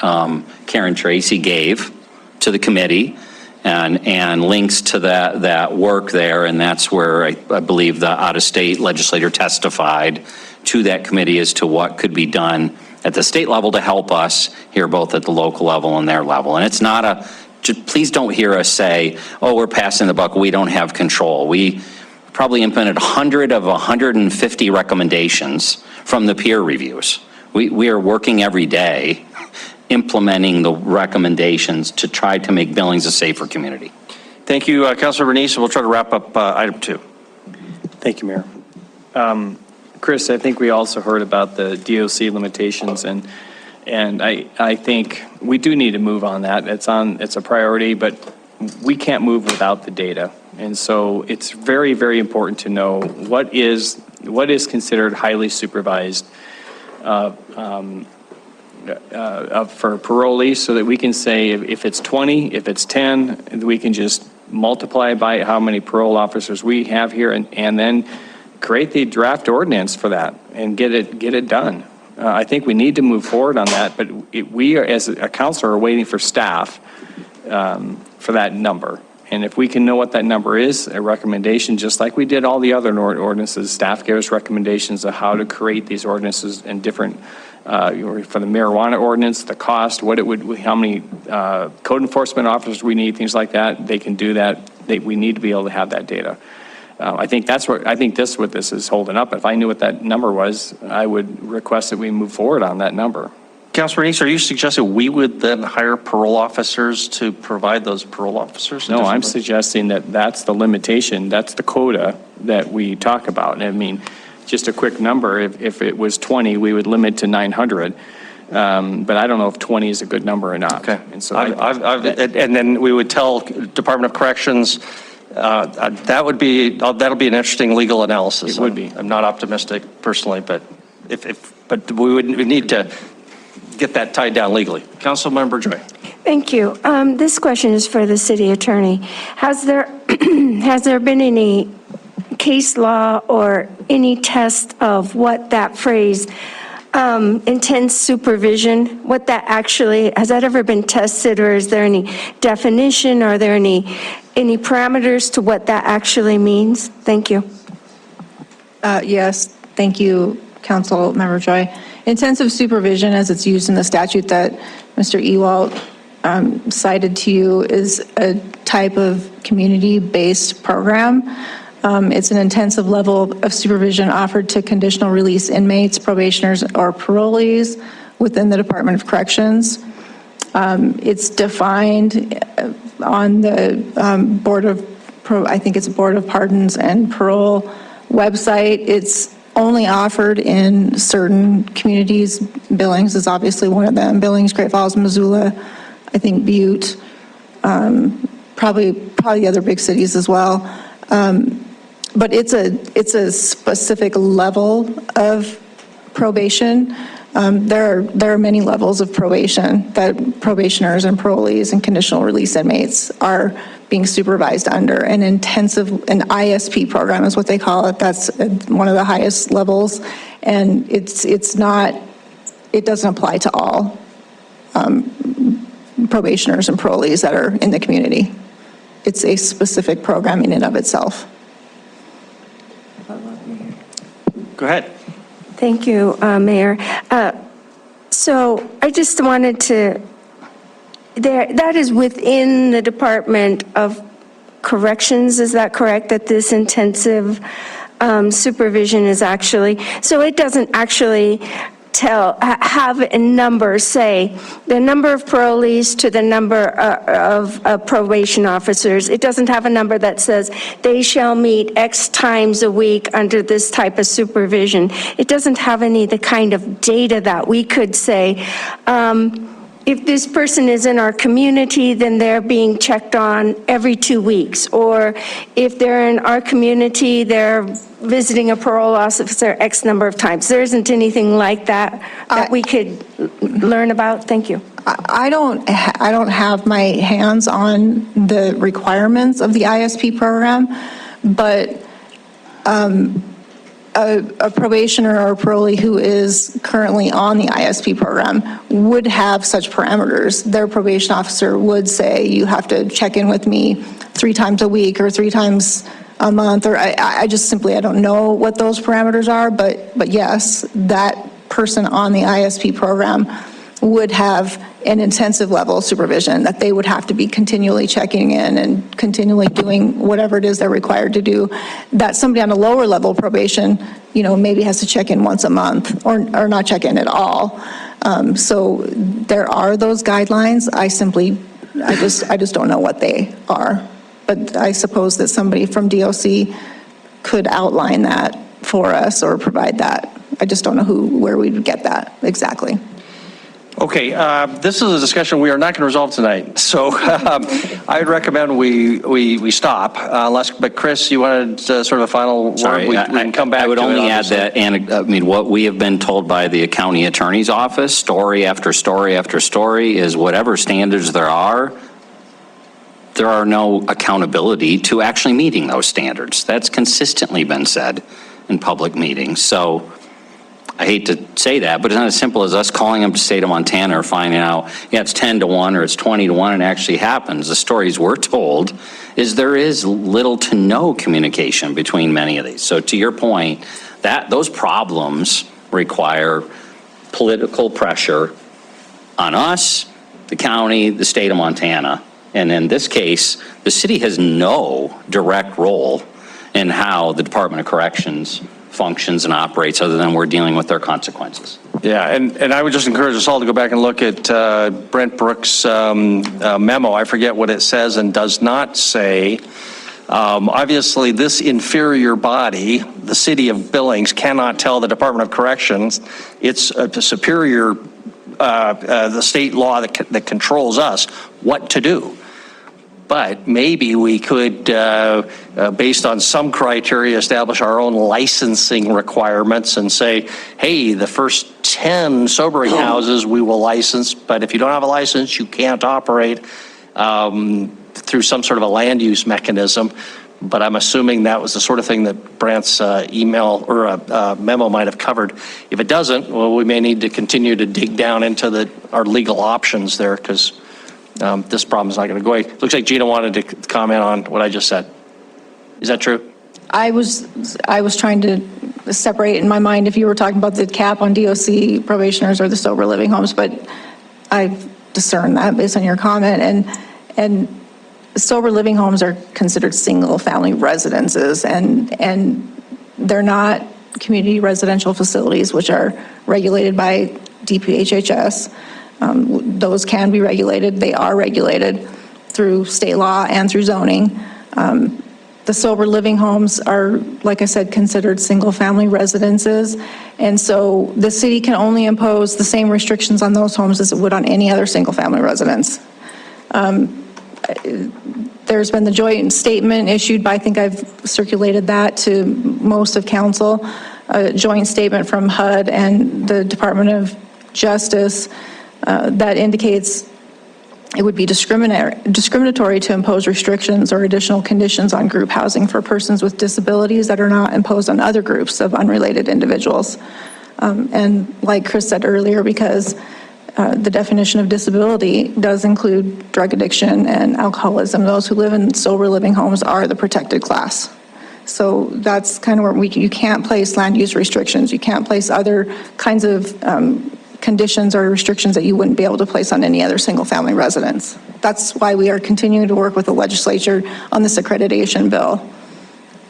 S2: Karen Tracy gave to the committee and links to that work there, and that's where I believe the out-of-state legislator testified to that committee as to what could be done at the state level to help us here, both at the local level and their level. And it's not please don't hear us say, oh, we're passing the buck, we don't have control. We probably implemented 100 of 150 recommendations from the peer reviews. We are working every day implementing the recommendations to try to make Billings a safer community.
S1: Thank you, Councilor Bernice, and we'll try to wrap up item 2.
S14: Thank you, Mayor. Chris, I think we also heard about the DOC limitations, and I think we do need to move on that. It's a priority, but we can't move without the data. And so it's very, very important to know what is considered highly supervised for parolees, so that we can say if it's 20, if it's 10, we can just multiply by how many parole officers we have here, and then create the draft ordinance for that and get it done. I think we need to move forward on that, but we are, as a council, are waiting for staff for that number. And if we can know what that number is, a recommendation, just like we did all the other ordinances, staff gave us recommendations of how to create these ordinances and different, for the marijuana ordinance, the cost, what it would, how many code enforcement officers we need, things like that. They can do that. We need to be able to have that data. I think this is what this is holding up. If I knew what that number was, I would request that we move forward on that number.
S1: Councilor Neese, are you suggesting we would then hire parole officers to provide those parole officers?
S14: No, I'm suggesting that that's the limitation, that's the quota that we talk about. I mean, just a quick number, if it was 20, we would limit to 900. But I don't know if 20 is a good number or not.
S1: Okay.
S14: And so
S1: and then we would tell Department of Corrections, that'll be an interesting legal analysis.
S14: It would be.
S1: I'm not optimistic personally, but but we need to get that tied down legally. Councilmember Joy.
S16: Thank you. This question is for the city attorney. Has there been any case law or any test of what that phrase, intense supervision, what that actually, has that ever been tested, or is there any definition? Are there any parameters to what that actually means? Thank you.
S10: Yes, thank you, Councilmember Joy. Intensive supervision, as it's used in the statute that Mr. Ewald cited to you, is a type of community-based program. It's an intensive level of supervision offered to conditional release inmates, probationers, or parolees within the Department of Corrections. It's defined on the I think it's Board of Pardons and Parole website. It's only offered in certain communities. Billings is obviously one of them. Billings, Great Falls, Missoula, I think Butte, probably the other big cities as well. But it's a specific level of probation. There are many levels of probation that probationers and parolees and conditional release inmates are being supervised under. An ISP program is what they call it. That's one of the highest levels, and it doesn't apply to all probationers and parolees that are in the community. It's a specific program in and of itself.
S1: Go ahead.
S16: Thank you, Mayor. So I just wanted to, that is within the Department of Corrections, is that correct, that this intensive supervision is actually, so it doesn't actually have a number, say, the number of parolees to the number of probation officers. It doesn't have a number that says they shall meet X times a week under this type of supervision. It doesn't have the kind of data that we could say, if this person is in our community, then they're being checked on every 2 weeks. Or if they're in our community, they're visiting a parole officer X number of times. There isn't anything like that we could learn about? Thank you.
S10: I don't have my hands on the requirements of the ISP program, but a probationer or a parolee who is currently on the ISP program would have such parameters. Their probation officer would say, you have to check in with me 3 times a week or 3 times a month, or I just simply, I don't know what those parameters are, but yes, that person on the ISP program would have an intensive level of supervision, that they would have to be continually checking in and continually doing whatever it is they're required to do, that somebody on a lower level of probation, maybe has to check in once a month or not check in at all. So there are those guidelines. I just don't know what they are. But I suppose that somebody from DOC could outline that
S13: for us or provide that. I just don't know where we would get that exactly.
S1: Okay, this is a discussion we are not going to resolve tonight, so I would recommend we stop, but Chris, you wanted sort of a final word?
S2: Sorry,
S1: We can come back
S2: I would
S1: to it,
S2: only add
S1: obviously.
S2: that, what we have been told by the county attorney's office, story after story after story, is whatever standards there are no accountability to actually meeting those standards. That's consistently been said in public meetings. So I hate to say that, but it's not as simple as us calling them to state of Montana or finding out, yeah, it's 10 to 1 or it's 20 to 1, and it actually happens. The stories we're told is there is little to no communication between many of these. So to your point, those problems require political pressure on us, the county, the state of Montana. And in this case, the city has no direct role in how the Department of Corrections functions and operates, other than we're dealing with their consequences.
S1: Yeah, and I would just encourage us all to go back and look at Brent Brooks' memo. I forget what it says and does not say. Obviously, this inferior body, the city of Billings, cannot tell the Department of Corrections it's a superior, the state law that controls us, what to do. But maybe we could, based on some criteria, establish our own licensing requirements and say, hey, the first 10 sobering houses we will license, but if you don't have a license, you can't operate through some sort of a land use mechanism. But I'm assuming that was the sort of thing that Brant's email or memo might have covered. If it doesn't, well, we may need to continue to dig down into our legal options there, because this problem is not going to go away. Looks like Gina wanted to comment on what I just said. Is that true?
S13: I was trying to separate in my mind if you were talking about the cap on DOC probationers or the sober living homes, but I discerned that based on your comment. And sober living homes are considered single family residences, and they're not community residential facilities, which are regulated by DPHHS. Those can be regulated. They are regulated through state law and through zoning. The sober living homes are, like I said, considered single-family residences. And so the city can only impose the same restrictions on those homes as it would on any other single-family residence. There's been the joint statement issued by, I think I've circulated that to most of council, a joint statement from HUD and the Department of Justice that indicates it would be discriminatory to impose restrictions or additional conditions on group housing for persons with disabilities that are not imposed on other groups of unrelated individuals. And like Chris said earlier, because the definition of disability does include drug addiction and alcoholism, those who live in sober living homes are the protected class. So that's kind of where you can't place land use restrictions. You can't place other kinds of conditions or restrictions that you wouldn't be able to place on any other single-family residence. That's why we are continuing to work with the legislature on this accreditation bill.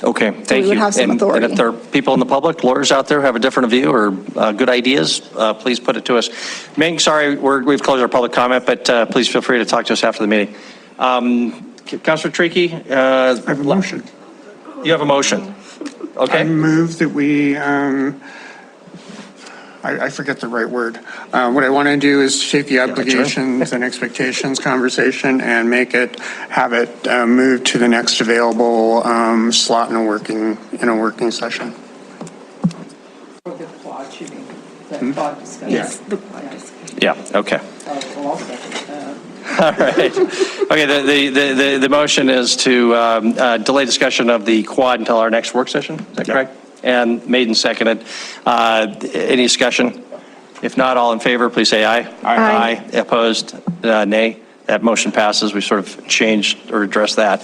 S1: Okay, thank you.
S13: would have some authority.
S1: And if there are people in the public, lawyers out there who have a different view or good ideas, please put it to us. Ming, sorry, we've closed our public comment, but please feel free to talk to us after the meeting. Councilor Trickey?
S7: I have a motion.
S1: You have a motion. Okay.
S7: I move that we, I forget the right word. What I want to do is take the obligations and expectations conversation and have it move to the next available slot in a working session.
S10: For the quad shooting, the quad discussion.
S7: Yes.
S1: Yeah, okay.
S10: I'll second.
S1: All right. Okay, the motion is to delay discussion of the quad until our next work session. Is that correct? And made and seconded. Any discussion? If not, all in favor, please say aye. Aye. Opposed, nay. That motion passes. We sort of changed or addressed that.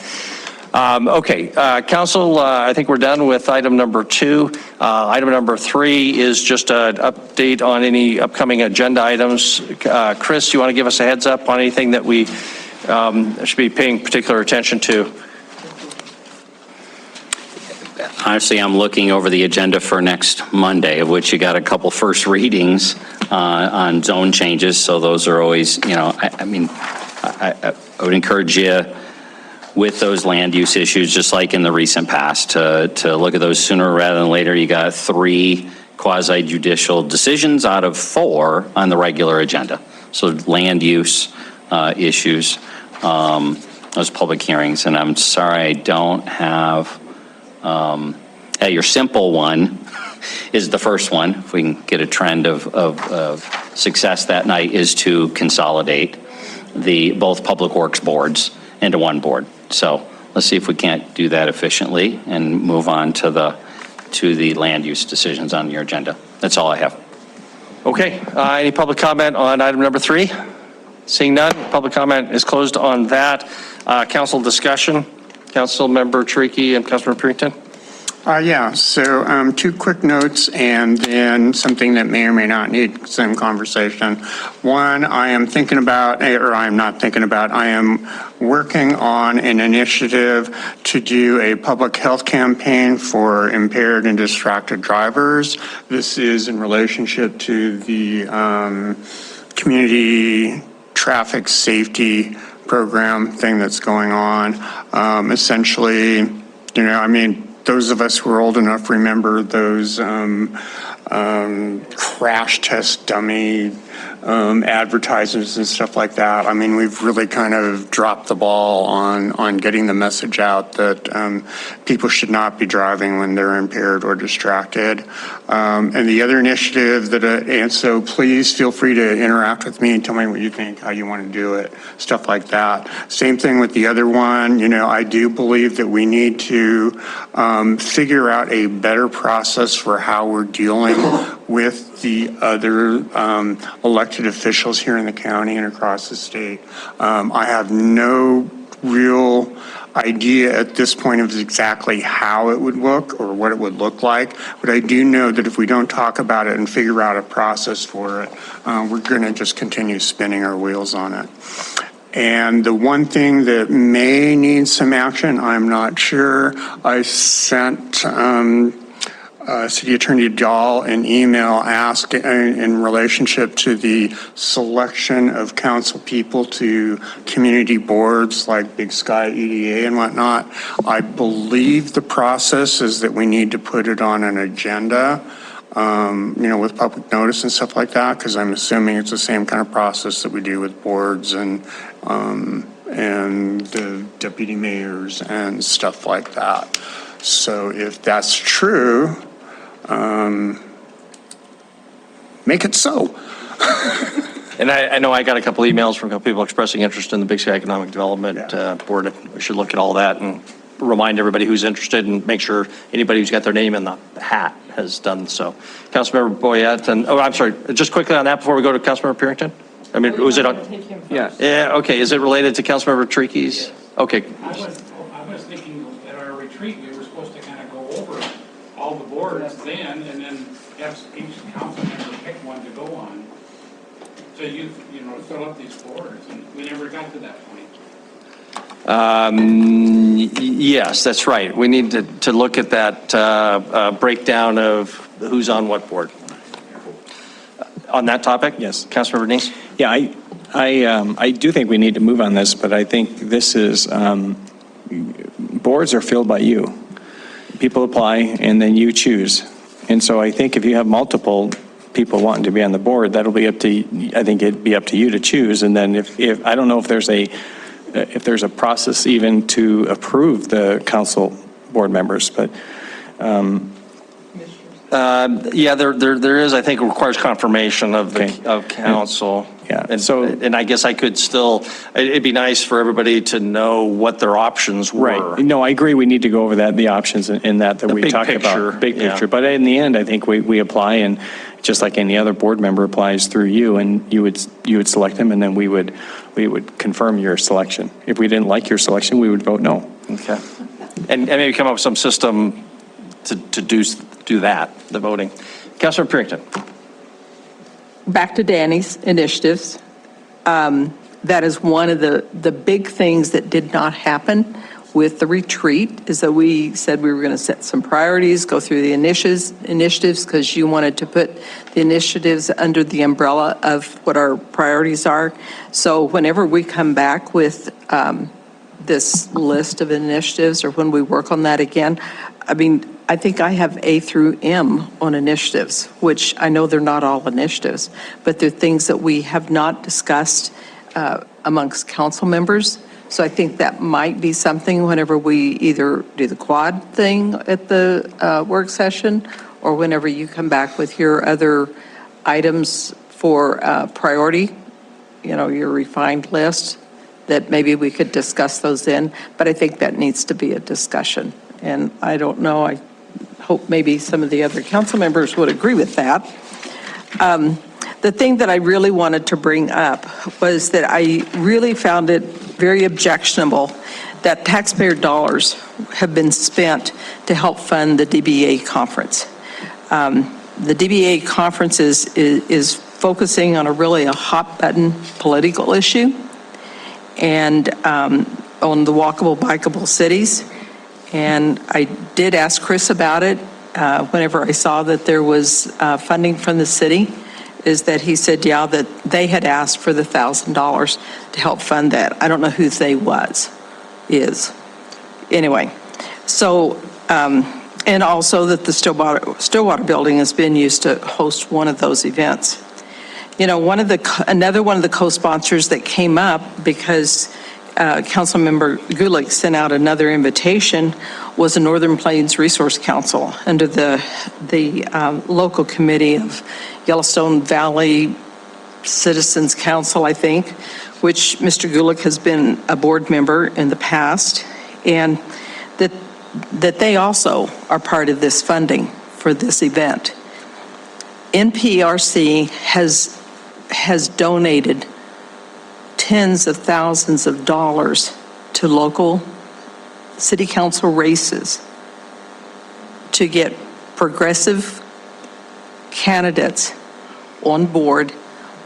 S1: Okay, council, I think we're done with item number 2. Item number 3 is just an update on any upcoming agenda items. Chris, you want to give us a heads up on anything that we should be paying particular attention to?
S2: Honestly, I'm looking over the agenda for next Monday, of which you got a couple first readings on zone changes. So those are always, I would encourage you, with those land use issues, just like in the recent past, to look at those sooner rather than later. You got 3 quasi-judicial decisions out of 4 on the regular agenda. So land use issues, those public hearings. And I'm sorry, I don't have, your simple one is the first one. If we can get a trend of success that night, is to consolidate both public works boards into one board. So let's see if we can't do that efficiently and move on to the land use decisions on your agenda. That's all I have.
S1: Okay, any public comment on item number 3? Seeing none, public comment is closed on that. Council discussion, Councilmember Tricky and Councilmember Purington.
S7: Yeah, so 2 quick notes and then something that may or may not need some conversation. One, I am thinking about, or I am not thinking about, I am working on an initiative to do a public health campaign for impaired and distracted drivers. This is in relationship to the community traffic safety program thing that's going on. Essentially, you know, I mean, those of us who are old enough remember those crash test dummy advertisements and stuff like that. I mean, we've really kind of dropped the ball on getting the message out that people should not be driving when they're impaired or distracted. And the other initiative that, and so please feel free to interact with me and tell me what you think, how you want to do it, stuff like that. Same thing with the other one. You know, I do believe that we need to figure out a better process for how we're dealing with the other elected officials here in the county and across the state. I have no real idea at this point of exactly how it would look or what it would look like, but I do know that if we don't talk about it and figure out a process for it, we're going to just continue spinning our wheels on it. And the one thing that may need some action, I'm not sure, I sent City Attorney Dahl an email asking in relationship to the selection of council people to community boards like Big Sky, EDA and whatnot. I believe the process is that we need to put it on an agenda, you know, with public notice and stuff like that, because I'm assuming it's the same kind of process that we do with boards and the deputy mayors and stuff like that. So if that's true, make it so.
S1: And I know I got a couple emails from a couple people expressing interest in the Big Sky Economic Development Board. We should look at all that and remind everybody who's interested and make sure anybody who's got their name in the hat has done so. Councilmember Boyette, and, oh, I'm sorry, just quickly on that before we go to Councilmember Purington? I mean, was it on? Yeah, okay, is it related to Councilmember Tricky's? Yes. Okay.
S12: I was thinking at our retreat, we were supposed to kind of go over all the boards then, and then have each council member pick one to go on. So you know, fill up these boards, and we never got to that point.
S1: Yes, that's right. We need to look at that breakdown of who's on what board. On that topic?
S14: Yes.
S1: Councilmember Denise?
S14: Yeah, I do think we need to move on this, but I think this is, boards are filled by you. People apply and then you choose. And so I think if you have multiple people wanting to be on the board, that'll be up to, I think it'd be up to you to choose. And then if I don't know if there's a process even to approve the council board members, but
S1: yeah, there is. I think it requires confirmation of council.
S14: Yeah.
S1: And I guess I could still. It'd be nice for everybody to know what their options were.
S14: Right. No, I agree. We need to go over the options in that we talked about. Big picture. But in the end, I think we apply, and just like any other board member applies through you, and you would select them, and then we would confirm your selection. If we didn't like your selection, we would vote no.
S1: Okay. And maybe come up with some system to do that, the voting. Councilor Purington.
S10: Back to Danny's initiatives. That is one of the big things that did not happen with the retreat, is that we said we were going to set some priorities, go through the initiatives, because you wanted to put the initiatives under the umbrella of what our priorities are. So whenever we come back with this list of initiatives, or when we work on that again, I mean, I think I have A through M on initiatives, which I know they're not all initiatives, but they're things that we have not discussed amongst council members. So I think that might be something whenever we either do the quad thing at the work session, or whenever you come back with your other items for priority, you know, your refined list, that maybe we could discuss those then. But I think that needs to be a discussion. And I don't know, I hope maybe some of the other council members would agree with that. The thing that I really wanted to bring up was that I really found it very objectionable that taxpayer dollars have been spent to help fund the DBA conference. The DBA conference is focusing on a hot button political issue, and on the walkable, bikeable cities. And I did ask Chris about it whenever I saw that there was funding from the city, is that he said, yeah, that they had asked for the $1,000 to help fund that. I don't know who they is. Anyway, so, and also that the Stillwater building has been used to host one of those events. You know, another one of the co-sponsors that came up because Councilmember Gulick sent out another invitation was the Northern Plains Resource Council under the local committee of Yellowstone Valley Citizens Council, I think, which Mr. Gulick has been a board member in the past, and that they also are part of this funding for this event. NPRC has donated tens of thousands of dollars to local city council races to get progressive candidates on board,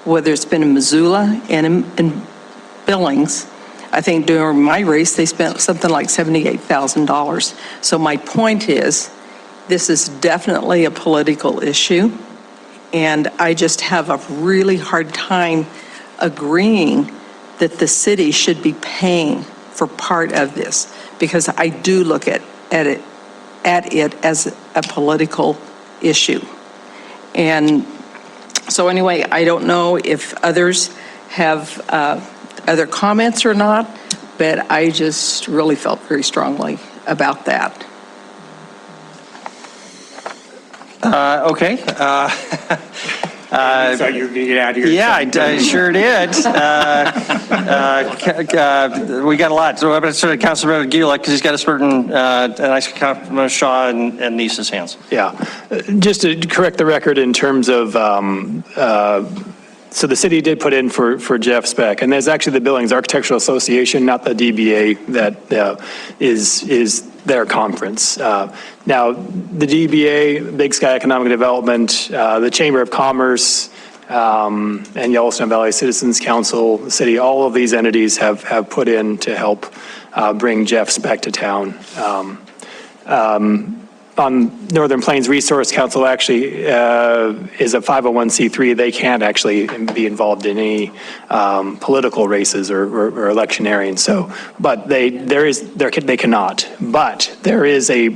S10: whether it's been in Missoula and in Billings. I think during my race, they spent something like $78,000. So my point is, this is definitely a political issue, and I just have a really hard time agreeing that the city should be paying for part of this, because I do look at it as a political issue. And so anyway, I don't know if others have other comments or not, but I just really felt very strongly about that.
S1: Okay.
S7: So you're gonna get out of here.
S1: Yeah, I sure did. We got a lot. So I'm going to start with Councilmember Gulick because he's got a certain, and I see Councilmember Shaw and Niece's hands.
S3: Yeah, just to correct the record in terms of, so the city did put in for Jeff Speck, and there's actually the Billings Architectural Association, not the DBA, that is their conference. Now, the DBA, Big Sky Economic Development, the Chamber of Commerce, and Yellowstone Valley Citizens Council, the city, all of these entities have put in to help bring Jeff Speck to town. On Northern Plains Resource Council actually is a 501c3. They can't actually be involved in any political races or electioneering. So, but they cannot. But there is a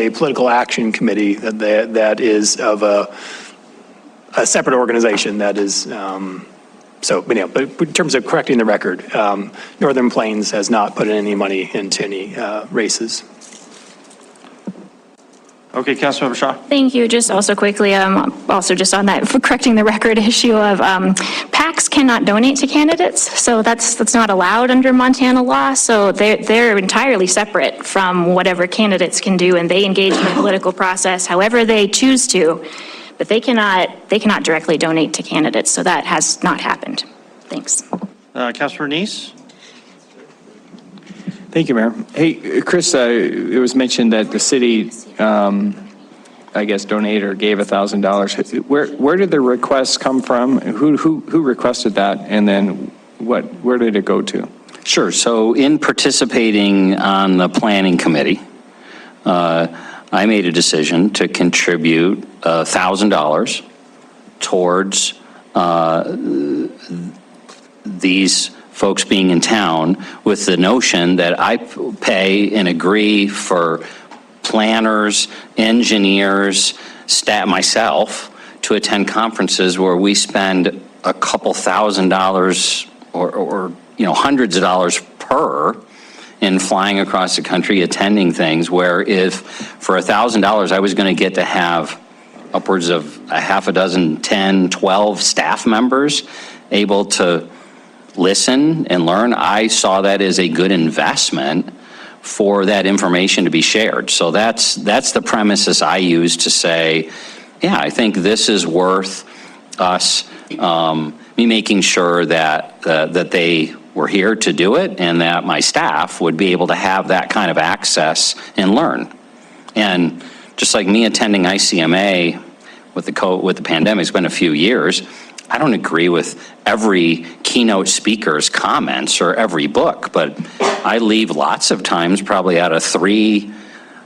S3: political action committee that is of a separate organization that is. So, but, you know, but in terms of correcting the record, Northern Plains has not put in any money into any races.
S1: Okay, Councilmember Shaw.
S9: Thank you. Just also quickly, also just on that, for correcting the record issue of PACs cannot donate to candidates, so that's not allowed under Montana law. So they're entirely separate from whatever candidates can do, and they engage in the political process however they choose to, but they cannot directly donate to candidates. So that has not happened. Thanks.
S1: Councilmember Niece.
S14: Thank you, Mayor. Hey, Chris, it was mentioned that the city, I guess, donated or gave $1,000. Where did the request come from? Who requested that? And then where did it go to?
S2: Sure. So in participating on the planning committee, I made a decision to contribute $1,000 towards these folks being in town with the notion that I pay and agree for planners, engineers, staff, myself, to attend conferences where we spend a couple $1,000s or hundreds of dollars per in flying across the country, attending things, where if for $1,000 I was going to get to have upwards of a half a dozen, 10, 12 staff members able to listen and learn, I saw that as a good investment for that information to be shared. So that's the premises I use to say, yeah, I think this is worth us, me making sure that they were here to do it and that my staff would be able to have that kind of access and learn. And just like me attending ICMA with the pandemic, it's been a few years, I don't agree with every keynote speaker's comments or every book, but I leave lots of times, probably out of 3,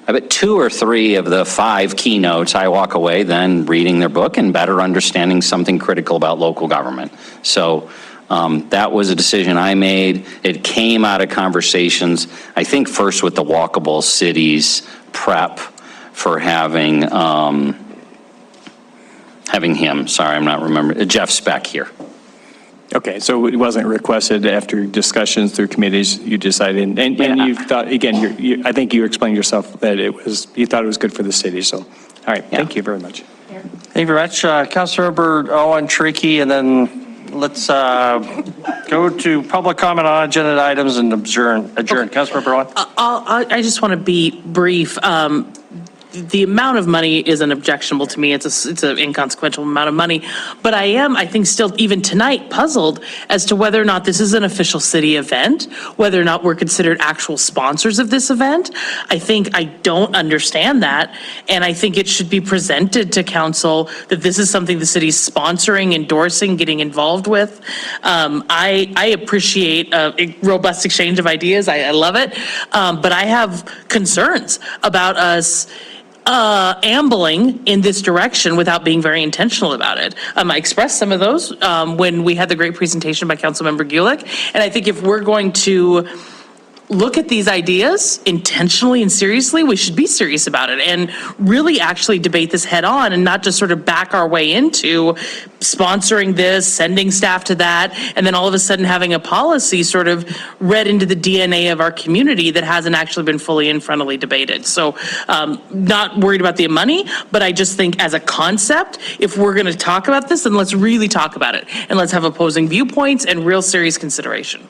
S2: I bet 2 or 3 of the 5 keynotes, I walk away then reading their book and better understanding something critical about local government. So that was a decision I made. It came out of conversations, I think first with the Walkable Cities prep for having him, sorry, I'm not remembering, Jeff Speck here.
S14: Okay, so it wasn't requested after discussions through committees, you decided, and you thought, again, I think you explained yourself that you thought it was good for the city, so, all right, thank you very much.
S1: Thank you very much. Councilmember Owen Trickey, and then let's go to public comment on agenda items and adjourn. Councilmember Owen.
S18: I just want to be brief. The amount of money isn't objectionable to me. It's an inconsequential amount of money. But I think still, even tonight, puzzled as to whether or not this is an official city event, whether or not we're considered actual sponsors of this event. I don't understand that. And I think it should be presented to council that this is something the city's sponsoring, endorsing, getting involved with. I appreciate a robust exchange of ideas. I love it. But I have concerns about us ambling in this direction without being very intentional about it. I expressed some of those when we had the great presentation by Councilmember Gulick. And I think if we're going to look at these ideas intentionally and seriously, we should be serious about it and really actually debate this head on and not just sort of back our way into sponsoring this, sending staff to that, and then all of a sudden having a policy sort of read into the DNA of our community that hasn't actually been fully and frontally debated. So not worried about the money, but I just think as a concept, if we're going to talk about this, then let's really talk about it and let's have opposing viewpoints and real serious consideration.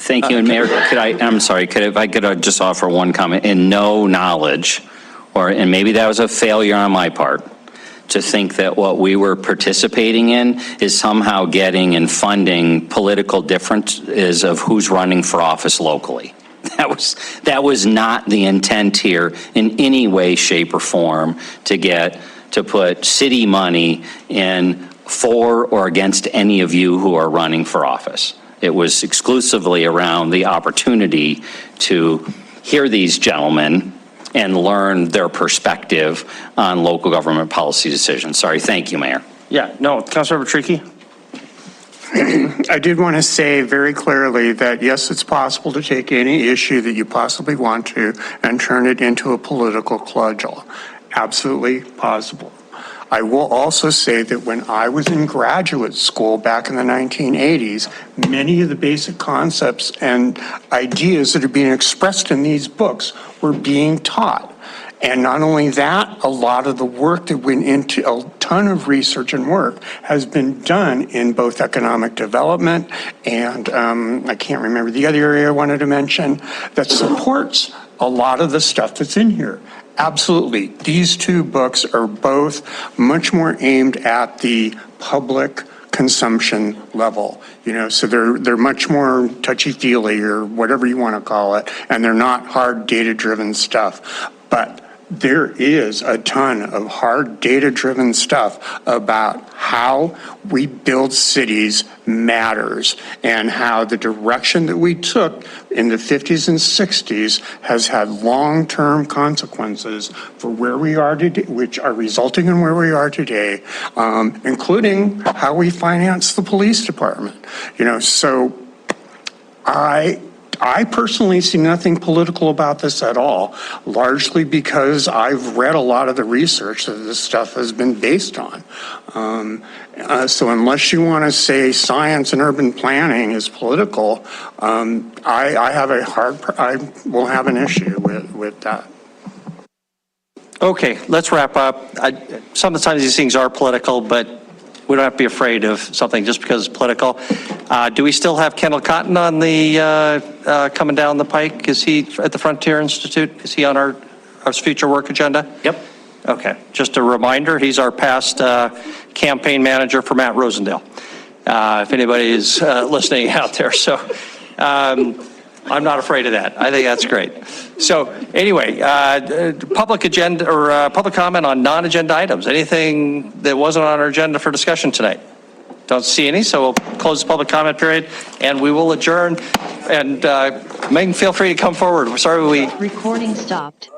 S2: Thank you, and Mayor, if I could just offer one comment. In no knowledge, and maybe that was a failure on my part, to think that what we were participating in is somehow getting and funding political differences of who's running for office locally. That was not the intent here in any way, shape, or form to put city money in for or against any of you who are running for office. It was exclusively around the opportunity to hear these gentlemen and learn their perspective on local government policy decisions. Sorry, thank you, Mayor.
S1: Yeah, no, Councilmember Trickey.
S7: I did want to say very clearly that yes, it's possible to take any issue that you possibly want to and turn it into a political cudgel. Absolutely possible. I will also say that when I was in graduate school back in the 1980s, many of the basic concepts and ideas that are being expressed in these books were being taught. And not only that, a lot of the work that went into a ton of research and work has been done in both economic development and I can't remember the other area I wanted to mention that supports a lot of the stuff that's in here. Absolutely. These two books are both much more aimed at the public consumption level, so they're much more touchy-feely or whatever you want to call it, and they're not hard data-driven stuff. But there is a ton of hard data-driven stuff about how we build cities matters and how the direction that we took in the 50s and 60s has had long-term consequences for where we are today, which are resulting in where we are today, including how we finance the police department. So I personally see nothing political about this at all, largely because I've read a lot of the research that this stuff has been based on. So unless you want to say science and urban planning is political, I will have an issue with that.
S1: Okay, let's wrap up. Sometimes these things are political, but we don't have to be afraid of something just because it's political. Do we still have Kendall Cotton on the, coming down the pike? Is he at the Frontier Institute? Is he on our future work agenda?
S2: Yep.
S1: Okay, just a reminder, he's our past campaign manager for Matt Rosendale, if anybody is listening out there. So I'm not afraid of that. I think that's great. So anyway, public agenda or public comment on non-agenda items. Anything that wasn't on our agenda for discussion tonight? Don't see any, so we'll close the public comment period and we will adjourn. And Megan, feel free to come forward. We're sorry we...
S20: Recording stopped.